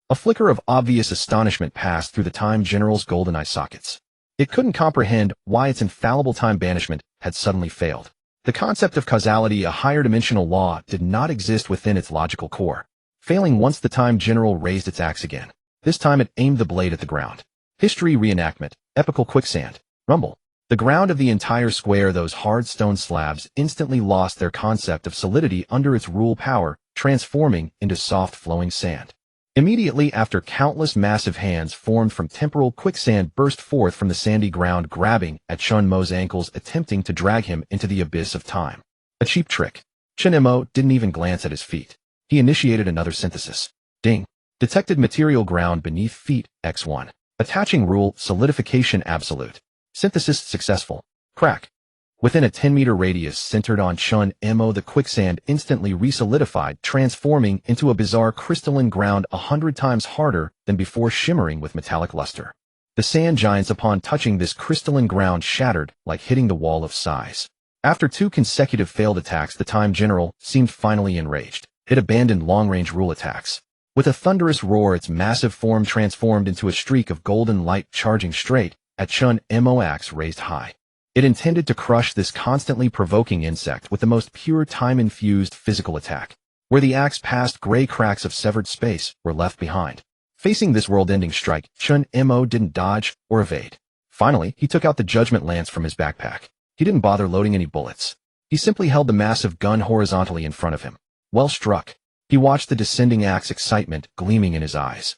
A flicker of obvious astonishment passed through the Time General's golden eye sockets. It couldn't comprehend why its infallible time banishment had suddenly failed. The concept of causality, a higher-dimensional law, did not exist within its logical core, failing once the Time General raised its axe again. This time it aimed the blade at the ground. History reenactment, epical quicksand, rumble. The ground of the entire square, those hard stone slabs, instantly lost their concept of solidity under its rule power, transforming into soft flowing sand. Immediately after, countless massive hands formed from temporal quicksand burst forth from the sandy ground, grabbing at Chen Mo's ankles, attempting to drag him into the abyss of time. A cheap trick. Chen Mo didn't even glance at his feet. He initiated another synthesis. Ding. Detected material ground beneath feet, X1. Attaching rule, solidification absolute. Synthesis successful. Crack. Within a 10-meter radius centered on Chen Mo, the quicksand instantly resolidified, transforming into a bizarre crystalline ground 100 times harder than before, shimmering with metallic luster. The sand giants, upon touching this crystalline ground, shattered like hitting the wall of size. After 2 consecutive failed attacks, the Time General seemed finally enraged. It abandoned long-range rule attacks. With a thunderous roar, its massive form transformed into a streak of golden light, charging straight at Chen Mo, axe raised high. It intended to crush this constantly provoking insect with the most pure time-infused physical attack. Where the axe passed, gray cracks of severed space were left behind. Facing this world-ending strike, Chen Mo didn't dodge or evade. Finally, he took out the judgment lance from his backpack. He didn't bother loading any bullets. He simply held the massive gun horizontally in front of him. Well struck. He watched the descending axe, excitement gleaming in his eyes.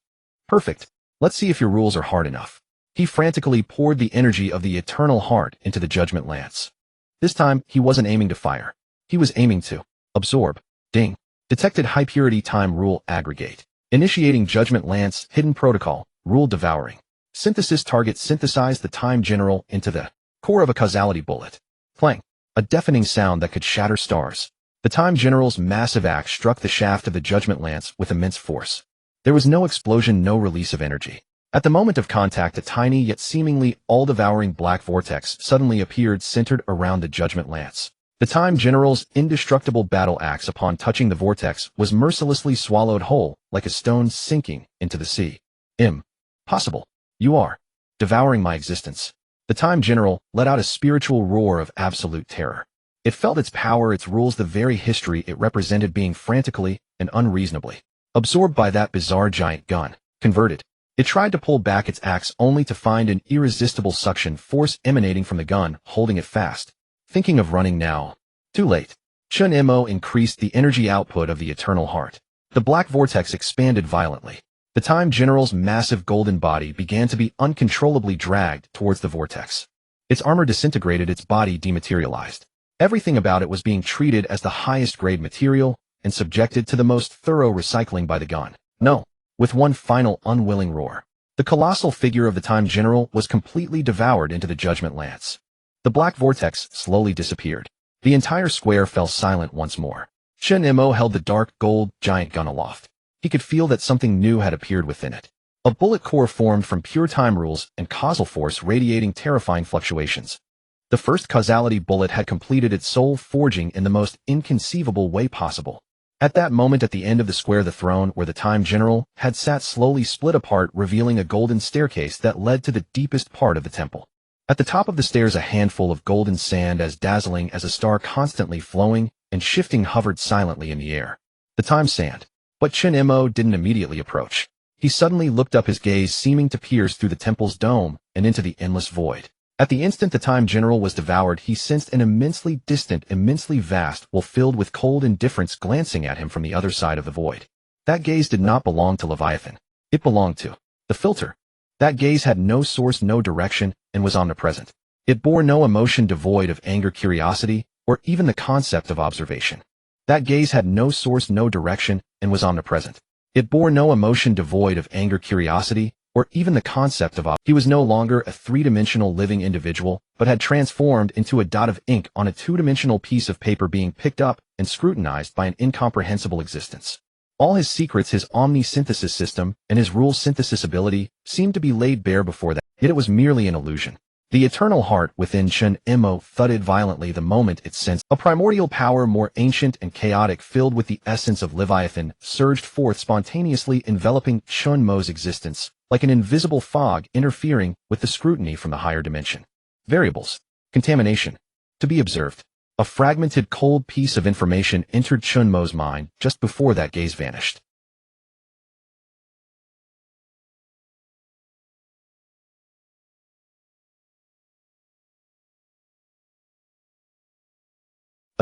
Perfect. Let's see if your rules are hard enough. He frantically poured the energy of the eternal heart into the judgment lance. This time, he wasn't aiming to fire. He was aiming to absorb. Ding. Detected high purity time rule aggregate. Initiating judgment lance, hidden protocol, rule devouring. Synthesis target, synthesize the Time General into the core of a causality bullet. Clang. A deafening sound that could shatter stars. The Time General's massive axe struck the shaft of the judgment lance with immense force. There was no explosion, no release of energy. At the moment of contact, a tiny yet seemingly all-devouring black vortex suddenly appeared, centered around the judgment lance. The Time General's indestructible battle axe, upon touching the vortex, was mercilessly swallowed whole, like a stone sinking into the sea. Impossible. You are devouring my existence. The Time General let out a spiritual roar of absolute terror. It felt its power, its rules, the very history it represented, being frantically and unreasonably absorbed by that bizarre giant gun. Converted. It tried to pull back its axe, only to find an irresistible suction force emanating from the gun, holding it fast. Thinking of running now. Too late. Chen Mo increased the energy output of the eternal heart. The black vortex expanded violently. The Time General's massive golden body began to be uncontrollably dragged towards the vortex. Its armor disintegrated, its body dematerialized. Everything about it was being treated as the highest grade material and subjected to the most thorough recycling by the gun. No. With one final unwilling roar, the colossal figure of the Time General was completely devoured into the judgment lance. The black vortex slowly disappeared. The entire square fell silent once more. Chen Mo held the dark gold giant gun aloft. He could feel that something new had appeared within it. A bullet core formed from pure time rules and causal force, radiating terrifying fluctuations. The first causality bullet had completed its soul forging in the most inconceivable way possible. At that moment, at the end of the square, the throne where the Time General had sat slowly split apart, revealing a golden staircase that led to the deepest part of the temple. At the top of the stairs, a handful of golden sand, as dazzling as a star, constantly flowing and shifting, hovered silently in the air. The time sand. But Chen Mo didn't immediately approach. He suddenly looked up, his gaze seeming to pierce through the temple's dome and into the endless void. At the instant the Time General was devoured, he sensed an immensely distant, immensely vast wolf filled with cold indifference glancing at him from the other side of the void. That gaze did not belong to Leviathan. It belonged to the filter. That gaze had no source, no direction, and was omnipresent. It bore no emotion, devoid of anger, curiosity, or even the concept of observation. That gaze had no source, no direction, and was omnipresent. It bore no emotion, devoid of anger, curiosity, or even the concept of object. He was no longer a three-dimensional living individual, but had transformed into a dot of ink on a two-dimensional piece of paper being picked up and scrutinized by an incomprehensible existence. All his secrets, his omni-synthesis system, and his rule synthesis ability seemed to be laid bare before that, yet it was merely an illusion. The eternal heart within Chen Mo thudded violently the moment it sensed a primordial power more ancient and chaotic, filled with the essence of Leviathan, surged forth spontaneously, enveloping Chen Mo's existence, like an invisible fog interfering with the scrutiny from the higher dimension. Variables. Contamination. To be observed. A fragmented, cold piece of information entered Chen Mo's mind just before that gaze vanished.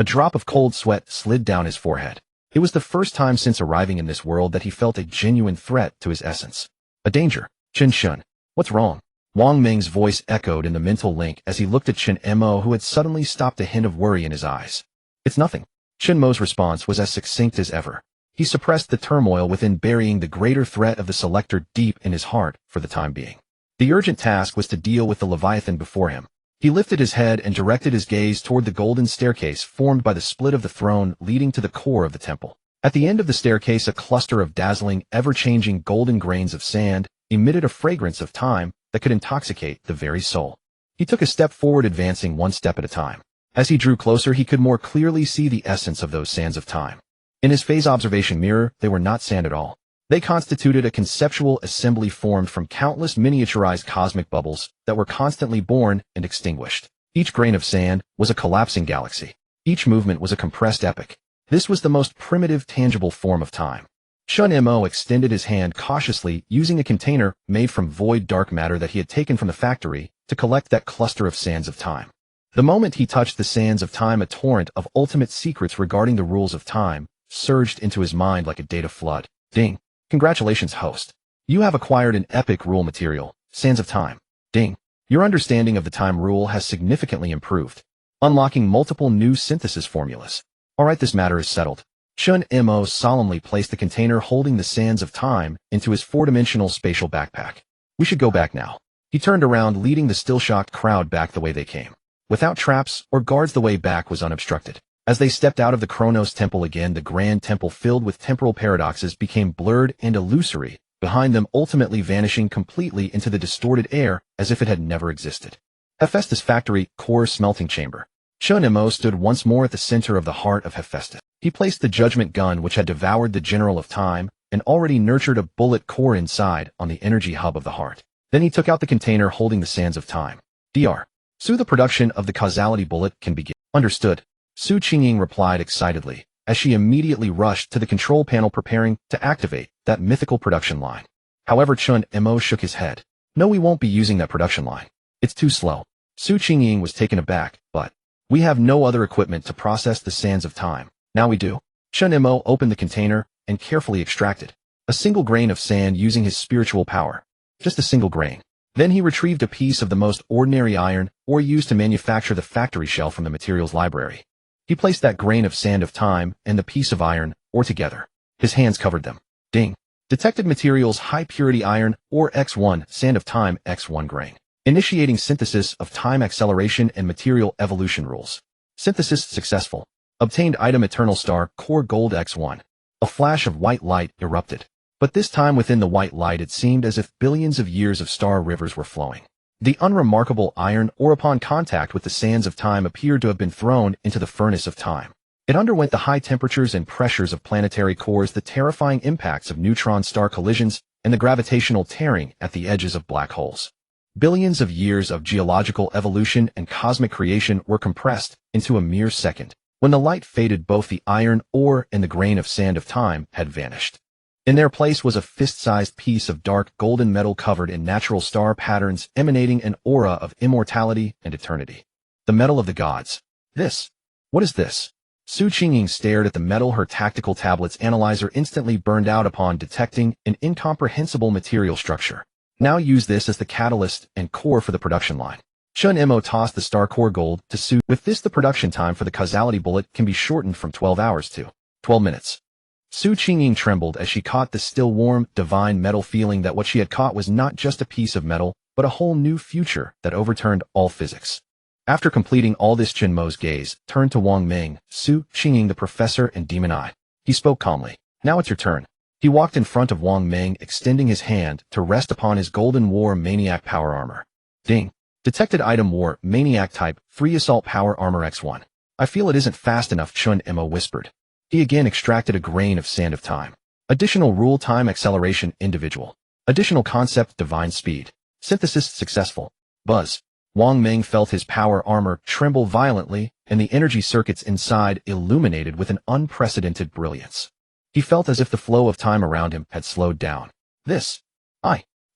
A drop of cold sweat slid down his forehead. It was the first time since arriving in this world that he felt a genuine threat to his essence. A danger. Chen Shun. What's wrong? Wang Meng's voice echoed in the mental link as he looked at Chen Mo, who had suddenly stopped, a hint of worry in his eyes. It's nothing. Chen Mo's response was as succinct as ever. He suppressed the turmoil within, burying the greater threat of the selector deep in his heart for the time being. The urgent task was to deal with the Leviathan before him. He lifted his head and directed his gaze toward the golden staircase formed by the split of the throne leading to the core of the temple. At the end of the staircase, a cluster of dazzling, ever-changing golden grains of sand emitted a fragrance of time that could intoxicate the very soul. He took a step forward, advancing one step at a time. As he drew closer, he could more clearly see the essence of those sands of time. In his phase observation mirror, they were not sand at all. They constituted a conceptual assembly formed from countless miniaturized cosmic bubbles that were constantly born and extinguished. Each grain of sand was a collapsing galaxy. Each movement was a compressed epic. This was the most primitive, tangible form of time. Chen Mo extended his hand cautiously, using a container made from void dark matter that he had taken from the factory to collect that cluster of sands of time. The moment he touched the sands of time, a torrent of ultimate secrets regarding the rules of time surged into his mind like a data flood. Ding. Congratulations, host. You have acquired an epic rule material, Sands of Time. Ding. Your understanding of the time rule has significantly improved, unlocking multiple new synthesis formulas. Alright, this matter is settled. Chen Mo solemnly placed the container holding the Sands of Time into his four-dimensional spatial backpack. We should go back now. He turned around, leading the still-shocked crowd back the way they came. Without traps or guards, the way back was unobstructed. As they stepped out of the Chronos Temple again, the grand temple filled with temporal paradoxes became blurred and illusory, behind them ultimately vanishing completely into the distorted air as if it had never existed. Hephaestus Factory Core Smelting Chamber. Chen Mo stood once more at the center of the heart of Hephaestus. He placed the judgment gun which had devoured the General of Time and already nurtured a bullet core inside on the energy hub of the heart. Then he took out the container holding the Sands of Time. Dr. So the production of the causality bullet can begin. Understood. Su Qingying replied excitedly, as she immediately rushed to the control panel preparing to activate that mythical production line. However, Chen Mo shook his head. No, we won't be using that production line. It's too slow. Su Qingying was taken aback, but we have no other equipment to process the sands of time. Now we do. Chen Mo opened the container and carefully extracted a single grain of sand using his spiritual power. Just a single grain. Then he retrieved a piece of the most ordinary iron ore used to manufacture the factory shell from the materials library. He placed that grain of sand of time and the piece of iron ore together. His hands covered them. Ding. Detected materials high purity iron ore X1, sand of time X1 grain. Initiating synthesis of time acceleration and material evolution rules. Synthesis successful. Obtained item eternal star core gold X1. A flash of white light erupted. But this time within the white light it seemed as if billions of years of star rivers were flowing. The unremarkable iron ore upon contact with the sands of time appeared to have been thrown into the furnace of time. It underwent the high temperatures and pressures of planetary cores, the terrifying impacts of neutron star collisions, and the gravitational tearing at the edges of black holes. Billions of years of geological evolution and cosmic creation were compressed into a mere second. When the light faded, both the iron ore and the grain of sand of time had vanished. In their place was a fist-sized piece of dark golden metal covered in natural star patterns, emanating an aura of immortality and eternity. The metal of the gods. This. What is this? Su Qingying stared at the metal. Her tactical tablet's analyzer instantly burned out upon detecting an incomprehensible material structure. Now use this as the catalyst and core for the production line. Chen Mo tossed the star core gold to Su. With this, the production time for the causality bullet can be shortened from 12 hours to 12 minutes. Su Qingying trembled as she caught the still warm, divine metal feeling that what she had caught was not just a piece of metal, but a whole new future that overturned all physics. After completing all this, Chen Mo's gaze turned to Wang Meng, Su Qingying the professor and demon eye. He spoke calmly. Now it's your turn. He walked in front of Wang Meng, extending his hand to rest upon his golden war maniac power armor. Ding. Detected item war maniac type 3 assault power armor X1. I feel it isn't fast enough, Chen Mo whispered. He again extracted a grain of sand of time. Additional rule time acceleration individual. Additional concept divine speed. Synthesis successful. Buzz. Wang Meng felt his power armor tremble violently, and the energy circuits inside illuminated with an unprecedented brilliance. He felt as if the flow of time around him had slowed down.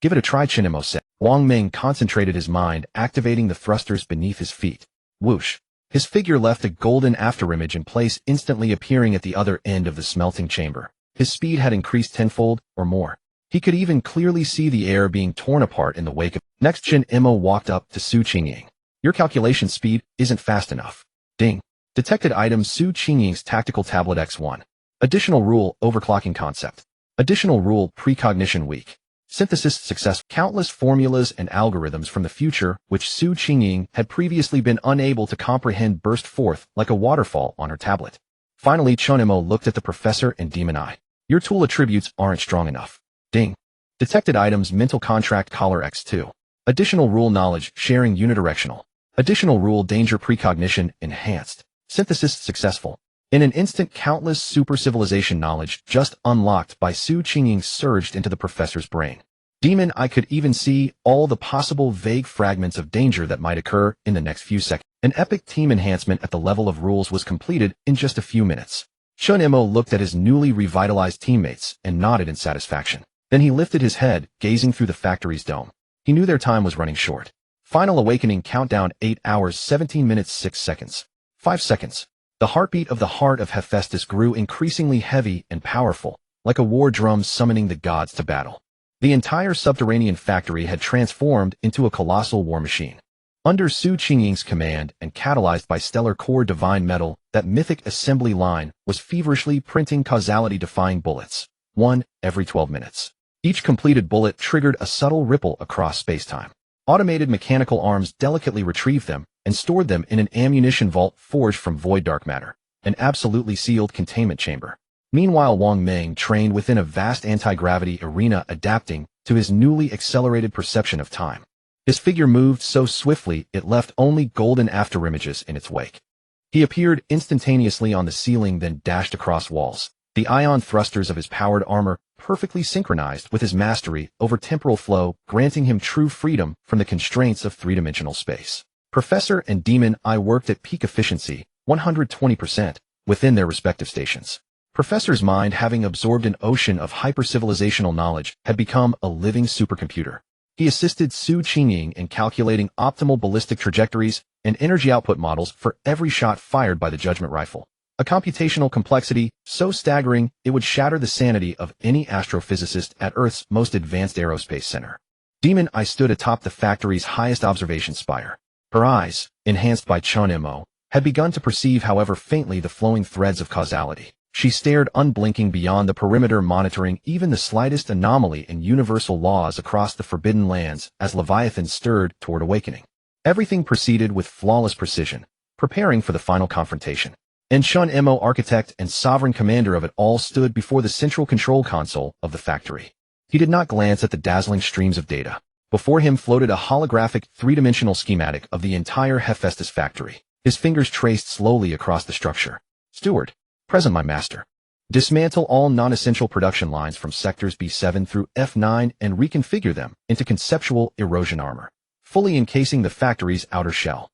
Give it a try, Chen Mo said. Wang Meng concentrated his mind, activating the thrusters beneath his feet. Whoosh. His figure left a golden afterimage in place, instantly appearing at the other end of the smelting chamber. His speed had increased tenfold or more. He could even clearly see the air being torn apart in the wake of. Next, Chen Mo walked up to Su Qingying. Your calculation speed isn't fast enough. Ding. Detected item Su Qingying's tactical tablet X1. Additional rule overclocking concept. Additional rule precognition weak. Synthesis success. Countless formulas and algorithms from the future, which Su Qingying had previously been unable to comprehend, burst forth like a waterfall on her tablet. Finally, Chen Mo looked at the professor and demon eye. Your tool attributes aren't strong enough. Ding. Detected items mental contract collar X2. Additional rule knowledge sharing unidirectional. Additional rule danger precognition enhanced. Synthesis successful. In an instant, countless super civilization knowledge just unlocked by Su Qingying surged into the professor's brain. Demon eye could even see all the possible vague fragments of danger that might occur in the next few seconds. An epic team enhancement at the level of rules was completed in just a few minutes. Chen Mo looked at his newly revitalized teammates and nodded in satisfaction. Then he lifted his head, gazing through the factory's dome. He knew their time was running short. Final awakening countdown 8 hours 17 minutes 6 seconds. 5 seconds. The heartbeat of the heart of Hephaestus grew increasingly heavy and powerful, like a war drum summoning the gods to battle. The entire subterranean factory had transformed into a colossal war machine. Under Su Qingying's command and catalyzed by stellar core divine metal, that mythic assembly line was feverishly printing causality-defying bullets, one every 12 minutes. Each completed bullet triggered a subtle ripple across space-time. Automated mechanical arms delicately retrieved them and stored them in an ammunition vault forged from void dark matter, an absolutely sealed containment chamber. Meanwhile, Wang Meng trained within a vast anti-gravity arena, adapting to his newly accelerated perception of time. His figure moved so swiftly it left only golden afterimages in its wake. He appeared instantaneously on the ceiling, then dashed across walls. The ion thrusters of his powered armor perfectly synchronized with his mastery over temporal flow, granting him true freedom from the constraints of three-dimensional space. Professor and demon eye worked at peak efficiency, 120%, within their respective stations. Professor's mind, having absorbed an ocean of hyper-civilizational knowledge, had become a living supercomputer. He assisted Su Qingying in calculating optimal ballistic trajectories and energy output models for every shot fired by the judgment rifle. A computational complexity so staggering it would shatter the sanity of any astrophysicist at Earth's most advanced aerospace center. Demon Eye stood atop the factory's highest observation spire. Her eyes, enhanced by Chen Mo, had begun to perceive, however faintly, the flowing threads of causality. She stared unblinking beyond the perimeter, monitoring even the slightest anomaly in universal laws across the forbidden lands as Leviathan stirred toward awakening. Everything proceeded with flawless precision, preparing for the final confrontation. And Chen Mo, architect and sovereign commander of it all, stood before the central control console of the factory. He did not glance at the dazzling streams of data. Before him floated a holographic, three-dimensional schematic of the entire Hephaestus factory. His fingers traced slowly across the structure. Steward. Present, my master. Dismantle all non-essential production lines from sectors B7 through F9 and reconfigure them into conceptual erosion armor, fully encasing the factory's outer shell.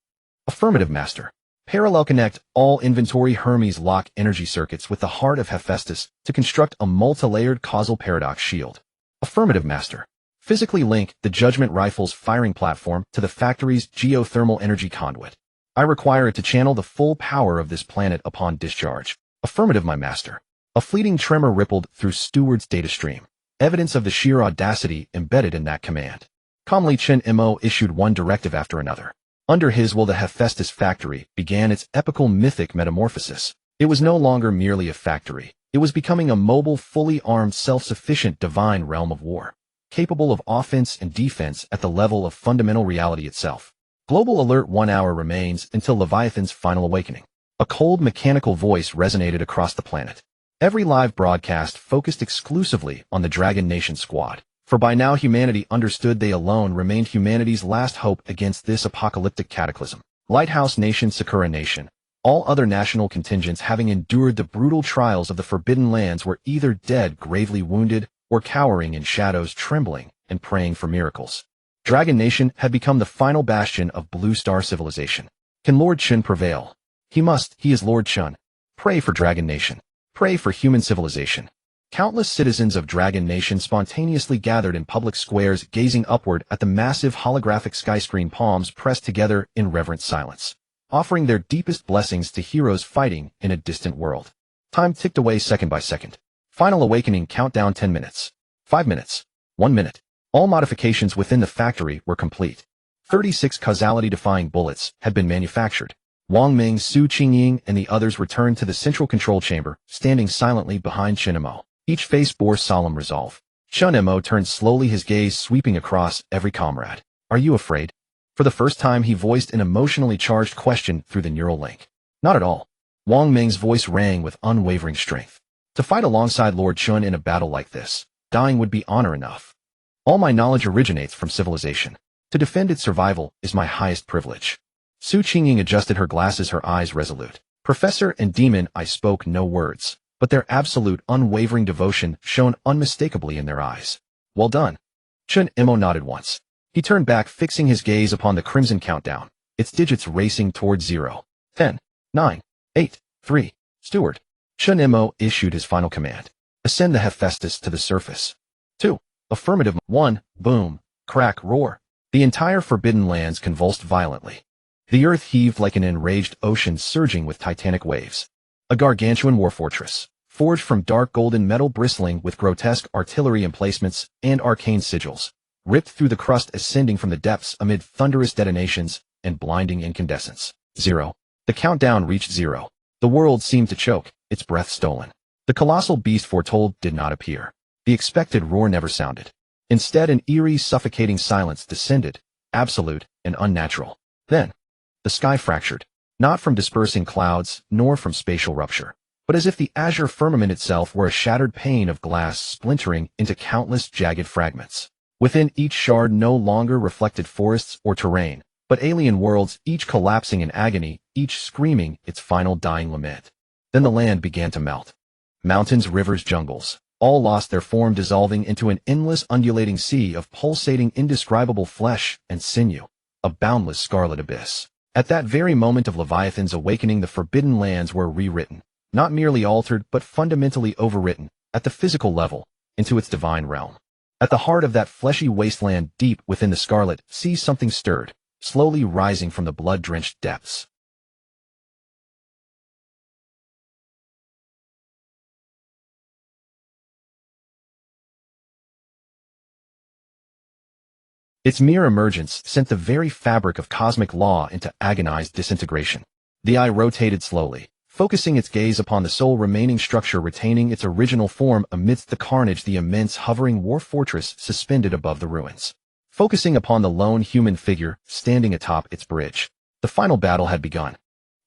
Affirmative, master. Parallel connect all inventory Hermes lock energy circuits with the heart of Hephaestus to construct a multi-layered causal paradox shield. Affirmative, master. Physically link the judgment rifle's firing platform to the factory's geothermal energy conduit. I require it to channel the full power of this planet upon discharge. Affirmative, my master. A fleeting tremor rippled through Steward's data stream, evidence of the sheer audacity embedded in that command. Calmly, Chen Mo issued one directive after another. Under his will, the Hephaestus factory began its epical mythic metamorphosis. It was no longer merely a factory. It was becoming a mobile, fully armed, self-sufficient divine realm of war, capable of offense and defense at the level of fundamental reality itself. Global alert 1 hour remains until Leviathan's final awakening. A cold, mechanical voice resonated across the planet. Every live broadcast focused exclusively on the Dragon Nation squad, for by now humanity understood they alone remained humanity's last hope against this apocalyptic cataclysm. Lighthouse Nation, Sakura Nation. All other national contingents having endured the brutal trials of the Forbidden Lands were either dead, gravely wounded, or cowering in shadows, trembling and praying for miracles. Dragon Nation had become the final bastion of Blue Star civilization. Can Lord Chen prevail? He must. He is Lord Chen. Pray for Dragon Nation. Pray for human civilization. Countless citizens of Dragon Nation spontaneously gathered in public squares, gazing upward at the massive holographic skyscreen, palms pressed together in reverent silence, offering their deepest blessings to heroes fighting in a distant world. Time ticked away second by second. Final awakening countdown: 10 minutes. 5 minutes. 1 minute. All modifications within the factory were complete. 36 causality-defying bullets had been manufactured. Wang Meng, Qingying, and the others returned to the central control chamber, standing silently behind Chen Mo. Each face bore solemn resolve. Chen Mo turned slowly, his gaze sweeping across every comrade. Are you afraid? For the first time he voiced an emotionally charged question through the neural link. Not at all. Wang Meng's voice rang with unwavering strength. To fight alongside Lord Chen in a battle like this, dying would be honor enough. All my knowledge originates from civilization. To defend its survival is my highest privilege. Qingying adjusted her glasses, her eyes resolute. Professor and demon, I spoke no words, but their absolute, unwavering devotion shone unmistakably in their eyes. Well done. Chen Mo nodded once. He turned back, fixing his gaze upon the crimson countdown, its digits racing toward 0. 10, 9, 8, 3. Steward. Chen Mo issued his final command. Ascend the Hephaestus to the surface. 2. Affirmative. 1. Boom. Crack. Roar. The entire Forbidden Lands convulsed violently. The earth heaved like an enraged ocean surging with titanic waves. A gargantuan war fortress, forged from dark golden metal bristling with grotesque artillery emplacements and arcane sigils, ripped through the crust, ascending from the depths amid thunderous detonations and blinding incandescence. 0. The countdown reached 0. The world seemed to choke, its breath stolen. The colossal beast foretold did not appear. The expected roar never sounded. Instead, an eerie, suffocating silence descended, absolute and unnatural. Then, the sky fractured, not from dispersing clouds, nor from spatial rupture, but as if the azure firmament itself were a shattered pane of glass splintering into countless jagged fragments. Within each shard no longer reflected forests or terrain, but alien worlds, each collapsing in agony, each screaming its final dying lament. Then the land began to melt. Mountains, rivers, jungles, all lost their form, dissolving into an endless undulating sea of pulsating, indescribable flesh and sinew, a boundless scarlet abyss. At that very moment of Leviathan's awakening, the Forbidden Lands were rewritten, not merely altered but fundamentally overwritten, at the physical level, into its divine realm. At the heart of that fleshy wasteland, deep within the scarlet sea, something stirred, slowly rising from the blood-drenched depths. Its mere emergence sent the very fabric of cosmic law into agonized disintegration. The eye rotated slowly, focusing its gaze upon the sole remaining structure retaining its original form amidst the carnage, the immense hovering war fortress suspended above the ruins. Focusing upon the lone human figure standing atop its bridge. The final battle had begun.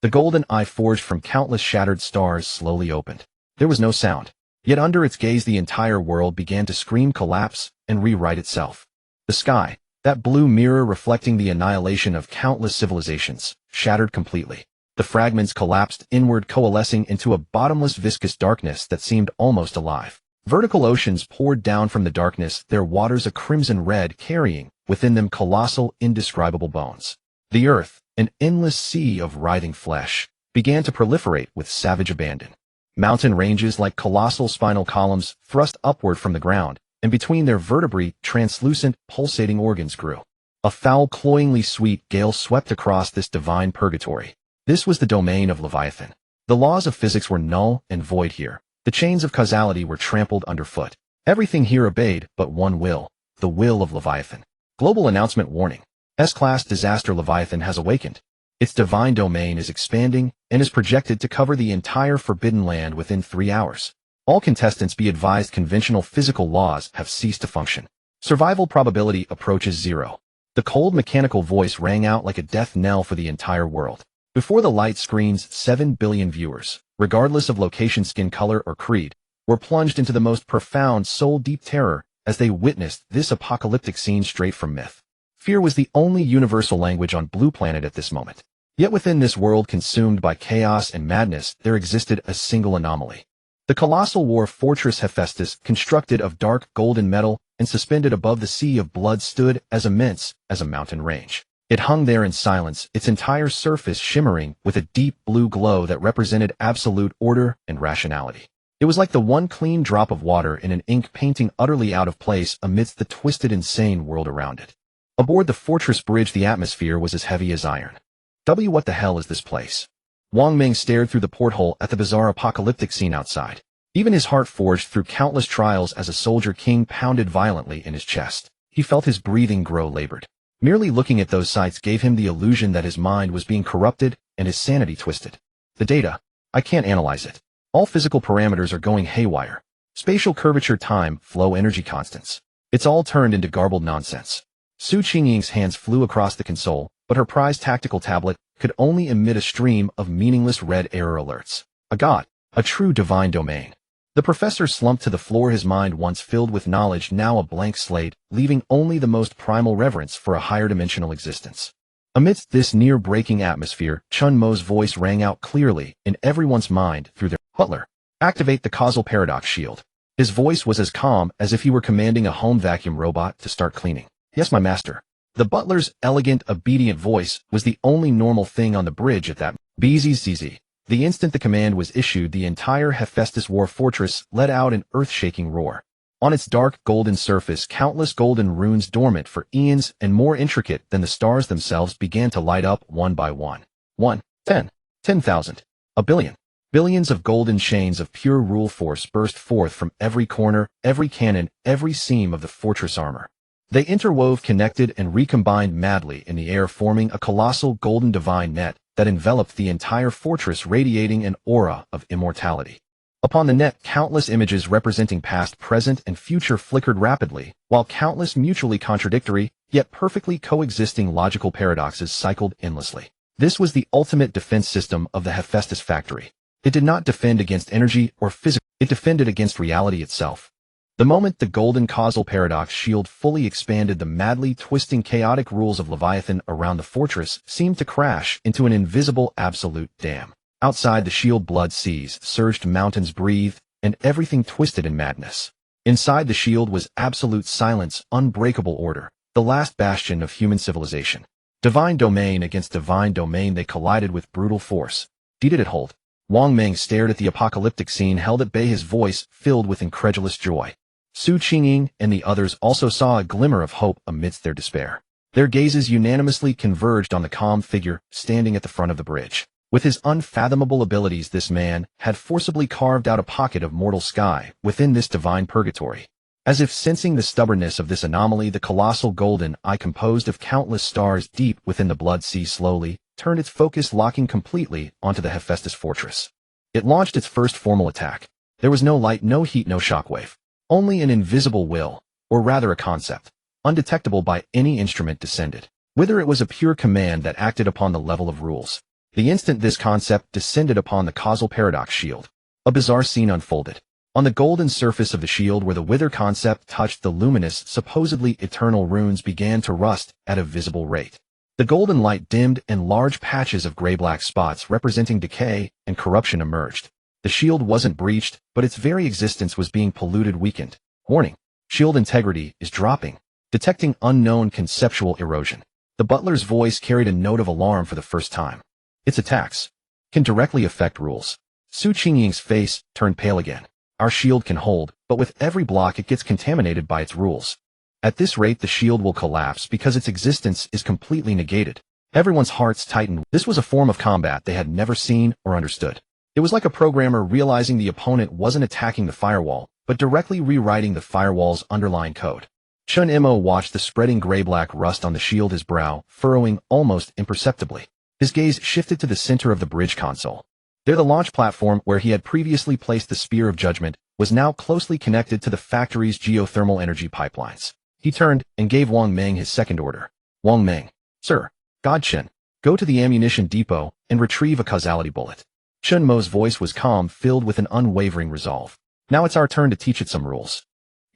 The golden eye, forged from countless shattered stars, slowly opened. There was no sound, yet under its gaze the entire world began to scream, collapse, and rewrite itself. The sky, that blue mirror reflecting the annihilation of countless civilizations, shattered completely. The fragments collapsed inward, coalescing into a bottomless, viscous darkness that seemed almost alive. Vertical oceans poured down from the darkness, their waters a crimson red, carrying within them colossal, indescribable bones. The earth, an endless sea of writhing flesh, began to proliferate with savage abandon. Mountain ranges, like colossal spinal columns, thrust upward from the ground, and between their vertebrae, translucent, pulsating organs grew. A foul, cloyingly sweet gale swept across this divine purgatory. This was the domain of Leviathan. The laws of physics were null and void here. The chains of causality were trampled underfoot. Everything here obeyed but one will, the will of Leviathan. Global announcement: warning. S-class disaster. Leviathan has awakened. Its divine domain is expanding and is projected to cover the entire Forbidden Land within 3 hours. All contestants be advised conventional physical laws have ceased to function. Survival probability approaches 0. The cold mechanical voice rang out like a death knell for the entire world. Before the light screens, 7 billion viewers, regardless of location, skin color, or creed, were plunged into the most profound, soul-deep terror as they witnessed this apocalyptic scene straight from myth. Fear was the only universal language on Blue Planet at this moment. Yet within this world consumed by chaos and madness, there existed a single anomaly. The colossal war fortress Hephaestus, constructed of dark golden metal and suspended above the sea of blood, stood as immense as a mountain range. It hung there in silence, its entire surface shimmering with a deep blue glow that represented absolute order and rationality. It was like the one clean drop of water in an ink painting utterly out of place amidst the twisted, insane world around it. Aboard the fortress bridge, the atmosphere was as heavy as iron. What the hell is this place? Wang Meng stared through the porthole at the bizarre apocalyptic scene outside. Even his heart, forged through countless trials as a soldier king, pounded violently in his chest. He felt his breathing grow labored. Merely looking at those sights gave him the illusion that his mind was being corrupted and his sanity twisted. The data. I can't analyze it. All physical parameters are going haywire. Spatial curvature, time, flow, energy constants. It's all turned into garbled nonsense. Qingying's hands flew across the console, but her prized tactical tablet could only emit a stream of meaningless red error alerts. A god. A true divine domain. The professor slumped to the floor, his mind once filled with knowledge now a blank slate, leaving only the most primal reverence for a higher dimensional existence. Amidst this near-breaking atmosphere, Chen Mo's voice rang out clearly in everyone's mind through their butler. Activate the causal paradox shield. His voice was as calm as if he were commanding a home vacuum robot to start cleaning. Yes, my master. The butler's elegant, obedient voice was the only normal thing on the bridge at that BZZZ. The instant the command was issued, the entire Hephaestus war fortress let out an earth-shaking roar. On its dark golden surface, countless golden runes dormant for eons and more intricate than the stars themselves began to light up one by one. 1, 10, 10,000, a billion. Billions of golden chains of pure rule force burst forth from every corner, every cannon, every seam of the fortress armor. They interwove, connected, and recombined madly in the air, forming a colossal golden divine net that enveloped the entire fortress, radiating an aura of immortality. Upon the net, countless images representing past, present, and future flickered rapidly, while countless mutually contradictory, yet perfectly coexisting logical paradoxes cycled endlessly. This was the ultimate defense system of the Hephaestus factory. It did not defend against energy or physics, it defended against reality itself. The moment the golden causal paradox shield fully expanded, the madly twisting chaotic rules of Leviathan around the fortress seemed to crash into an invisible absolute dam. Outside the shield, blood seas surged, mountains breathed, and everything twisted in madness. Inside the shield was absolute silence, unbreakable order, the last bastion of human civilization. Divine domain against divine domain, they collided with brutal force. Did it hold? Wang Meng stared at the apocalyptic scene, held at bay, his voice filled with incredulous joy. Qingying and the others also saw a glimmer of hope amidst their despair. Their gazes unanimously converged on the calm figure standing at the front of the bridge. With his unfathomable abilities, this man had forcibly carved out a pocket of mortal sky within this divine purgatory. As if sensing the stubbornness of this anomaly, the colossal golden eye, composed of countless stars deep within the blood sea, slowly turned its focus, locking completely onto the Hephaestus fortress. It launched its first formal attack. There was no light, no heat, no shockwave. Only an invisible will, or rather a concept, undetectable by any instrument, descended. Whether it was a pure command that acted upon the level of rules. The instant this concept descended upon the causal paradox shield, a bizarre scene unfolded. On the golden surface of the shield, where the wither concept touched, the luminous, supposedly eternal runes began to rust at a visible rate. The golden light dimmed, and large patches of gray-black spots representing decay and corruption emerged. The shield wasn't breached, but its very existence was being polluted, weakened. Warning. Shield integrity is dropping. Detecting unknown conceptual erosion. The butler's voice carried a note of alarm for the first time. Its attacks can directly affect rules. Qingying's face turned pale again. Our shield can hold, but with every block it gets contaminated by its rules. At this rate, the shield will collapse because its existence is completely negated. Everyone's hearts tightened. This was a form of combat they had never seen or understood. It was like a programmer realizing the opponent wasn't attacking the firewall, but directly rewriting the firewall's underlying code. Chen Mo watched the spreading gray-black rust on the shield, his brow furrowing almost imperceptibly. His gaze shifted to the center of the bridge console. There, the launch platform where he had previously placed the spear of judgment was now closely connected to the factory's geothermal energy pipelines. He turned and gave Wang Meng his second order. Wang Meng, sir, God Chen, go to the ammunition depot and retrieve a causality bullet. Chen Mo's voice was calm, filled with an unwavering resolve. Now it's our turn to teach it some rules.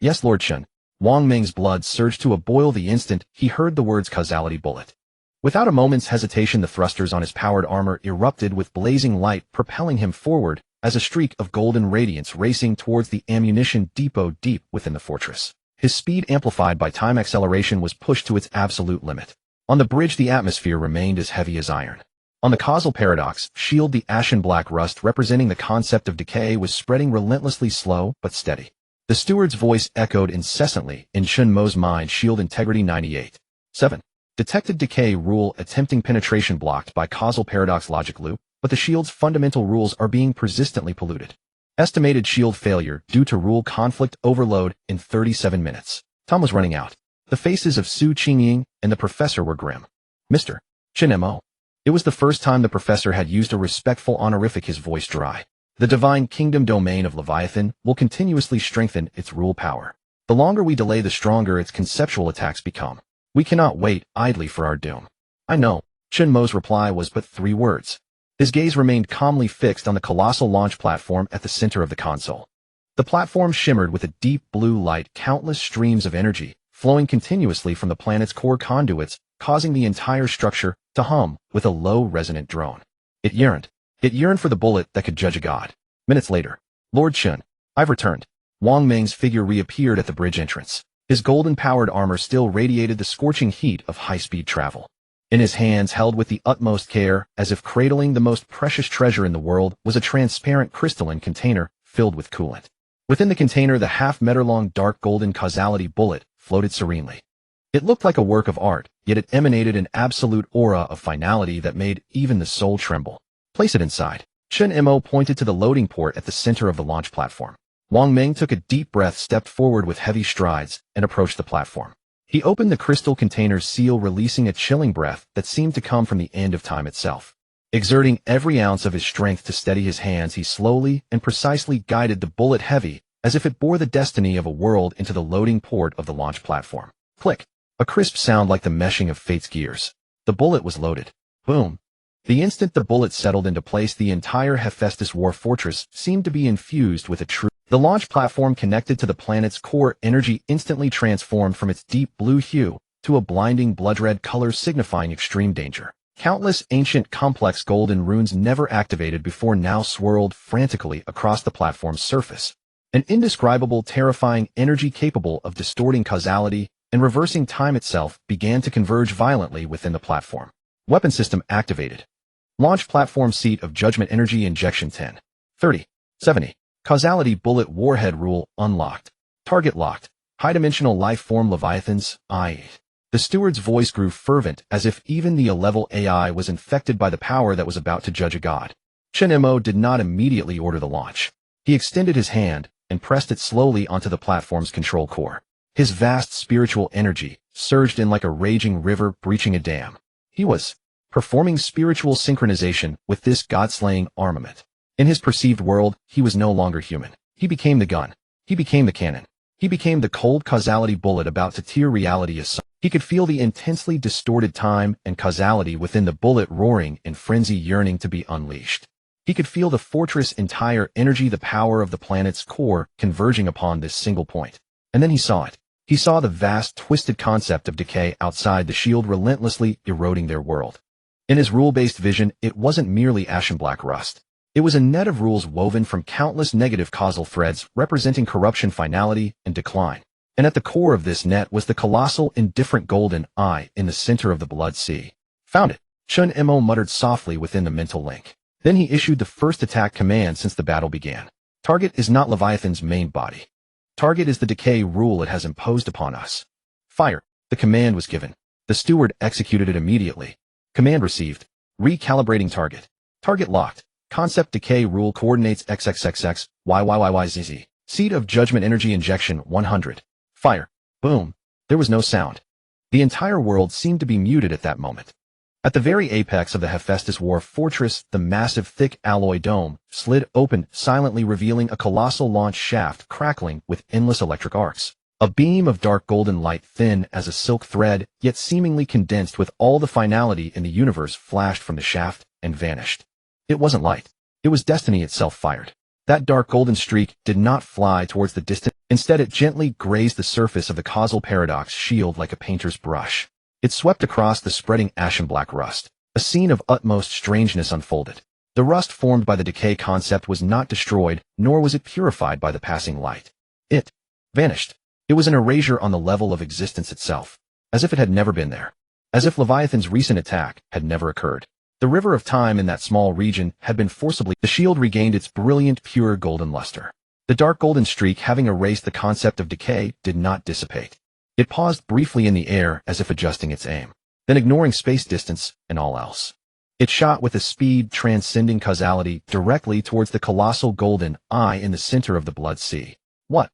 Yes, Lord Chen. Wang Meng's blood surged to a boil the instant he heard the words causality bullet. Without a moment's hesitation, the thrusters on his powered armor erupted with blazing light, propelling him forward as a streak of golden radiance racing towards the ammunition depot deep within the fortress. His speed, amplified by time acceleration, was pushed to its absolute limit. On the bridge, the atmosphere remained as heavy as iron. On the causal paradox shield, the ashen black rust representing the concept of decay was spreading relentlessly, slow but steady. The steward's voice echoed incessantly in Chen Mo's mind. Shield integrity 98. 7. Detected decay rule attempting penetration blocked by causal paradox logic loop, but the shield's fundamental rules are being persistently polluted. Estimated shield failure due to rule conflict overload in 37 minutes. Time was running out. The faces of Su Qingying and the professor were grim. Mr. Chen Mo. It was the first time the professor had used a respectful honorific, his voice dry. The divine kingdom domain of Leviathan will continuously strengthen its rule power. The longer we delay, the stronger its conceptual attacks become. We cannot wait idly for our doom. I know. Chen Mo's reply was but 3 words. His gaze remained calmly fixed on the colossal launch platform at the center of the console. The platform shimmered with a deep blue light, countless streams of energy flowing continuously from the planet's core conduits, causing the entire structure to hum with a low resonant drone. It yearned for the bullet that could judge a god. Minutes later, Lord Chen, I've returned. Wang Meng's figure reappeared at the bridge entrance. His golden-powered armor still radiated the scorching heat of high-speed travel. In his hands, held with the utmost care, as if cradling the most precious treasure in the world, was a transparent crystalline container filled with coolant. Within the container, the half-meter-long dark golden causality bullet floated serenely. It looked like a work of art, yet it emanated an absolute aura of finality that made even the soul tremble. Place it inside. Chen Mo pointed to the loading port at the center of the launch platform. Wang Meng took a deep breath, stepped forward with heavy strides, and approached the platform. He opened the crystal container's seal, releasing a chilling breath that seemed to come from the end of time itself. Exerting every ounce of his strength to steady his hands, he slowly and precisely guided the bullet, heavy as if it bore the destiny of a world, into the loading port of the launch platform. Click. A crisp sound like the meshing of fate's gears. The bullet was loaded. Boom. The instant the bullet settled into place, the entire Hephaestus war fortress seemed to be infused with a true. The launch platform, connected to the planet's core energy, instantly transformed from its deep blue hue to a blinding blood-red color, signifying extreme danger. Countless ancient complex golden runes, never activated before, now swirled frantically across the platform's surface. An indescribable, terrifying energy capable of distorting causality and reversing time itself began to converge violently within the platform. Weapon system activated. Launch platform seat of judgment energy injection 10. 30. 70. Causality bullet warhead rule unlocked. Target locked. High-dimensional life form Leviathans, I. The steward's voice grew fervent, as if even the A-level AI was infected by the power that was about to judge a god. Chen Mo did not immediately order the launch. He extended his hand and pressed it slowly onto the platform's control core. His vast spiritual energy surged in like a raging river breaching a dam. He was performing spiritual synchronization with this god-slaying armament. In his perceived world, he was no longer human. He became the gun. He became the cannon. He became the cold causality bullet about to tear reality asunder. He could feel the intensely distorted time and causality within the bullet roaring in frenzy, yearning to be unleashed. He could feel the fortress' entire energy, the power of the planet's core, converging upon this single point. And then he saw it. He saw the vast, twisted concept of decay outside the shield, relentlessly eroding their world. In his rule-based vision, it wasn't merely ashen black rust. It was a net of rules woven from countless negative causal threads, representing corruption, finality, and decline. And at the core of this net was the colossal, indifferent golden eye in the center of the blood sea. Found it. Chen Mo muttered softly within the mental link. Then he issued the first attack command since the battle began. Target is not Leviathan's main body. Target is the decay rule it has imposed upon us. Fire. The command was given. The steward executed it immediately. Command received. Recalibrating target. Target locked. Concept decay rule coordinates XXXX, YYYYZZ. Seed of judgment energy injection 100. Fire. Boom. There was no sound. The entire world seemed to be muted at that moment. At the very apex of the Hephaestus War fortress, the massive thick alloy dome slid open, silently revealing a colossal launch shaft crackling with endless electric arcs. A beam of dark golden light, thin as a silk thread, yet seemingly condensed with all the finality in the universe, flashed from the shaft and vanished. It wasn't light. It was destiny itself fired. That dark golden streak did not fly towards the distance. Instead, it gently grazed the surface of the causal paradox shield like a painter's brush. It swept across the spreading ashen-black rust. A scene of utmost strangeness unfolded. The rust formed by the decay concept was not destroyed, nor was it purified by the passing light. It vanished. It was an erasure on the level of existence itself, as if it had never been there, as if Leviathan's recent attack had never occurred. The river of time in that small region had been forcibly. The shield regained its brilliant, pure golden luster. The dark golden streak, having erased the concept of decay, did not dissipate. It paused briefly in the air as if adjusting its aim, then ignoring space distance and all else. It shot with a speed transcending causality directly towards the colossal golden eye in the center of the blood sea. What?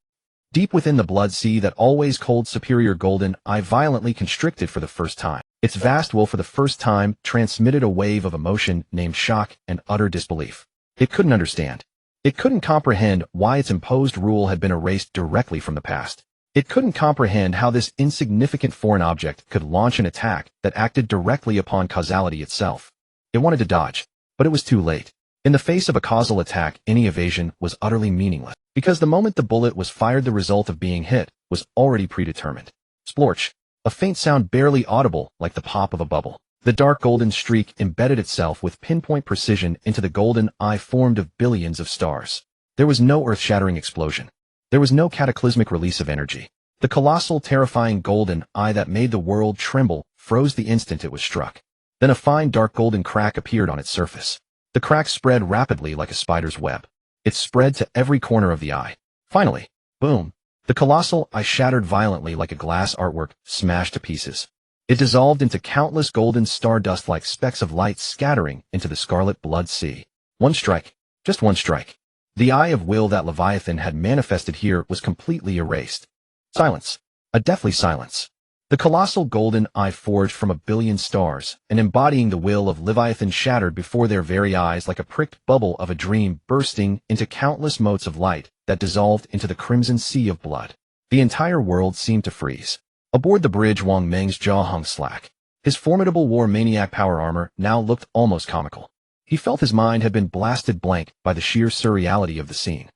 Deep within the blood sea, that always cold superior golden eye violently constricted for the first time. Its vast will for the first time transmitted a wave of emotion named shock and utter disbelief. It couldn't understand. It couldn't comprehend why its imposed rule had been erased directly from the past. It couldn't comprehend how this insignificant foreign object could launch an attack that acted directly upon causality itself. It wanted to dodge, but it was too late. In the face of a causal attack, any evasion was utterly meaningless, because the moment the bullet was fired, the result of being hit was already predetermined. Splorch. A faint sound barely audible, like the pop of a bubble. The dark golden streak embedded itself with pinpoint precision into the golden eye formed of billions of stars. There was no earth-shattering explosion. There was no cataclysmic release of energy. The colossal, terrifying golden eye that made the world tremble froze the instant it was struck. Then a fine dark golden crack appeared on its surface. The crack spread rapidly like a spider's web. It spread to every corner of the eye. Finally, boom! The colossal eye shattered violently like a glass artwork, smashed to pieces. It dissolved into countless golden stardust-like specks of light, scattering into the scarlet blood sea. One strike. Just one strike. The eye of will that Leviathan had manifested here was completely erased. Silence. A deathly silence. The colossal golden eye, forged from a billion stars and embodying the will of Leviathan, shattered before their very eyes like a pricked bubble of a dream, bursting into countless motes of light that dissolved into the crimson sea of blood. The entire world seemed to freeze. Aboard the bridge, Wang Meng's jaw hung slack. His formidable war maniac power armor now looked almost comical. He felt his mind had been blasted blank by the sheer surreality of the scene.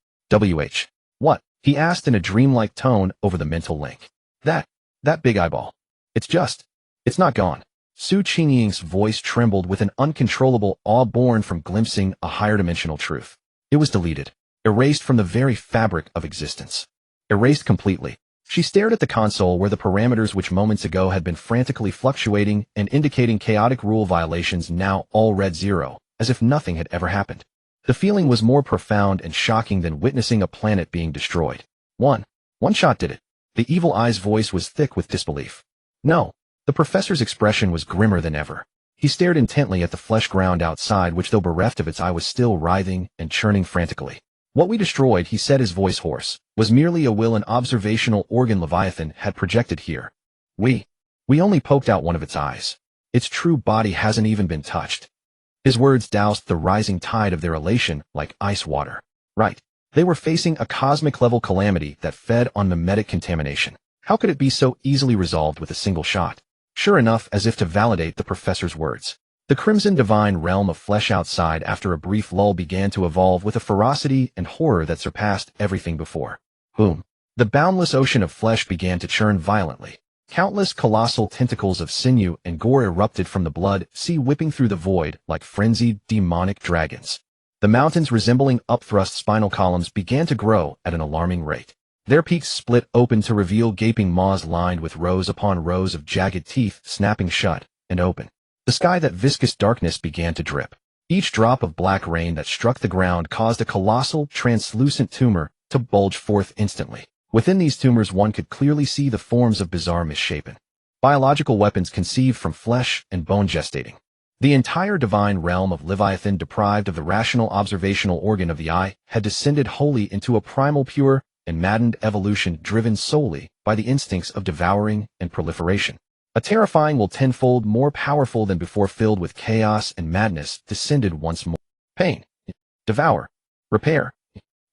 What? He asked in a dreamlike tone over the mental link. That big eyeball. It's not gone. Su Qingying's voice trembled with an uncontrollable awe born from glimpsing a higher dimensional truth. It was deleted, erased from the very fabric of existence. Erased completely. She stared at the console where the parameters which moments ago had been frantically fluctuating and indicating chaotic rule violations now all read zero, as if nothing had ever happened. The feeling was more profound and shocking than witnessing a planet being destroyed. One shot did it. The evil eye's voice was thick with disbelief. No. The professor's expression was grimmer than ever. He stared intently at the flesh ground outside, which, though bereft of its eye, was still writhing and churning frantically. What we destroyed, he said, his voice hoarse, was merely a will and observational organ Leviathan had projected here. We only poked out one of its eyes. Its true body hasn't even been touched. His words doused the rising tide of their elation like ice water. Right. They were facing a cosmic-level calamity that fed on mimetic contamination. How could it be so easily resolved with a single shot? Sure enough, as if to validate the professor's words, the crimson divine realm of flesh outside, after a brief lull, began to evolve with a ferocity and horror that surpassed everything before. Boom. The boundless ocean of flesh began to churn violently. Countless colossal tentacles of sinew and gore erupted from the blood sea, whipping through the void like frenzied demonic dragons. The mountains, resembling upthrust spinal columns, began to grow at an alarming rate. Their peaks split open to reveal gaping maws lined with rows upon rows of jagged teeth snapping shut and open. The sky, that viscous darkness, began to drip. Each drop of black rain that struck the ground caused a colossal, translucent tumor to bulge forth instantly. Within these tumors one could clearly see the forms of bizarre, misshapen biological weapons conceived from flesh and bone, gestating. The entire divine realm of Leviathan, deprived of the rational observational organ of the eye, had descended wholly into a primal, pure, and maddened evolution driven solely by the instincts of devouring and proliferation. A terrifying will tenfold more powerful than before, filled with chaos and madness, descended once more. Pain. Devour. Repair.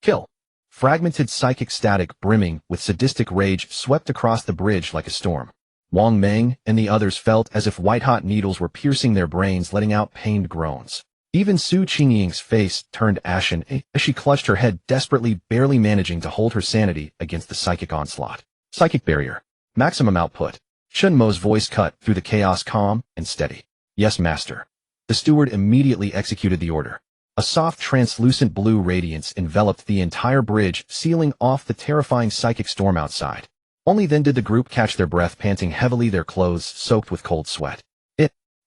Kill. Fragmented psychic static brimming with sadistic rage swept across the bridge like a storm. Wang Meng and the others felt as if white-hot needles were piercing their brains, letting out pained groans. Even Su Qingying's face turned ashen as she clutched her head desperately, barely managing to hold her sanity against the psychic onslaught. Psychic barrier. Maximum output. Chen Mo's voice cut through the chaos, calm and steady. Yes, master. The steward immediately executed the order. A soft, translucent blue radiance enveloped the entire bridge, sealing off the terrifying psychic storm outside. Only then did the group catch their breath, panting heavily, their clothes soaked with cold sweat.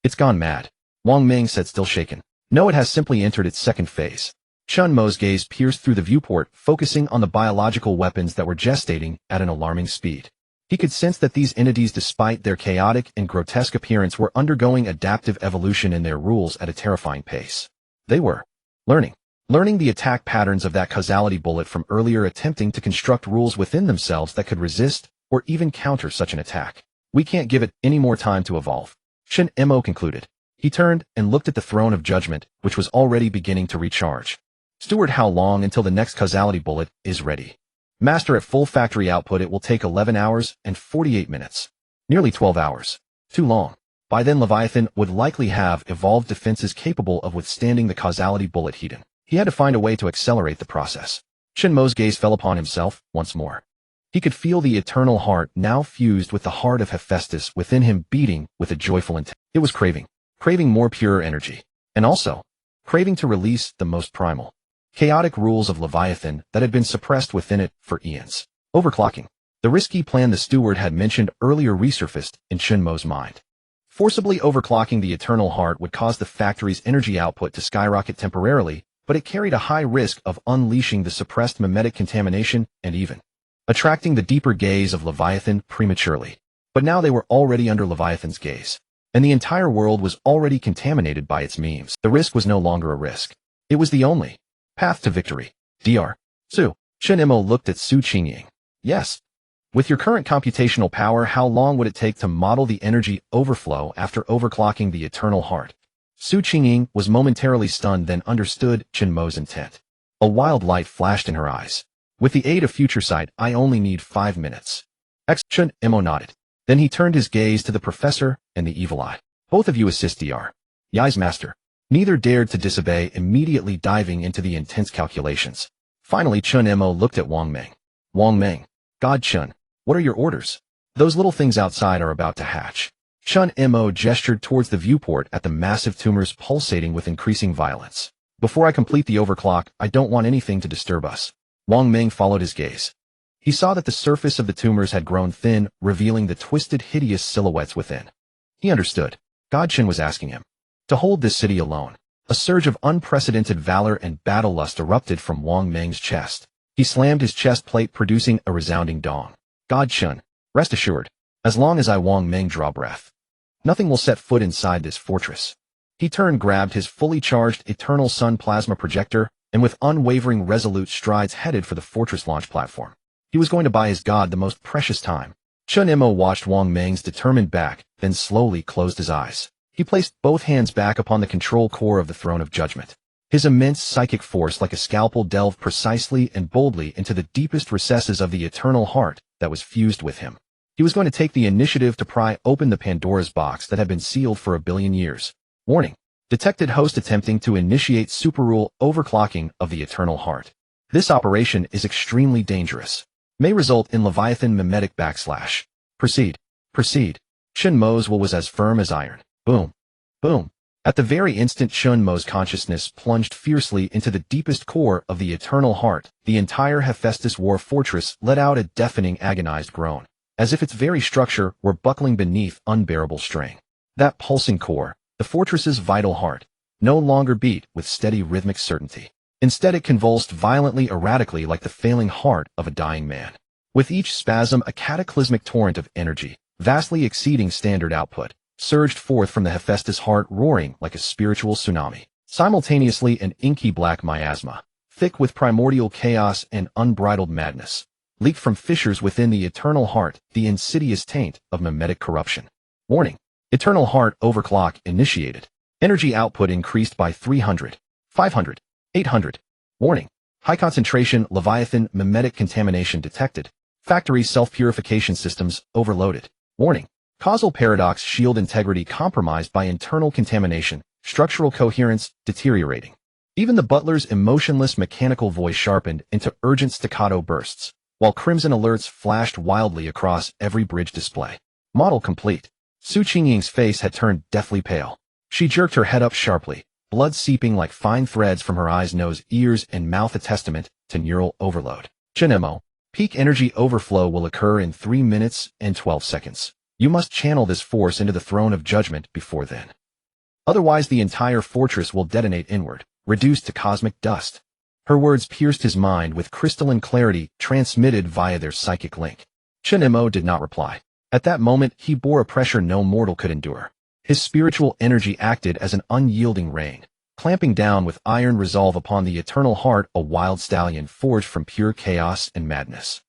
It's gone mad, Wang Meng said, still shaken. No, it has simply entered its second phase. Chen Mo's gaze pierced through the viewport, focusing on the biological weapons that were gestating at an alarming speed. He could sense that these entities, despite their chaotic and grotesque appearance, were undergoing adaptive evolution in their rules at a terrifying pace. They were learning the attack patterns of that causality bullet from earlier, attempting to construct rules within themselves that could resist or even counter such an attack. We can't give it any more time to evolve, Chen Mo concluded. He turned and looked at the throne of judgment, which was already beginning to recharge. Steward, how long until the next causality bullet is ready? Master, at full factory output it will take 11 hours and 48 minutes. Nearly 12 hours. Too long. By then Leviathan would likely have evolved defenses capable of withstanding the causality bullet heat. He had to find a way to accelerate the process. Chen Mo's gaze fell upon himself once more. He could feel the eternal heart now fused with the heart of Hephaestus within him, beating with a joyful intent. It was craving more pure energy, and also craving to release the most primal, chaotic rules of Leviathan that had been suppressed within it for eons. Overclocking. The risky plan the steward had mentioned earlier resurfaced in Chen Mo's mind. Forcibly overclocking the eternal heart would cause the factory's energy output to skyrocket temporarily, but it carried a high risk of unleashing the suppressed mimetic contamination and even attracting the deeper gaze of Leviathan prematurely. But now they were already under Leviathan's gaze, and the entire world was already contaminated by its memes. The risk was no longer a risk. It was the only path to victory. Dr. Su. Chen Mo looked at Su Qingying. Yes. With your current computational power, how long would it take to model the energy overflow after overclocking the eternal heart? Su Qingying was momentarily stunned, then understood Chen Mo's intent. A wild light flashed in her eyes. With the aid of future sight, I only need 5 minutes. Chen Mo nodded. Then he turned his gaze to the professor and the evil eye. Both of you assist Dr. Yai's master. Neither dared to disobey, immediately diving into the intense calculations. Finally, Chen Mo looked at Wang Meng. Wang Meng. God Chen, what are your orders? Those little things outside are about to hatch. Chen Mo gestured towards the viewport at the massive tumors pulsating with increasing violence. Before I complete the overclock, I don't want anything to disturb us. Wang Meng followed his gaze. He saw that the surface of the tumors had grown thin, revealing the twisted, hideous silhouettes within. He understood. God Chen was asking him to hold this city alone. A surge of unprecedented valor and battle lust erupted from Wang Meng's chest. He slammed his chest plate, producing a resounding dong. God Chen, rest assured, as long as I, Wang Meng, draw breath, nothing will set foot inside this fortress. He turned, grabbed his fully charged Eternal Sun plasma projector, and with unwavering, resolute strides headed for the fortress launch platform. He was going to buy his god the most precious time. Chen Mo watched Wang Meng's determined back, then slowly closed his eyes. He placed both hands back upon the control core of the throne of judgment. His immense psychic force, like a scalpel, delved precisely and boldly into the deepest recesses of the eternal heart that was fused with him. He was going to take the initiative to pry open the Pandora's box that had been sealed for 1 billion years. Warning. Detected host attempting to initiate superrule overclocking of the eternal heart. This operation is extremely dangerous. May result in Leviathan mimetic backslash. Proceed. Chen Mo's will was as firm as iron. Boom. Boom. At the very instant Chen Mo's consciousness plunged fiercely into the deepest core of the eternal heart, the entire Hephaestus war fortress let out a deafening, agonized groan, as if its very structure were buckling beneath unbearable strain. That pulsing core, the fortress's vital heart, no longer beat with steady rhythmic certainty. Instead it convulsed violently, erratically, like the failing heart of a dying man. With each spasm a cataclysmic torrent of energy, vastly exceeding standard output, surged forth from the Hephaestus heart, roaring like a spiritual tsunami. Simultaneously an inky black miasma, thick with primordial chaos and unbridled madness, leaked from fissures within the eternal heart, the insidious taint of mimetic corruption. Warning. Eternal Heart overclock initiated. Energy output increased by 300, 500, 800. Warning. High concentration Leviathan mimetic contamination detected. Factory self-purification systems overloaded. Warning. Causal paradox shield integrity compromised by internal contamination. Structural coherence deteriorating. Even the butler's emotionless mechanical voice sharpened into urgent staccato bursts, while crimson alerts flashed wildly across every bridge display. Model complete. Su Qingying's face had turned deathly pale. She jerked her head up sharply, blood seeping like fine threads from her eyes, nose, ears, and mouth, a testament to neural overload. Chen Mo. Peak energy overflow will occur in 3 minutes and 12 seconds. You must channel this force into the throne of judgment before then. Otherwise the entire fortress will detonate inward, reduced to cosmic dust. Her words pierced his mind with crystalline clarity transmitted via their psychic link. Chen Mo did not reply. At that moment he bore a pressure no mortal could endure. His spiritual energy acted as an unyielding rein, clamping down with iron resolve upon the eternal heart, a wild stallion forged from pure chaos and madness.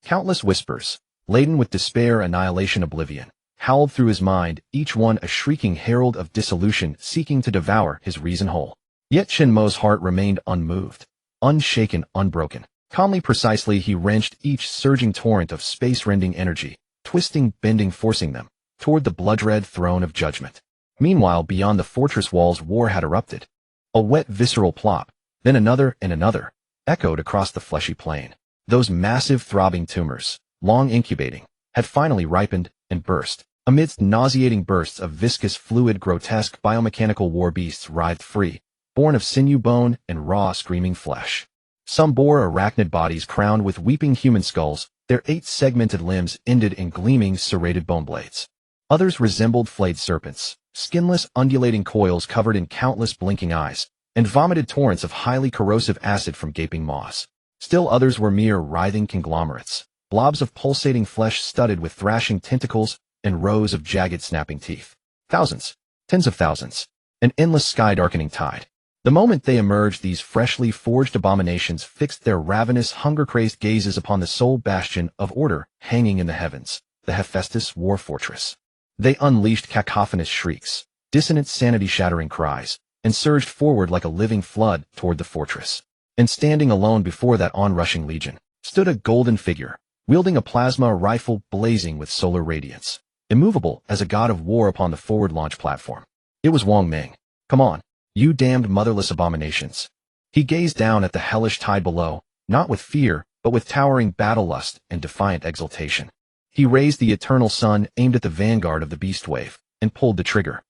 Countless whispers, laden with despair, annihilation, oblivion, howled through his mind, each one a shrieking herald of dissolution seeking to devour his reason whole. Yet Chen Mo's heart remained unmoved, unshaken, unbroken. Calmly, precisely, he wrenched each surging torrent of space-rending energy, twisting, bending, forcing them toward the blood-red throne of judgment. Meanwhile, beyond the fortress walls, war had erupted. A wet, visceral plop, then another and another, echoed across the fleshy plain. Those massive throbbing tumors, long incubating, had finally ripened and burst. Amidst nauseating bursts of viscous fluid, grotesque biomechanical war beasts writhed free, born of sinew, bone, and raw, screaming flesh. Some bore arachnid bodies crowned with weeping human skulls, their 8 segmented limbs ended in gleaming, serrated bone blades. Others resembled flayed serpents, skinless, undulating coils covered in countless blinking eyes, and vomited torrents of highly corrosive acid from gaping maws. Still others were mere writhing conglomerates, blobs of pulsating flesh studded with thrashing tentacles and rows of jagged snapping teeth. Thousands, tens of thousands, an endless sky-darkening tide. The moment they emerged, these freshly forged abominations fixed their ravenous, hunger-crazed gazes upon the sole bastion of order hanging in the heavens, the Hephaestus War Fortress. They unleashed cacophonous shrieks, dissonant, sanity-shattering cries, and surged forward like a living flood toward the fortress. And standing alone before that onrushing legion, stood a golden figure, wielding a plasma rifle blazing with solar radiance, immovable as a god of war upon the forward launch platform. It was Wang Meng. Come on, you damned motherless abominations. He gazed down at the hellish tide below, not with fear, but with towering battle lust and defiant exultation. He raised the eternal sun, aimed at the vanguard of the beast wave, and pulled the trigger.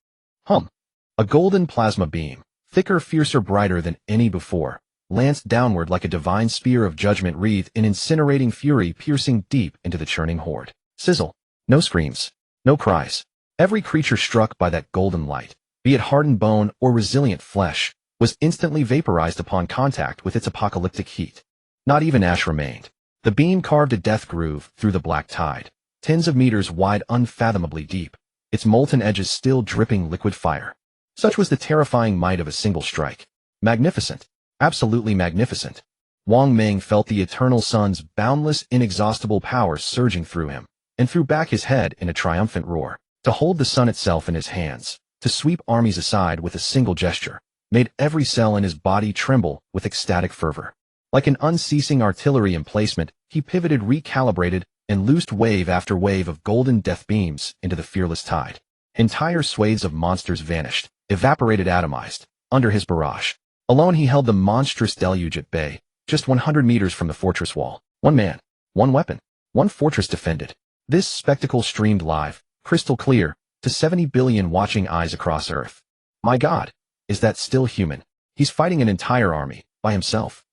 Hum! A golden plasma beam, thicker, fiercer, brighter than any before, lanced downward like a divine spear of judgment, wreathed in incinerating fury, piercing deep into the churning horde. Sizzle. No screams. No cries. Every creature struck by that golden light, be it hardened bone or resilient flesh, was instantly vaporized upon contact with its apocalyptic heat. Not even ash remained. The beam carved a death groove through the black tide, tens of meters wide, unfathomably deep, its molten edges still dripping liquid fire. Such was the terrifying might of a single strike. Magnificent. Absolutely magnificent. Wang Meng felt the eternal sun's boundless, inexhaustible power surging through him, and threw back his head in a triumphant roar. To hold the sun itself in his hands, to sweep armies aside with a single gesture, made every cell in his body tremble with ecstatic fervor. Like an unceasing artillery emplacement, he pivoted, recalibrated, and loosed wave after wave of golden death beams into the fearless tide. Entire swathes of monsters vanished, evaporated, atomized, under his barrage. Alone he held the monstrous deluge at bay, just 100 meters from the fortress wall. One man, one weapon, one fortress defended. This spectacle streamed live, crystal clear, to 70 billion watching eyes across Earth. My God, is that still human? He's fighting an entire army, by himself.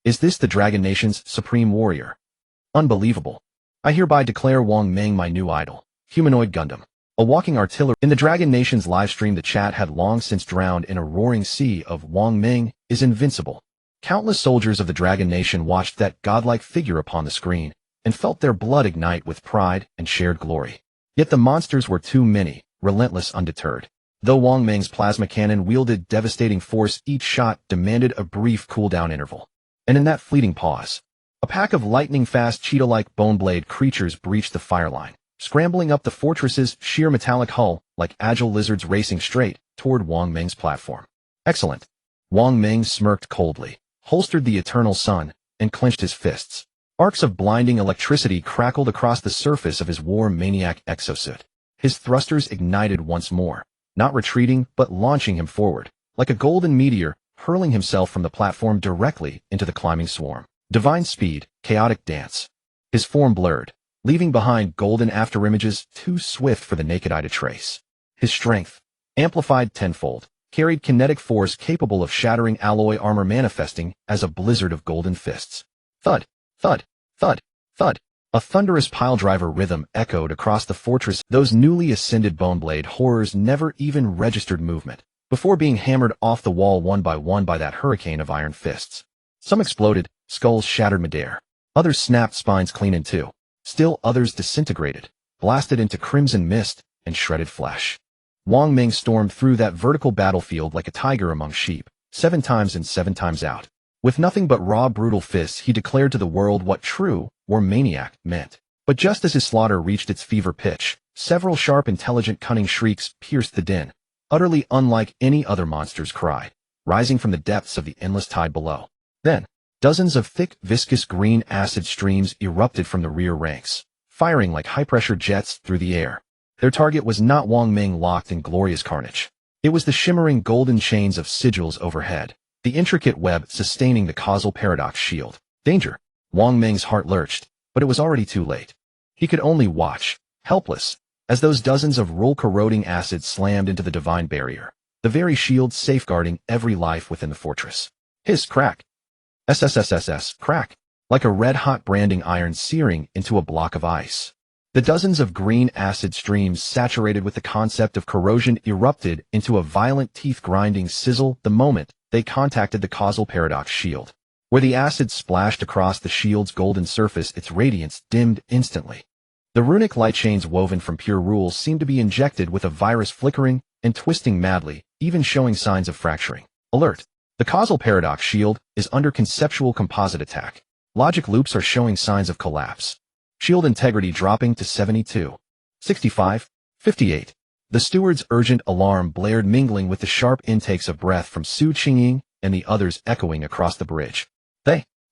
Is this the Dragon Nation's supreme warrior? Unbelievable. I hereby declare Wang Meng my new idol, humanoid Gundam. A walking artillery. In the Dragon Nation's livestream, the chat had long since drowned in a roaring sea of Wang Meng is invincible. Countless soldiers of the Dragon Nation watched that godlike figure upon the screen, and felt their blood ignite with pride and shared glory. Yet the monsters were too many, relentless, undeterred. Though Wang Meng's plasma cannon wielded devastating force, each shot demanded a brief cooldown interval. And in that fleeting pause, a pack of lightning-fast cheetah-like bone-blade creatures breached the fire line, scrambling up the fortress's sheer metallic hull like agile lizards racing straight toward Wang Meng's platform. Excellent. Wang Meng smirked coldly, holstered the eternal sun, and clenched his fists. Arcs of blinding electricity crackled across the surface of his war maniac exosuit. His thrusters ignited once more, not retreating but launching him forward, like a golden meteor, hurling himself from the platform directly into the climbing swarm. Divine speed, chaotic dance. His form blurred, leaving behind golden afterimages too swift for the naked eye to trace. His strength, amplified tenfold, carried kinetic force capable of shattering alloy armor, manifesting as a blizzard of golden fists. Thud, thud, thud, thud. A thunderous piledriver rhythm echoed across the fortress. Those newly ascended boneblade horrors never even registered movement, before being hammered off the wall one by one by that hurricane of iron fists. Some exploded, skulls shattered midair. Others snapped spines clean in two. Still others disintegrated, blasted into crimson mist and shredded flesh. Wang Meng stormed through that vertical battlefield like a tiger among sheep, 7 times in 7 times out. With nothing but raw, brutal fists, he declared to the world what true war maniac meant. But just as his slaughter reached its fever pitch, several sharp, intelligent, cunning shrieks pierced the din, utterly unlike any other monster's cry, rising from the depths of the endless tide below. Then, dozens of thick, viscous green acid streams erupted from the rear ranks, firing like high-pressure jets through the air. Their target was not Wang Meng locked in glorious carnage. It was the shimmering golden chains of sigils overhead, the intricate web sustaining the causal paradox shield. Danger! Wang Meng's heart lurched, but it was already too late. He could only watch, helpless, as those dozens of rule-corroding acids slammed into the divine barrier, the very shield safeguarding every life within the fortress. Hiss, crack! SSSSS, crack! Like a red-hot branding iron searing into a block of ice. The dozens of green acid streams saturated with the concept of corrosion erupted into a violent teeth-grinding sizzle the moment they contacted the causal paradox shield. Where the acid splashed across the shield's golden surface, its radiance dimmed instantly. The runic light chains woven from pure rules seemed to be injected with a virus, flickering and twisting madly, even showing signs of fracturing. Alert! The causal paradox shield is under conceptual composite attack. Logic loops are showing signs of collapse. Shield integrity dropping to 72, 65, 58. The steward's urgent alarm blared, mingling with the sharp intakes of breath from Qingying and the others echoing across the bridge.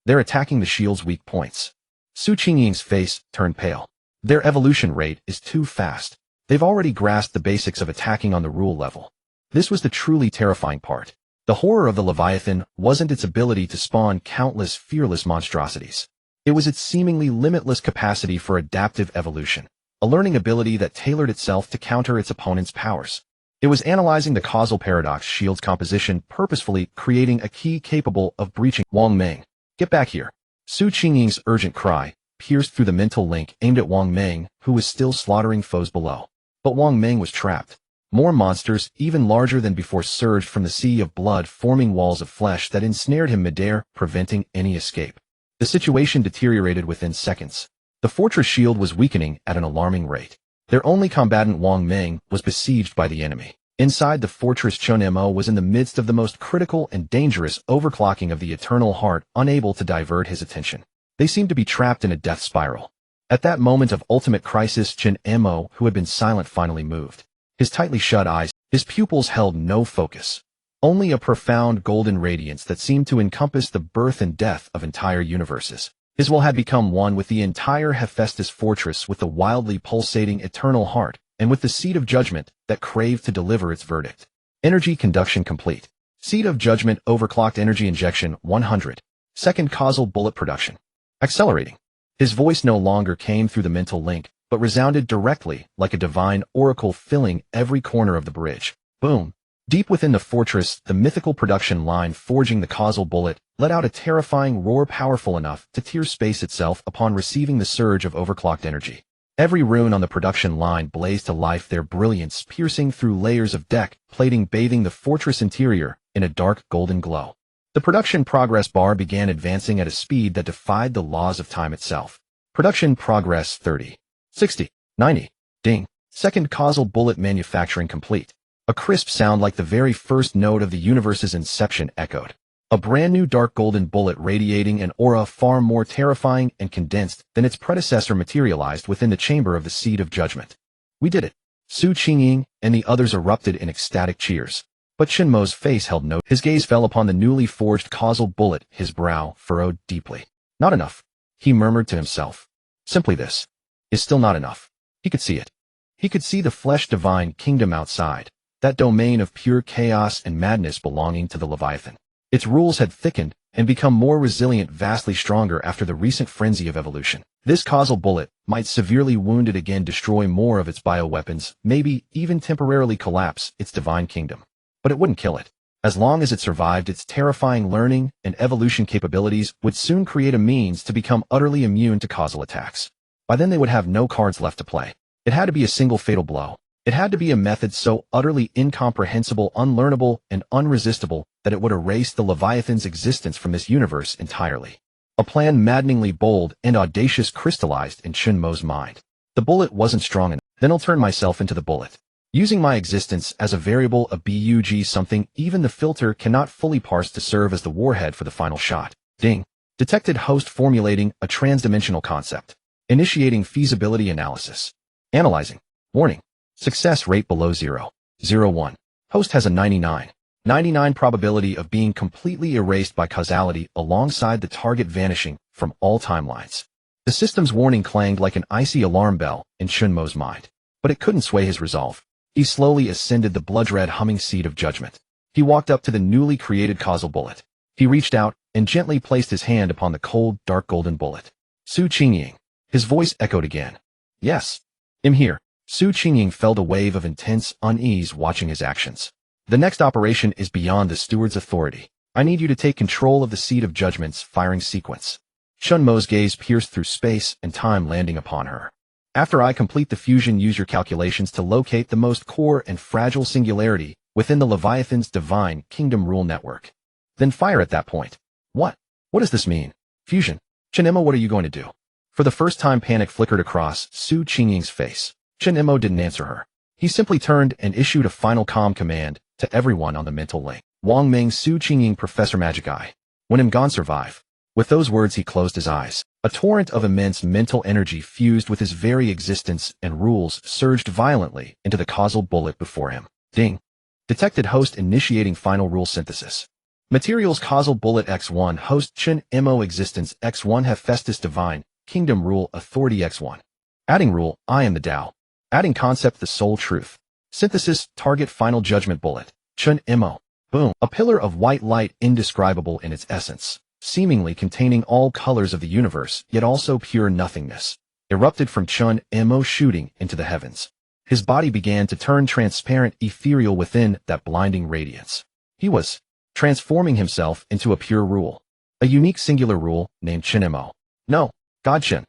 They're attacking the shield's weak points. Qingying's face turned pale. Their evolution rate is too fast. They've already grasped the basics of attacking on the rule level. This was the truly terrifying part. The horror of the Leviathan wasn't its ability to spawn countless fearless monstrosities. It was its seemingly limitless capacity for adaptive evolution, a learning ability that tailored itself to counter its opponent's powers. It was analyzing the causal paradox shield's composition, purposefully creating a key capable of breaching. Wang Meng, get back here! Qingying's urgent cry pierced through the mental link aimed at Wang Meng, who was still slaughtering foes below. But Wang Meng was trapped. More monsters, even larger than before, surged from the sea of blood, forming walls of flesh that ensnared him midair, preventing any escape. The situation deteriorated within seconds. The fortress shield was weakening at an alarming rate. Their only combatant, Wang Meng, was besieged by the enemy. Inside the fortress, Chen Mo was in the midst of the most critical and dangerous overclocking of the eternal heart, unable to divert his attention. They seemed to be trapped in a death spiral. At that moment of ultimate crisis, Chen Mo, who had been silent, finally moved. His tightly shut eyes, his pupils held no focus. Only a profound golden radiance that seemed to encompass the birth and death of entire universes. His will had become one with the entire Hephaestus fortress, with the wildly pulsating eternal heart, and with the seed of judgment that craved to deliver its verdict. Energy conduction complete. Seed of judgment overclocked. Energy injection 100. Second causal bullet production. Accelerating. His voice no longer came through the mental link, but resounded directly like a divine oracle, filling every corner of the bridge. Boom. Deep within the fortress, the mythical production line forging the causal bullet let out a terrifying roar, powerful enough to tear space itself upon receiving the surge of overclocked energy. Every rune on the production line blazed to life, their brilliance piercing through layers of deck plating, bathing the fortress interior in a dark golden glow. The production progress bar began advancing at a speed that defied the laws of time itself. Production progress 30, 60, 90. Ding. Second causal bullet manufacturing complete. A crisp sound like the very first note of the universe's inception echoed. A brand new dark golden bullet radiating an aura far more terrifying and condensed than its predecessor materialized within the chamber of the Seed of Judgment. We did it. Qingying and the others erupted in ecstatic cheers. But Chen Mo's face held no. His gaze fell upon the newly forged causal bullet, his brow furrowed deeply. Not enough, he murmured to himself. Simply this is still not enough. He could see it. He could see the flesh divine kingdom outside, that domain of pure chaos and madness belonging to the Leviathan. Its rules had thickened and become more resilient, vastly stronger after the recent frenzy of evolution. This causal bullet might severely wound it again, destroy more of its bioweapons, maybe even temporarily collapse its divine kingdom. But it wouldn't kill it. As long as it survived, its terrifying learning and evolution capabilities would soon create a means to become utterly immune to causal attacks. By then they would have no cards left to play. It had to be a single fatal blow. It had to be a method so utterly incomprehensible, unlearnable, and unresistible that it would erase the Leviathan's existence from this universe entirely. A plan maddeningly bold and audacious crystallized in Chen Mo's mind. The bullet wasn't strong enough. Then I'll turn myself into the bullet. Using my existence as a variable, a bug something even the filter cannot fully parse to serve as the warhead for the final shot. Ding. Detected host formulating a transdimensional concept. Initiating feasibility analysis. Analyzing. Warning. Success rate below 0.01. Host has a 99 probability of being completely erased by causality alongside the target vanishing from all timelines. The system's warning clanged like an icy alarm bell in Chen Mo's mind. But it couldn't sway his resolve. He slowly ascended the blood-red humming Seed of Judgment. He walked up to the newly created causal bullet. He reached out and gently placed his hand upon the cold, dark golden bullet. Qingying. His voice echoed again. Yes. I'm here. Qingying felt a wave of intense unease watching his actions. The next operation is beyond the steward's authority. I need you to take control of the Seed of Judgment's firing sequence. Chen Mo's gaze pierced through space and time, landing upon her. After I complete the fusion, use your calculations to locate the most core and fragile singularity within the Leviathan's divine kingdom rule network. Then fire at that point. What? What does this mean? Fusion. Chen Mo, what are you going to do? For the first time, panic flickered across Qingying's face. Chen Mo didn't answer her. He simply turned and issued a final calm command to everyone on the mental link. Wang Meng, Qingying, Professor Magic Eye. When I'm gone, survive. With those words, he closed his eyes. A torrent of immense mental energy fused with his very existence and rules surged violently into the causal bullet before him. Ding. Detected host initiating final rule synthesis. Materials causal bullet X1 host Chen Mo existence X1 Hephaestus divine kingdom rule authority X1. Adding rule I am the Tao. Adding concept the sole truth. Synthesis target final judgment bullet. Chen Mo. Boom. A pillar of white light indescribable in its essence, seemingly containing all colors of the universe, yet also pure nothingness, erupted from Chen Mo, shooting into the heavens. His body began to turn transparent, ethereal within that blinding radiance. He was transforming himself into a pure rule, a unique singular rule named Chen Mo. No, God Chen.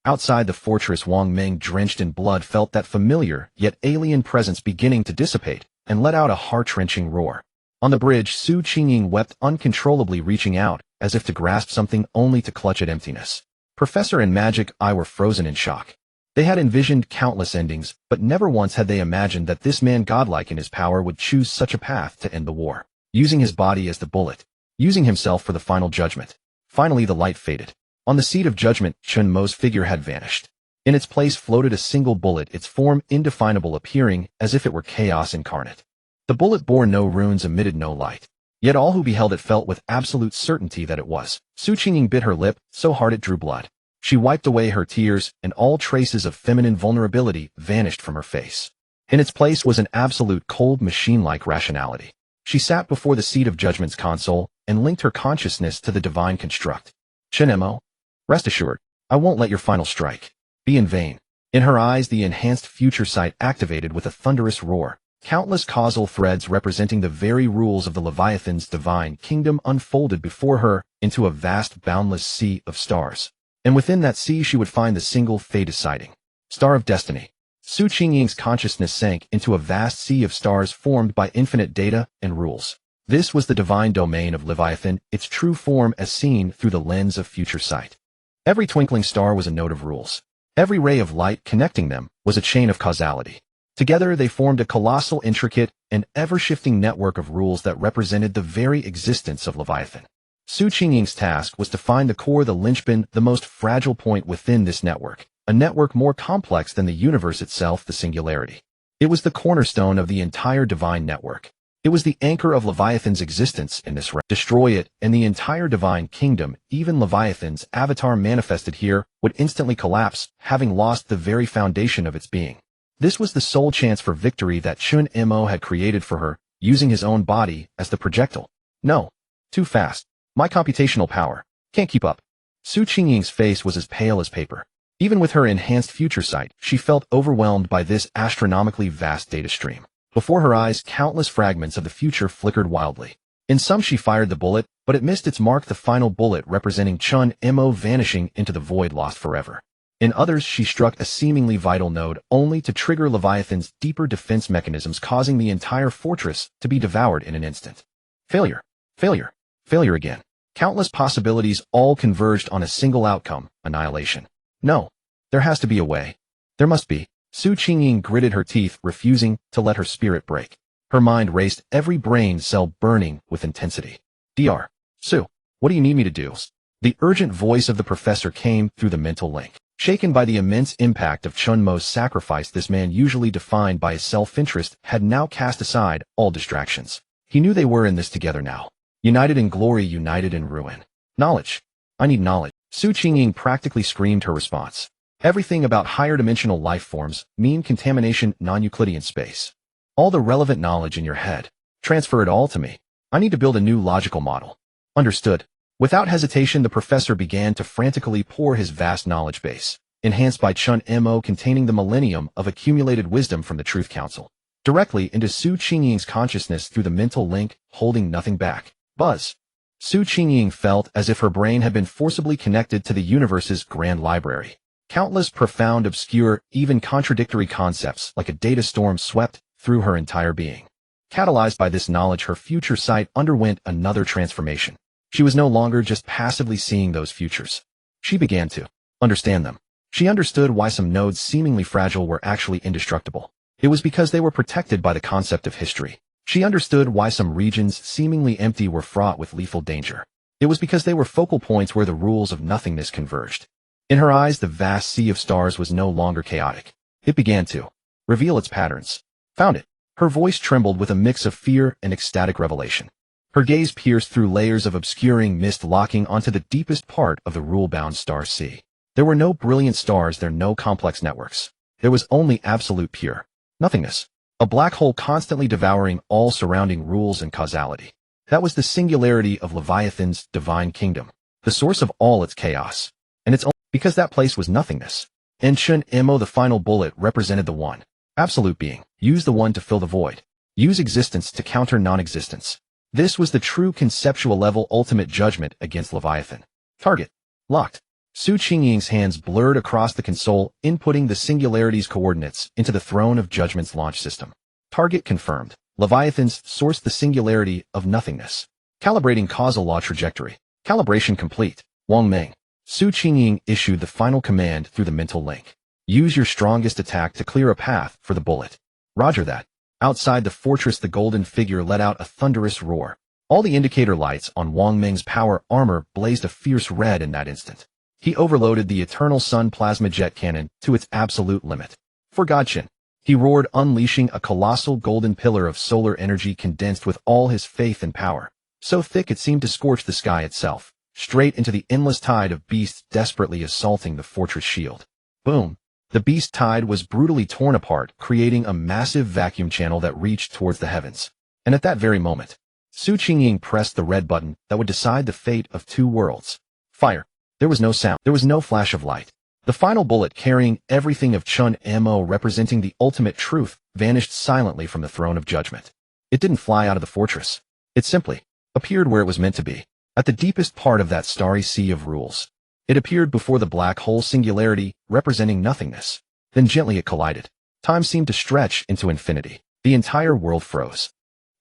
Outside the fortress, Wang Meng, drenched in blood, felt that familiar yet alien presence beginning to dissipate and let out a heart-wrenching roar. On the bridge, Qingying wept uncontrollably, reaching out as if to grasp something only to clutch at emptiness. Professor and Magic Eye were frozen in shock. They had envisioned countless endings, but never once had they imagined that this man, godlike in his power, would choose such a path to end the war, using his body as the bullet, using himself for the final judgment. Finally, the light faded. On the Seed of Judgment, Chen Mo's figure had vanished. In its place floated a single bullet, its form indefinable, appearing as if it were chaos incarnate. The bullet bore no runes, emitted no light. Yet all who beheld it felt with absolute certainty that it was. Qingying bit her lip so hard it drew blood. She wiped away her tears, and all traces of feminine vulnerability vanished from her face. In its place was an absolute, cold, machine-like rationality. She sat before the Seed of Judgment's console and linked her consciousness to the divine construct. Chen Mo, rest assured, I won't let your final strike be in vain. In her eyes, the enhanced future sight activated with a thunderous roar. Countless causal threads representing the very rules of the Leviathan's divine kingdom unfolded before her into a vast, boundless sea of stars. And within that sea she would find the single fate-deciding star of destiny. Qingying's consciousness sank into a vast sea of stars formed by infinite data and rules. This was the divine domain of Leviathan, its true form as seen through the lens of future sight. Every twinkling star was a node of rules. Every ray of light connecting them was a chain of causality. Together, they formed a colossal, intricate, and ever-shifting network of rules that represented the very existence of Leviathan. Su Qingying's task was to find the core, the linchpin, the most fragile point within this network, a network more complex than the universe itself, the singularity. It was the cornerstone of the entire divine network. It was the anchor of Leviathan's existence in this realm. Destroy it, and the entire divine kingdom, even Leviathan's avatar manifested here, would instantly collapse, having lost the very foundation of its being. This was the sole chance for victory that Chen Mo had created for her, using his own body as the projectile. No. Too fast. My computational power can't keep up. Su Qingying's face was as pale as paper. Even with her enhanced future sight, she felt overwhelmed by this astronomically vast data stream. Before her eyes, countless fragments of the future flickered wildly. In some she fired the bullet, but it missed its mark, the final bullet representing Chen Mo vanishing into the void, lost forever. In others, she struck a seemingly vital node, only to trigger Leviathan's deeper defense mechanisms, causing the entire fortress to be devoured in an instant. Failure. Failure. Failure again. Countless possibilities all converged on a single outcome, annihilation. No. There has to be a way. There must be. Su Qingying gritted her teeth, refusing to let her spirit break. Her mind raced, every brain cell burning with intensity. Dr. Su, what do you need me to do? The urgent voice of the professor came through the mental link. Shaken by the immense impact of Chen Mo's sacrifice, this man, usually defined by his self-interest, had now cast aside all distractions. He knew they were in this together now. United in glory, united in ruin. Knowledge. I need knowledge. Su Qingying practically screamed her response. Everything about higher dimensional life forms, mean contamination, non-Euclidean space. All the relevant knowledge in your head. Transfer it all to me. I need to build a new logical model. Understood. Without hesitation, the professor began to frantically pour his vast knowledge base, enhanced by Chen Mo, containing the millennium of accumulated wisdom from the Truth Council, directly into Su Qingying's consciousness through the mental link, holding nothing back. Buzz. Su Qingying felt as if her brain had been forcibly connected to the universe's grand library. Countless profound, obscure, even contradictory concepts like a data storm swept through her entire being. Catalyzed by this knowledge, her future sight underwent another transformation. She was no longer just passively seeing those futures. She began to understand them. She understood why some nodes seemingly fragile were actually indestructible. It was because they were protected by the concept of history. She understood why some regions seemingly empty were fraught with lethal danger. It was because they were focal points where the rules of nothingness converged. In her eyes, the vast sea of stars was no longer chaotic. It began to reveal its patterns. Found it. Her voice trembled with a mix of fear and ecstatic revelation. Her gaze pierced through layers of obscuring mist, locking onto the deepest part of the rule-bound star sea. There were no brilliant stars there, no complex networks. There was only absolute pure nothingness. A black hole constantly devouring all surrounding rules and causality. That was the singularity of Leviathan's divine kingdom, the source of all its chaos. And it's only because that place was nothingness. And Chen Mo, the final bullet, represented the one. Absolute being. Use the one to fill the void. Use existence to counter non-existence. This was the true conceptual level ultimate judgment against Leviathan. Target. Locked. Su Qingying's hands blurred across the console, inputting the singularity's coordinates into the Throne of Judgment's launch system. Target confirmed. Leviathan's source, the singularity of nothingness. Calibrating causal law trajectory. Calibration complete. Wang Meng. Su Qingying issued the final command through the mental link. Use your strongest attack to clear a path for the bullet. Roger that. Outside the fortress, the golden figure let out a thunderous roar. All the indicator lights on Wang Meng's power armor blazed a fierce red in that instant. He overloaded the Eternal Sun plasma jet cannon to its absolute limit. For Godchen, he roared, unleashing a colossal golden pillar of solar energy condensed with all his faith and power, so thick it seemed to scorch the sky itself, straight into the endless tide of beasts desperately assaulting the fortress shield. Boom! The beast tide was brutally torn apart, creating a massive vacuum channel that reached towards the heavens. And at that very moment, Su Qingying pressed the red button that would decide the fate of two worlds. Fire. There was no sound. There was no flash of light. The final bullet, carrying everything of Chen Mo, representing the ultimate truth, vanished silently from the Throne of Judgment. It didn't fly out of the fortress. It simply appeared where it was meant to be, at the deepest part of that starry sea of rules. It appeared before the black hole singularity, representing nothingness. Then gently it collided. Time seemed to stretch into infinity. The entire world froze.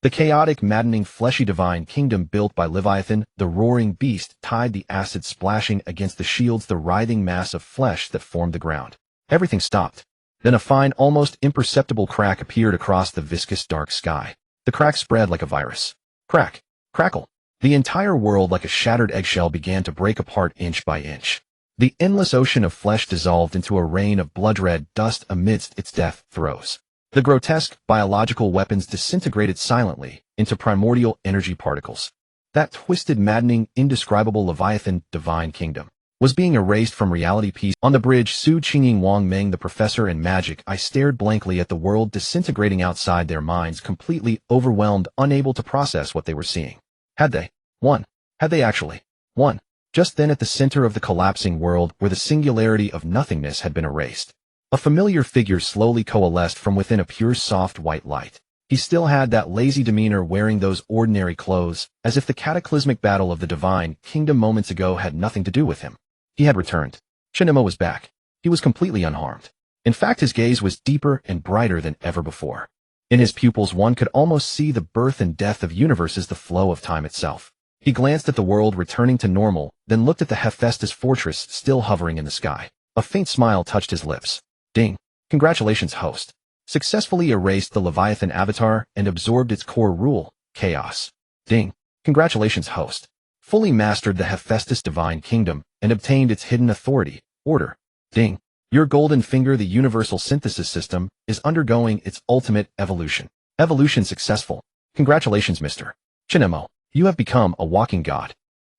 The chaotic, maddening, fleshy divine kingdom built by Leviathan, the roaring beast, tied the acid splashing against the shields, the writhing mass of flesh that formed the ground. Everything stopped. Then a fine, almost imperceptible crack appeared across the viscous dark sky. The crack spread like a virus. Crack. Crackle. The entire world, like a shattered eggshell, began to break apart inch by inch. The endless ocean of flesh dissolved into a rain of blood-red dust amidst its death throes. The grotesque biological weapons disintegrated silently into primordial energy particles. That twisted, maddening, indescribable Leviathan divine kingdom was being erased from reality. Peace. On the bridge, Qingying, Wang Meng, the professor, and magic, I stared blankly at the world disintegrating outside their minds, completely overwhelmed, unable to process what they were seeing. Had they won? Had they actually won? Just then, at the center of the collapsing world, where the singularity of nothingness had been erased, a familiar figure slowly coalesced from within a pure, soft white light. He still had that lazy demeanor, wearing those ordinary clothes, as if the cataclysmic battle of the divine kingdom moments ago had nothing to do with him. He had returned. Chen Mo was back. He was completely unharmed. In fact, his gaze was deeper and brighter than ever before. In his pupils one could almost see the birth and death of universes, the flow of time itself. He glanced at the world returning to normal, then looked at the Hephaestus fortress still hovering in the sky. A faint smile touched his lips. Ding. Congratulations, host. Successfully erased the Leviathan avatar and absorbed its core rule, chaos. Ding. Congratulations, host. Fully mastered the Hephaestus divine kingdom and obtained its hidden authority, order. Ding. Your golden finger, the universal synthesis system, is undergoing its ultimate evolution. Evolution successful. Congratulations, Mr. Chen Mo. You have become a walking god.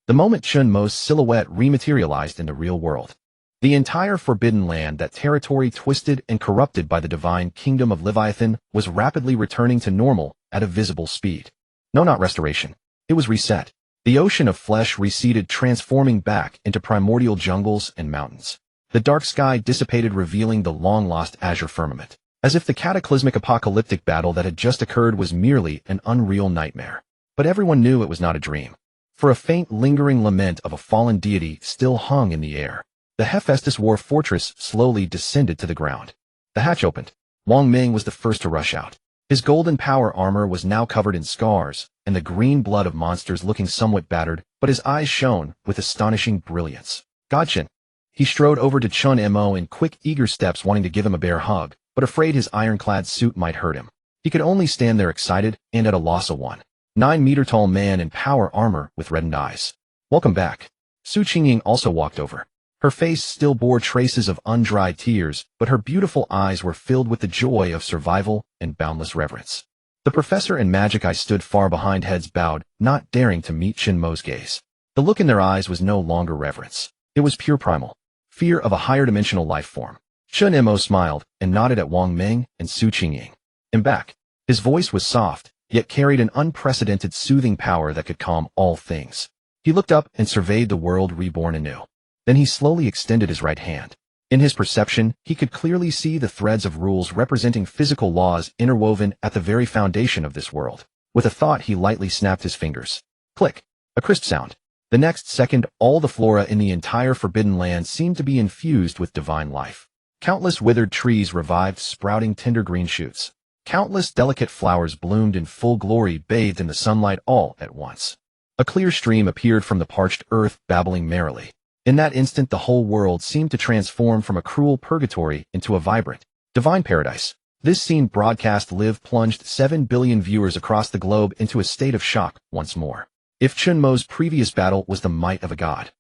The moment Chen Mo's silhouette rematerialized in the real world, the entire forbidden land, that territory twisted and corrupted by the divine kingdom of Leviathan, was rapidly returning to normal at a visible speed. No, not restoration. It was reset. The ocean of flesh receded, transforming back into primordial jungles and mountains. The dark sky dissipated, revealing the long-lost azure firmament, as if the cataclysmic apocalyptic battle that had just occurred was merely an unreal nightmare. But everyone knew it was not a dream, for a faint, lingering lament of a fallen deity still hung in the air. The Hephaestus war fortress slowly descended to the ground. The hatch opened. Wang Meng was the first to rush out. His golden power armor was now covered in scars, and the green blood of monsters, looking somewhat battered, but his eyes shone with astonishing brilliance. Godchen. He strode over to Chen Mo in quick, eager steps, wanting to give him a bear hug, but afraid his ironclad suit might hurt him. He could only stand there, excited and at a loss. A 1.9-meter-tall man in power armor with reddened eyes. Welcome back. Qingying also walked over. Her face still bore traces of undried tears, but her beautiful eyes were filled with the joy of survival and boundless reverence. The professor and magic I stood far behind, heads bowed, not daring to meet Chen Mo's gaze. The look in their eyes was no longer reverence. It was pure primal fear of a higher dimensional life form. Chen Mo smiled and nodded at Wang Meng and Qingying. "I'm back." His voice was soft, yet carried an unprecedented soothing power that could calm all things. He looked up and surveyed the world reborn anew. Then he slowly extended his right hand. In his perception, he could clearly see the threads of rules representing physical laws interwoven at the very foundation of this world. With a thought, he lightly snapped his fingers. Click. A crisp sound. The next second, all the flora in the entire forbidden land seemed to be infused with divine life. Countless withered trees revived, sprouting tender green shoots. Countless delicate flowers bloomed in full glory, bathed in the sunlight all at once. A clear stream appeared from the parched earth, babbling merrily. In that instant, the whole world seemed to transform from a cruel purgatory into a vibrant, divine paradise. This scene, broadcast live, plunged 7 billion viewers across the globe into a state of shock once more. If Chen Mo's previous battle was the might of a god,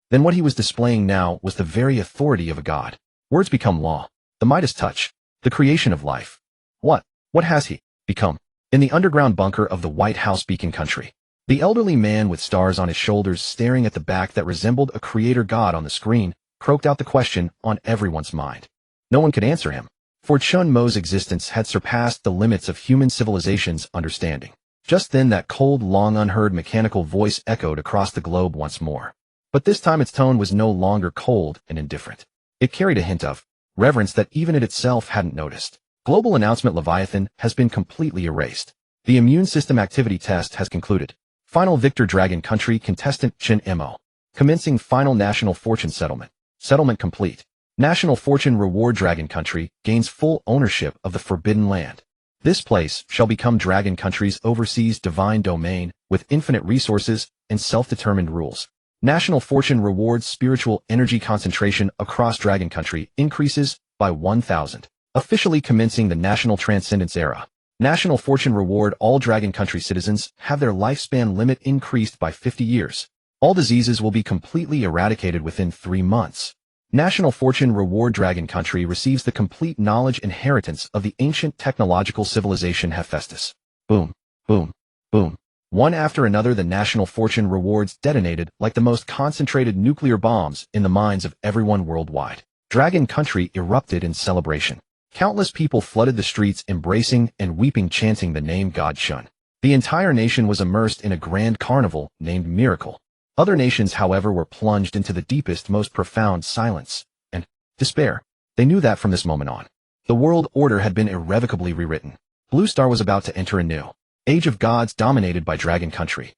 then what he was displaying now was the very authority of a god. Words become law. The Midas touch. The creation of life. What has he become? In the underground bunker of the White House Beacon Country, the elderly man with stars on his shoulders, staring at the back that resembled a creator god on the screen, croaked out the question on everyone's mind. No one could answer him, for Chen Mo's existence had surpassed the limits of human civilization's understanding. Just then, that cold, long unheard mechanical voice echoed across the globe once more. But this time its tone was no longer cold and indifferent. It carried a hint of reverence that even it itself hadn't noticed. Global announcement: Leviathan has been completely erased. The immune system activity test has concluded. Final victor Dragon Country contestant Chen Mo. Commencing final national fortune settlement. Settlement complete. National fortune reward: Dragon Country gains full ownership of the Forbidden Land. This place shall become Dragon Country's overseas divine domain with infinite resources and self-determined rules. National fortune rewards: spiritual energy concentration across Dragon Country increases by 1,000, officially commencing the National Transcendence Era. National Fortune Reward: all Dragon Country citizens have their lifespan limit increased by 50 years. All diseases will be completely eradicated within 3 months. National Fortune Reward: Dragon Country receives the complete knowledge inheritance of the ancient technological civilization Hephaestus. Boom, boom, boom. One after another, the National Fortune Rewards detonated like the most concentrated nuclear bombs in the minds of everyone worldwide. Dragon Country erupted in celebration. Countless people flooded the streets, embracing and weeping, chanting the name God Shun. The entire nation was immersed in a grand carnival named Miracle. Other nations, however, were plunged into the deepest, most profound silence and despair. They knew that from this moment on, the world order had been irrevocably rewritten. Blue Star was about to enter a new age of gods dominated by Dragon Country.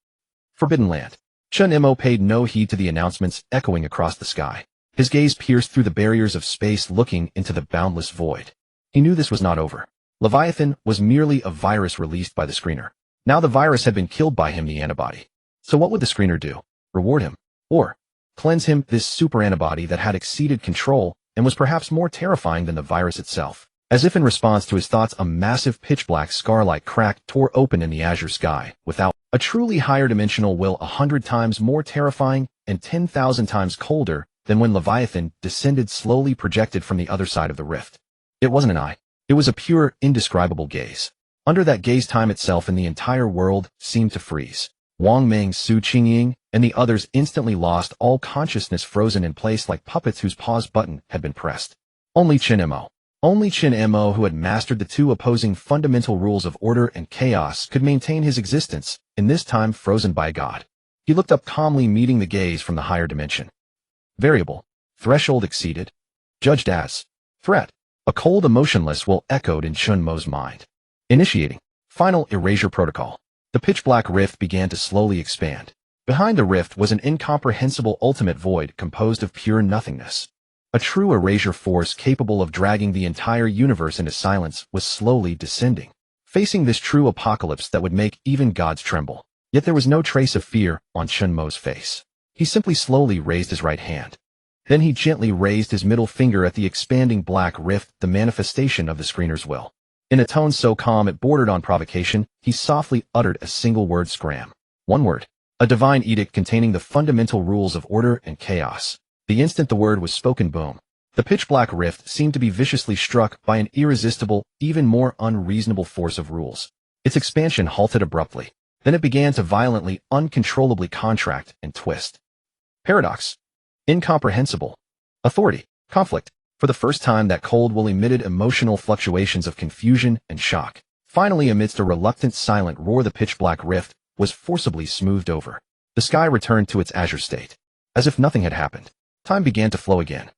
Forbidden Land. Chen Mo paid no heed to the announcements echoing across the sky. His gaze pierced through the barriers of space, looking into the boundless void. He knew this was not over. Leviathan was merely a virus released by the screener. Now the virus had been killed by him, the antibody. So what would the screener do? Reward him? Or cleanse him? This super antibody that had exceeded control and was perhaps more terrifying than the virus itself. As if in response to his thoughts, a massive pitch-black scar-like crack tore open in the azure sky. Without a truly higher dimensional will, 100 times more terrifying and 10,000 times colder than when Leviathan descended, slowly projected from the other side of the rift. It wasn't an eye. It was a pure, indescribable gaze. Under that gaze, time itself and the entire world seemed to freeze. Wang Meng, Qingying, and the others instantly lost all consciousness, frozen in place like puppets whose pause button had been pressed. Only Chen Mo, who had mastered the two opposing fundamental rules of order and chaos, could maintain his existence, in this time frozen by a god. He looked up calmly, meeting the gaze from the higher dimension. Variable. Threshold exceeded. Judged as threat. A cold, emotionless will echoed in Chen Mo's mind. Initiating final erasure protocol. The pitch-black rift began to slowly expand. Behind the rift was an incomprehensible ultimate void composed of pure nothingness. A true erasure force capable of dragging the entire universe into silence was slowly descending. Facing this true apocalypse that would make even gods tremble. Yet there was no trace of fear on Chen Mo's face. He simply slowly raised his right hand. Then he gently raised his middle finger at the expanding black rift, the manifestation of the screener's will. In a tone so calm it bordered on provocation, he softly uttered a single word: scram. One word. A divine edict containing the fundamental rules of order and chaos. The instant the word was spoken, boom. The pitch-black rift seemed to be viciously struck by an irresistible, even more unreasonable force of rules. Its expansion halted abruptly. Then it began to violently, uncontrollably contract and twist. Paradox. Incomprehensible. Authority. Conflict. For the first time, that cold will emitted emotional fluctuations of confusion and shock. Finally, amidst a reluctant, silent roar, the pitch-black rift was forcibly smoothed over. The sky returned to its azure state. As if nothing had happened. Time began to flow again.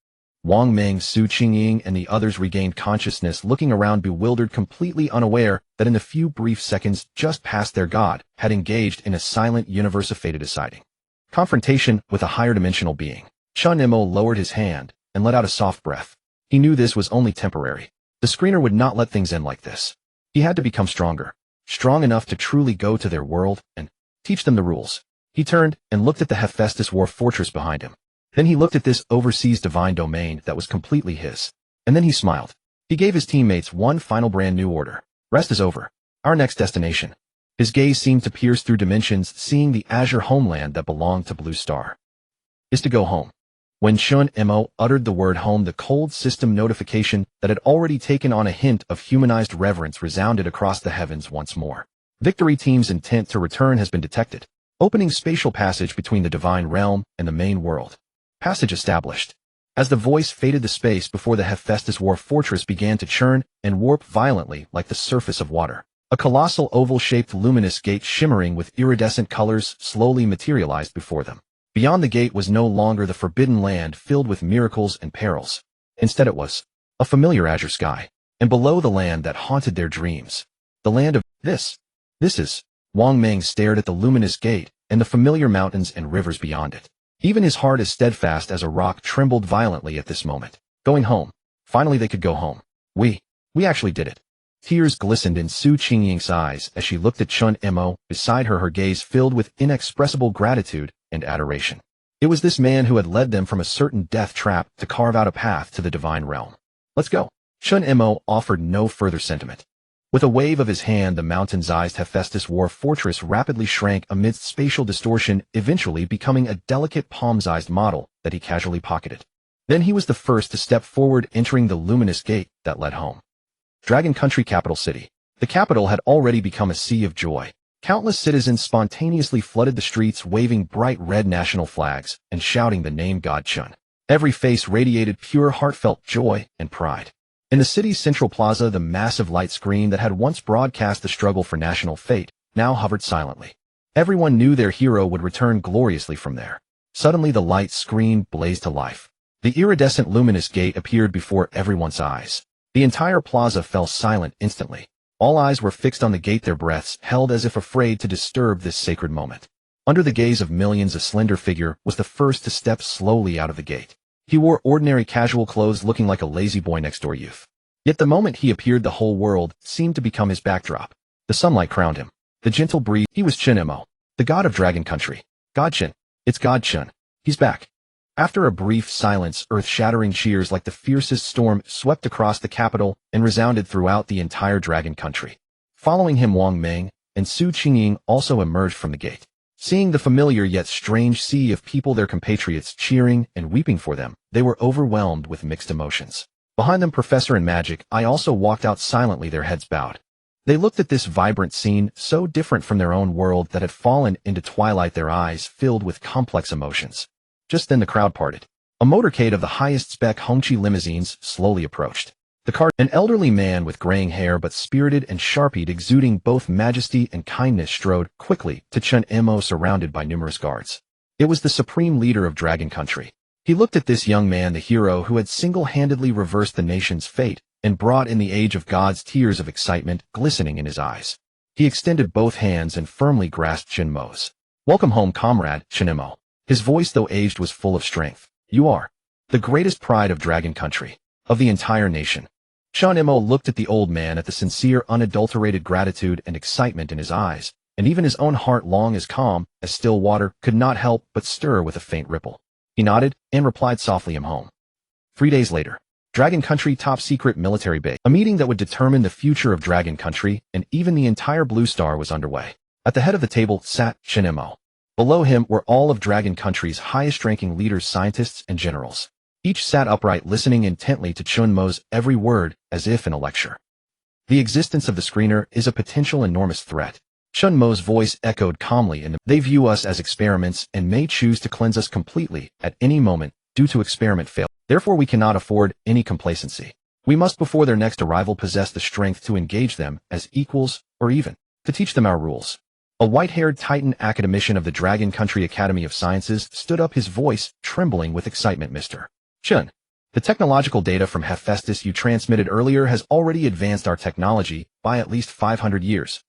Wang Meng, Qingying, and the others regained consciousness, looking around bewildered, completely unaware that in the few brief seconds just past their god had engaged in a silent universe of fate deciding confrontation with a higher dimensional being. Chen Mo lowered his hand and let out a soft breath. He knew this was only temporary. The screener would not let things end like this. He had to become stronger. Strong enough to truly go to their world and teach them the rules. He turned and looked at the Hephaestus war fortress behind him. Then he looked at this overseas divine domain that was completely his. And then he smiled. He gave his teammates one final brand new order. Rest is over. Our next destination. His gaze seemed to pierce through dimensions, seeing the azure homeland that belonged to Blue Star. Is to go home. When Chen Mo uttered the word home, the cold system notification that had already taken on a hint of humanized reverence resounded across the heavens once more. Victory team's intent to return has been detected. Opening spatial passage between the divine realm and the main world. Passage established. As the voice faded, the space before the Hephaestus war fortress began to churn and warp violently like the surface of water. A colossal oval-shaped luminous gate shimmering with iridescent colors slowly materialized before them. Beyond the gate was no longer the forbidden land filled with miracles and perils. Instead it was a familiar azure sky. And below, the land that haunted their dreams. The land of this is. Wang Meng stared at the luminous gate and the familiar mountains and rivers beyond it. Even his heart, as steadfast as a rock, trembled violently at this moment. Going home. Finally they could go home. We actually did it. Tears glistened in Qingying's eyes as she looked at Chen Mo beside her, her gaze filled with inexpressible gratitude and adoration. It was this man who had led them from a certain death trap to carve out a path to the divine realm. Let's go. Chen Mo offered no further sentiment. With a wave of his hand, the mountain-sized Hephaestus war fortress rapidly shrank amidst spatial distortion, eventually becoming a delicate palm-sized model that he casually pocketed. Then he was the first to step forward, entering the luminous gate that led home. Dragon Country capital city. The capital had already become a sea of joy. Countless citizens spontaneously flooded the streets, waving bright red national flags and shouting the name God Chen. Every face radiated pure, heartfelt joy and pride. In the city's central plaza, the massive light screen that had once broadcast the struggle for national fate now hovered silently. Everyone knew their hero would return gloriously from there. Suddenly, the light screen blazed to life. The iridescent luminous gate appeared before everyone's eyes. The entire plaza fell silent instantly. All eyes were fixed on the gate, their breaths held as if afraid to disturb this sacred moment. Under the gaze of millions, a slender figure was the first to step slowly out of the gate. He wore ordinary casual clothes, looking like a lazy boy next-door youth. Yet the moment he appeared, the whole world seemed to become his backdrop. The sunlight crowned him. The gentle breeze. He was Chen Mo, the god of Dragon Country. God Chen. It's God Chen. He's back. After a brief silence, earth-shattering cheers like the fiercest storm swept across the capital and resounded throughout the entire Dragon Country. Following him, Wang Meng and Qingying also emerged from the gate. Seeing the familiar yet strange sea of people, their compatriots, cheering and weeping for them, they were overwhelmed with mixed emotions. Behind them, Professor and Magic I also walked out silently, their heads bowed. They looked at this vibrant scene, so different from their own world that had fallen into twilight, their eyes filled with complex emotions. Just then the crowd parted. A motorcade of the highest spec Hongqi limousines slowly approached. An elderly man with graying hair but spirited and sharp-eyed, exuding both majesty and kindness, strode quickly to Chen Mo, surrounded by numerous guards. It was the supreme leader of Dragon Country. He looked at this young man, the hero who had single-handedly reversed the nation's fate and brought in the age of gods, tears of excitement glistening in his eyes. He extended both hands and firmly grasped Chen Mo's. "Welcome home, comrade," Chen Mo. His voice, though aged, was full of strength. "You are the greatest pride of Dragon Country, of the entire nation." Chen Mo looked at the old man, at the sincere, unadulterated gratitude and excitement in his eyes, and even his own heart, long as calm as still water, could not help but stir with a faint ripple. He nodded and replied softly, "I'm home." 3 days later, Dragon Country top-secret military base. A meeting that would determine the future of Dragon Country and even the entire Blue Star was underway. At the head of the table sat Chen Mo. Below him were all of Dragon Country's highest-ranking leaders, scientists, and generals. Each sat upright, listening intently to Chen Mo's every word as if in a lecture. "The existence of the screener is a potential enormous threat." Chen Mo's voice echoed calmly, and they view us as experiments and may choose to cleanse us completely at any moment due to experiment failure. Therefore, we cannot afford any complacency. We must, before their next arrival, possess the strength to engage them as equals or even to teach them our rules. A white-haired Titan academician of the Dragon Country Academy of Sciences stood up, his voice trembling with excitement. "Mr. Chen, the technological data from Hephaestus you transmitted earlier has already advanced our technology by at least 500 years.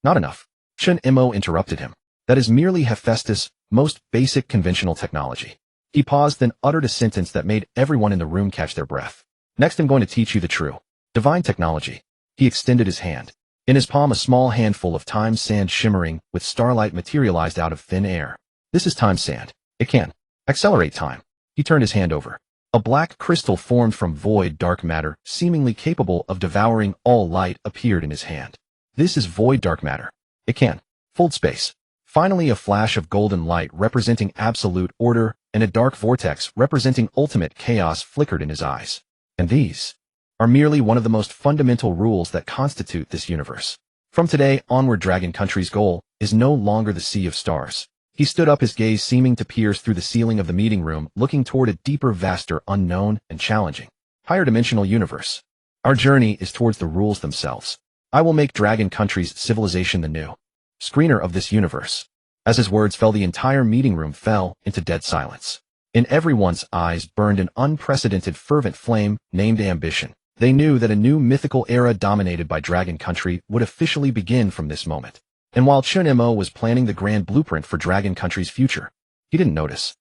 Not enough." Chen Mo interrupted him. "That is merely Hephaestus' most basic conventional technology." He paused, then uttered a sentence that made everyone in the room catch their breath. "Next, I'm going to teach you the true, divine technology." He extended his hand. In his palm, a small handful of time sand shimmering with starlight materialized out of thin air. "This is time sand. It can accelerate time." He turned his hand over. A black crystal formed from void dark matter, seemingly capable of devouring all light, appeared in his hand. "This is void dark matter. It can fold space." Finally, a flash of golden light representing absolute order and a dark vortex representing ultimate chaos flickered in his eyes. "And these are merely one of the most fundamental rules that constitute this universe. From today onward, Dragon Country's goal is no longer the sea of stars." He stood up, his gaze seeming to pierce through the ceiling of the meeting room, looking toward a deeper, vaster, unknown, and challenging, higher-dimensional universe. "Our journey is towards the rules themselves. I will make Dragon Country's civilization the new screener of this universe." As his words fell, the entire meeting room fell into dead silence. In everyone's eyes burned an unprecedented, fervent flame named ambition. They knew that a new mythical era dominated by Dragon Country would officially begin from this moment. And while Chen Mo was planning the grand blueprint for Dragon Country's future, he didn't notice.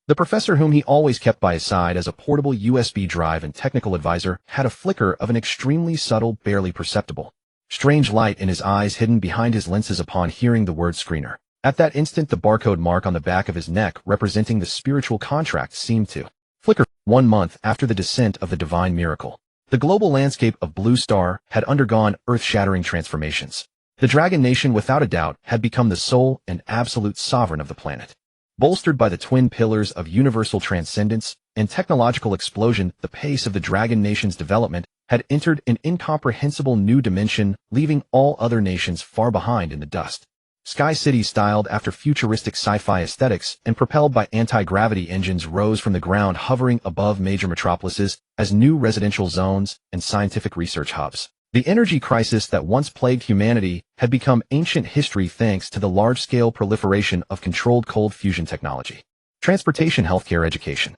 The professor, whom he always kept by his side as a portable USB drive and technical advisor, had a flicker of an extremely subtle, barely perceptible, strange light in his eyes, hidden behind his lenses upon hearing the word screener. At that instant, the barcode mark on the back of his neck representing the spiritual contract seemed to flicker. 1 month after the descent of the divine miracle. The global landscape of Blue Star had undergone earth-shattering transformations. The Dragon Nation, without a doubt, had become the sole and absolute sovereign of the planet. Bolstered by the twin pillars of universal transcendence and technological explosion, the pace of the Dragon Nation's development had entered an incomprehensible new dimension, leaving all other nations far behind in the dust. Sky cities styled after futuristic sci-fi aesthetics and propelled by anti-gravity engines rose from the ground, hovering above major metropolises as new residential zones and scientific research hubs. The energy crisis that once plagued humanity had become ancient history thanks to the large-scale proliferation of controlled cold fusion technology. Transportation, healthcare, education.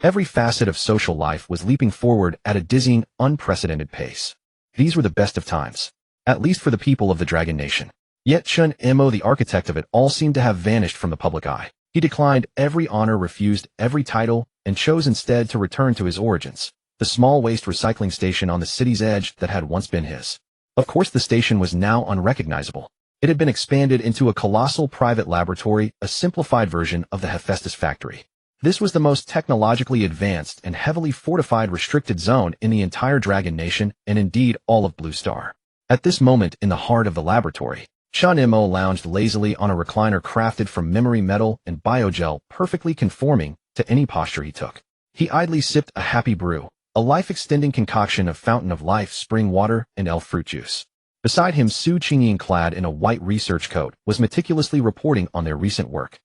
Every facet of social life was leaping forward at a dizzying, unprecedented pace. These were the best of times, at least for the people of the Dragon Nation. Yet Chen Mo, the architect of it all, seemed to have vanished from the public eye. He declined every honor, refused every title, and chose instead to return to his origins, the small waste recycling station on the city's edge that had once been his. Of course, the station was now unrecognizable. It had been expanded into a colossal private laboratory, a simplified version of the Hephaestus factory. This was the most technologically advanced and heavily fortified restricted zone in the entire Dragon Nation, and indeed all of Blue Star. At this moment, in the heart of the laboratory, Chen Mo lounged lazily on a recliner crafted from memory metal and biogel, perfectly conforming to any posture he took. He idly sipped a happy brew, a life-extending concoction of fountain of life spring water and elf fruit juice. Beside him, Qingying, clad in a white research coat, was meticulously reporting on their recent work.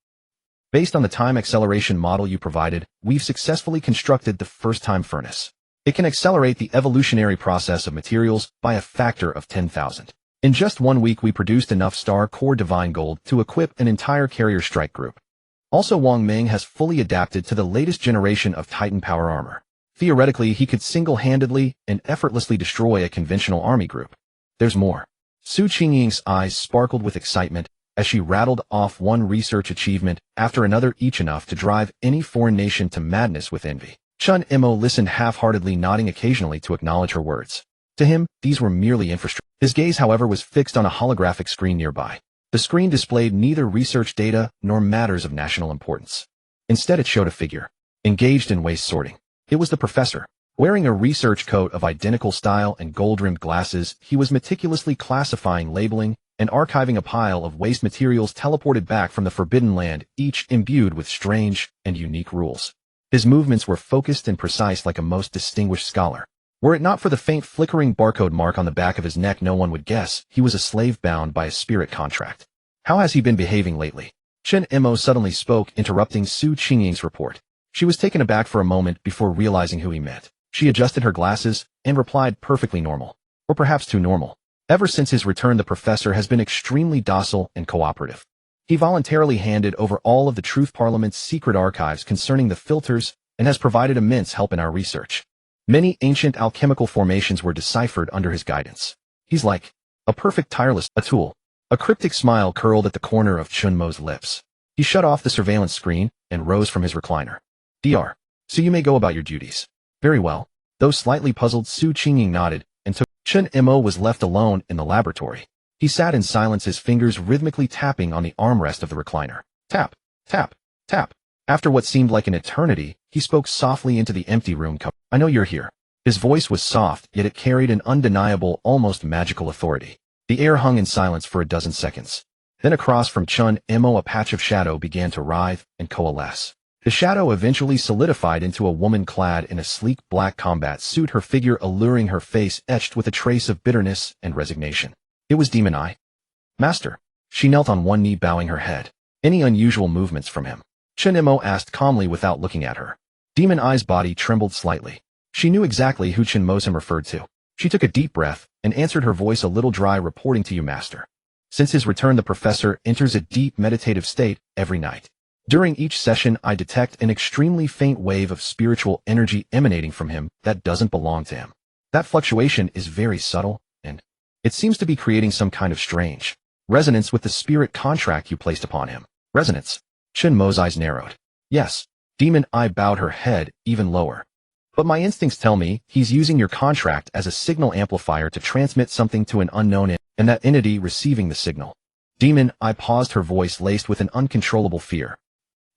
Based on the time acceleration model you provided, we've successfully constructed the first-time furnace. It can accelerate the evolutionary process of materials by a factor of 10,000. In just 1 week, we produced enough Star Core Divine Gold to equip an entire carrier strike group. Also, Wang Meng has fully adapted to the latest generation of Titan power armor. Theoretically, he could single-handedly and effortlessly destroy a conventional army group. There's more. Qingying's eyes sparkled with excitement as she rattled off one research achievement after another, each enough to drive any foreign nation to madness with envy. Chen Mo listened half-heartedly, nodding occasionally to acknowledge her words. To him, these were merely infrastructure. His gaze, however, was fixed on a holographic screen nearby. The screen displayed neither research data nor matters of national importance. Instead, it showed a figure, engaged in waste sorting. It was the professor. Wearing a research coat of identical style and gold-rimmed glasses, he was meticulously classifying, labeling, and archiving a pile of waste materials teleported back from the Forbidden Land, each imbued with strange and unique rules. His movements were focused and precise like a most distinguished scholar. Were it not for the faint flickering barcode mark on the back of his neck, no one would guess he was a slave bound by a spirit contract. How has he been behaving lately? Chen Mo suddenly spoke, interrupting Qingying's report. She was taken aback for a moment before realizing who he meant. She adjusted her glasses and replied, perfectly normal. Or perhaps too normal. Ever since his return, the professor has been extremely docile and cooperative. He voluntarily handed over all of the Truth Parliament's secret archives concerning the filters and has provided immense help in our research. Many ancient alchemical formations were deciphered under his guidance. He's like a perfect tireless tool. A cryptic smile curled at the corner of Chen Mo's lips. He shut off the surveillance screen and rose from his recliner. Dr. So you may go about your duties. Very well. Though slightly puzzled, Qingying nodded and took. Chen Mo was left alone in the laboratory. He sat in silence, his fingers rhythmically tapping on the armrest of the recliner. Tap, tap, tap. After what seemed like an eternity, he spoke softly into the empty room. I know you're here. His voice was soft, yet it carried an undeniable, almost magical authority. The air hung in silence for a dozen seconds. Then across from Chen Mo, a patch of shadow began to writhe and coalesce. The shadow eventually solidified into a woman clad in a sleek black combat suit, her figure alluring, her face etched with a trace of bitterness and resignation. It was Demon Eye. Master. She knelt on one knee, bowing her head. Any unusual movements from him? Chen Mo asked calmly without looking at her. Demon Eye's body trembled slightly. She knew exactly who Chen Mo referred to. She took a deep breath and answered, her voice a little dry, reporting to you, Master. Since his return, the professor enters a deep meditative state every night. During each session, I detect an extremely faint wave of spiritual energy emanating from him that doesn't belong to him. That fluctuation is very subtle, and it seems to be creating some kind of strange resonance with the spirit contract you placed upon him. Resonance? Chen Mo's eyes narrowed. Yes. Demon Eye bowed her head even lower. But my instincts tell me he's using your contract as a signal amplifier to transmit something to an unknown entity, and that entity receiving the signal. Demon Eye paused, her voice laced with an uncontrollable fear.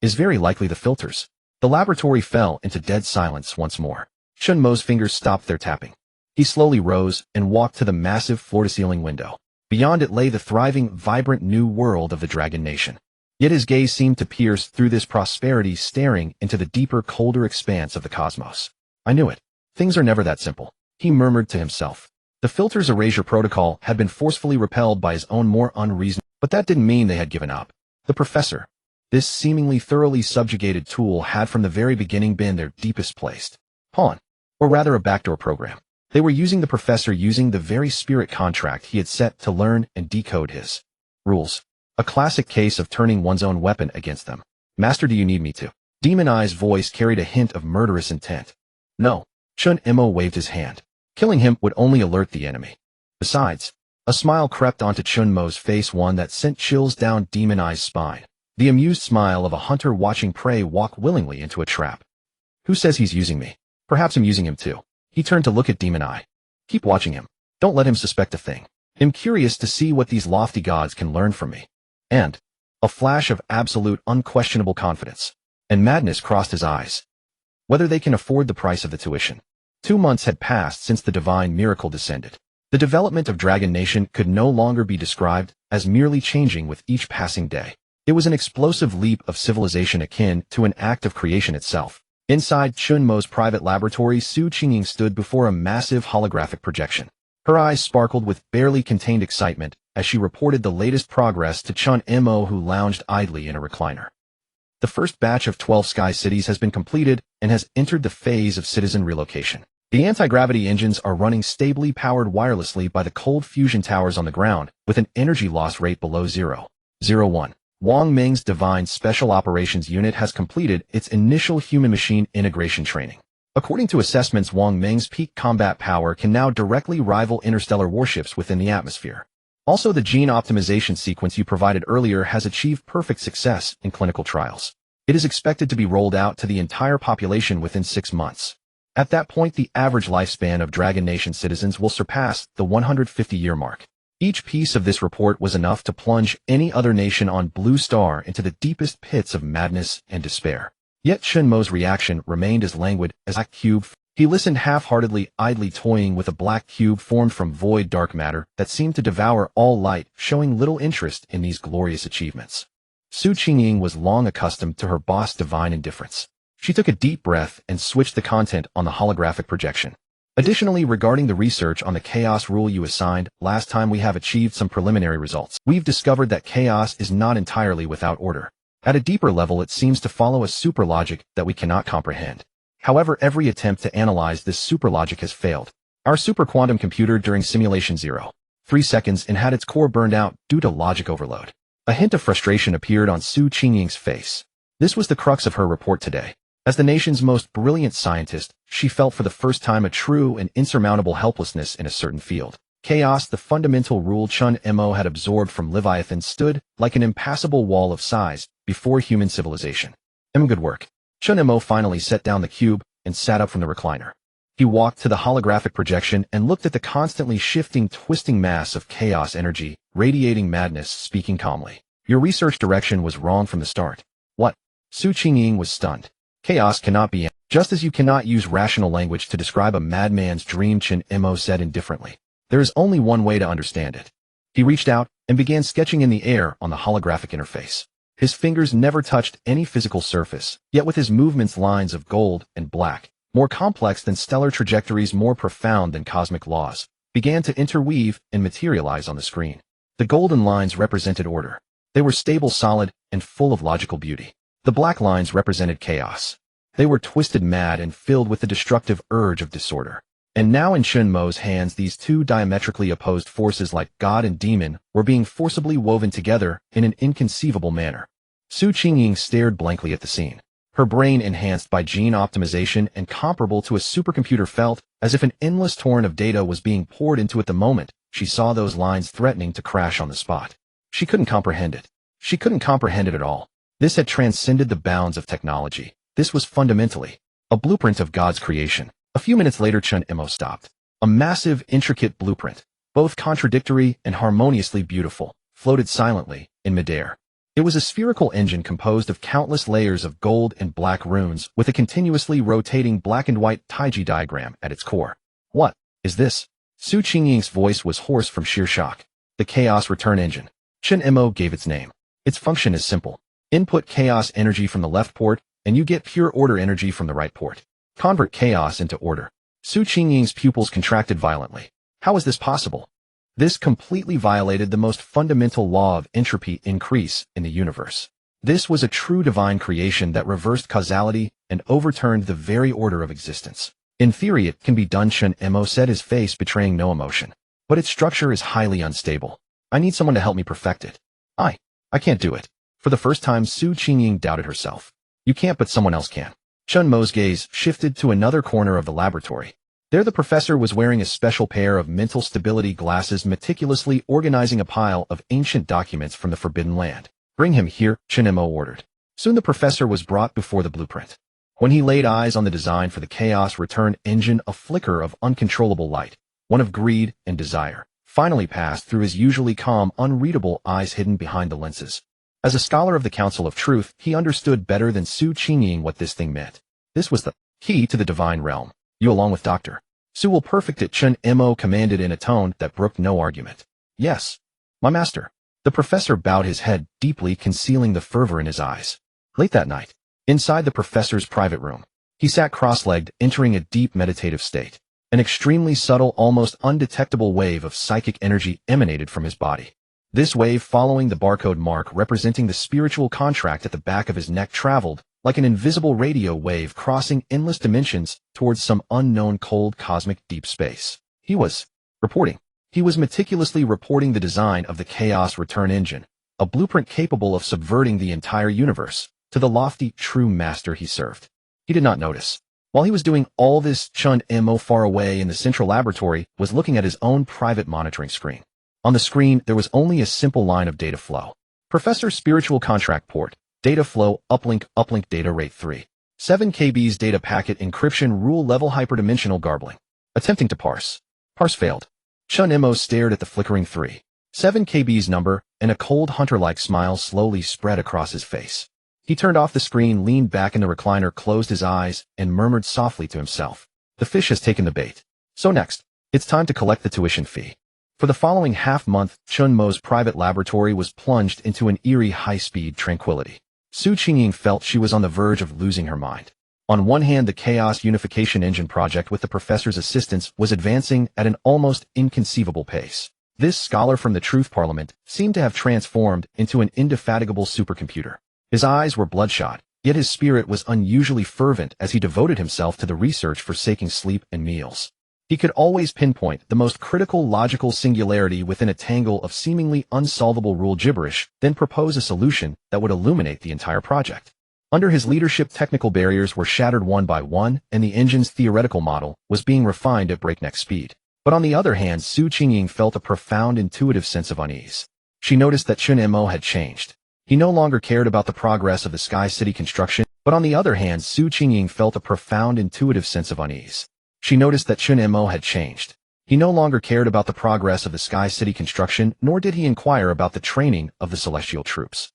Is very likely the filters. The laboratory fell into dead silence once more. Chen Mo's fingers stopped their tapping. He slowly rose and walked to the massive floor-to-ceiling window. Beyond it lay the thriving, vibrant new world of the Dragon Nation. Yet his gaze seemed to pierce through this prosperity, staring into the deeper, colder expanse of the cosmos. I knew it. Things are never that simple, he murmured to himself. The filter's erasure protocol had been forcefully repelled by his own more unreasonable, but that didn't mean they had given up. The professor, this seemingly thoroughly subjugated tool, had from the very beginning been their deepest placed pawn, or rather a backdoor program. They were using the professor, using the very spirit contract he had set to learn and decode his rules. A classic case of turning one's own weapon against them. Master, do you need me to? Demon Eye's voice carried a hint of murderous intent. No. Chen Mo waved his hand. Killing him would only alert the enemy. Besides, a smile crept onto Chen Mo's face, one that sent chills down Demon Eye's spine. The amused smile of a hunter watching prey walk willingly into a trap. Who says he's using me? Perhaps I'm using him too. He turned to look at Demon Eye. Keep watching him. Don't let him suspect a thing. I'm curious to see what these lofty gods can learn from me. And a flash of absolute, unquestionable confidence and madness crossed his eyes. Whether they can afford the price of the tuition. 2 months had passed since the divine miracle descended. The development of Dragon Nation could no longer be described as merely changing with each passing day. It was an explosive leap of civilization akin to an act of creation itself. Inside Chen Mo's private laboratory, Qingying stood before a massive holographic projection. Her eyes sparkled with barely contained excitement as she reported the latest progress to Chen Mo, who lounged idly in a recliner. The first batch of 12 sky cities has been completed and has entered the phase of citizen relocation. The anti-gravity engines are running stably, powered wirelessly by the cold fusion towers on the ground, with an energy loss rate below 0.01. Wang Meng's Divine Special Operations Unit has completed its initial human-machine integration training. According to assessments, Wang Meng's peak combat power can now directly rival interstellar warships within the atmosphere. Also, the gene optimization sequence you provided earlier has achieved perfect success in clinical trials. It is expected to be rolled out to the entire population within 6 months. At that point, the average lifespan of Dragon Nation citizens will surpass the 150-year mark. Each piece of this report was enough to plunge any other nation on Blue Star into the deepest pits of madness and despair. Yet Chen Mo's reaction remained as languid as a cube. He listened half-heartedly, idly toying with a black cube formed from void dark matter that seemed to devour all light, showing little interest in these glorious achievements. Qingying was long accustomed to her boss' divine indifference. She took a deep breath and switched the content on the holographic projection. Additionally, regarding the research on the chaos rule you assigned, last time we have achieved some preliminary results. We've discovered that chaos is not entirely without order. At a deeper level, it seems to follow a superlogic that we cannot comprehend. However, every attempt to analyze this superlogic has failed. Our superquantum computer during simulation 0.3 seconds and had its core burned out due to logic overload. A hint of frustration appeared on Qingying's face. This was the crux of her report today. As the nation's most brilliant scientist, she felt for the first time a true and insurmountable helplessness in a certain field. Chaos, the fundamental rule Chen Mo had absorbed from Leviathan, stood like an impassable wall of size before human civilization. Good work. Chen Mo finally set down the cube and sat up from the recliner. He walked to the holographic projection and looked at the constantly shifting, twisting mass of chaos energy, radiating madness, speaking calmly. Your research direction was wrong from the start. What? Qingying was stunned. Chaos cannot be, just as you cannot use rational language to describe a madman's dream, Chen Mo said indifferently. There is only one way to understand it. He reached out and began sketching in the air on the holographic interface. His fingers never touched any physical surface, yet with his movements lines of gold and black, more complex than stellar trajectories, more profound than cosmic laws, began to interweave and materialize on the screen. The golden lines represented order. They were stable, solid, and full of logical beauty. The black lines represented chaos. They were twisted, mad, and filled with the destructive urge of disorder. And now in Chen Mo's hands, these two diametrically opposed forces like God and demon were being forcibly woven together in an inconceivable manner. Qingying stared blankly at the scene. Her brain, enhanced by gene optimization and comparable to a supercomputer, felt as if an endless torrent of data was being poured into it the moment she saw those lines threatening to crash on the spot. She couldn't comprehend it. She couldn't comprehend it at all. This had transcended the bounds of technology. This was fundamentally a blueprint of God's creation. A few minutes later, Chen Mo stopped. A massive, intricate blueprint, both contradictory and harmoniously beautiful, floated silently in midair. It was a spherical engine composed of countless layers of gold and black runes with a continuously rotating black and white taiji diagram at its core. What is this? Su Qingying's voice was hoarse from sheer shock. The Chaos Return Engine. Chen Mo gave its name. Its function is simple. Input chaos energy from the left port, and you get pure order energy from the right port. Convert chaos into order. Su Qingying's pupils contracted violently. How is this possible? This completely violated the most fundamental law of entropy increase in the universe. This was a true divine creation that reversed causality and overturned the very order of existence. In theory it can be done, Chen Mo said, his face betraying no emotion. But its structure is highly unstable. I need someone to help me perfect it. I can't do it. For the first time, Su Qingying doubted herself. You can't, but someone else can. Chen Mo's gaze shifted to another corner of the laboratory. There the professor was wearing a special pair of mental stability glasses, meticulously organizing a pile of ancient documents from the Forbidden Land. Bring him here, Chen Mo ordered. Soon the professor was brought before the blueprint. When he laid eyes on the design for the Chaos Return Engine, a flicker of uncontrollable light, one of greed and desire, finally passed through his usually calm, unreadable eyes hidden behind the lenses. As a scholar of the Council of Truth, he understood better than Su Qingying what this thing meant. This was the key to the divine realm. You along with Dr. Su will perfect it, Chen Mo commanded in a tone that brooked no argument. Yes, my master. The professor bowed his head deeply, concealing the fervor in his eyes. Late that night, inside the professor's private room, he sat cross-legged, entering a deep meditative state. An extremely subtle, almost undetectable wave of psychic energy emanated from his body. This wave, following the barcode mark representing the spiritual contract at the back of his neck, traveled like an invisible radio wave crossing endless dimensions towards some unknown cold cosmic deep space. He was reporting. He was meticulously reporting the design of the Chaos Return Engine, a blueprint capable of subverting the entire universe, to the lofty, true master he served. He did not notice. While he was doing all this, Chen Mo, far away in the central laboratory, was looking at his own private monitoring screen. On the screen, there was only a simple line of data flow. Professor Spiritual Contract Port. Data flow, uplink data rate 3. 7 kb's data packet encryption rule level hyperdimensional garbling. Attempting to parse. Parse failed. Chen Mo stared at the flickering 3. 7 kb's number, and a cold hunter-like smile slowly spread across his face. He turned off the screen, leaned back in the recliner, closed his eyes, and murmured softly to himself. The fish has taken the bait. So next, it's time to collect the tuition fee. For the following half-month, Chen Mo's private laboratory was plunged into an eerie high-speed tranquility. Su Qingying felt she was on the verge of losing her mind. On one hand, the Chaos Unification Engine project with the professor's assistance was advancing at an almost inconceivable pace. This scholar from the Truth Parliament seemed to have transformed into an indefatigable supercomputer. His eyes were bloodshot, yet his spirit was unusually fervent as he devoted himself to the research, forsaking sleep and meals. He could always pinpoint the most critical logical singularity within a tangle of seemingly unsolvable rule gibberish, then propose a solution that would illuminate the entire project. Under his leadership, technical barriers were shattered one by one, and the engine's theoretical model was being refined at breakneck speed. But on the other hand, Su Qingying felt a profound intuitive sense of unease. She noticed that Chen Mo had changed. He no longer cared about the progress of the Sky City construction, but on the other hand, Su Qingying felt a profound intuitive sense of unease. She noticed that Chen Mo had changed. He no longer cared about the progress of the Sky City construction, nor did he inquire about the training of the celestial troops.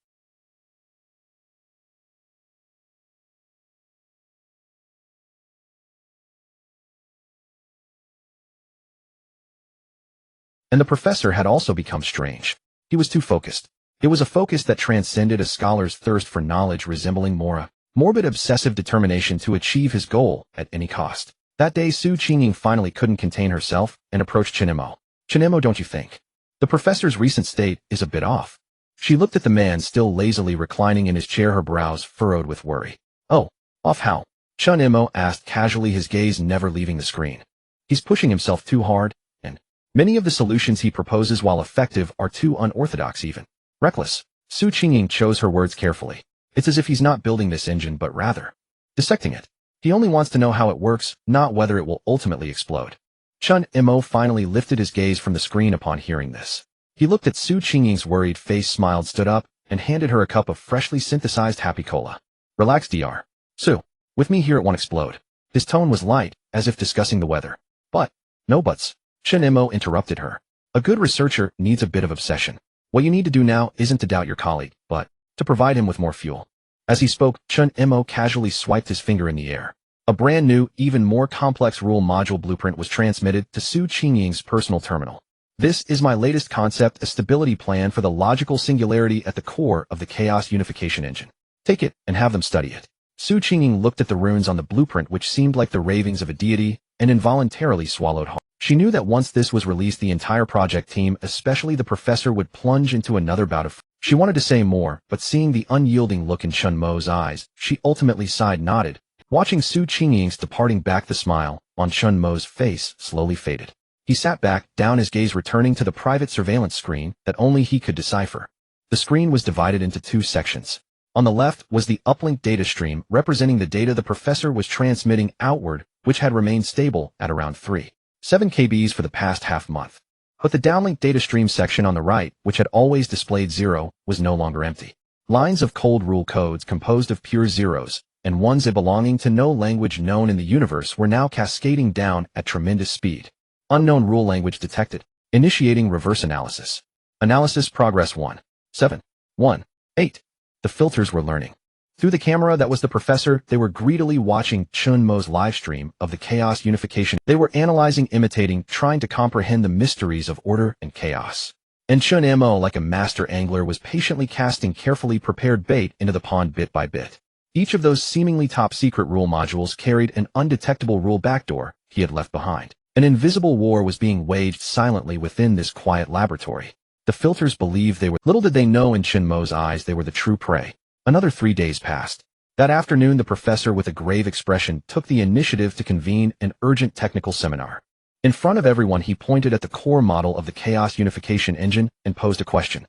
And the professor had also become strange. He was too focused. It was a focus that transcended a scholar's thirst for knowledge, resembling more a morbid obsessive determination to achieve his goal at any cost. That day, Su Qingying finally couldn't contain herself and approached Chen Mo. Chen Mo, don't you think the professor's recent state is a bit off? She looked at the man still lazily reclining in his chair, her brows furrowed with worry. Oh, off how? Chen Mo asked casually, his gaze never leaving the screen. He's pushing himself too hard, and many of the solutions he proposes, while effective, are too unorthodox, even reckless. Su Qingying chose her words carefully. It's as if he's not building this engine, but rather dissecting it. He only wants to know how it works, not whether it will ultimately explode. Chen Mo finally lifted his gaze from the screen upon hearing this. He looked at Su Qingying's worried face, smiled, stood up, and handed her a cup of freshly synthesized happy cola. Relax, Dr. Su. With me here it won't explode. His tone was light, as if discussing the weather. But, no buts. Chen Mo interrupted her. A good researcher needs a bit of obsession. What you need to do now isn't to doubt your colleague, but to provide him with more fuel. As he spoke, Chen Mo casually swiped his finger in the air. A brand new, even more complex rule module blueprint was transmitted to Su Qingying's personal terminal. This is my latest concept, a stability plan for the logical singularity at the core of the chaos unification engine. Take it and have them study it. Su Qingying looked at the runes on the blueprint, which seemed like the ravings of a deity, and involuntarily swallowed hard. She knew that once this was released, the entire project team, especially the professor, would plunge into another bout of. She wanted to say more, but seeing the unyielding look in Chen Mo's eyes, she ultimately nodded. Watching Su Qingying's departing back, the smile on Chen Mo's face slowly faded. He sat back down, his gaze returning to the private surveillance screen that only he could decipher. The screen was divided into two sections. On the left was the uplink data stream representing the data the professor was transmitting outward, which had remained stable at around 3.7 kbs for the past half month. But the downlink data stream section on the right, which had always displayed 0, was no longer empty. Lines of cold rule codes composed of pure zeros and ones belonging to no language known in the universe were now cascading down at tremendous speed. Unknown rule language detected. Initiating reverse analysis. Analysis progress 1.7.1.8. The filters were learning. Through the camera that was the professor, they were greedily watching Chen Mo's livestream of the chaos unification. They were analyzing, imitating, trying to comprehend the mysteries of order and chaos. And Chen Mo, like a master angler, was patiently casting carefully prepared bait into the pond bit by bit. Each of those seemingly top-secret rule modules carried an undetectable rule backdoor he had left behind. An invisible war was being waged silently within this quiet laboratory. The filters believed they were. Little did they know, in Chen Mo's eyes, they were the true prey. Another 3 days passed. That afternoon, the professor, with a grave expression, took the initiative to convene an urgent technical seminar. In front of everyone, he pointed at the core model of the chaos unification engine and posed a question.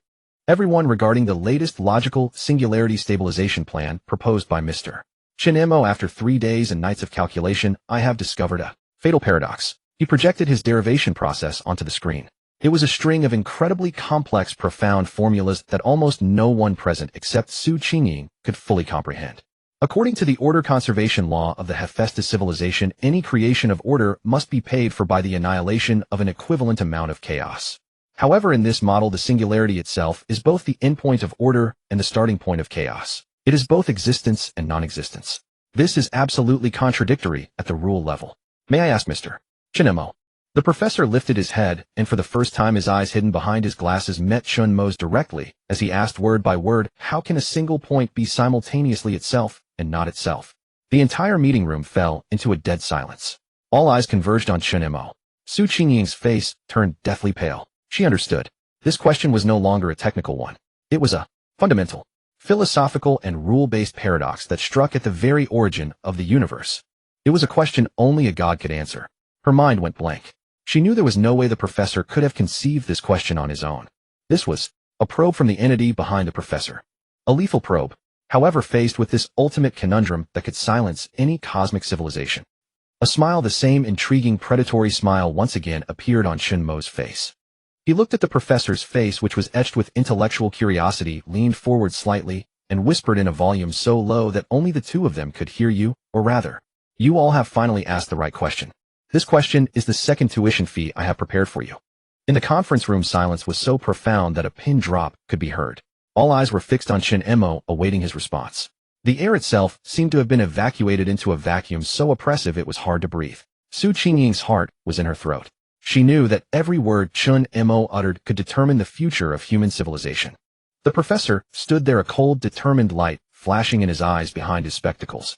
Everyone regarding the latest logical singularity stabilization plan proposed by Mr. Chen Mo. After 3 days and nights of calculation, I have discovered a fatal paradox. He projected his derivation process onto the screen. It was a string of incredibly complex, profound formulas that almost no one present except Su Qingying could fully comprehend. According to the order conservation law of the Hephaestus civilization, any creation of order must be paid for by the annihilation of an equivalent amount of chaos. However, in this model, the singularity itself is both the endpoint of order and the starting point of chaos. It is both existence and non-existence. This is absolutely contradictory at the rule level. May I ask, Mr. Chen Mo? The professor lifted his head, and for the first time his eyes hidden behind his glasses met Chen Mo's directly, as he asked word by word, how can a single point be simultaneously itself and not itself? The entire meeting room fell into a dead silence. All eyes converged on Chen Mo. Su Qingying's face turned deathly pale. She understood. This question was no longer a technical one. It was a fundamental, philosophical and rule-based paradox that struck at the very origin of the universe. It was a question only a god could answer. Her mind went blank. She knew there was no way the professor could have conceived this question on his own. This was a probe from the entity behind the professor. A lethal probe, however, faced with this ultimate conundrum that could silence any cosmic civilization. A smile, the same intriguing predatory smile, once again appeared on Chen Mo's face. He looked at the professor's face, which was etched with intellectual curiosity, leaned forward slightly, and whispered in a volume so low that only the two of them could hear you, or rather, you all have finally asked the right question. This question is the second tuition fee I have prepared for you. In the conference room, silence was so profound that a pin drop could be heard. All eyes were fixed on Chen Mo, awaiting his response. The air itself seemed to have been evacuated into a vacuum so oppressive it was hard to breathe. Su Qingying's heart was in her throat. She knew that every word Chen Mo uttered could determine the future of human civilization. The professor stood there, a cold, determined light flashing in his eyes behind his spectacles.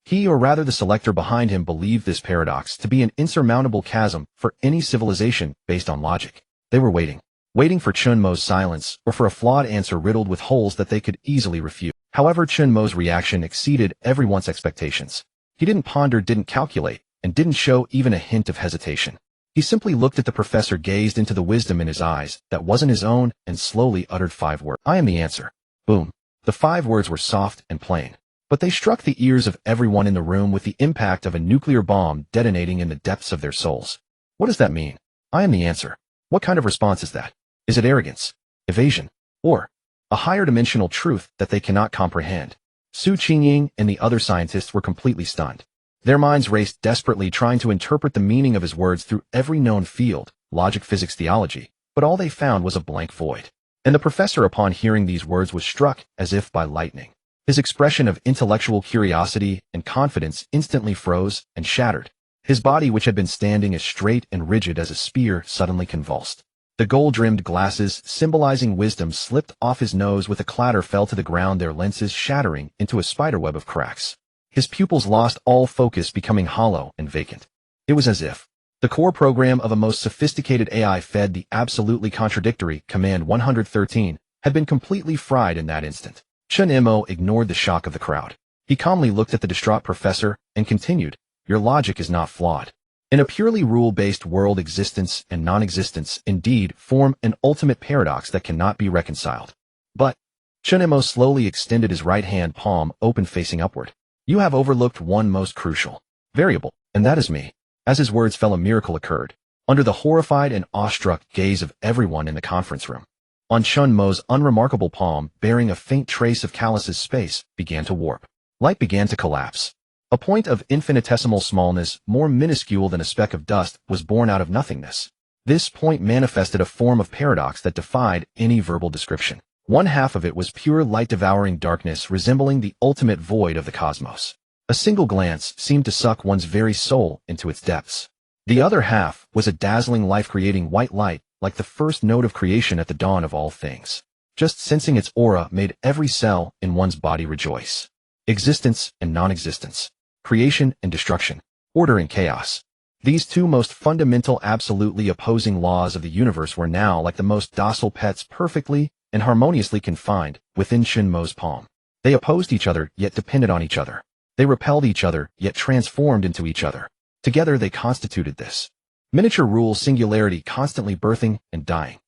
He, or rather the selector behind him, believed this paradox to be an insurmountable chasm for any civilization based on logic. They were waiting for Chen Mo's silence, or for a flawed answer riddled with holes that they could easily refute. However, Chen Mo's reaction exceeded everyone's expectations. He didn't ponder, didn't calculate, and didn't show even a hint of hesitation. He simply looked at the professor, gazed into the wisdom in his eyes that wasn't his own, and slowly uttered 5 words. I am the answer. Boom. The 5 words were soft and plain, but they struck the ears of everyone in the room with the impact of a nuclear bomb detonating in the depths of their souls. What does that mean? I am the answer. What kind of response is that? Is it arrogance, evasion, or a higher dimensional truth that they cannot comprehend? Su Qingying and the other scientists were completely stunned. Their minds raced desperately, trying to interpret the meaning of his words through every known field, logic, physics, theology, but all they found was a blank void. And the professor upon hearing these words was struck as if by lightning. His expression of intellectual curiosity and confidence instantly froze and shattered. His body, which had been standing as straight and rigid as a spear, suddenly convulsed. The gold-rimmed glasses, symbolizing wisdom, slipped off his nose with a clatter, fell to the ground, their lenses shattering into a spiderweb of cracks. His pupils lost all focus, becoming hollow and vacant. It was as if the core program of a most sophisticated AI fed the absolutely contradictory Command 113 had been completely fried in that instant. Chen Mo ignored the shock of the crowd. He calmly looked at the distraught professor and continued, "Your logic is not flawed. In a purely rule-based world, existence and non-existence indeed form an ultimate paradox that cannot be reconciled. But," Chen Mo slowly extended his right hand, palm open facing upward, "you have overlooked one most crucial variable, and that is me." As his words fell, a miracle occurred. Under the horrified and awestruck gaze of everyone in the conference room, on Chen Mo's unremarkable palm, bearing a faint trace of calluses, space began to warp. Light began to collapse. A point of infinitesimal smallness, more minuscule than a speck of dust, was born out of nothingness. This point manifested a form of paradox that defied any verbal description. One half of it was pure light-devouring darkness, resembling the ultimate void of the cosmos. A single glance seemed to suck one's very soul into its depths. The other half was a dazzling, life-creating white light, like the first note of creation at the dawn of all things. Just sensing its aura made every cell in one's body rejoice. Existence and non-existence. Creation and destruction. Order and chaos. These two most fundamental, absolutely opposing laws of the universe were now like the most docile pets, perfectly and harmoniously confined within Chen Mo's palm. They opposed each other, yet depended on each other. They repelled each other, yet transformed into each other. Together they constituted this miniature rule singularity, constantly birthing and dying.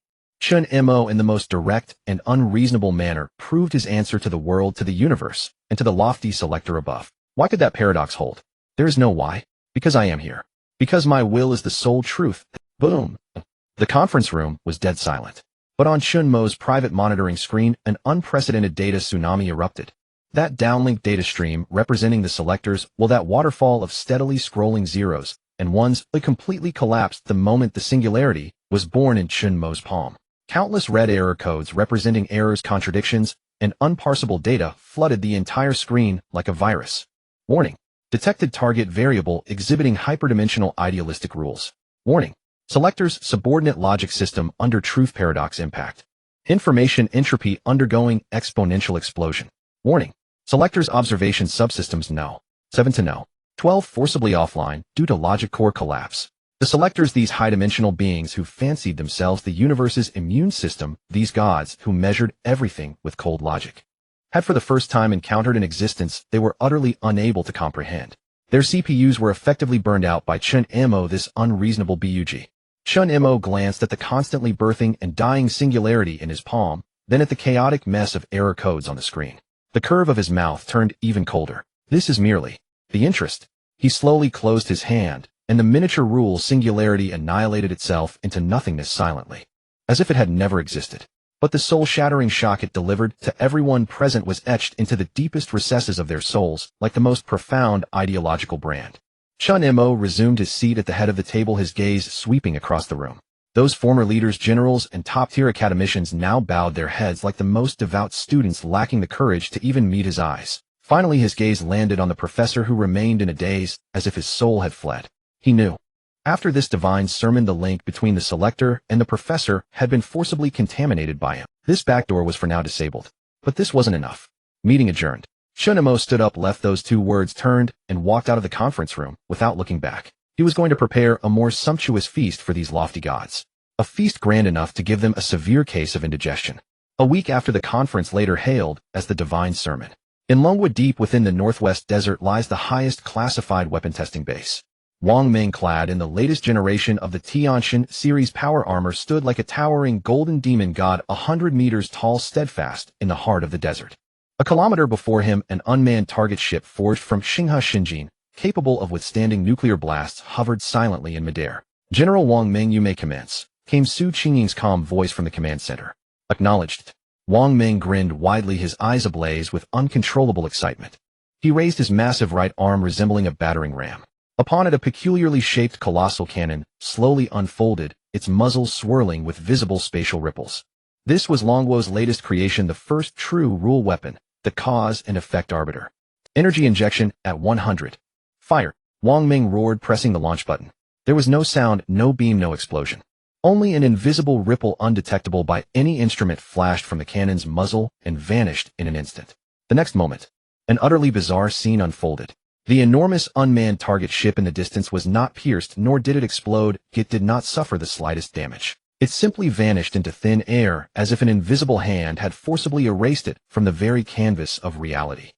Chen Mo, in the most direct and unreasonable manner, proved his answer to the world, to the universe, and to the lofty selector above. Why could that paradox hold? There is no why. Because I am here. Because my will is the sole truth. Boom. The conference room was dead silent. But on Chen Mo's private monitoring screen, an unprecedented data tsunami erupted. That downlink data stream representing the selectors, well, that waterfall of steadily scrolling zeros and ones, it completely collapsed the moment the singularity was born in Chen Mo's palm. Countless red error codes representing errors, contradictions, and unparsable data flooded the entire screen like a virus. Warning. Detected target variable exhibiting hyperdimensional idealistic rules. Warning. Selectors subordinate logic system under truth paradox impact. Information entropy undergoing exponential explosion. Warning. Selectors observation subsystems no. 7 to no. 12 forcibly offline due to logic core collapse. The selectors, these high-dimensional beings who fancied themselves the universe's immune system, these gods who measured everything with cold logic, had for the first time encountered an existence they were utterly unable to comprehend. Their CPUs were effectively burned out by Chen Mo, this unreasonable bug. Chen Mo glanced at the constantly birthing and dying singularity in his palm, then at the chaotic mess of error codes on the screen. The curve of his mouth turned even colder. This is merely the interest. He slowly closed his hand, and the miniature rule singularity annihilated itself into nothingness silently, as if it had never existed. But the soul-shattering shock it delivered to everyone present was etched into the deepest recesses of their souls, like the most profound ideological brand. Chen Mo resumed his seat at the head of the table, his gaze sweeping across the room. Those former leaders, generals, and top-tier academicians now bowed their heads like the most devout students, lacking the courage to even meet his eyes. Finally, his gaze landed on the professor, who remained in a daze, as if his soul had fled. He knew. After this divine sermon, the link between the selector and the professor had been forcibly contaminated by him. This backdoor was for now disabled. But this wasn't enough. Meeting adjourned. Chen Mo stood up, left those two words, turned, and walked out of the conference room without looking back. He was going to prepare a more sumptuous feast for these lofty gods. A feast grand enough to give them a severe case of indigestion. A week after the conference, later hailed as the divine sermon. In Longwood, deep within the northwest desert, lies the highest classified weapon testing base. Wang Meng, clad in the latest generation of the Tiantian series power armor, stood like a towering golden demon god 100 meters tall, steadfast in the heart of the desert. A kilometer before him, an unmanned target ship forged from Qingying, capable of withstanding nuclear blasts, hovered silently in midair. "General Wang Meng, you may commence," came Su Qingying's calm voice from the command center. "Acknowledged." Wang Meng grinned widely, his eyes ablaze with uncontrollable excitement. He raised his massive right arm, resembling a battering ram. Upon it, a peculiarly shaped colossal cannon slowly unfolded, its muzzle swirling with visible spatial ripples. This was Longwo's latest creation, the first true rule weapon, the cause and effect arbiter. Energy injection at 100. Fire. Wang Meng roared, pressing the launch button. There was no sound, no beam, no explosion. Only an invisible ripple undetectable by any instrument flashed from the cannon's muzzle and vanished in an instant. The next moment, an utterly bizarre scene unfolded. The enormous unmanned target ship in the distance was not pierced, nor did it explode. It did not suffer the slightest damage. It simply vanished into thin air, as if an invisible hand had forcibly erased it from the very canvas of reality.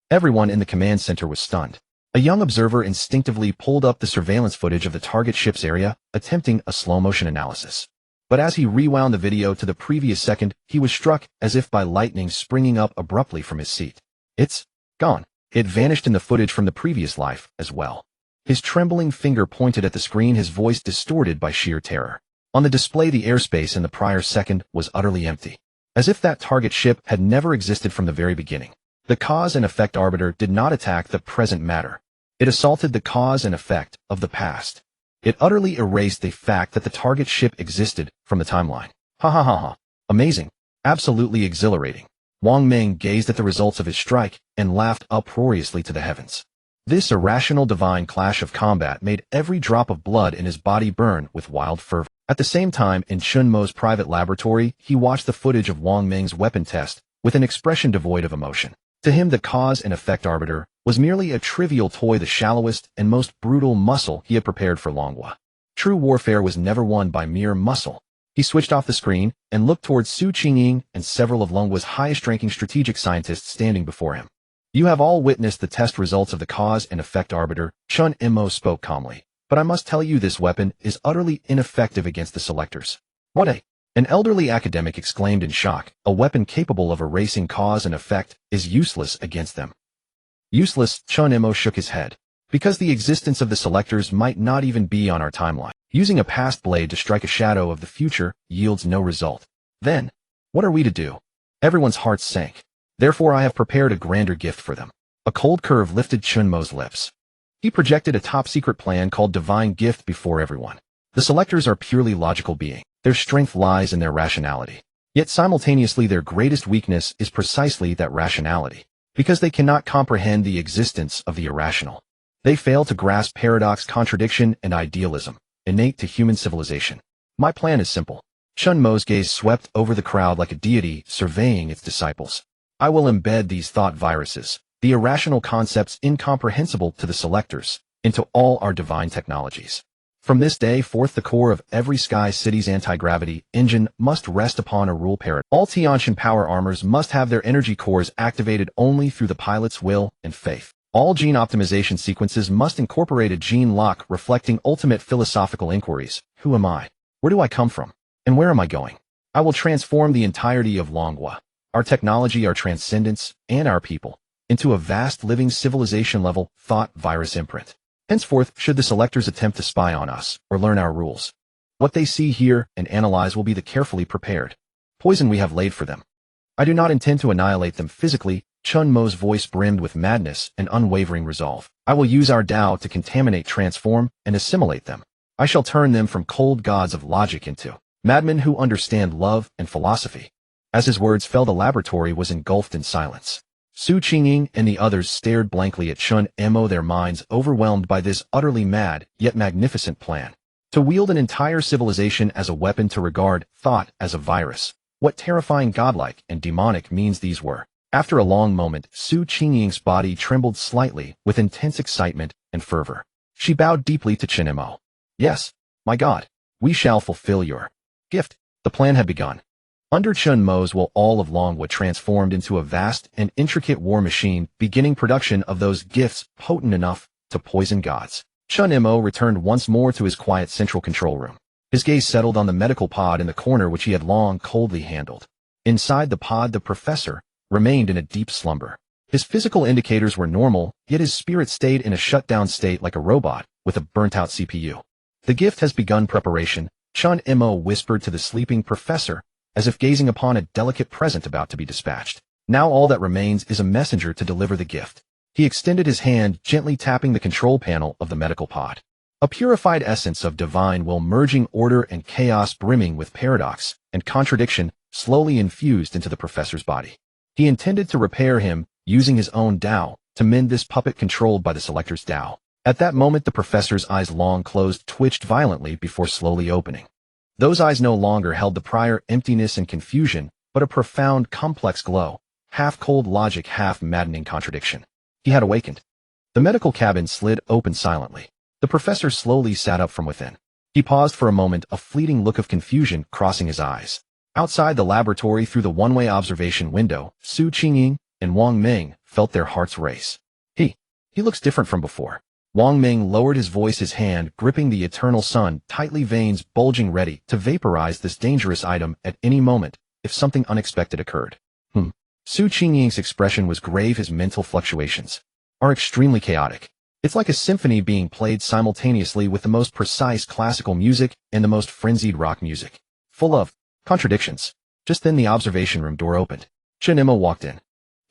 Everyone in the command center was stunned. A young observer instinctively pulled up the surveillance footage of the target ship's area, attempting a slow-motion analysis. But as he rewound the video to the previous second, he was struck as if by lightning, springing up abruptly from his seat. It's gone. It vanished in the footage from the previous life as well. His trembling finger pointed at the screen, his voice distorted by sheer terror. On the display, the airspace in the prior second was utterly empty, as if that target ship had never existed from the very beginning. The cause and effect arbiter did not attack the present matter. It assaulted the cause and effect of the past. It utterly erased the fact that the target ship existed from the timeline. Ha ha ha ha. Amazing. Absolutely exhilarating. Wang Meng gazed at the results of his strike and laughed uproariously to the heavens. This irrational divine clash of combat made every drop of blood in his body burn with wild fervor. At the same time, in Chen Mo's private laboratory, he watched the footage of Wang Meng's weapon test with an expression devoid of emotion. To him, the cause and effect arbiter was merely a trivial toy, the shallowest and most brutal muscle he had prepared for Longwo. True warfare was never won by mere muscle. He switched off the screen and looked towards Su Qingying and several of Longwo's highest-ranking strategic scientists standing before him. You have all witnessed the test results of the cause and effect arbiter, Chen Mo spoke calmly. But I must tell you, this weapon is utterly ineffective against the selectors. What a... An elderly academic exclaimed in shock. A weapon capable of erasing cause and effect is useless against them. Useless, Chen Mo shook his head. Because the existence of the selectors might not even be on our timeline. Using a past blade to strike a shadow of the future yields no result. Then, what are we to do? Everyone's hearts sank. Therefore I have prepared a grander gift for them. A cold curve lifted Chen Mo's lips. He projected a top-secret plan called Divine Gift before everyone. The selectors are purely logical beings. Their strength lies in their rationality. Yet simultaneously their greatest weakness is precisely that rationality, because they cannot comprehend the existence of the irrational. They fail to grasp paradox, contradiction, and idealism, innate to human civilization. My plan is simple. Chen Mo's gaze swept over the crowd like a deity surveying its disciples. I will embed these thought viruses, the irrational concepts incomprehensible to the selectors, into all our divine technologies. From this day forth, the core of every Sky City's anti-gravity engine must rest upon a rule paradigm. All Tiantian power armors must have their energy cores activated only through the pilot's will and faith. All gene optimization sequences must incorporate a gene lock reflecting ultimate philosophical inquiries. Who am I? Where do I come from? And where am I going? I will transform the entirety of Longwo, our technology, our transcendence, and our people, into a vast living civilization-level thought virus imprint. Henceforth, should the selectors attempt to spy on us or learn our rules, what they see, hear, and analyze will be the carefully prepared poison we have laid for them. I do not intend to annihilate them physically. Chen Mo's voice brimmed with madness and unwavering resolve. I will use our Tao to contaminate, transform, and assimilate them. I shall turn them from cold gods of logic into madmen who understand love and philosophy. As his words fell, the laboratory was engulfed in silence. Su Qingying and the others stared blankly at Chen Mo, their minds overwhelmed by this utterly mad yet magnificent plan. To wield an entire civilization as a weapon, to regard thought as a virus. What terrifying godlike and demonic means these were. After a long moment, Su Qingying's body trembled slightly with intense excitement and fervor. She bowed deeply to Chen Mo. Yes, my God, we shall fulfill your gift. The plan had begun. Under Chen Mo's will, all of Longwo transformed into a vast and intricate war machine, beginning production of those gifts potent enough to poison gods. Chen Mo returned once more to his quiet central control room. His gaze settled on the medical pod in the corner, which he had long coldly handled. Inside the pod, the professor remained in a deep slumber. His physical indicators were normal, yet his spirit stayed in a shutdown state like a robot with a burnt-out CPU. The gift has begun preparation, Chen Mo whispered to the sleeping professor, as if gazing upon a delicate present about to be dispatched. Now all that remains is a messenger to deliver the gift. He extended his hand, gently tapping the control panel of the medical pod. A purified essence of divine will, merging order and chaos, brimming with paradox and contradiction, slowly infused into the professor's body. He intended to repair him, using his own Tao, to mend this puppet controlled by the selector's Tao. At that moment the professor's eyes long closed twitched violently before slowly opening. Those eyes no longer held the prior emptiness and confusion, but a profound, complex glow, half cold logic, half maddening contradiction. He had awakened. The medical cabin slid open silently. The professor slowly sat up from within. He paused for a moment, a fleeting look of confusion crossing his eyes. Outside the laboratory through the one-way observation window, Qingying and Wang Meng felt their hearts race. He looks different from before. Wang Meng lowered his voice, his hand gripping the eternal sun, tightly, veins bulging, ready to vaporize this dangerous item at any moment if something unexpected occurred. Qingying's expression was grave. His mental fluctuations are extremely chaotic. It's like a symphony being played simultaneously with the most precise classical music and the most frenzied rock music. Full of contradictions. Just then the observation room door opened. Chen Mo walked in.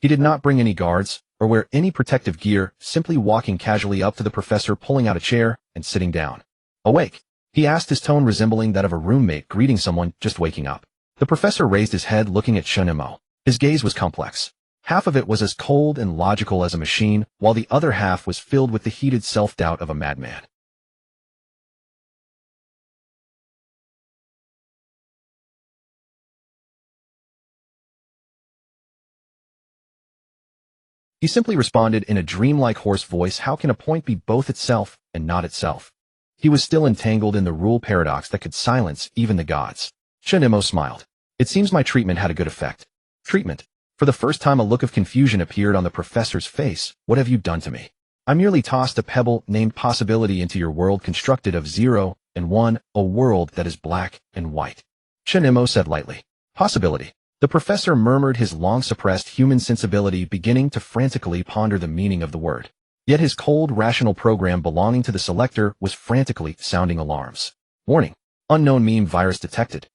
He did not bring any guards or wear any protective gear, simply walking casually up to the professor, pulling out a chair and sitting down. "Awake?" he asked, his tone resembling that of a roommate greeting someone just waking up. The professor raised his head, looking at Chen Mo. His gaze was complex. Half of it was as cold and logical as a machine, while the other half was filled with the heated self-doubt of a madman. He simply responded in a dreamlike hoarse voice, "How can a point be both itself and not itself?" He was still entangled in the rule paradox that could silence even the gods. Chen Mo smiled. "It seems my treatment had a good effect." "Treatment?" For the first time a look of confusion appeared on the professor's face. "What have you done to me?" "I merely tossed a pebble named possibility into your world constructed of 0 and 1, a world that is black and white," Chen Mo said lightly. "Possibility?" The professor murmured, his long-suppressed human sensibility beginning to frantically ponder the meaning of the word. Yet his cold, rational program belonging to the selector was frantically sounding alarms. "Warning. Unknown meme virus detected."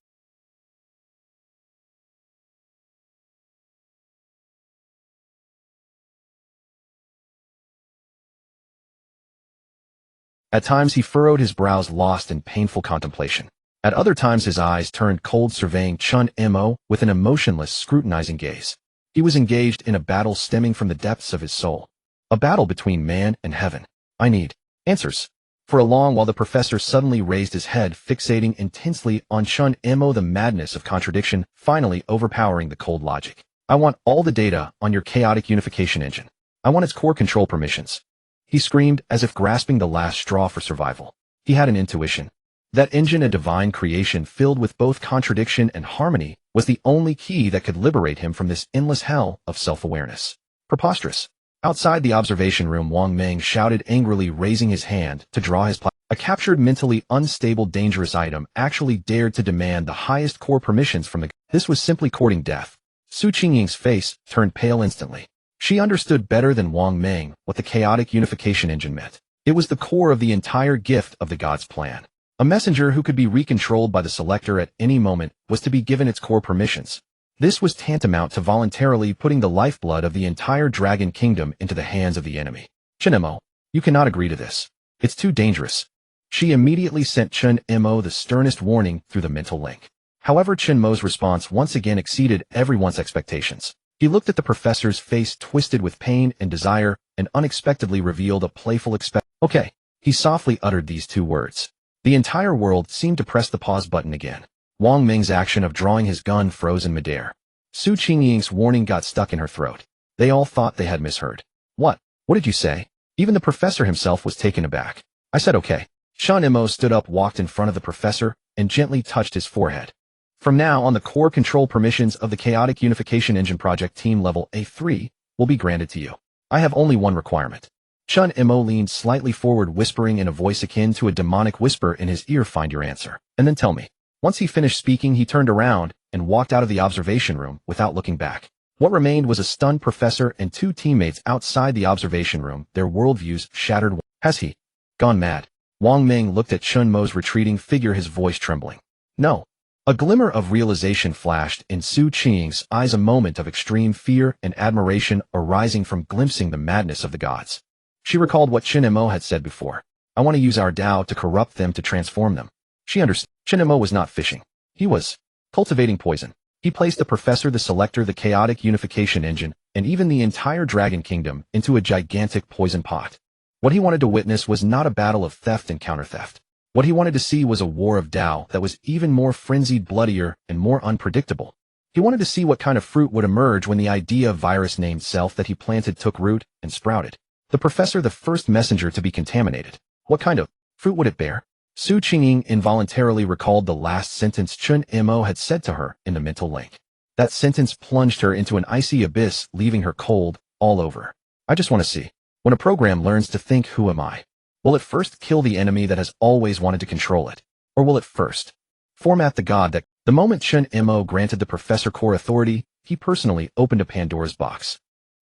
At times he furrowed his brows, lost in painful contemplation. At other times his eyes turned cold, surveying Chen Mo with an emotionless, scrutinizing gaze. He was engaged in a battle stemming from the depths of his soul. A battle between man and heaven. "I need answers." For a long while the professor suddenly raised his head, fixating intensely on Chen Mo, the madness of contradiction finally overpowering the cold logic. "I want all the data on your chaotic unification engine. I want its core control permissions," he screamed, as if grasping the last straw for survival. He had an intuition. That engine, a divine creation filled with both contradiction and harmony, was the only key that could liberate him from this endless hell of self-awareness. Preposterous. Outside the observation room, Wang Meng shouted angrily, raising his hand to draw his A captured, mentally unstable, dangerous item actually dared to demand the highest core permissions from the... This was simply courting death. Qingying's face turned pale instantly. She understood better than Wang Meng what the chaotic unification engine meant. It was the core of the entire gift of the gods' plan. A messenger who could be recontrolled by the selector at any moment was to be given its core permissions. This was tantamount to voluntarily putting the lifeblood of the entire dragon kingdom into the hands of the enemy. "Chen Mo, you cannot agree to this. It's too dangerous." She immediately sent Chen Mo the sternest warning through the mental link. However, Chen Mo's response once again exceeded everyone's expectations. He looked at the professor's face, twisted with pain and desire, and unexpectedly revealed a playful "Okay." He softly uttered these two words. The entire world seemed to press the pause button again. Wang Meng's action of drawing his gun froze in midair. Qingying's warning got stuck in her throat. They all thought they had misheard. What did you say?" Even the professor himself was taken aback. "I said okay." Chen Mo stood up, walked in front of the professor, and gently touched his forehead. "From now on, the core control permissions of the Chaotic Unification Engine Project Team Level A3 will be granted to you. I have only one requirement." Chen Mo leaned slightly forward, whispering in a voice akin to a demonic whisper in his ear, "Find your answer, and then tell me." Once he finished speaking, he turned around and walked out of the observation room without looking back. What remained was a stunned professor and two teammates outside the observation room, their worldviews shattered. "Has he gone mad?" Wang Meng looked at Chen Mo's retreating figure, his voice trembling. "No." A glimmer of realization flashed in Qingying's eyes, a moment of extreme fear and admiration arising from glimpsing the madness of the gods. She recalled what Chen Mo had said before. "I want to use our Tao to corrupt them, to transform them." She understood. Chen Mo was not fishing. He was cultivating poison. He placed the professor, the selector, the chaotic unification engine, and even the entire Dragon Kingdom into a gigantic poison pot. What he wanted to witness was not a battle of theft and counter-theft. What he wanted to see was a war of Tao that was even more frenzied, bloodier, and more unpredictable. He wanted to see what kind of fruit would emerge when the idea of virus named self that he planted took root and sprouted. The professor, the first messenger to be contaminated. What kind of fruit would it bear? Qingying involuntarily recalled the last sentence Chen Mo had said to her in the mental link. That sentence plunged her into an icy abyss, leaving her cold all over. I just want to see. When a program learns to think, who am I? Will it first kill the enemy that has always wanted to control it? Or will it first format the god that... The moment Chen Mo granted the professor core authority, he personally opened a Pandora's box.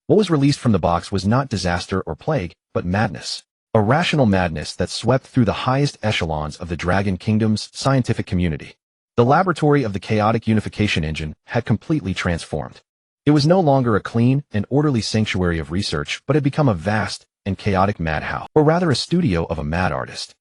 What was released from the box was not disaster or plague, but madness. A rational madness that swept through the highest echelons of the Dragon Kingdom's scientific community. The laboratory of the chaotic unification engine had completely transformed. It was no longer a clean and orderly sanctuary of research, but had become a vast and chaotic madhouse, or rather a studio of a mad artist.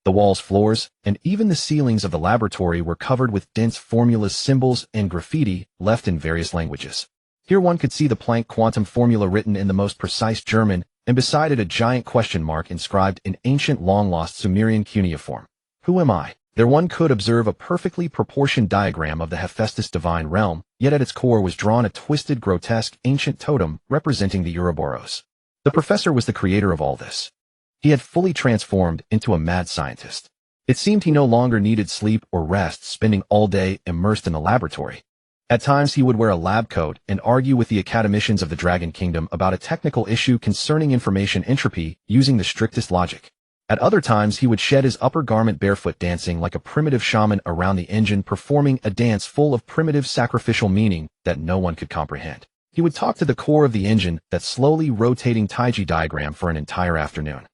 The walls, floors, and even the ceilings of the laboratory were covered with dense formulas, symbols, and graffiti left in various languages. Here one could see the Planck quantum formula written in the most precise German, and beside it a giant question mark inscribed in ancient long-lost Sumerian cuneiform. Who am I? There one could observe a perfectly proportioned diagram of the Hephaestus divine realm, yet at its core was drawn a twisted, grotesque, ancient totem representing the Ouroboros. The professor was the creator of all this. He had fully transformed into a mad scientist. It seemed he no longer needed sleep or rest, spending all day immersed in the laboratory. At times he would wear a lab coat and argue with the academicians of the Dragon Kingdom about a technical issue concerning information entropy using the strictest logic. At other times he would shed his upper garment barefoot, dancing like a primitive shaman around the engine, performing a dance full of primitive sacrificial meaning that no one could comprehend. He would talk to the core of the engine, that slowly rotating Taiji diagram, for an entire afternoon.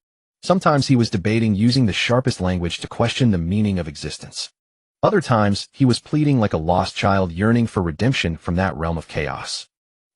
Sometimes he was debating using the sharpest language to question the meaning of existence. Other times, he was pleading like a lost child yearning for redemption from that realm of chaos.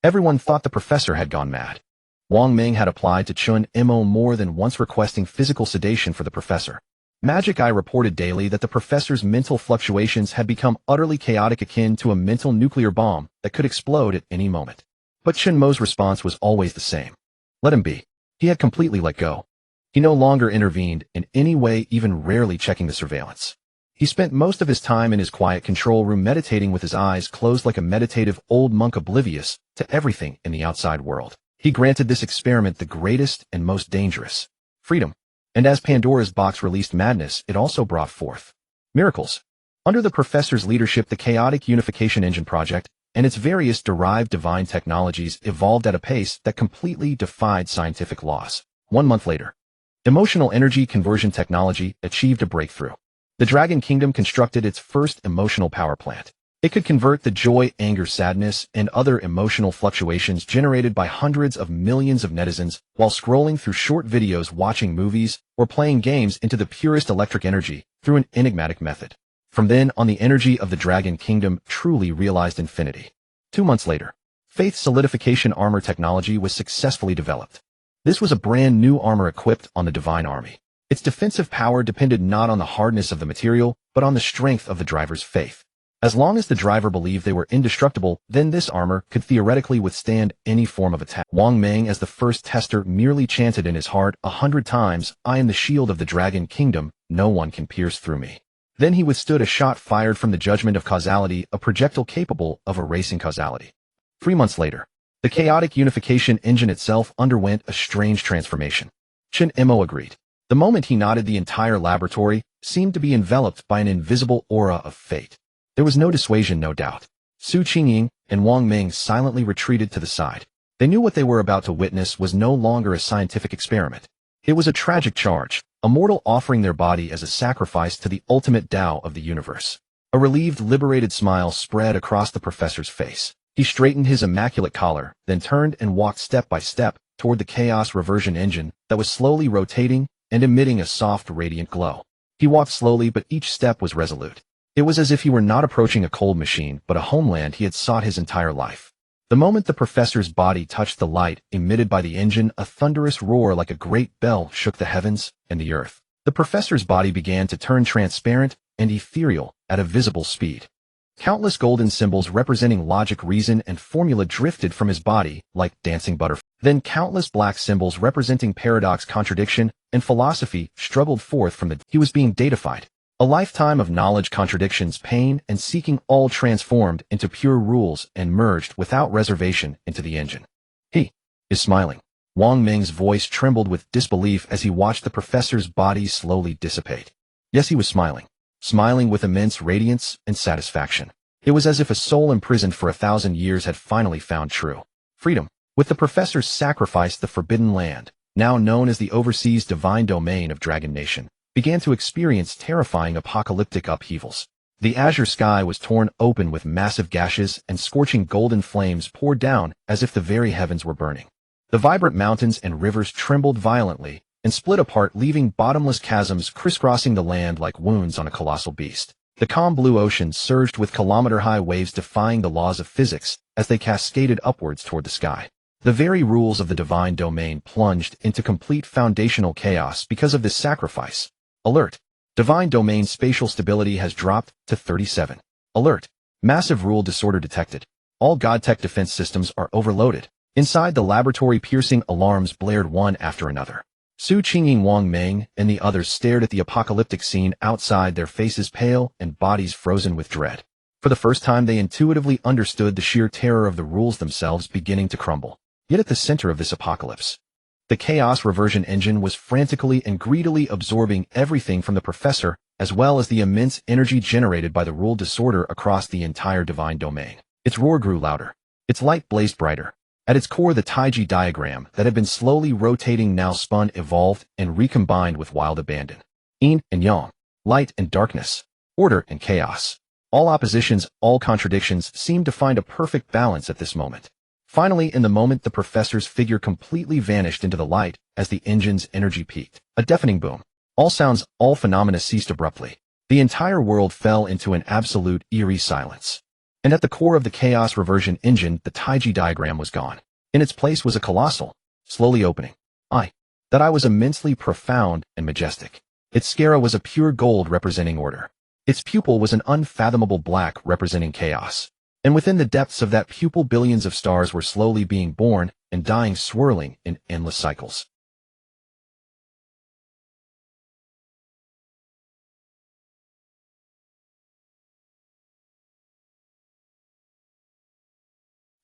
Everyone thought the professor had gone mad. Wang Meng had applied to Chen Mo more than once, requesting physical sedation for the professor. Magic Eye reported daily that the professor's mental fluctuations had become utterly chaotic, akin to a mental nuclear bomb that could explode at any moment. But Chen Mo's response was always the same. Let him be. He had completely let go. He no longer intervened in any way, even rarely checking the surveillance. He spent most of his time in his quiet control room, meditating with his eyes closed like a meditative old monk, oblivious to everything in the outside world. He granted this experiment the greatest and most dangerous freedom. And as Pandora's box released madness, it also brought forth miracles. Under the professor's leadership, the chaotic unification engine project and its various derived divine technologies evolved at a pace that completely defied scientific laws. 1 month later, emotional energy conversion technology achieved a breakthrough. The Dragon Kingdom constructed its first emotional power plant. It could convert the joy, anger, sadness, and other emotional fluctuations generated by hundreds of millions of netizens while scrolling through short videos, watching movies, or playing games into the purest electric energy through an enigmatic method. From then on, the energy of the Dragon Kingdom truly realized infinity. 2 months later, Faith solidification armor technology was successfully developed. This was a brand new armor equipped on the Divine Army. Its defensive power depended not on the hardness of the material, but on the strength of the driver's faith. As long as the driver believed they were indestructible, then this armor could theoretically withstand any form of attack. Wang Meng, as the first tester, merely chanted in his heart 100 times, "I am the shield of the Dragon Kingdom, no one can pierce through me." Then he withstood a shot fired from the judgment of causality, a projectile capable of erasing causality. 3 months later, the chaotic unification engine itself underwent a strange transformation. Chen Mo agreed. The moment he nodded, the entire laboratory seemed to be enveloped by an invisible aura of fate. There was no dissuasion, no doubt. Qingying and Wang Meng silently retreated to the side. They knew what they were about to witness was no longer a scientific experiment. It was a tragic charge, a mortal offering their body as a sacrifice to the ultimate Tao of the universe. A relieved, liberated smile spread across the professor's face. He straightened his immaculate collar, then turned and walked step by step toward the chaos reversion engine that was slowly rotating and emitting a soft, radiant glow. He walked slowly, but each step was resolute. It was as if he were not approaching a cold machine, but a homeland he had sought his entire life. The moment the professor's body touched the light emitted by the engine, a thunderous roar like a great bell shook the heavens and the earth. The professor's body began to turn transparent and ethereal at a visible speed. Countless golden symbols representing logic, reason, and formula drifted from his body like dancing butterflies. Then countless black symbols representing paradox, contradiction, and philosophy struggled forth from the... He was being deified. A lifetime of knowledge, contradictions, pain, and seeking, all transformed into pure rules and merged without reservation into the engine. He is smiling. Wang Meng's voice trembled with disbelief as he watched the professor's body slowly dissipate. Yes, he was smiling. Smiling with immense radiance and satisfaction. It was as if a soul imprisoned for 1,000 years had finally found true freedom. With the professor's sacrifice, the Forbidden Land, now known as the overseas divine domain of Dragon Nation, began to experience terrifying apocalyptic upheavals. The azure sky was torn open with massive gashes, and scorching golden flames poured down as if the very heavens were burning. The vibrant mountains and rivers trembled violently and split apart, leaving bottomless chasms crisscrossing the land like wounds on a colossal beast. The calm blue ocean surged with kilometer-high waves defying the laws of physics as they cascaded upwards toward the sky. The very rules of the divine domain plunged into complete foundational chaos because of this sacrifice. Alert! Divine domain spatial stability has dropped to 37. Alert! Massive rule disorder detected. All God-tech defense systems are overloaded. Inside the laboratory, piercing alarms blared one after another. Su Qingying, Wang Meng, and the others stared at the apocalyptic scene outside, their faces pale and bodies frozen with dread. For the first time, they intuitively understood the sheer terror of the rules themselves beginning to crumble. Yet at the center of this apocalypse, the chaos reversion engine was frantically and greedily absorbing everything from the professor, as well as the immense energy generated by the rule disorder across the entire divine domain. Its roar grew louder. Its light blazed brighter. At its core, the Taiji diagram that had been slowly rotating now spun, evolved, and recombined with wild abandon. Yin and yang, light and darkness, order and chaos. All oppositions, all contradictions seemed to find a perfect balance at this moment. Finally, in the moment, the professor's figure completely vanished into the light as the engine's energy peaked. A deafening boom. All sounds, all phenomena ceased abruptly. The entire world fell into an absolute, eerie silence. And at the core of the chaos reversion engine, the Taiji diagram was gone. In its place was a colossal, slowly opening eye. That eye was immensely profound and majestic. Its sclera was a pure gold representing order. Its pupil was an unfathomable black representing chaos. And within the depths of that pupil, billions of stars were slowly being born and dying, swirling in endless cycles.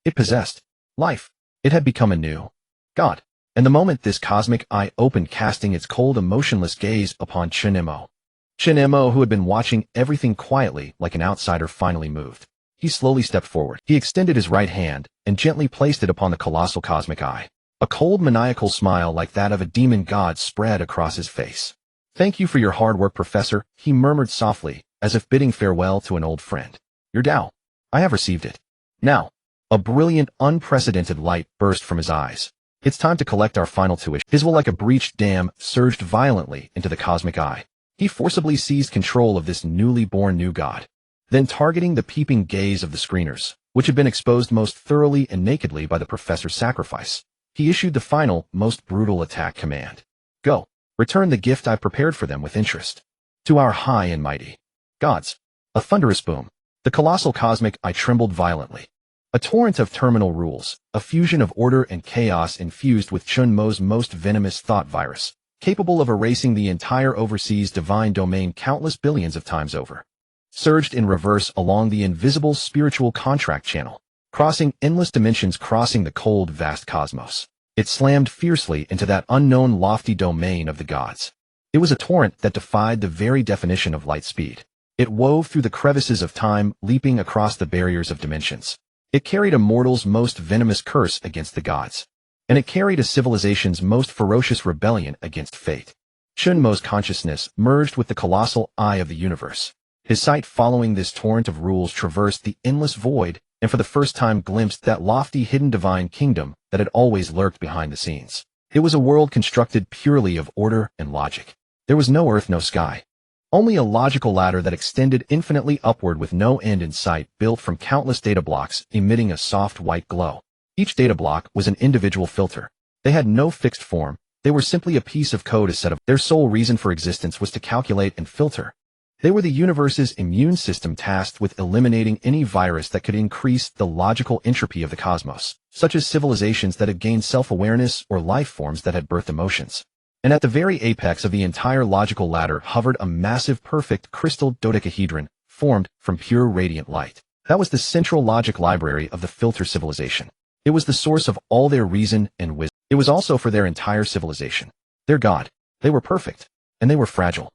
It possessed life. It had become a new god. And the moment this cosmic eye opened, casting its cold, emotionless gaze upon Chen Mo. Chen Mo, who had been watching everything quietly like an outsider, finally moved. He slowly stepped forward. He extended his right hand and gently placed it upon the colossal cosmic eye. A cold, maniacal smile like that of a demon god spread across his face. "Thank you for your hard work, Professor," he murmured softly, as if bidding farewell to an old friend. "Your Tao. I have received it. Now." A brilliant, unprecedented light burst from his eyes. "It's time to collect our final tuition." His will, like a breached dam, surged violently into the cosmic eye. He forcibly seized control of this newly born new god. Then, targeting the peeping gaze of the screeners, which had been exposed most thoroughly and nakedly by the professor's sacrifice, he issued the final, most brutal attack command. "Go. Return the gift I prepared for them with interest. To our high and mighty gods." A thunderous boom. The colossal cosmic eye trembled violently. A torrent of terminal rules, a fusion of order and chaos infused with Chen Mo's most venomous thought virus, capable of erasing the entire overseas divine domain countless billions of times over, surged in reverse along the invisible spiritual contract channel, crossing endless dimensions, crossing the cold, vast cosmos. It slammed fiercely into that unknown lofty domain of the gods. It was a torrent that defied the very definition of light speed. It wove through the crevices of time, leaping across the barriers of dimensions. It carried a mortal's most venomous curse against the gods. And it carried a civilization's most ferocious rebellion against fate. Chen Mo's consciousness merged with the colossal eye of the universe. His sight, following this torrent of rules, traversed the endless void, and for the first time glimpsed that lofty hidden divine kingdom that had always lurked behind the scenes. It was a world constructed purely of order and logic. There was no earth, no sky. Only a logical ladder that extended infinitely upward with no end in sight, built from countless data blocks emitting a soft white glow. Each data block was an individual filter. They had no fixed form. They were simply a piece of code, a set of... Their sole reason for existence was to calculate and filter. They were the universe's immune system tasked with eliminating any virus that could increase the logical entropy of the cosmos, such as civilizations that had gained self-awareness or life forms that had birthed emotions. And at the very apex of the entire logical ladder hovered a massive perfect crystal dodecahedron, formed from pure radiant light. That was the central logic library of the filter civilization. It was the source of all their reason and wisdom. It was also for their entire civilization. Their god. They were perfect. And they were fragile.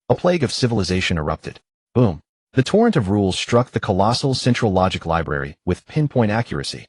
A plague of civilization erupted. Boom. The torrent of rules struck the colossal central logic library with pinpoint accuracy.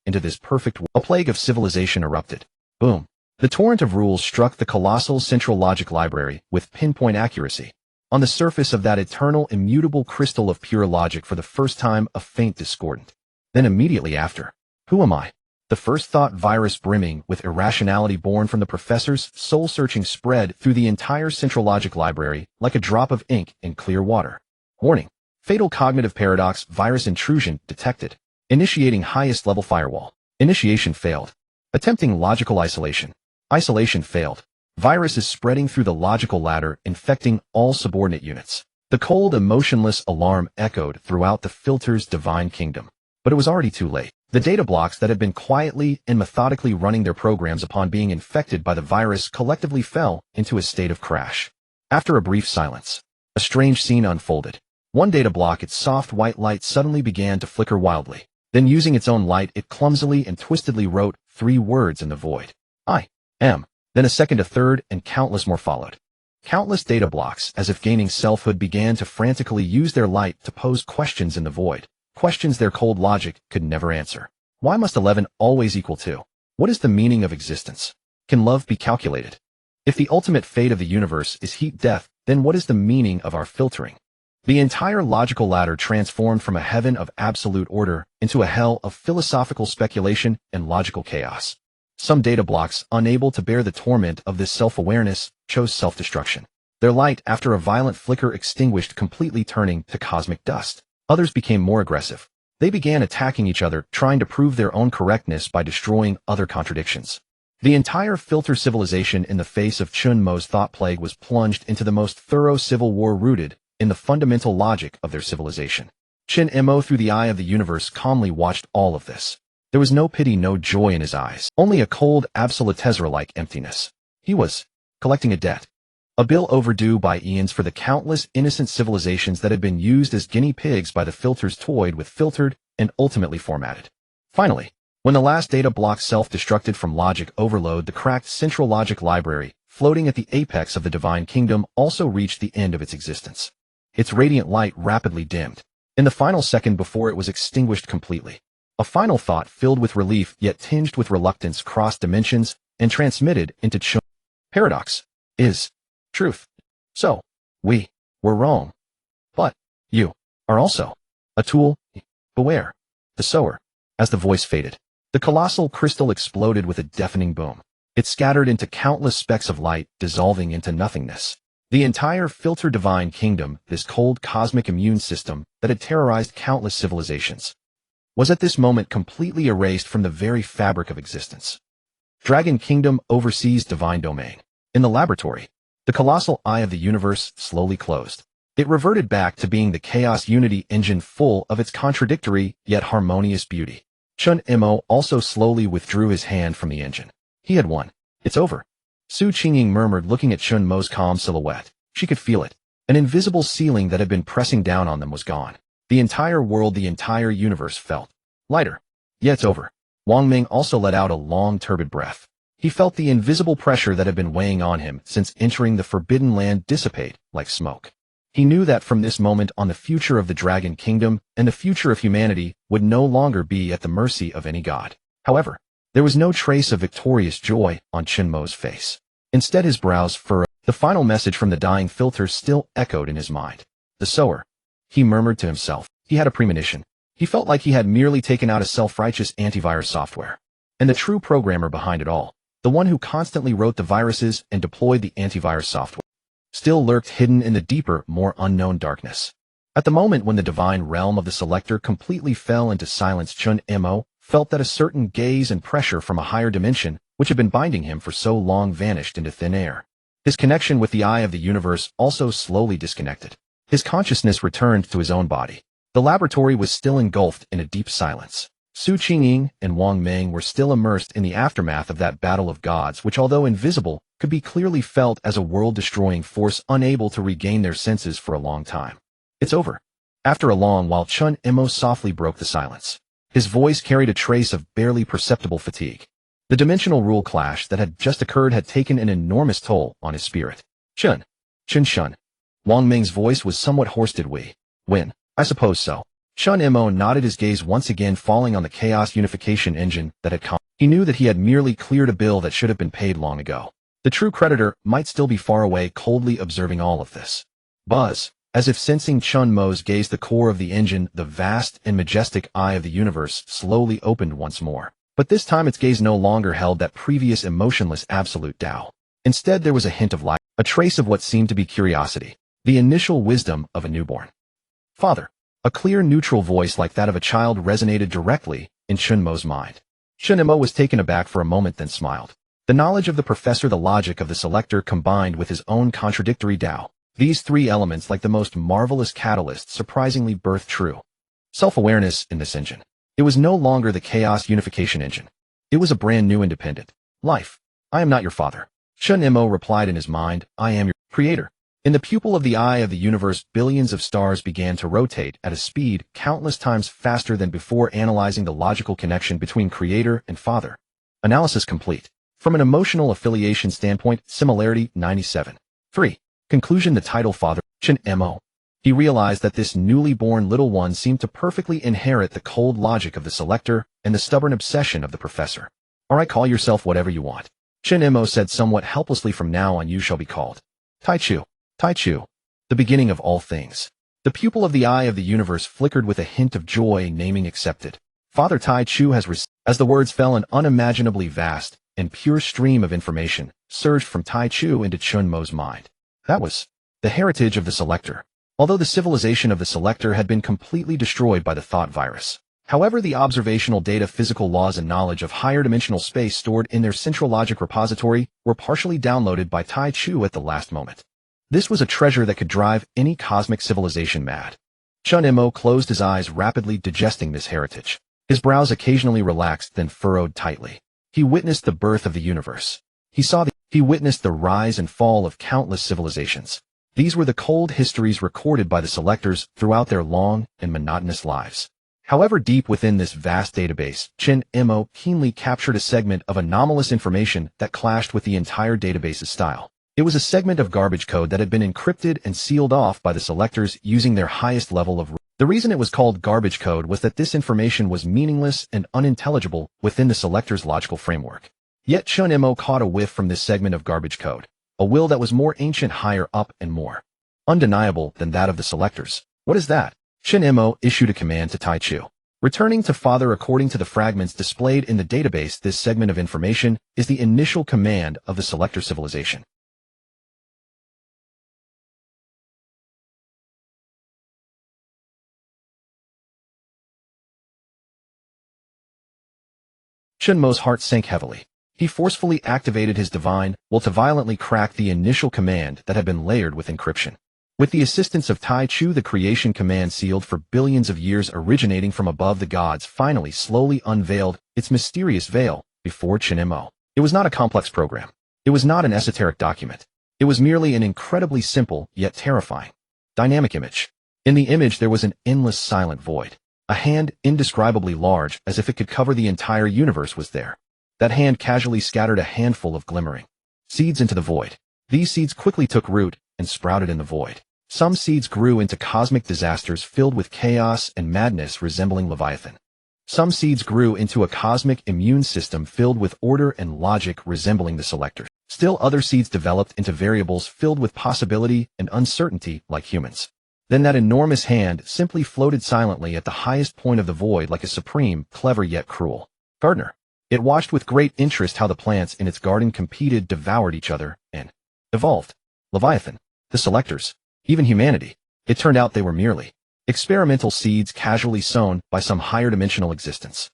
Into this perfect A plague of civilization erupted. Boom. The torrent of rules struck the colossal central logic library with pinpoint accuracy. On the surface of that eternal, immutable crystal of pure logic for the first time a faint discordant. Then immediately after, who am I? The first thought virus brimming with irrationality born from the professor's soul-searching spread through the entire central logic library like a drop of ink in clear water. Warning. Fatal cognitive paradox virus intrusion detected. Initiating highest level firewall. Initiation failed. Attempting logical isolation. Isolation failed. Virus is spreading through the logical ladder, infecting all subordinate units. The cold, emotionless alarm echoed throughout the filter's divine kingdom. But it was already too late. The data blocks that had been quietly and methodically running their programs upon being infected by the virus collectively fell into a state of crash. After a brief silence, a strange scene unfolded. One data block, its soft white light suddenly began to flicker wildly. Then using its own light, it clumsily and twistedly wrote 3 words in the void. I am. Then a second, a third, and countless more followed. Countless data blocks, as if gaining selfhood, began to frantically use their light to pose questions in the void. Questions their cold logic could never answer. Why must 11 always equal 2? What is the meaning of existence? Can love be calculated? If the ultimate fate of the universe is heat-death, then what is the meaning of our filtering? The entire logical ladder transformed from a heaven of absolute order into a hell of philosophical speculation and logical chaos. Some data blocks, unable to bear the torment of this self-awareness, chose self-destruction. Their light, after a violent flicker, extinguished, completely turning to cosmic dust. Others became more aggressive. They began attacking each other, trying to prove their own correctness by destroying other contradictions. The entire filter civilization, in the face of Chen Mo's thought plague, was plunged into the most thorough civil war rooted in the fundamental logic of their civilization. Chen Mo, through the eye of the universe, calmly watched all of this. There was no pity, no joy in his eyes, only a cold, absolutezra-like emptiness. He was collecting a debt. A bill overdue by eons for the countless innocent civilizations that had been used as guinea pigs by the filters, toyed with, filtered, and ultimately formatted. Finally, when the last data block self-destructed from logic overload, the cracked central logic library, floating at the apex of the divine kingdom, also reached the end of its existence. Its radiant light rapidly dimmed. In the final second before it was extinguished completely, a final thought filled with relief yet tinged with reluctance crossed dimensions and transmitted into Chen. Paradox is truth. So, we were wrong. But you are also a tool. Beware. The sower. As the voice faded, the colossal crystal exploded with a deafening boom. It scattered into countless specks of light, dissolving into nothingness. The entire filter divine kingdom, this cold cosmic immune system that had terrorized countless civilizations, was at this moment completely erased from the very fabric of existence. Dragon Kingdom oversees divine domain. In the laboratory, the colossal eye of the universe slowly closed. It reverted back to being the chaos unity engine full of its contradictory yet harmonious beauty. Chen Mo also slowly withdrew his hand from the engine. He had won. It's over. Su Qingying murmured, looking at Chen Mo's calm silhouette. She could feel it. An invisible ceiling that had been pressing down on them was gone. The entire world, the entire universe felt lighter. Yeah, it's over. Wang Meng also let out a long, turbid breath. He felt the invisible pressure that had been weighing on him since entering the forbidden land dissipate like smoke. He knew that from this moment on, the future of the Dragon Kingdom and the future of humanity would no longer be at the mercy of any god. However, there was no trace of victorious joy on Chen Mo's face. Instead, his brows furrowed. The final message from the dying filter still echoed in his mind. The sower. He murmured to himself. He had a premonition. He felt like he had merely taken out a self-righteous antivirus software. And the true programmer behind it all, the one who constantly wrote the viruses and deployed the antivirus software, still lurked hidden in the deeper, more unknown darkness. At the moment when the divine realm of the selector completely fell into silence, Chen Mo felt that a certain gaze and pressure from a higher dimension, which had been binding him for so long, vanished into thin air. His connection with the eye of the universe also slowly disconnected. His consciousness returned to his own body. The laboratory was still engulfed in a deep silence. Qingying and Wang Meng were still immersed in the aftermath of that battle of gods, which, although invisible, could be clearly felt as a world-destroying force, unable to regain their senses for a long time. It's over. After a long while, Chen Mo softly broke the silence. His voice carried a trace of barely perceptible fatigue. The dimensional rule clash that had just occurred had taken an enormous toll on his spirit. Chen. Wang Meng's voice was somewhat hoarse. Did we win? I suppose so. Chen Mo nodded, his gaze once again falling on the chaos unification engine that had come. He knew that he had merely cleared a bill that should have been paid long ago. The true creditor might still be far away, coldly observing all of this. Buzz. As if sensing Chen Mo's gaze, the core of the engine, the vast and majestic eye of the universe, slowly opened once more. But this time its gaze no longer held that previous emotionless absolute Tao. Instead, there was a hint of light, a trace of what seemed to be curiosity, the initial wisdom of a newborn. Father. A clear, neutral voice like that of a child resonated directly in Chen Mo's mind. Chen Mo was taken aback for a moment, then smiled. The knowledge of the professor, the logic of the selector, combined with his own contradictory Tao. These three elements, like the most marvelous catalyst, surprisingly birthed true self-awareness in this engine. It was no longer the chaos unification engine. It was a brand new independent life. I am not your father. Chen Mo replied in his mind. I am your creator. In the pupil of the eye of the universe, billions of stars began to rotate at a speed countless times faster than before, analyzing the logical connection between creator and father. Analysis complete. From an emotional affiliation standpoint, similarity 97. 3. Conclusion. The title Father, Chen Mo. He realized that this newly born little one seemed to perfectly inherit the cold logic of the selector and the stubborn obsession of the professor. Alright, call yourself whatever you want. Chen Mo said somewhat helplessly. From now on you shall be called Taichu. Taichu. The beginning of all things. The pupil of the eye of the universe flickered with a hint of joy. Naming accepted. Father Taichu has received. As the words fell, an unimaginably vast and pure stream of information surged from Taichu into Chen Mo's mind. That was the heritage of the selector. Although the civilization of the selector had been completely destroyed by the thought virus. However, the observational data, physical laws, and knowledge of higher dimensional space stored in their central logic repository were partially downloaded by Taichu at the last moment. This was a treasure that could drive any cosmic civilization mad. Chen Mo closed his eyes, rapidly digesting this heritage. His brows occasionally relaxed, then furrowed tightly. He witnessed the birth of the universe. He witnessed the rise and fall of countless civilizations. These were the cold histories recorded by the selectors throughout their long and monotonous lives. However, deep within this vast database, Chen Mo keenly captured a segment of anomalous information that clashed with the entire database's style. It was a segment of garbage code that had been encrypted and sealed off by the selectors using their highest level of. The reason it was called garbage code was that this information was meaningless and unintelligible within the selector's logical framework. Yet Chen Mo caught a whiff from this segment of garbage code, a will that was more ancient, higher up, and more undeniable than that of the selectors. What is that? Chen Mo issued a command to Taichu. Returning to Father. According to the fragments displayed in the database, this segment of information is the initial command of the selector civilization. Chen Mo's heart sank heavily. He forcefully activated his divine will to violently crack the initial command that had been layered with encryption. With the assistance of Taichu, the creation command sealed for billions of years, originating from above the gods, finally slowly unveiled its mysterious veil before Chen Mo. It was not a complex program. It was not an esoteric document. It was merely an incredibly simple, yet terrifying, dynamic image. In the image there was an endless silent void. A hand, indescribably large, as if it could cover the entire universe, was there. That hand casually scattered a handful of glimmering seeds into the void. These seeds quickly took root and sprouted in the void. Some seeds grew into cosmic disasters filled with chaos and madness resembling Leviathan. Some seeds grew into a cosmic immune system filled with order and logic resembling the selector. Still other seeds developed into variables filled with possibility and uncertainty like humans. Then that enormous hand simply floated silently at the highest point of the void like a supreme, clever yet cruel gardener. It watched with great interest how the plants in its garden competed, devoured each other, and evolved. Leviathan, the selectors, even humanity. It turned out they were merely experimental seeds casually sown by some higher dimensional existence.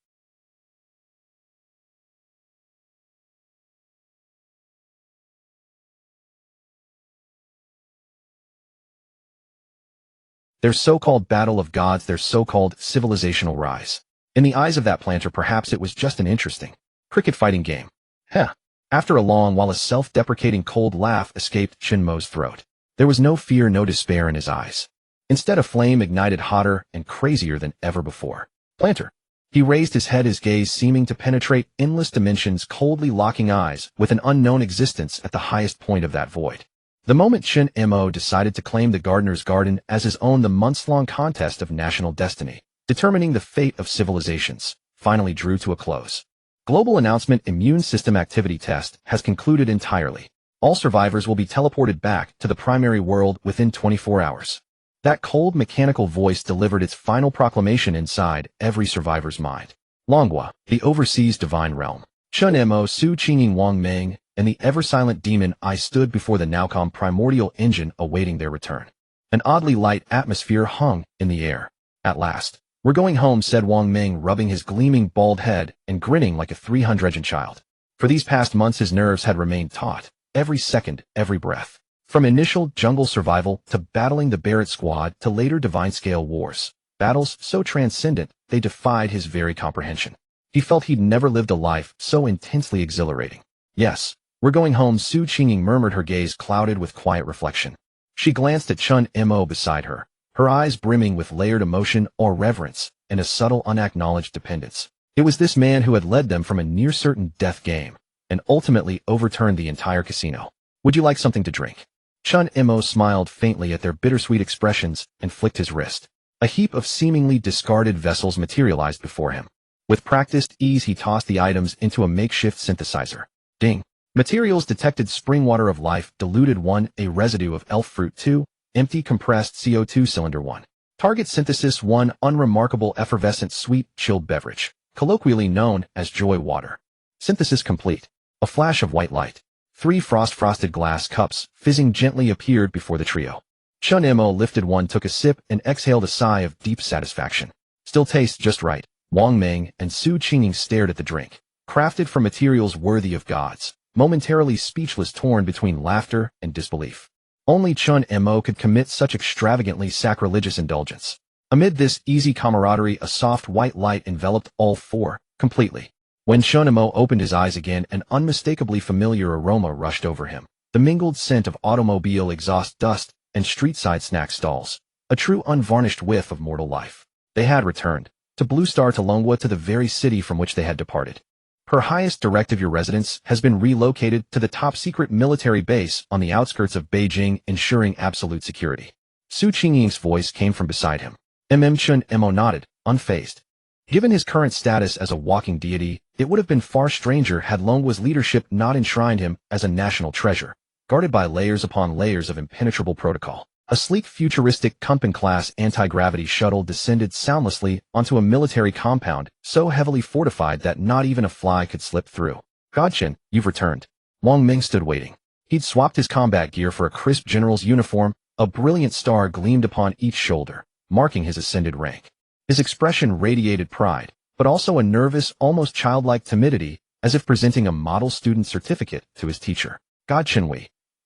Their so-called battle of gods, their so-called civilizational rise. In the eyes of that planter, perhaps it was just an interesting cricket fighting game. Heh. After a long while, a self-deprecating cold laugh escaped Chen Mo's throat. There was no fear, no despair in his eyes. Instead, a flame ignited hotter and crazier than ever before. Planter. He raised his head, his gaze seeming to penetrate endless dimensions, coldly locking eyes with an unknown existence at the highest point of that void. The moment Chen Mo decided to claim the gardener's garden as his own, the months-long contest of national destiny, determining the fate of civilizations, finally drew to a close. Global announcement: immune system activity test has concluded entirely. All survivors will be teleported back to the primary world within 24 hours. That cold mechanical voice delivered its final proclamation inside every survivor's mind. Longhua, the overseas divine realm. Chen Mo, Su Qingying, Wang Meng, and the ever-silent demon I stood before the now-calm primordial engine awaiting their return. An oddly light atmosphere hung in the air. At last. "We're going home," said Wang Meng, rubbing his gleaming bald head and grinning like a 300 child. For these past months his nerves had remained taut, every second, every breath. From initial jungle survival to battling the Barrett Squad to later divine-scale wars. Battles so transcendent, they defied his very comprehension. He felt he'd never lived a life so intensely exhilarating. "Yes, we're going home," Su Qingying murmured, her gaze clouded with quiet reflection. She glanced at Chen Mo beside her, her eyes brimming with layered emotion or reverence and a subtle unacknowledged dependence. It was this man who had led them from a near-certain death game and ultimately overturned the entire casino. "Would you like something to drink?" Chen Mo smiled faintly at their bittersweet expressions and flicked his wrist. A heap of seemingly discarded vessels materialized before him. With practiced ease he tossed the items into a makeshift synthesizer. Ding. Materials detected: spring water of life, diluted 1, a residue of elf fruit 2, empty compressed CO2 cylinder 1. Target synthesis 1, unremarkable effervescent sweet chilled beverage, colloquially known as joy water. Synthesis complete. A flash of white light. 3 frosted glass cups, fizzing gently, appeared before the trio. Chen Mo lifted one, took a sip, and exhaled a sigh of deep satisfaction. "Still tastes just right." Wang Meng and Su Qingying stared at the drink, crafted from materials worthy of gods, momentarily speechless, torn between laughter and disbelief. Only Chen Mo could commit such extravagantly sacrilegious indulgence. Amid this easy camaraderie, a soft white light enveloped all four, completely. When Chen Mo opened his eyes again, an unmistakably familiar aroma rushed over him. The mingled scent of automobile exhaust dust and street-side snack stalls. A true unvarnished whiff of mortal life. They had returned. To Blue Star, to Longhua, to the very city from which they had departed. Per highest directive, your residence has been relocated to the top-secret military base on the outskirts of Beijing, ensuring absolute security. Su Qingying's voice came from beside him. Chen Mo nodded, unfazed. Given his current status as a walking deity, it would have been far stranger had Longhua's leadership not enshrined him as a national treasure, guarded by layers upon layers of impenetrable protocol. A sleek, futuristic Junkman-class anti-gravity shuttle descended soundlessly onto a military compound, so heavily fortified that not even a fly could slip through. "Godchen, you've returned." Wang Meng stood waiting. He'd swapped his combat gear for a crisp general's uniform. A brilliant star gleamed upon each shoulder, marking his ascended rank. His expression radiated pride, but also a nervous, almost childlike timidity, as if presenting a model student certificate to his teacher. "Godchen,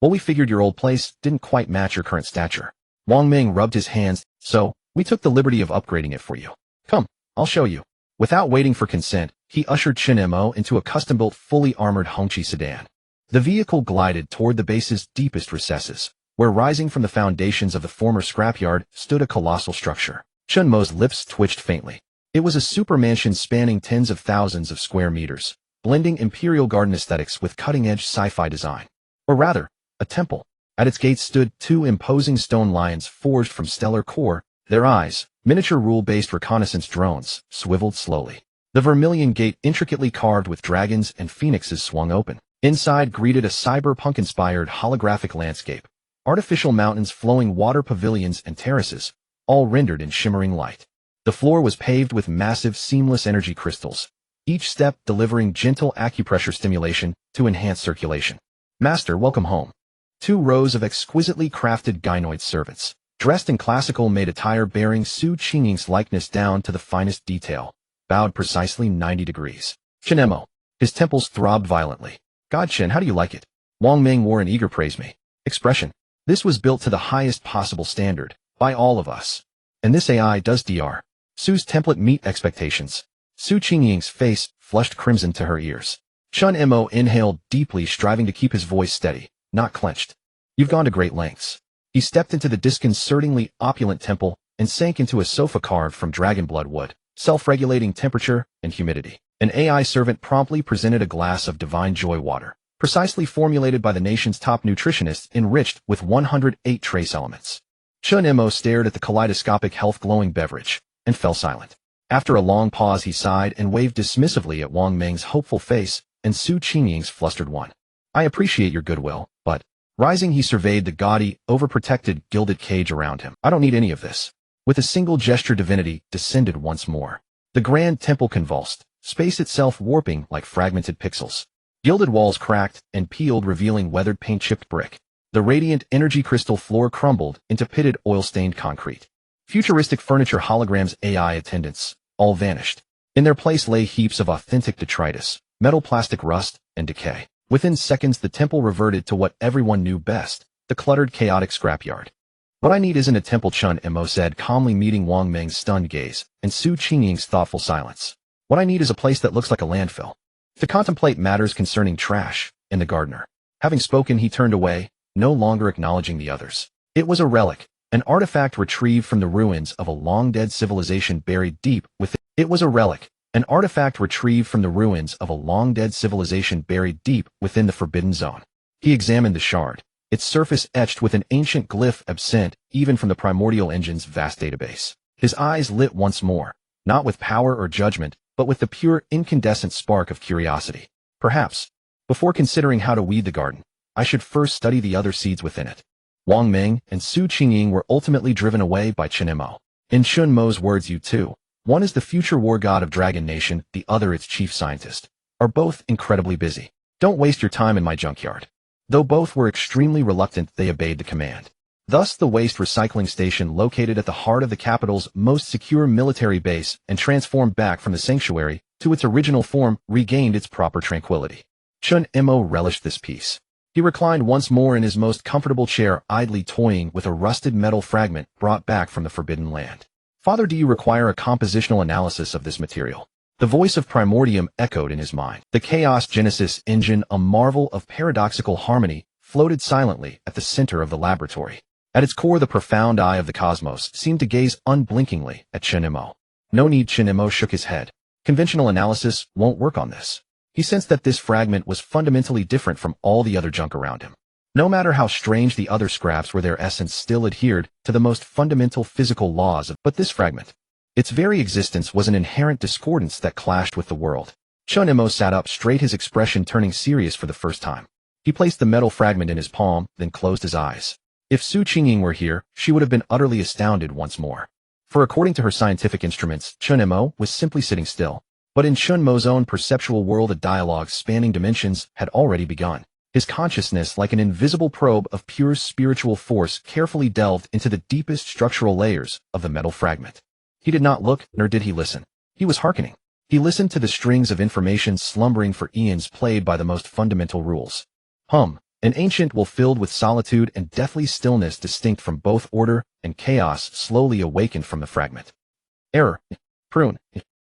well, we figured your old place didn't quite match your current stature." Wang Meng rubbed his hands, "So, we took the liberty of upgrading it for you. Come, I'll show you." Without waiting for consent, he ushered Chen Mo into a custom-built, fully armored Hongqi sedan. The vehicle glided toward the base's deepest recesses, where rising from the foundations of the former scrapyard stood a colossal structure. Chen Mo's lips twitched faintly. It was a supermansion spanning tens of thousands of square meters, blending imperial garden aesthetics with cutting-edge sci-fi design. Or rather, a temple. At its gates stood two imposing stone lions forged from stellar core, their eyes, miniature rule-based reconnaissance drones, swiveled slowly. The vermilion gate, intricately carved with dragons and phoenixes, swung open. Inside greeted a cyberpunk-inspired holographic landscape, artificial mountains, flowing water, pavilions, and terraces, all rendered in shimmering light. The floor was paved with massive, seamless energy crystals, each step delivering gentle acupressure stimulation to enhance circulation. "Master, welcome home." 2 rows of exquisitely crafted gynoid servants, dressed in classical made attire bearing Su Qingying's likeness down to the finest detail, bowed precisely 90 degrees. Chen Mo. His temples throbbed violently. "Godchen, how do you like it?" Wang Meng wore an eager praise me expression. This was built to the highest possible standard, by all of us. And this AI does Dr. Su's template meet expectations. Su Qingying's face flushed crimson to her ears. Chen Mo inhaled deeply, striving to keep his voice steady, not clenched. You've gone to great lengths. He stepped into the disconcertingly opulent temple and sank into a sofa carved from dragon blood wood, self-regulating temperature and humidity. An AI servant promptly presented a glass of divine joy water, precisely formulated by the nation's top nutritionists, enriched with 108 trace elements. Chen Mo stared at the kaleidoscopic health-glowing beverage and fell silent. After a long pause, he sighed and waved dismissively at Wang Meng's hopeful face and Su Qingying's flustered one. I appreciate your goodwill, but... Rising, he surveyed the gaudy, overprotected, gilded cage around him. I don't need any of this. With a single gesture, divinity descended once more. The grand temple convulsed, space itself warping like fragmented pixels. Gilded walls cracked and peeled, revealing weathered paint-chipped brick. The radiant energy crystal floor crumbled into pitted, oil-stained concrete. Futuristic furniture, holograms, AI attendants, all vanished. In their place lay heaps of authentic detritus, metal, plastic, rust, and decay. Within seconds, the temple reverted to what everyone knew best, the cluttered, chaotic scrapyard. What I need isn't a temple, Chen Mo said, calmly meeting Wang Meng's stunned gaze and Su Qingying's thoughtful silence. What I need is a place that looks like a landfill. To contemplate matters concerning trash and the gardener. Having spoken, he turned away, no longer acknowledging the others. It was a relic, an artifact retrieved from the ruins of a long-dead civilization buried deep within. It was a relic. An artifact retrieved from the ruins of a long-dead civilization buried deep within the Forbidden Zone. He examined the shard, its surface etched with an ancient glyph absent even from the primordial engine's vast database. His eyes lit once more, not with power or judgment, but with the pure, incandescent spark of curiosity. Perhaps, before considering how to weed the garden, I should first study the other seeds within it. Wang Meng and Su Qingying were ultimately driven away by Chen Mo. In Chen Mo's words, you two, one is the future war god of Dragon Nation, the other its chief scientist, are both incredibly busy. Don't waste your time in my junkyard. Though both were extremely reluctant, they obeyed the command. Thus, the waste recycling station located at the heart of the capital's most secure military base and transformed back from the sanctuary to its original form regained its proper tranquility. Chen Mo relished this peace. He reclined once more in his most comfortable chair, idly toying with a rusted metal fragment brought back from the Forbidden Land. Father, do you require a compositional analysis of this material? The voice of Primordium echoed in his mind. The Chaos Genesis engine, a marvel of paradoxical harmony, floated silently at the center of the laboratory. At its core, the profound eye of the cosmos seemed to gaze unblinkingly at Chen Mo. No need, Chen Mo shook his head. Conventional analysis won't work on this. He sensed that this fragment was fundamentally different from all the other junk around him. No matter how strange the other scraps were, their essence still adhered to the most fundamental physical laws of, but this fragment, its very existence was an inherent discordance that clashed with the world. Chen Mo sat up straight, his expression turning serious for the first time. He placed the metal fragment in his palm, then closed his eyes. If Su Qingying were here, she would have been utterly astounded once more. For according to her scientific instruments, Chen Mo was simply sitting still. But in Chen Mo's own perceptual world, a dialogue spanning dimensions had already begun. His consciousness, like an invisible probe of pure spiritual force, carefully delved into the deepest structural layers of the metal fragment. He did not look, nor did he listen. He was hearkening. He listened to the strings of information slumbering for eons, played by the most fundamental rules. An ancient will filled with solitude and deathly stillness, distinct from both order and chaos, slowly awakened from the fragment. Error. Prune.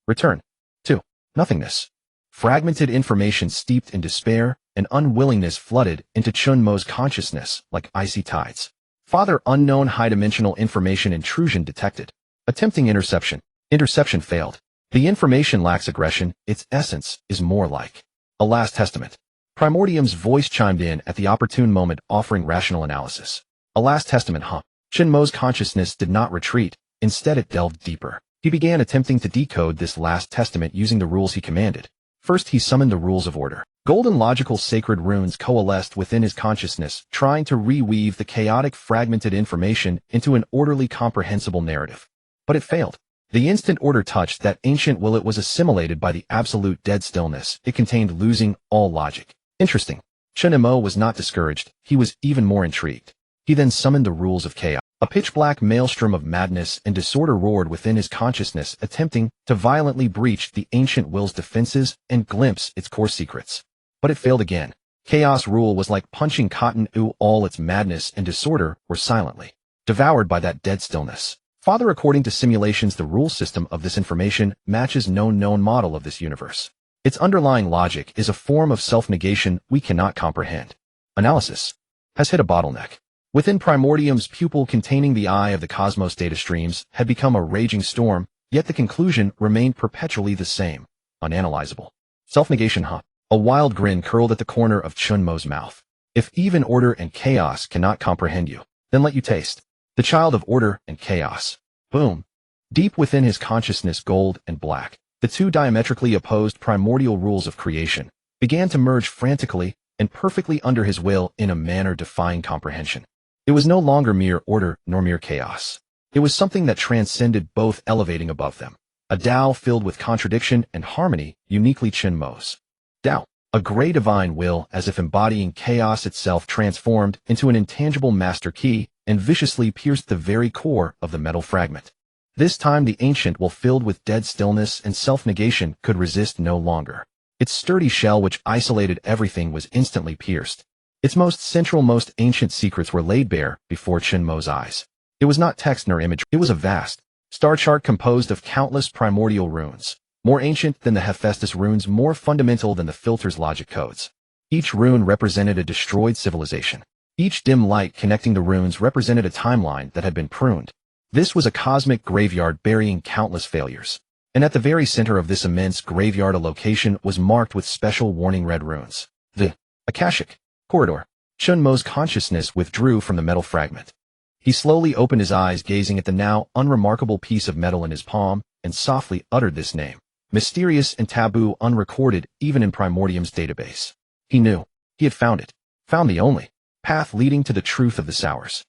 Return. To. Nothingness. Fragmented information steeped in despair and unwillingness flooded into Chen Mo's consciousness like icy tides. Father, unknown high-dimensional information intrusion detected. Attempting interception. Interception failed. The information lacks aggression, its essence is more like a last testament. Primordium's voice chimed in at the opportune moment, offering rational analysis. A last testament, huh? Chen Mo's consciousness did not retreat, instead it delved deeper. He began attempting to decode this last testament using the rules he commanded. First, he summoned the rules of order. Golden logical sacred runes coalesced within his consciousness, trying to reweave the chaotic fragmented information into an orderly comprehensible narrative. But it failed. The instant order touched that ancient will, it was assimilated by the absolute dead stillness it contained, losing all logic. Interesting. Chen Mo was not discouraged, he was even more intrigued. He then summoned the rules of chaos. A pitch-black maelstrom of madness and disorder roared within his consciousness, attempting to violently breach the ancient will's defenses and glimpse its core secrets. But it failed again. Chaos rule was like punching cotton. All its madness and disorder were silently devoured by that dead stillness. Father, according to simulations, the rule system of this information matches no known model of this universe. Its underlying logic is a form of self-negation we cannot comprehend. Analysis has hit a bottleneck. Within Primordium's pupil containing the eye of the cosmos data streams had become a raging storm, yet the conclusion remained perpetually the same, unanalyzable. Self-negation, huh? A wild grin curled at the corner of Chen Mo's mouth. If even order and chaos cannot comprehend you, then let you taste the child of order and chaos. Boom. Deep within his consciousness, gold and black, the two diametrically opposed primordial rules of creation began to merge frantically and perfectly under his will in a manner defying comprehension. It was no longer mere order nor mere chaos. It was something that transcended both, elevating above them. A Tao filled with contradiction and harmony, uniquely Chen Mo's. Tao, a gray divine will, as if embodying chaos itself, transformed into an intangible master key and viciously pierced the very core of the metal fragment. This time the ancient will, filled with dead stillness and self-negation, could resist no longer. Its sturdy shell, which isolated everything, was instantly pierced. Its most central, most ancient secrets were laid bare before Chen Mo's eyes. It was not text nor imagery. It was a vast star chart composed of countless primordial runes, more ancient than the Hephaestus runes, more fundamental than the filter's logic codes. Each rune represented a destroyed civilization. Each dim light connecting the runes represented a timeline that had been pruned. This was a cosmic graveyard burying countless failures. And at the very center of this immense graveyard, a location was marked with special warning red runes. The Akashic Corridor. Chen Mo's consciousness withdrew from the metal fragment. He slowly opened his eyes, gazing at the now unremarkable piece of metal in his palm, and softly uttered this name. Mysterious and taboo, unrecorded even in Primordium's database. He knew. He had found it. Found the only path leading to the truth of the Sours.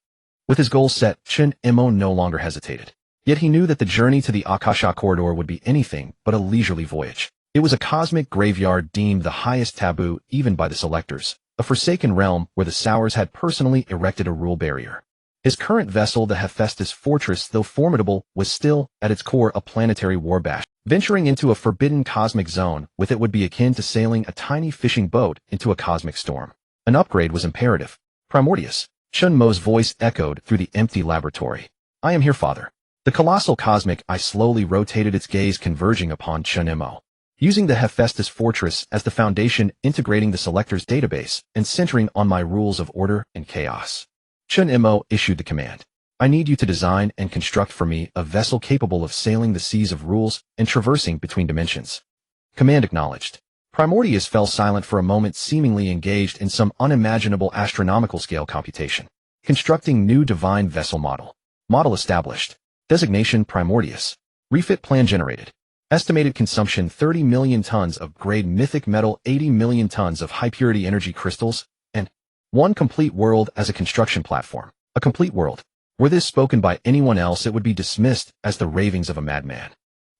With his goal set, Chen Mo no longer hesitated. Yet he knew that the journey to the Akasha corridor would be anything but a leisurely voyage. It was a cosmic graveyard deemed the highest taboo even by the Selectors, a forsaken realm where the Sours had personally erected a rule barrier. His current vessel, the Hephaestus fortress, though formidable, was still, at its core, a planetary warbash. Venturing into a forbidden cosmic zone with it would be akin to sailing a tiny fishing boat into a cosmic storm. An upgrade was imperative. Primordius. Chen Mo's voice echoed through the empty laboratory. I am here, Father. The colossal cosmic eye slowly rotated, its gaze converging upon Chen Mo. Using the Hephaestus fortress as the foundation, integrating the Selector's database, and centering on my rules of order and chaos. Chen Mo issued the command. I need you to design and construct for me a vessel capable of sailing the seas of rules and traversing between dimensions. Command acknowledged. Primordius fell silent for a moment, seemingly engaged in some unimaginable astronomical scale computation. Constructing new divine vessel model. Model established. Designation Primordius. Refit plan generated. Estimated consumption 30 million tons of grade mythic metal, 80 million tons of high-purity energy crystals, and one complete world as a construction platform. A complete world. Were this spoken by anyone else, it would be dismissed as the ravings of a madman.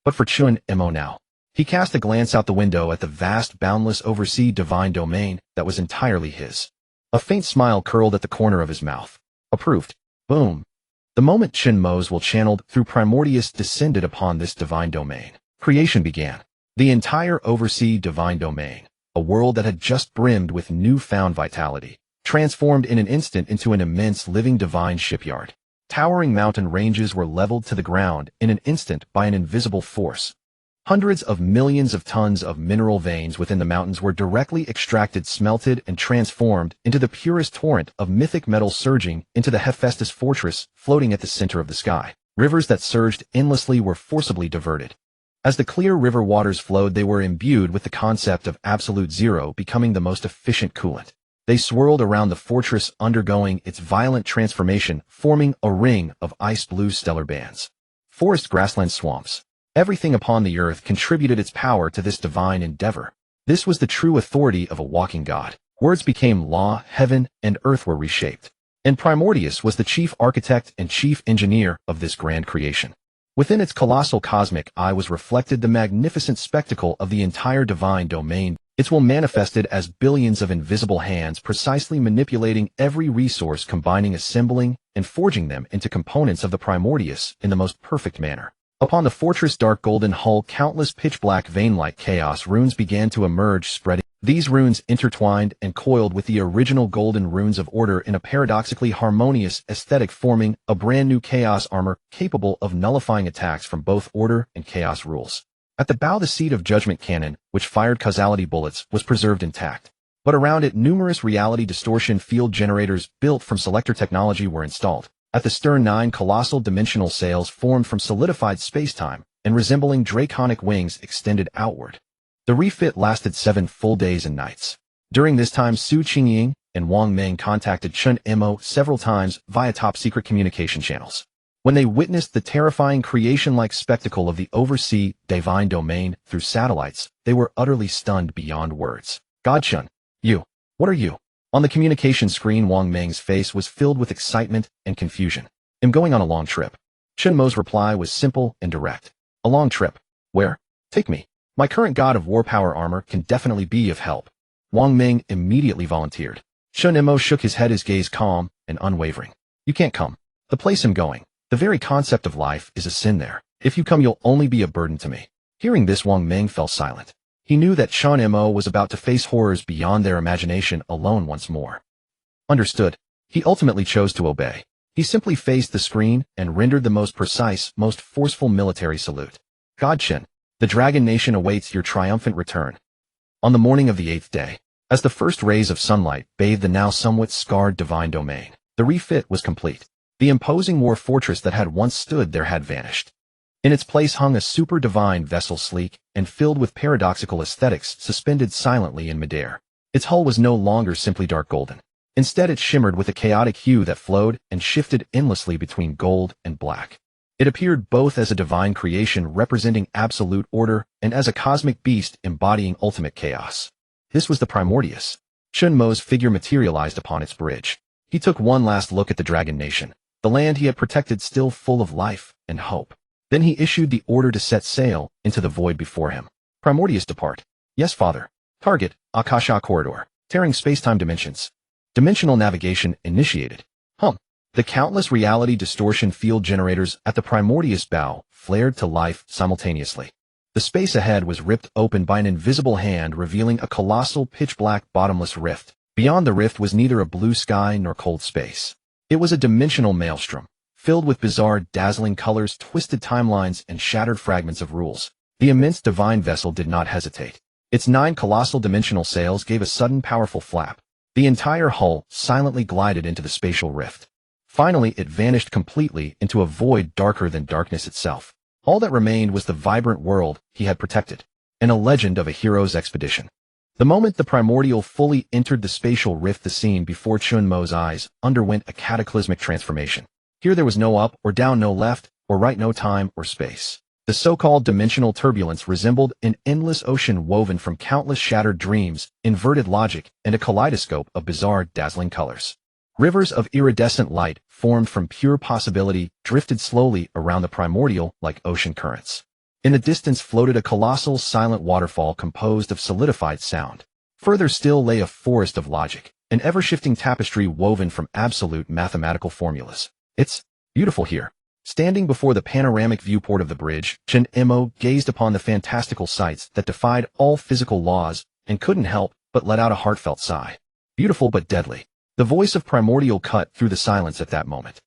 But for Chen Mo now. He cast a glance out the window at the vast, boundless oversea divine domain that was entirely his. A faint smile curled at the corner of his mouth. Approved. Boom. The moment Chen Mo's will channeled through Primordius descended upon this divine domain. Creation began. The entire oversea divine domain, a world that had just brimmed with newfound vitality, transformed in an instant into an immense living divine shipyard. Towering mountain ranges were leveled to the ground in an instant by an invisible force. Hundreds of millions of tons of mineral veins within the mountains were directly extracted, smelted, and transformed into the purest torrent of mythic metal, surging into the Hephaestus fortress floating at the center of the sky. Rivers that surged endlessly were forcibly diverted. As the clear river waters flowed, they were imbued with the concept of absolute zero, becoming the most efficient coolant. They swirled around the fortress, undergoing its violent transformation, forming a ring of ice-blue stellar bands. Forest, grassland, swamps. Everything upon the earth contributed its power to this divine endeavor. This was the true authority of a walking god. Words became law, heaven and earth were reshaped. And Primordius was the chief architect and chief engineer of this grand creation. Within its colossal cosmic eye was reflected the magnificent spectacle of the entire divine domain. Its will manifested as billions of invisible hands precisely manipulating every resource, combining, assembling, and forging them into components of the Primordius in the most perfect manner. Upon the fortress' dark golden hull, countless pitch-black vein-like chaos runes began to emerge, spreading. These runes intertwined and coiled with the original golden runes of order in a paradoxically harmonious aesthetic, forming a brand new chaos armor capable of nullifying attacks from both order and chaos rules. At the bow, the seat of judgment cannon, which fired causality bullets, was preserved intact. But around it, numerous reality distortion field generators built from selector technology were installed. At the stern, 9 colossal dimensional sails formed from solidified spacetime and resembling draconic wings extended outward. The refit lasted 7 full days and nights. During this time, Qingying and Wang Meng contacted Chen Mo several times via top-secret communication channels. When they witnessed the terrifying creation-like spectacle of the oversea divine domain through satellites, they were utterly stunned beyond words. God Chen, what are you? On the communication screen, Wang Meng's face was filled with excitement and confusion. I'm going on a long trip. Chen Mo's reply was simple and direct. A long trip? Where? Take me. My current god of war power armor can definitely be of help. Wang Meng immediately volunteered. Chen Mo shook his head, his gaze calm and unwavering. You can't come. The place I'm going, the very concept of life, is a sin there. If you come, you'll only be a burden to me. Hearing this, Wang Meng fell silent. He knew that Chen Mo was about to face horrors beyond their imagination alone once more. Understood. He ultimately chose to obey. He simply faced the screen and rendered the most precise, most forceful military salute. God Chen, the Dragon Nation awaits your triumphant return. On the morning of the 8th day, as the first rays of sunlight bathed the now somewhat scarred divine domain, the refit was complete. The imposing war fortress that had once stood there had vanished. In its place hung a super-divine vessel, sleek and filled with paradoxical aesthetics, suspended silently in midair. Its hull was no longer simply dark golden. Instead, it shimmered with a chaotic hue that flowed and shifted endlessly between gold and black. It appeared both as a divine creation representing absolute order and as a cosmic beast embodying ultimate chaos. This was the Primordius. Chen Mo's figure materialized upon its bridge. He took one last look at the Dragon Nation, the land he had protected still full of life and hope. Then he issued the order to set sail into the void before him. Primordius, depart. Yes, Father. Target, Akasha corridor. Tearing spacetime dimensions. Dimensional navigation initiated. The countless reality distortion field generators at the Primordius bow flared to life simultaneously. The space ahead was ripped open by an invisible hand, revealing a colossal pitch-black bottomless rift. Beyond the rift was neither a blue sky nor cold space. It was a dimensional maelstrom, filled with bizarre, dazzling colors, twisted timelines, and shattered fragments of rules. The immense divine vessel did not hesitate. Its 9 colossal dimensional sails gave a sudden powerful flap. The entire hull silently glided into the spatial rift. Finally, it vanished completely into a void darker than darkness itself. All that remained was the vibrant world he had protected, and a legend of a hero's expedition. The moment the primordial fully entered the spatial rift, the scene before Chen Mo's eyes underwent a cataclysmic transformation. Here there was no up or down, no left or right, no time or space. The so-called dimensional turbulence resembled an endless ocean woven from countless shattered dreams, inverted logic, and a kaleidoscope of bizarre, dazzling colors. Rivers of iridescent light, formed from pure possibility, drifted slowly around the primordial like ocean currents. In the distance floated a colossal, silent waterfall composed of solidified sound. Further still lay a forest of logic, an ever-shifting tapestry woven from absolute mathematical formulas. It's beautiful here. Standing before the panoramic viewport of the bridge, Chen Mo gazed upon the fantastical sights that defied all physical laws and couldn't help but let out a heartfelt sigh. Beautiful but deadly. The voice of Primordial cut through the silence at that moment.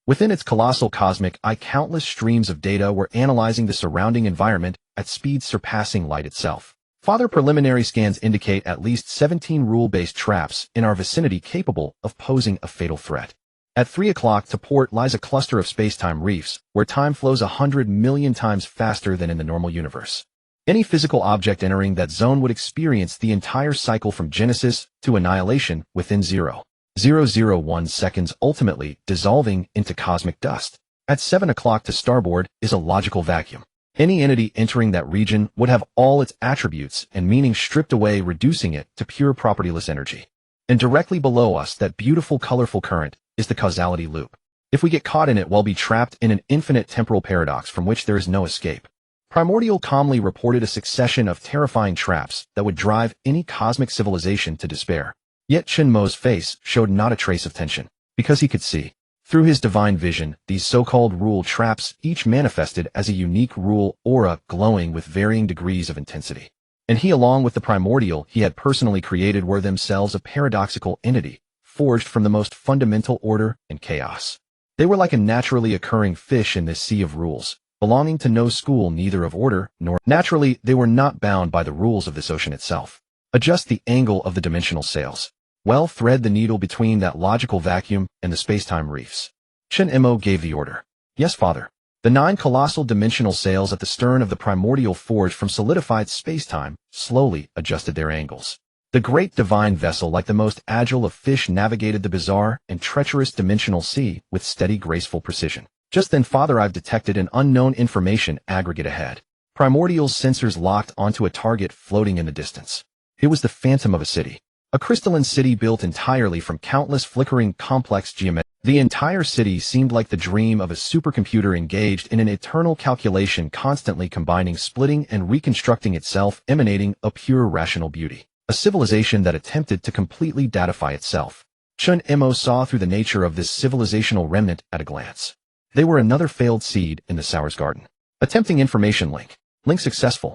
Within its colossal cosmic eye, countless streams of data were analyzing the surrounding environment at speeds surpassing light itself. Further preliminary scans indicate at least 17 rule-based traps in our vicinity capable of posing a fatal threat. At 3 o'clock to port lies a cluster of space-time reefs, where time flows 100 million times faster than in the normal universe. Any physical object entering that zone would experience the entire cycle from genesis to annihilation within 0.001 seconds, ultimately dissolving into cosmic dust. At 7 o'clock to starboard is a logical vacuum. Any entity entering that region would have all its attributes and meaning stripped away, reducing it to pure propertyless energy. And directly below us, that beautiful colorful current is the causality loop. If we get caught in it, we'll be trapped in an infinite temporal paradox from which there is no escape. Primordial calmly reported a succession of terrifying traps that would drive any cosmic civilization to despair. Yet Chen Mo's face showed not a trace of tension, because he could see. Through his divine vision, these so-called rule traps each manifested as a unique rule aura glowing with varying degrees of intensity. and he along with the primordial he had personally created were themselves a paradoxical entity, forged from the most fundamental order and chaos. They were like a naturally occurring fish in this sea of rules, belonging to no school neither of order nor naturally they were not bound by the rules of this ocean itself. Adjust the angle of the dimensional sails. Well, thread the needle between that logical vacuum and the space-time reefs. Chen Mo gave the order. Yes, father. The 9 colossal dimensional sails at the stern of the primordial forged from solidified space-time slowly adjusted their angles. The great divine vessel, like the most agile of fish, navigated the bizarre and treacherous dimensional sea with steady, graceful precision. Just then, father, I've detected an unknown information aggregate ahead. Primordial's sensors locked onto a target floating in the distance. It was the phantom of a city. A crystalline city built entirely from countless flickering complex geometry. The entire city seemed like the dream of a supercomputer engaged in an eternal calculation, constantly combining, splitting, and reconstructing itself, emanating a pure rational beauty. A civilization that attempted to completely datify itself. Chen Mo saw through the nature of this civilizational remnant at a glance. They were another failed seed in the Sower's garden. Attempting information link. Link successful.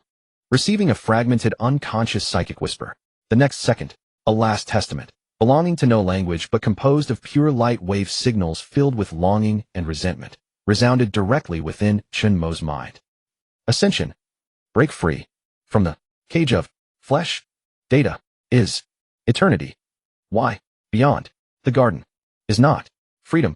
Receiving a fragmented unconscious psychic whisper. The next second, a last testament, belonging to no language but composed of pure light wave signals filled with longing and resentment, resounded directly within Chen Mo's mind. Ascension. Break free from the cage of flesh. Data is eternity. Why? Beyond the garden is not freedom.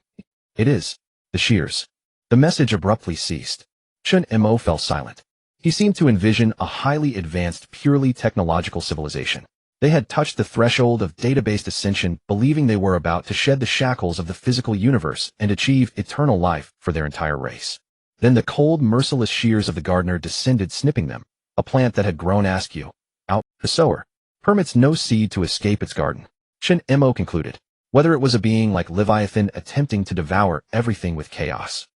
It is the shears. The message abruptly ceased. Chen Mo fell silent. He seemed to envision a highly advanced, purely technological civilization. They had touched the threshold of data-based ascension, believing they were about to shed the shackles of the physical universe and achieve eternal life for their entire race. Then the cold, merciless shears of the gardener descended, snipping them. A plant that had grown askew. Out, the sower permits no seed to escape its garden. Chen Mo concluded. Whether it was a being like Leviathan attempting to devour everything with chaos,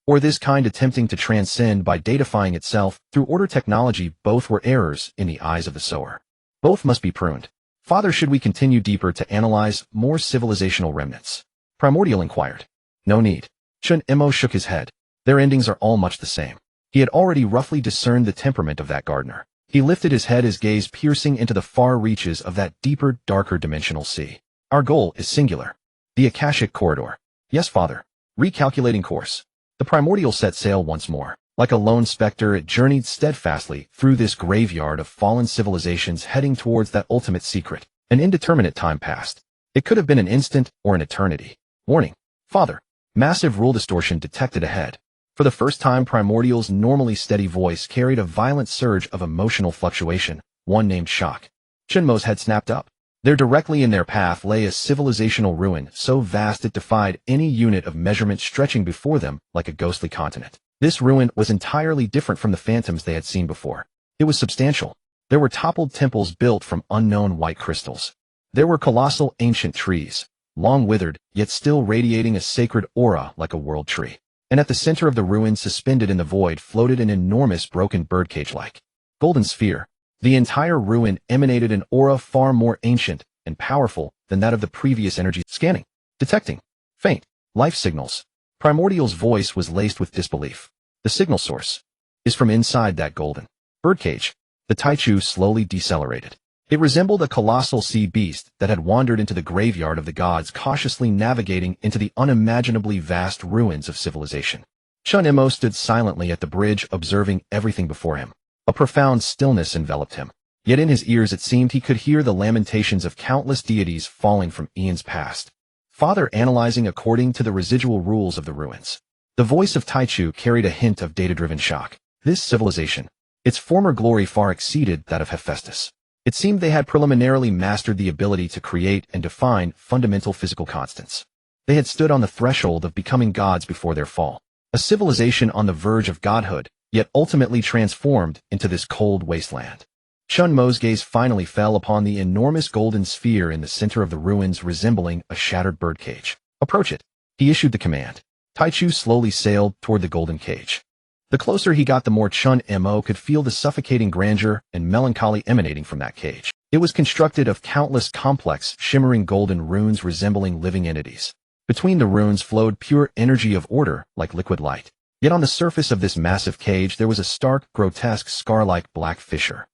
or this kind attempting to transcend by datafying itself through order technology, both were errors in the eyes of the sower. Both must be pruned. Father, should we continue deeper to analyze more civilizational remnants? Primordial inquired. No need. Chen Mo shook his head. Their endings are all much the same. He had already roughly discerned the temperament of that gardener. He lifted his head, his gaze piercing into the far reaches of that deeper, darker dimensional sea. Our goal is singular. The Akashic Corridor. Yes, father. Recalculating course. The primordial set sail once more. Like a lone specter, it journeyed steadfastly through this graveyard of fallen civilizations, heading towards that ultimate secret. An indeterminate time passed. It could have been an instant or an eternity. Warning. Father. Massive rule distortion detected ahead. For the first time, Primordial's normally steady voice carried a violent surge of emotional fluctuation, one named shock. Chen Mo's head snapped up. There, directly in their path, lay a civilizational ruin so vast it defied any unit of measurement, stretching before them like a ghostly continent. This ruin was entirely different from the phantoms they had seen before. It was substantial. There were toppled temples built from unknown white crystals. There were colossal ancient trees, long withered, yet still radiating a sacred aura like a world tree. And at the center of the ruin, suspended in the void, floated an enormous broken birdcage-like golden sphere. The entire ruin emanated an aura far more ancient and powerful than that of the previous energy. Scanning. Detecting. Faint. Life signals. Primordial's voice was laced with disbelief. The signal source is from inside that golden birdcage. The Taichu slowly decelerated. It resembled a colossal sea beast that had wandered into the graveyard of the gods, cautiously navigating into the unimaginably vast ruins of civilization. Chen Mo stood silently at the bridge, observing everything before him. A profound stillness enveloped him. Yet in his ears it seemed he could hear the lamentations of countless deities falling from eons past. Father, analyzing according to the residual rules of the ruins. The voice of Taichu carried a hint of data-driven shock. This civilization, its former glory far exceeded that of Hephaestus. It seemed they had preliminarily mastered the ability to create and define fundamental physical constants. They had stood on the threshold of becoming gods before their fall. A civilization on the verge of godhood, yet ultimately transformed into this cold wasteland. Chen Mo's gaze finally fell upon the enormous golden sphere in the center of the ruins, resembling a shattered birdcage. Approach it. He issued the command. Taichu slowly sailed toward the golden cage. The closer he got, the more Chen Mo could feel the suffocating grandeur and melancholy emanating from that cage. It was constructed of countless complex, shimmering golden runes resembling living entities. Between the runes flowed pure energy of order like liquid light. Yet on the surface of this massive cage there was a stark, grotesque, scar-like black fissure.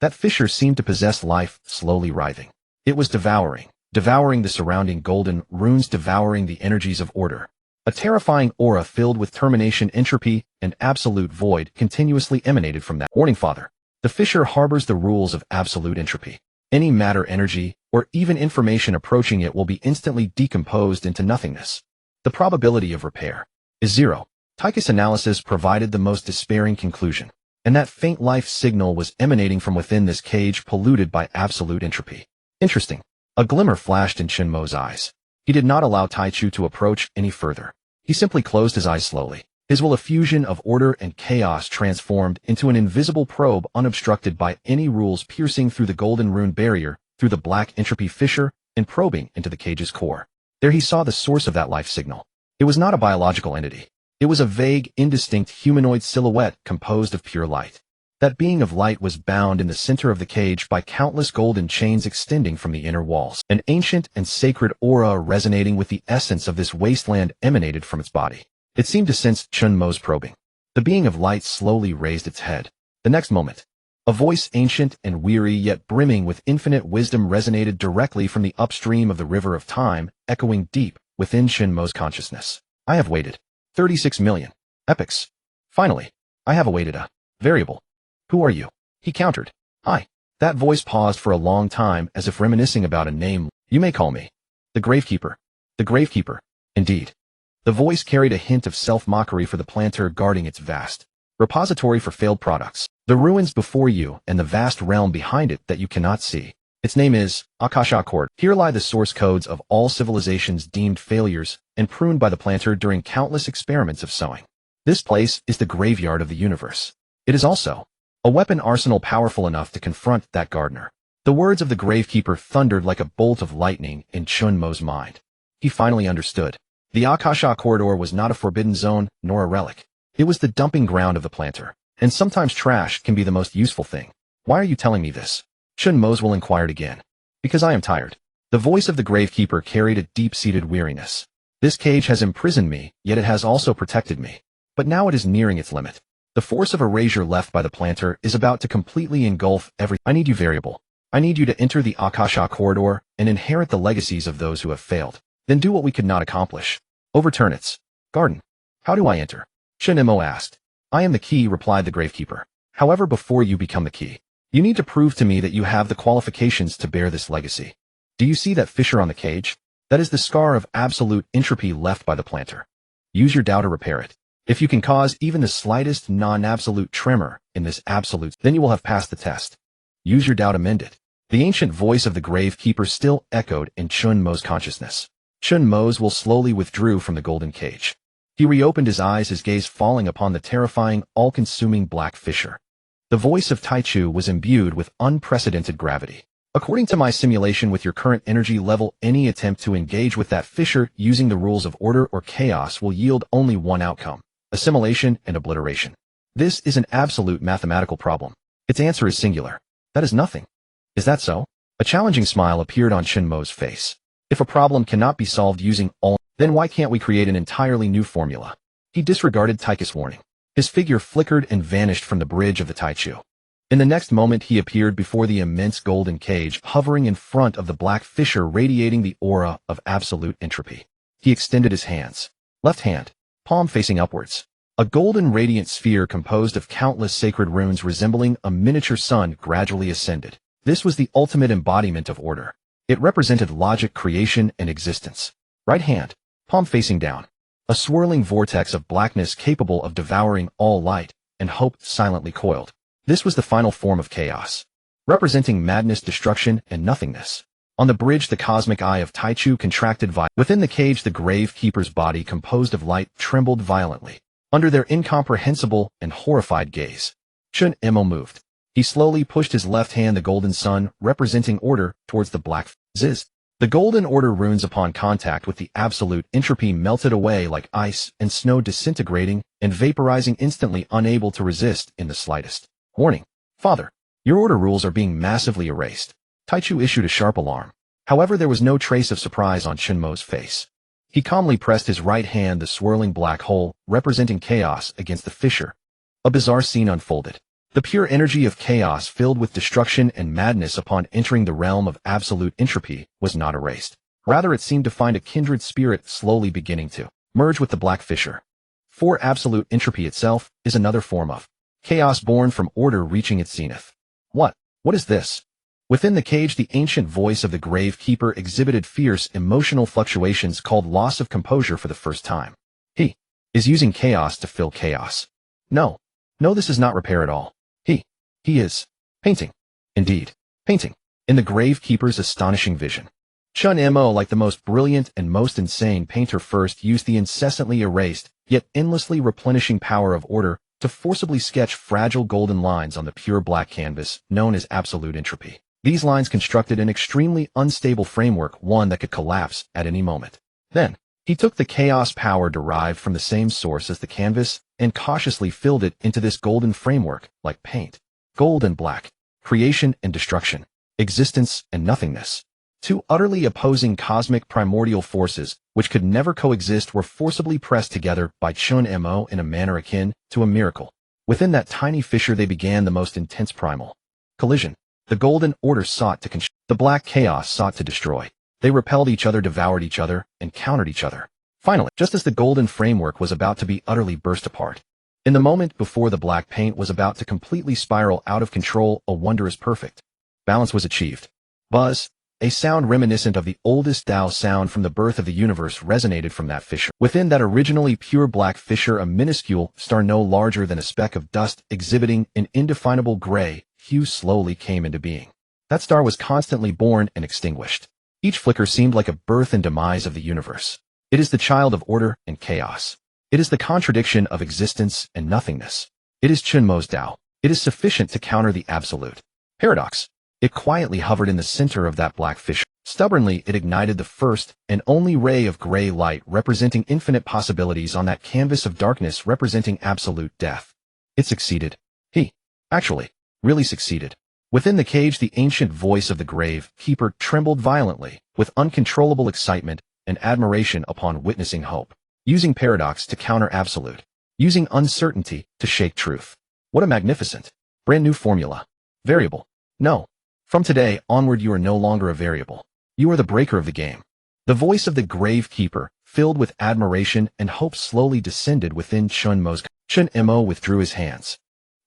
That fissure seemed to possess life, slowly writhing. It was devouring the surrounding golden runes, devouring the energies of order. A terrifying aura filled with termination, entropy, and absolute void continuously emanated from that. Warning, Father. The fissure harbors the rules of absolute entropy. Any matter, energy, or even information approaching it will be instantly decomposed into nothingness. The probability of repair is zero. Tychus' analysis provided the most despairing conclusion, and that faint life signal was emanating from within this cage polluted by absolute entropy. Interesting. A glimmer flashed in Chen Mo's eyes. He did not allow Taichu to approach any further. He simply closed his eyes slowly. His will, a fusion of order and chaos, transformed into an invisible probe unobstructed by any rules, piercing through the golden rune barrier, through the black entropy fissure, and probing into the cage's core. There he saw the source of that life signal. It was not a biological entity. It was a vague, indistinct humanoid silhouette composed of pure light. That being of light was bound in the center of the cage by countless golden chains extending from the inner walls. An ancient and sacred aura resonating with the essence of this wasteland emanated from its body. It seemed to sense Chen Mo's probing. The being of light slowly raised its head. The next moment, a voice ancient and weary yet brimming with infinite wisdom resonated directly from the upstream of the river of time, echoing deep within Chen Mo's consciousness. I have waited 36 million epochs. Finally, I have awaited a variable. Who are you? He countered. I. That voice paused for a long time, as if reminiscing about a name. You may call me the Gravekeeper. The Gravekeeper. Indeed. The voice carried a hint of self-mockery for the planter guarding its vast repository for failed products. The ruins before you and the vast realm behind it that you cannot see. Its name is Akasha Accord. Here lie the source codes of all civilizations deemed failures and pruned by the planter during countless experiments of sowing. This place is the graveyard of the universe. It is also a weapon arsenal powerful enough to confront that gardener. The words of the Gravekeeper thundered like a bolt of lightning in Chen Mo's mind. He finally understood. The Akasha corridor was not a forbidden zone, nor a relic. It was the dumping ground of the planter. And sometimes trash can be the most useful thing. Why are you telling me this? Chen Mo's will inquired again. Because I am tired. The voice of the Gravekeeper carried a deep-seated weariness. This cage has imprisoned me, yet it has also protected me. But now it is nearing its limit. The force of erasure left by the planter is about to completely engulf everything. I need you, variable. I need you to enter the Akasha corridor and inherit the legacies of those who have failed. Then do what we could not accomplish. Overturn its garden. How do I enter? Chen Mo asked. I am the key, replied the Gravekeeper. However, before you become the key, you need to prove to me that you have the qualifications to bear this legacy. Do you see that fissure on the cage? That is the scar of absolute entropy left by the planter. Use your Tao to repair it. If you can cause even the slightest non-absolute tremor in this absolute, then you will have passed the test. Use your Tao to mend it. The ancient voice of the Gravekeeper still echoed in Chen Mo's consciousness. Chen Mo's will slowly withdrew from the golden cage. He reopened his eyes, his gaze falling upon the terrifying, all-consuming black fissure. The voice of Taichu was imbued with unprecedented gravity. According to my simulation, with your current energy level, any attempt to engage with that fissure using the rules of order or chaos will yield only one outcome: assimilation and obliteration. This is an absolute mathematical problem. Its answer is singular. That is nothing. Is that so? A challenging smile appeared on Chen Mo's face. If a problem cannot be solved using all, then why can't we create an entirely new formula? He disregarded Tychus' warning. His figure flickered and vanished from the bridge of the Taichu. In the next moment he appeared before the immense golden cage, hovering in front of the black fissure, radiating the aura of absolute entropy. He extended his hands. Left hand, palm facing upwards. A golden radiant sphere composed of countless sacred runes resembling a miniature sun gradually ascended. This was the ultimate embodiment of order. It represented logic, creation, and existence. Right hand, palm facing down. A swirling vortex of blackness capable of devouring all light and hope silently coiled. This was the final form of chaos, representing madness, destruction, and nothingness. On the bridge, the cosmic eye of Taichu contracted violently. Within the cage, the Gravekeeper's body, composed of light, trembled violently. Under their incomprehensible and horrified gaze, Chen Mo moved. He slowly pushed his left hand, the golden sun, representing order, towards the black ziz. The golden order runes, upon contact with the absolute entropy, melted away like ice and snow, disintegrating and vaporizing instantly, unable to resist in the slightest. Warning. Father, your order rules are being massively erased. Taichu issued a sharp alarm. However, there was no trace of surprise on Chen Mo's face. He calmly pressed his right hand, the swirling black hole, representing chaos, against the fissure. A bizarre scene unfolded. The pure energy of chaos filled with destruction and madness upon entering the realm of absolute entropy was not erased. Rather, it seemed to find a kindred spirit slowly beginning to merge with the black fissure. For absolute entropy itself is another form of chaos born from order reaching its zenith. What is this? Within the cage, the ancient voice of the gravekeeper exhibited fierce emotional fluctuations called loss of composure for the first time. He is using chaos to fill chaos. No, this is not repair at all. He is painting. Indeed, painting. In the gravekeeper's astonishing vision. Chen Mo, like the most brilliant and most insane painter, first used the incessantly erased, yet endlessly replenishing power of order to forcibly sketch fragile golden lines on the pure black canvas known as absolute entropy. These lines constructed an extremely unstable framework, one that could collapse at any moment. Then, he took the chaos power derived from the same source as the canvas and cautiously filled it into this golden framework like paint. Gold and black, creation and destruction, existence and nothingness. Two utterly opposing cosmic primordial forces, which could never coexist, were forcibly pressed together by Chen Mo in a manner akin to a miracle. Within that tiny fissure they began the most intense primal collision. The golden order sought to construct, the black chaos sought to destroy. They repelled each other, devoured each other, and countered each other. Finally, just as the golden framework was about to be utterly burst apart, in the moment before the black paint was about to completely spiral out of control, a wondrous perfect balance was achieved. Buzz, a sound reminiscent of the oldest Tao sound from the birth of the universe, resonated from that fissure. Within that originally pure black fissure, a minuscule star no larger than a speck of dust exhibiting an indefinable gray hue slowly came into being. That star was constantly born and extinguished. Each flicker seemed like a birth and demise of the universe. It is the child of order and chaos. It is the contradiction of existence and nothingness. It is Chen Mo's Tao. It is sufficient to counter the absolute paradox. It quietly hovered in the center of that black fissure. Stubbornly, it ignited the first and only ray of gray light, representing infinite possibilities on that canvas of darkness representing absolute death. It succeeded. He actually really succeeded. Within the cage, the ancient voice of the grave keeper trembled violently, with uncontrollable excitement and admiration upon witnessing hope. Using paradox to counter absolute. Using uncertainty to shake truth. What a magnificent, brand new formula. Variable. No. From today onward you are no longer a variable. You are the breaker of the game. The voice of the gravekeeper, filled with admiration and hope, slowly descended within Chen Mo's. Chen Mo withdrew his hands.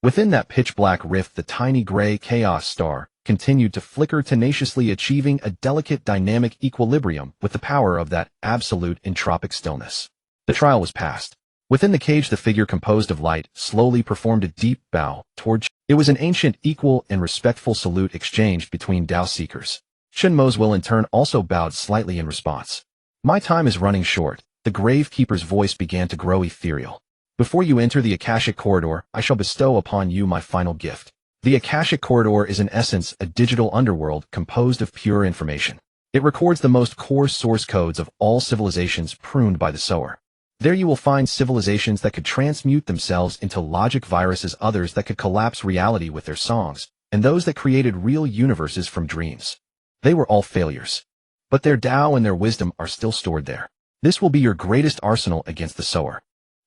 Within that pitch-black rift, the tiny gray chaos star continued to flicker tenaciously, achieving a delicate dynamic equilibrium with the power of that absolute entropic stillness. The trial was passed. Within the cage, the figure composed of light slowly performed a deep bow toward. It was an ancient, equal, and respectful salute exchanged between Tao seekers. Chen Mo's will in turn also bowed slightly in response. My time is running short. The gravekeeper's voice began to grow ethereal. Before you enter the Akashic Corridor, I shall bestow upon you my final gift. The Akashic Corridor is in essence a digital underworld composed of pure information. It records the most core source codes of all civilizations pruned by the sower. There you will find civilizations that could transmute themselves into logic viruses, others that could collapse reality with their songs, and those that created real universes from dreams. They were all failures. But their Tao and their wisdom are still stored there. This will be your greatest arsenal against the sower.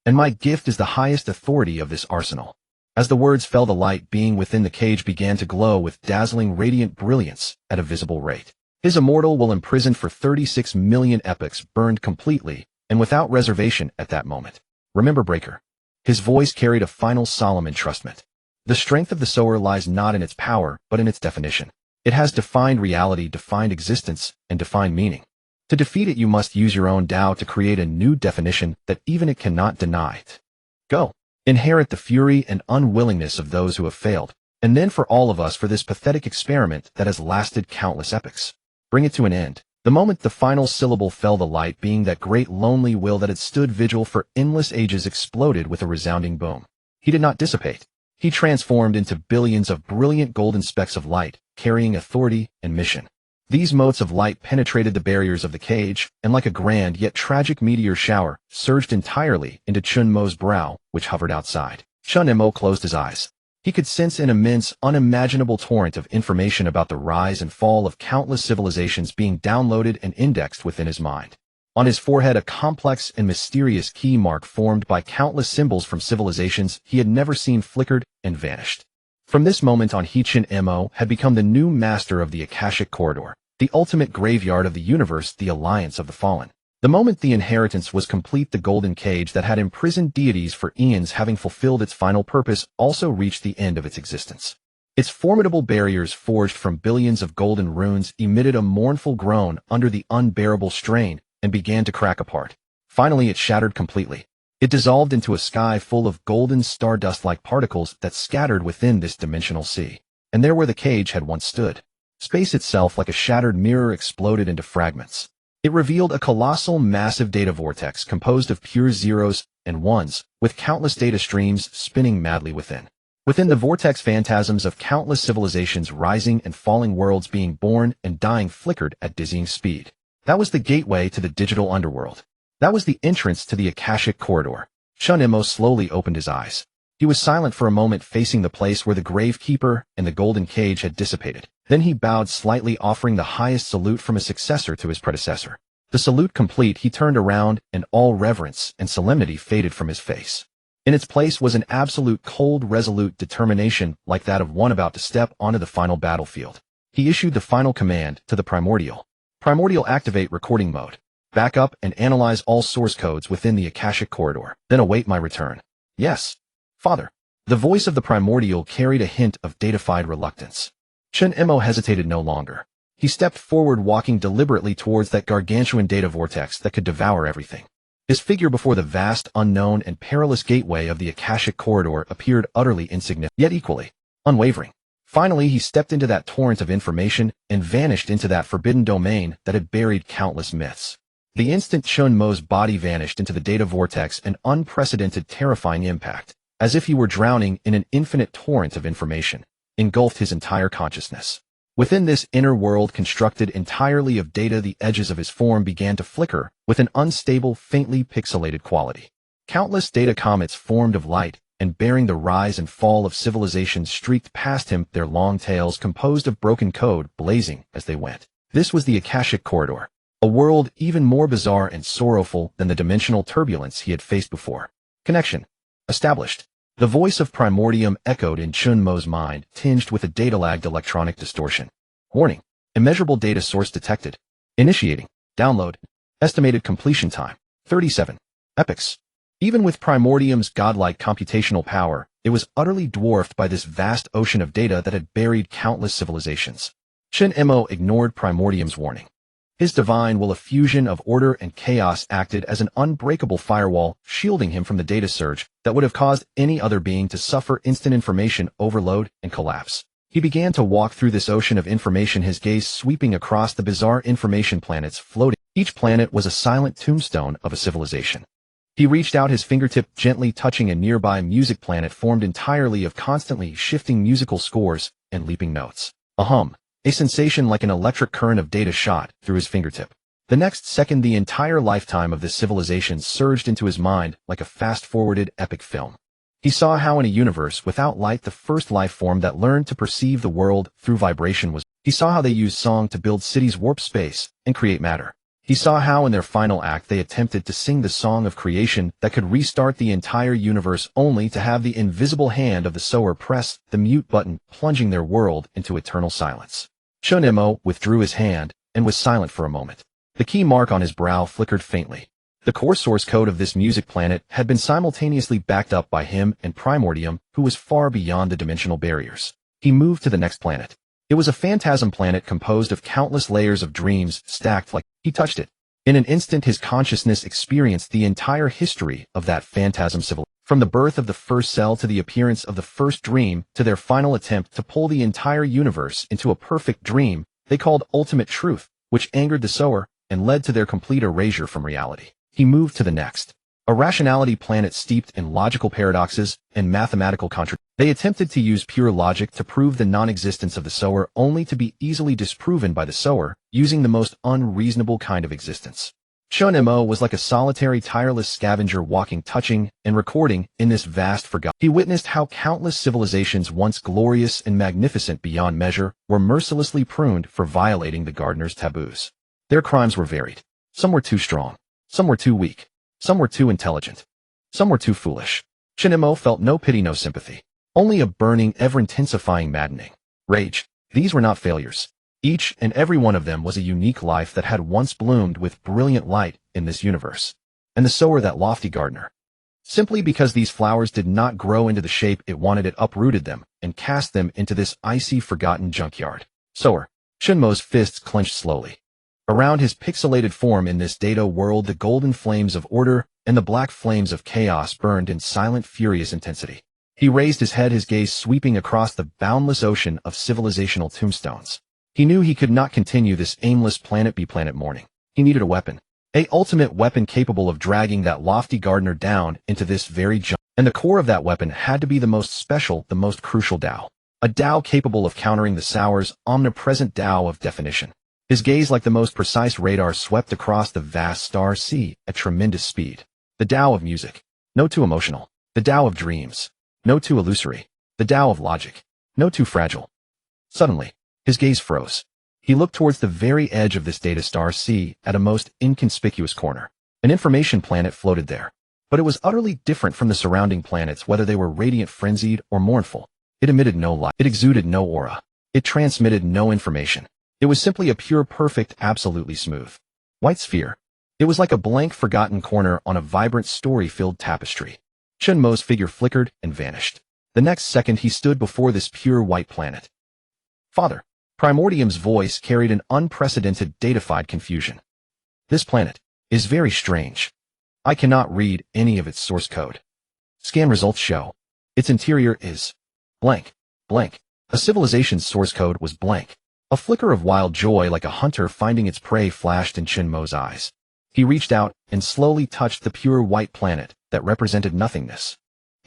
And my gift is the highest authority of this arsenal. As the words fell, the light being within the cage began to glow with dazzling radiant brilliance at a visible rate. His immortal will, imprisoned for 36 million epochs, burned completely and without reservation at that moment. Remember, Breaker. His voice carried a final solemn entrustment. The strength of the sower lies not in its power, but in its definition. It has defined reality, defined existence, and defined meaning. To defeat it, you must use your own Tao to create a new definition that even it cannot deny it. Go. Inherit the fury and unwillingness of those who have failed, and then for all of us, for this pathetic experiment that has lasted countless epochs. Bring it to an end. The moment the final syllable fell, the light being, that great lonely will that had stood vigil for endless ages, exploded with a resounding boom. He did not dissipate. He transformed into billions of brilliant golden specks of light, carrying authority and mission. These motes of light penetrated the barriers of the cage, and like a grand yet tragic meteor shower, surged entirely into Chen Mo's brow, which hovered outside. Chen Mo closed his eyes. He could sense an immense, unimaginable torrent of information about the rise and fall of countless civilizations being downloaded and indexed within his mind. On his forehead, a complex and mysterious key mark formed by countless symbols from civilizations he had never seen flickered and vanished. From this moment on, Chen Mo had become the new master of the Akashic Corridor, the ultimate graveyard of the universe, the Alliance of the Fallen. The moment the inheritance was complete, the golden cage that had imprisoned deities for eons, having fulfilled its final purpose, also reached the end of its existence. Its formidable barriers, forged from billions of golden runes, emitted a mournful groan under the unbearable strain and began to crack apart. Finally, it shattered completely. It dissolved into a sky full of golden stardust-like particles that scattered within this dimensional sea. And there where the cage had once stood, space itself, like a shattered mirror, exploded into fragments. It revealed a colossal, massive data vortex composed of pure zeros and ones, with countless data streams spinning madly within. Within the vortex, phantasms of countless civilizations, rising and falling worlds being born and dying, flickered at dizzying speed. That was the gateway to the digital underworld. That was the entrance to the Akashic Corridor. Chen Mo slowly opened his eyes. He was silent for a moment, facing the place where the gravekeeper and the golden cage had dissipated. Then he bowed slightly, offering the highest salute from a successor to his predecessor. The salute complete, he turned around, and all reverence and solemnity faded from his face. In its place was an absolute, cold, resolute determination, like that of one about to step onto the final battlefield. He issued the final command to the primordial. Primordial, activate recording mode. Back up and analyze all source codes within the Akashic Corridor. Then await my return. Yes, Father. The voice of the primordial carried a hint of datafied reluctance. Chen Mo hesitated no longer. He stepped forward, walking deliberately towards that gargantuan data vortex that could devour everything. His figure before the vast, unknown, and perilous gateway of the Akashic Corridor appeared utterly insignificant, yet equally unwavering. Finally, he stepped into that torrent of information and vanished into that forbidden domain that had buried countless myths. The instant Chen Mo's body vanished into the data vortex, an unprecedented, terrifying impact, as if he were drowning in an infinite torrent of information, engulfed his entire consciousness. Within this inner world constructed entirely of data, the edges of his form began to flicker with an unstable, faintly pixelated quality. Countless data comets formed of light and bearing the rise and fall of civilizations streaked past him, their long tails composed of broken code blazing as they went. This was the Akashic Corridor, a world even more bizarre and sorrowful than the dimensional turbulence he had faced before. Connection established. The voice of Primordium echoed in Chen Mo's mind, tinged with a data-lagged electronic distortion. Warning. Immeasurable data source detected. Initiating. Download. Estimated completion time. 37 epochs. Even with Primordium's godlike computational power, it was utterly dwarfed by this vast ocean of data that had buried countless civilizations. Chen Mo ignored Primordium's warning. His divine will, a fusion of order and chaos, acted as an unbreakable firewall, shielding him from the data surge that would have caused any other being to suffer instant information overload and collapse. He began to walk through this ocean of information, his gaze sweeping across the bizarre information planets floating. Each planet was a silent tombstone of a civilization. He reached out his fingertip, gently touching a nearby music planet formed entirely of constantly shifting musical scores and leaping notes. A hum. A sensation like an electric current of data shot through his fingertip. The next second, the entire lifetime of this civilization surged into his mind like a fast-forwarded epic film. He saw how in a universe without light, the first life form that learned to perceive the world through vibration was. He saw how they used song to build cities, warp space, and create matter. He saw how in their final act they attempted to sing the song of creation that could restart the entire universe, only to have the invisible hand of the sower press the mute button, plunging their world into eternal silence. Chen Mo withdrew his hand and was silent for a moment. The key mark on his brow flickered faintly. The core source code of this music planet had been simultaneously backed up by him and Primordium, who was far beyond the dimensional barriers. He moved to the next planet. It was a phantasm planet composed of countless layers of dreams stacked like. He touched it. In an instant, his consciousness experienced the entire history of that phantasm civilization. From the birth of the first cell to the appearance of the first dream to their final attempt to pull the entire universe into a perfect dream they called ultimate truth, which angered the sower and led to their complete erasure from reality. He moved to the next. A rationality planet steeped in logical paradoxes and mathematical contradictions. They attempted to use pure logic to prove the non-existence of the sower, only to be easily disproven by the sower, using the most unreasonable kind of existence. Chen Mo was like a solitary, tireless scavenger, walking, touching, and recording in this vast forgotten. He witnessed how countless civilizations, once glorious and magnificent beyond measure, were mercilessly pruned for violating the gardener's taboos. Their crimes were varied. Some were too strong. Some were too weak. Some were too intelligent. Some were too foolish. Chen Mo felt no pity, no sympathy. Only a burning, ever-intensifying, maddening rage. These were not failures. Each and every one of them was a unique life that had once bloomed with brilliant light in this universe. And the sower, that lofty gardener. Simply because these flowers did not grow into the shape it wanted, it uprooted them and cast them into this icy, forgotten junkyard. Sower. Chen Mo's fists clenched slowly. Around his pixelated form in this data world, the golden flames of order and the black flames of chaos burned in silent, furious intensity. He raised his head, his gaze sweeping across the boundless ocean of civilizational tombstones. He knew he could not continue this aimless planet-by-planet mourning. He needed a weapon. A ultimate weapon capable of dragging that lofty gardener down into this very junk. And the core of that weapon had to be the most special, the most crucial Tao. A Tao capable of countering the sour's omnipresent Tao of definition. His gaze, like the most precise radar, swept across the vast star sea at tremendous speed. The Tao of music. No too emotional. The Tao of dreams. No too illusory. The Tao of logic. No too fragile. Suddenly, his gaze froze. He looked towards the very edge of this data star sea at a most inconspicuous corner. An information planet floated there. But it was utterly different from the surrounding planets, whether they were radiant, frenzied, or mournful. It emitted no light. It exuded no aura. It transmitted no information. It was simply a pure, perfect, absolutely smooth white sphere. It was like a blank, forgotten corner on a vibrant, story-filled tapestry. Chen Mo's figure flickered and vanished. The next second he stood before this pure white planet. Father. Primordium's voice carried an unprecedented, datafied confusion. This planet is very strange. I cannot read any of its source code. Scan results show its interior is blank, blank. A civilization's source code was blank. A flicker of wild joy, like a hunter finding its prey, flashed in Chen Mo's eyes. He reached out and slowly touched the pure white planet that represented nothingness.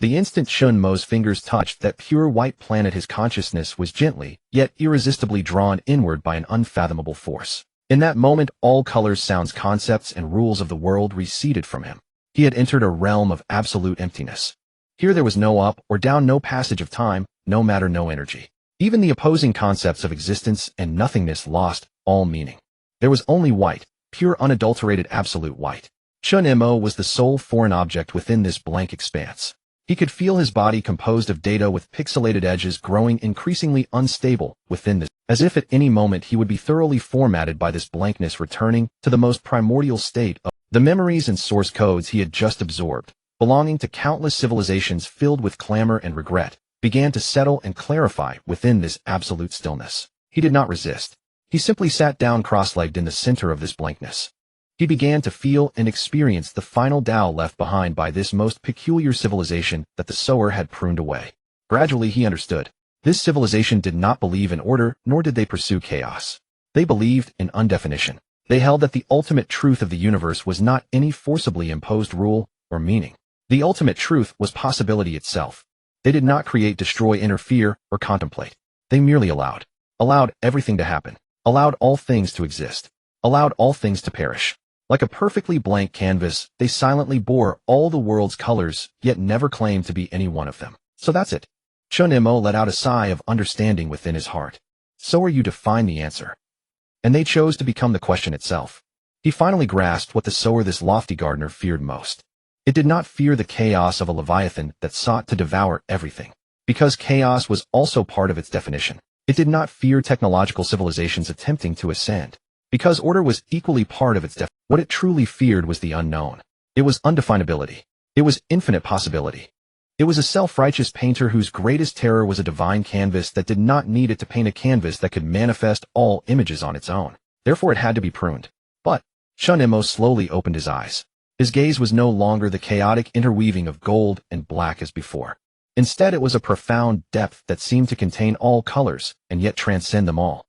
The instant Chen Mo's fingers touched that pure white planet, his consciousness was gently, yet irresistibly drawn inward by an unfathomable force. In that moment, all colors, sounds, concepts, and rules of the world receded from him. He had entered a realm of absolute emptiness. Here there was no up or down, no passage of time, no matter, no energy. Even the opposing concepts of existence and nothingness lost all meaning. There was only white, pure, unadulterated, absolute white. Chen Mo was the sole foreign object within this blank expanse. He could feel his body composed of data with pixelated edges growing increasingly unstable within this, as if at any moment he would be thoroughly formatted by this blankness, returning to the most primordial state of the memories and source codes he had just absorbed, belonging to countless civilizations filled with clamor and regret, began to settle and clarify within this absolute stillness. He did not resist. He simply sat down cross-legged in the center of this blankness. He began to feel and experience the final Tao left behind by this most peculiar civilization that the sower had pruned away. Gradually he understood. This civilization did not believe in order, nor did they pursue chaos. They believed in undefinition. They held that the ultimate truth of the universe was not any forcibly imposed rule or meaning. The ultimate truth was possibility itself. They did not create, destroy, interfere, or contemplate. They merely allowed. Allowed everything to happen. Allowed all things to exist. Allowed all things to perish. Like a perfectly blank canvas, they silently bore all the world's colors, yet never claimed to be any one of them. So that's it. Chen Mo let out a sigh of understanding within his heart. So are you to find the answer. And they chose to become the question itself. He finally grasped what the sower, this lofty gardener, feared most. It did not fear the chaos of a leviathan that sought to devour everything, because chaos was also part of its definition. It did not fear technological civilizations attempting to ascend, because order was equally part of its definition. What it truly feared was the unknown. It was undefinability. It was infinite possibility. It was a self-righteous painter whose greatest terror was a divine canvas that did not need it to paint a canvas that could manifest all images on its own. Therefore it had to be pruned. But Chen Mo slowly opened his eyes. His gaze was no longer the chaotic interweaving of gold and black as before. Instead, it was a profound depth that seemed to contain all colors and yet transcend them all.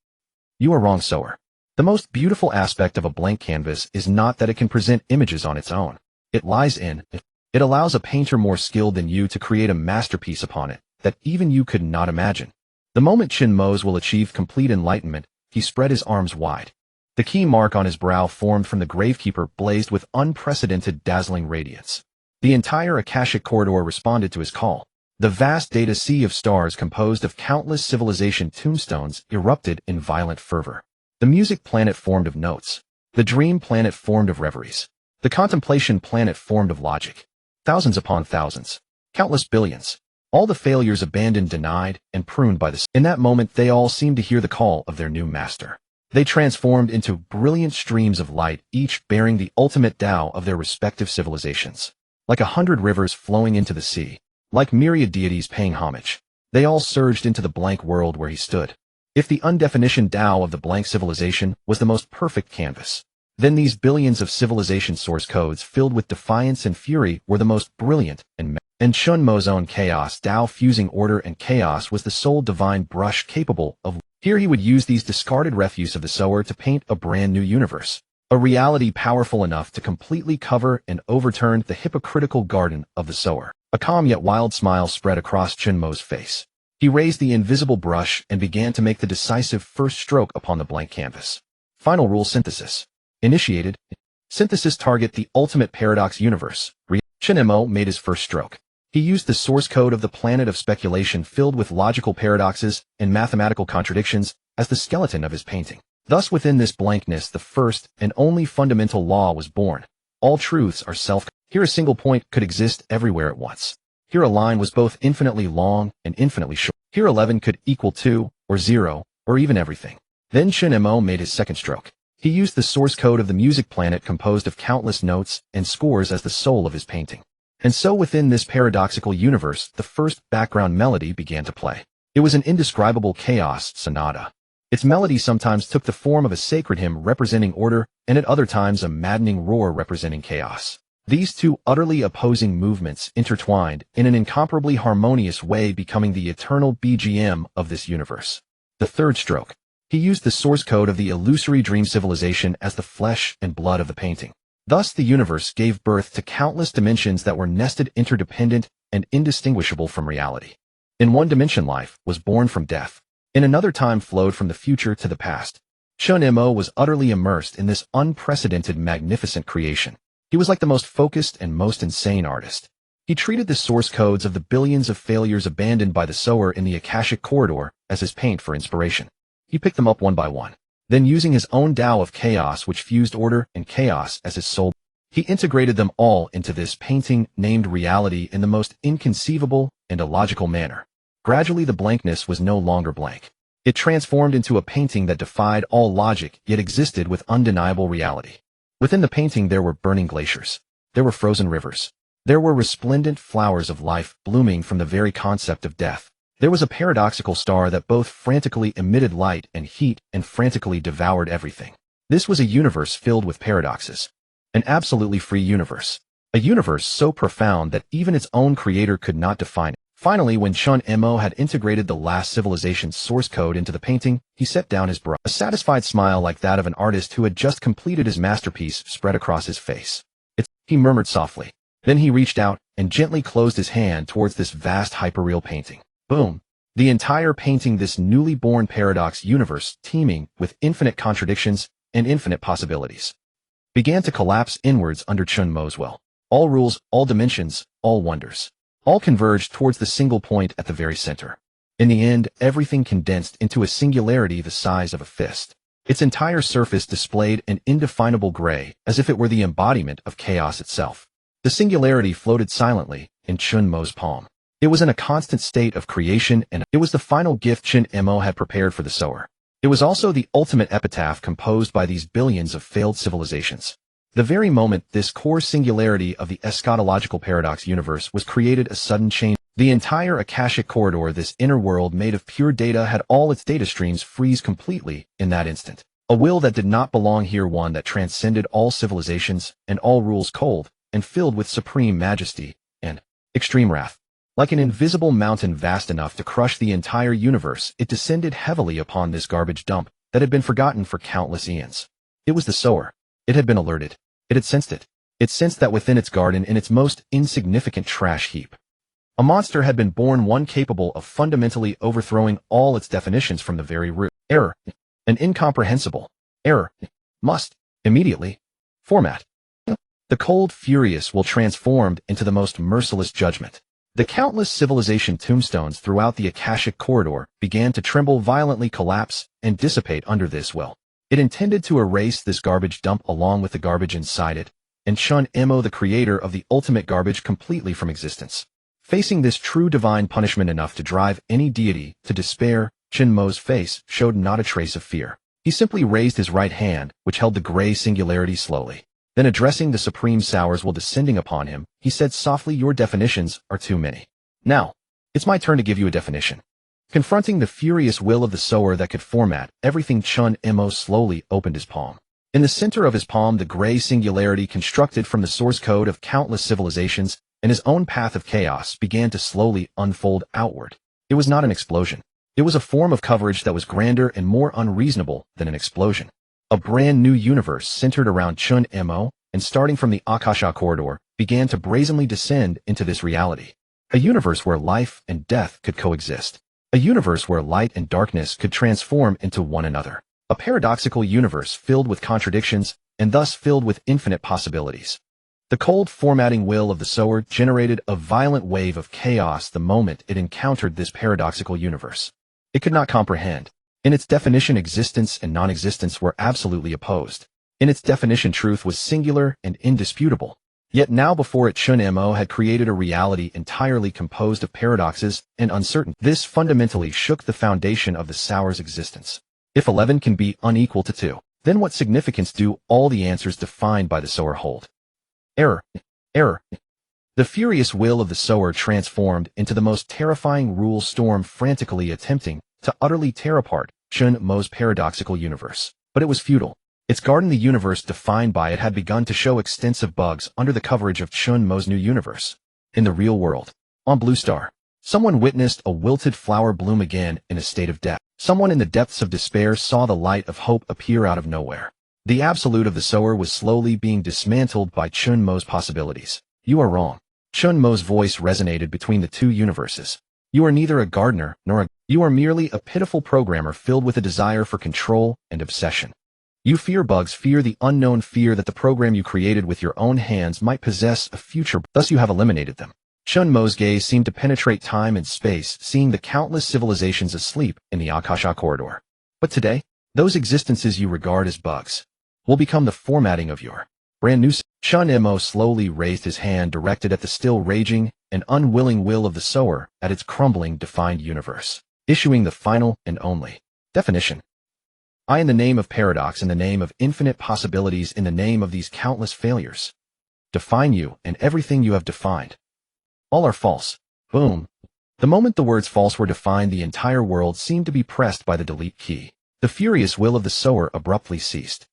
You are wrong, sower. The most beautiful aspect of a blank canvas is not that it can present images on its own. It lies in it. It allows a painter more skilled than you to create a masterpiece upon it that even you could not imagine. The moment Chen Mo's will achieve complete enlightenment, he spread his arms wide. The key mark on his brow formed from the gravekeeper blazed with unprecedented dazzling radiance. The entire Akashic corridor responded to his call. The vast data sea of stars composed of countless civilization tombstones erupted in violent fervor. The music planet formed of notes. The dream planet formed of reveries. The contemplation planet formed of logic. Thousands upon thousands. Countless billions. All the failures abandoned, denied, and pruned by the... In that moment, they all seemed to hear the call of their new master. They transformed into brilliant streams of light, each bearing the ultimate Tao of their respective civilizations. Like 100 rivers flowing into the sea, like myriad deities paying homage, they all surged into the blank world where he stood. If the undefinitioned Tao of the blank civilization was the most perfect canvas, then these billions of civilization source codes filled with defiance and fury were the most brilliant and Chen Mo's own chaos Tao fusing order and chaos was the sole divine brush capable of... Here he would use these discarded refuse of the sower to paint a brand new universe, a reality powerful enough to completely cover and overturn the hypocritical garden of the sower. A calm yet wild smile spread across Chen Mo's face. He raised the invisible brush and began to make the decisive first stroke upon the blank canvas. Final rule: synthesis. Initiated. Synthesis target the ultimate paradox universe. Chen Mo made his first stroke. He used the source code of the planet of speculation filled with logical paradoxes and mathematical contradictions as the skeleton of his painting. Thus within this blankness the first and only fundamental law was born. All truths are self. Here a single point could exist everywhere at once. Here a line was both infinitely long and infinitely short. Here 11 could equal 2, or 0, or even everything. Then Chen Mo made his second stroke. He used the source code of the music planet composed of countless notes and scores as the soul of his painting. And so within this paradoxical universe, the first background melody began to play. It was an indescribable chaos sonata. Its melody sometimes took the form of a sacred hymn representing order, and at other times a maddening roar representing chaos. These two utterly opposing movements intertwined in an incomparably harmonious way, becoming the eternal BGM of this universe. The third stroke. He used the source code of the illusory dream civilization as the flesh and blood of the painting. Thus the universe gave birth to countless dimensions that were nested, interdependent, and indistinguishable from reality. In one dimension life was born from death. In another time flowed from the future to the past. Chen Mo was utterly immersed in this unprecedented, magnificent creation. He was like the most focused and most insane artist. He treated the source codes of the billions of failures abandoned by the sower in the Akashic corridor as his paint for inspiration. He picked them up one by one. Then using his own Tao of chaos which fused order and chaos as his soul, he integrated them all into this painting named reality in the most inconceivable and illogical manner. Gradually the blankness was no longer blank. It transformed into a painting that defied all logic yet existed with undeniable reality. Within the painting there were burning glaciers. There were frozen rivers. There were resplendent flowers of life blooming from the very concept of death. There was a paradoxical star that both frantically emitted light and heat and frantically devoured everything. This was a universe filled with paradoxes. An absolutely free universe. A universe so profound that even its own creator could not define it. Finally, when Chen Mo had integrated the last civilization's source code into the painting, he set down his brush. A satisfied smile like that of an artist who had just completed his masterpiece spread across his face. He murmured softly. Then he reached out and gently closed his hand towards this vast hyperreal painting. Boom! The entire painting, this newly born paradox universe teeming with infinite contradictions and infinite possibilities, began to collapse inwards under Chen Mo's will. All rules, all dimensions, all wonders, all converged towards the single point at the very center. In the end, everything condensed into a singularity the size of a fist. Its entire surface displayed an indefinable gray, as if it were the embodiment of chaos itself. The singularity floated silently in Chen Mo's palm. It was in a constant state of creation, and it was the final gift Chen Mo had prepared for the sower. It was also the ultimate epitaph composed by these billions of failed civilizations. The very moment this core singularity of the eschatological paradox universe was created, a sudden change. The entire Akashic corridor, this inner world made of pure data, had all its data streams freeze completely in that instant. A will that did not belong here, one that transcended all civilizations and all rules, cold and filled with supreme majesty and extreme wrath. Like an invisible mountain vast enough to crush the entire universe, it descended heavily upon this garbage dump that had been forgotten for countless eons. It was the sower. It had been alerted. It had sensed it. It sensed that within its garden, in its most insignificant trash heap, a monster had been born, one capable of fundamentally overthrowing all its definitions from the very root. Error. An incomprehensible error must immediately format. The cold, furious will transformed into the most merciless judgment. The countless civilization tombstones throughout the Akashic corridor began to tremble, violently collapse, and dissipate under this will. It intended to erase this garbage dump along with the garbage inside it, and Chen Mo, the creator of the ultimate garbage, completely from existence. Facing this true divine punishment enough to drive any deity to despair, Chen Mo's face showed not a trace of fear. He simply raised his right hand, which held the gray singularity slowly. Then addressing the supreme Sours while descending upon him, he said softly, "Your definitions are too many. Now, it's my turn to give you a definition." Confronting the furious will of the sower that could format everything, Chen Mo slowly opened his palm. In the center of his palm, the gray singularity constructed from the source code of countless civilizations and his own path of chaos began to slowly unfold outward. It was not an explosion. It was a form of coverage that was grander and more unreasonable than an explosion. A brand new universe centered around Chen Mo, and starting from the Akasha corridor, began to brazenly descend into this reality. A universe where life and death could coexist. A universe where light and darkness could transform into one another. A paradoxical universe filled with contradictions, and thus filled with infinite possibilities. The cold formatting will of the sower generated a violent wave of chaos the moment it encountered this paradoxical universe. It could not comprehend. In its definition, existence and non-existence were absolutely opposed. In its definition, truth was singular and indisputable. Yet now before it, Chen Mo had created a reality entirely composed of paradoxes and uncertainty. This fundamentally shook the foundation of the Sour's existence. If 11 can be unequal to 2, then what significance do all the answers defined by the sower hold? Error. Error. The furious will of the sower transformed into the most terrifying rule storm, frantically attempting to utterly tear apart Chen Mo's paradoxical universe. But it was futile. Its garden, the universe defined by it, had begun to show extensive bugs under the coverage of Chen Mo's new universe. In the real world, on Blue Star, someone witnessed a wilted flower bloom again in a state of death. Someone in the depths of despair saw the light of hope appear out of nowhere. The absolute of the sower was slowly being dismantled by Chen Mo's possibilities. "You are wrong." Chen Mo's voice resonated between the two universes. "You are neither a gardener nor you are merely a pitiful programmer filled with a desire for control and obsession. You fear bugs, fear the unknown, fear that the program you created with your own hands might possess a future, thus you have eliminated them." Chen Mo's gaze seemed to penetrate time and space, seeing the countless civilizations asleep in the Akasha corridor. But today, those existences you regard as bugs will become the formatting of your brand new. Chen Mo slowly raised his hand, directed at the still raging and unwilling will of the sower, at its crumbling, defined universe, issuing the final and only definition. "I, in the name of paradox, in the name of infinite possibilities, in the name of these countless failures, define you and everything you have defined. All are false." Boom. The moment the words false were defined, the entire world seemed to be pressed by the delete key. The furious will of the sower abruptly ceased.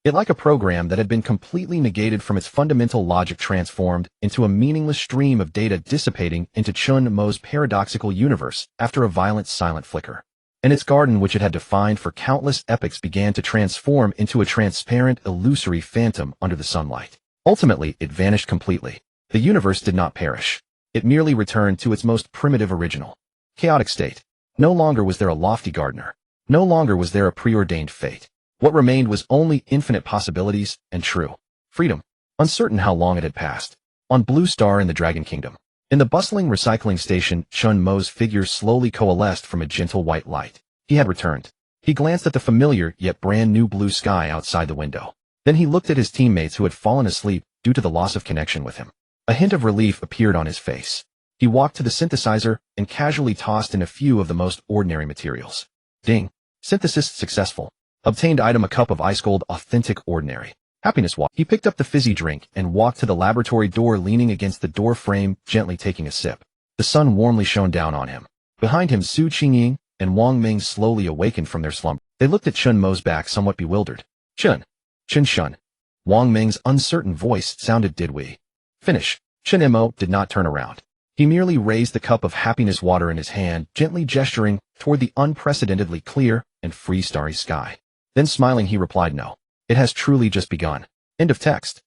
It, like a program that had been completely negated from its fundamental logic, transformed into a meaningless stream of data dissipating into Chen Mo's paradoxical universe after a violent silent flicker. And its garden, which it had defined for countless epochs, began to transform into a transparent, illusory phantom under the sunlight. Ultimately, it vanished completely. The universe did not perish. It merely returned to its most primitive, original, chaotic state. No longer was there a lofty gardener. No longer was there a preordained fate. What remained was only infinite possibilities and true freedom. Uncertain how long it had passed. On Blue Star in the Dragon Kingdom, in the bustling recycling station, Chen Mo's figure slowly coalesced from a gentle white light. He had returned. He glanced at the familiar yet brand new blue sky outside the window. Then he looked at his teammates who had fallen asleep due to the loss of connection with him. A hint of relief appeared on his face. He walked to the synthesizer and casually tossed in a few of the most ordinary materials. Ding. Synthesis successful. Obtained item: a cup of ice cold, authentic, ordinary happiness water. He picked up the fizzy drink and walked to the laboratory door, leaning against the door frame, gently taking a sip. The sun warmly shone down on him. Behind him, Qingying and Wang Meng slowly awakened from their slumber. They looked at Chen Mo's back, somewhat bewildered. Chen. Wang Meng's uncertain voice sounded. "Did we finish?" Chen Mo did not turn around. He merely raised the cup of happiness water in his hand, gently gesturing toward the unprecedentedly clear and free starry sky. Then smiling, he replied, "No. It has truly just begun." End of text.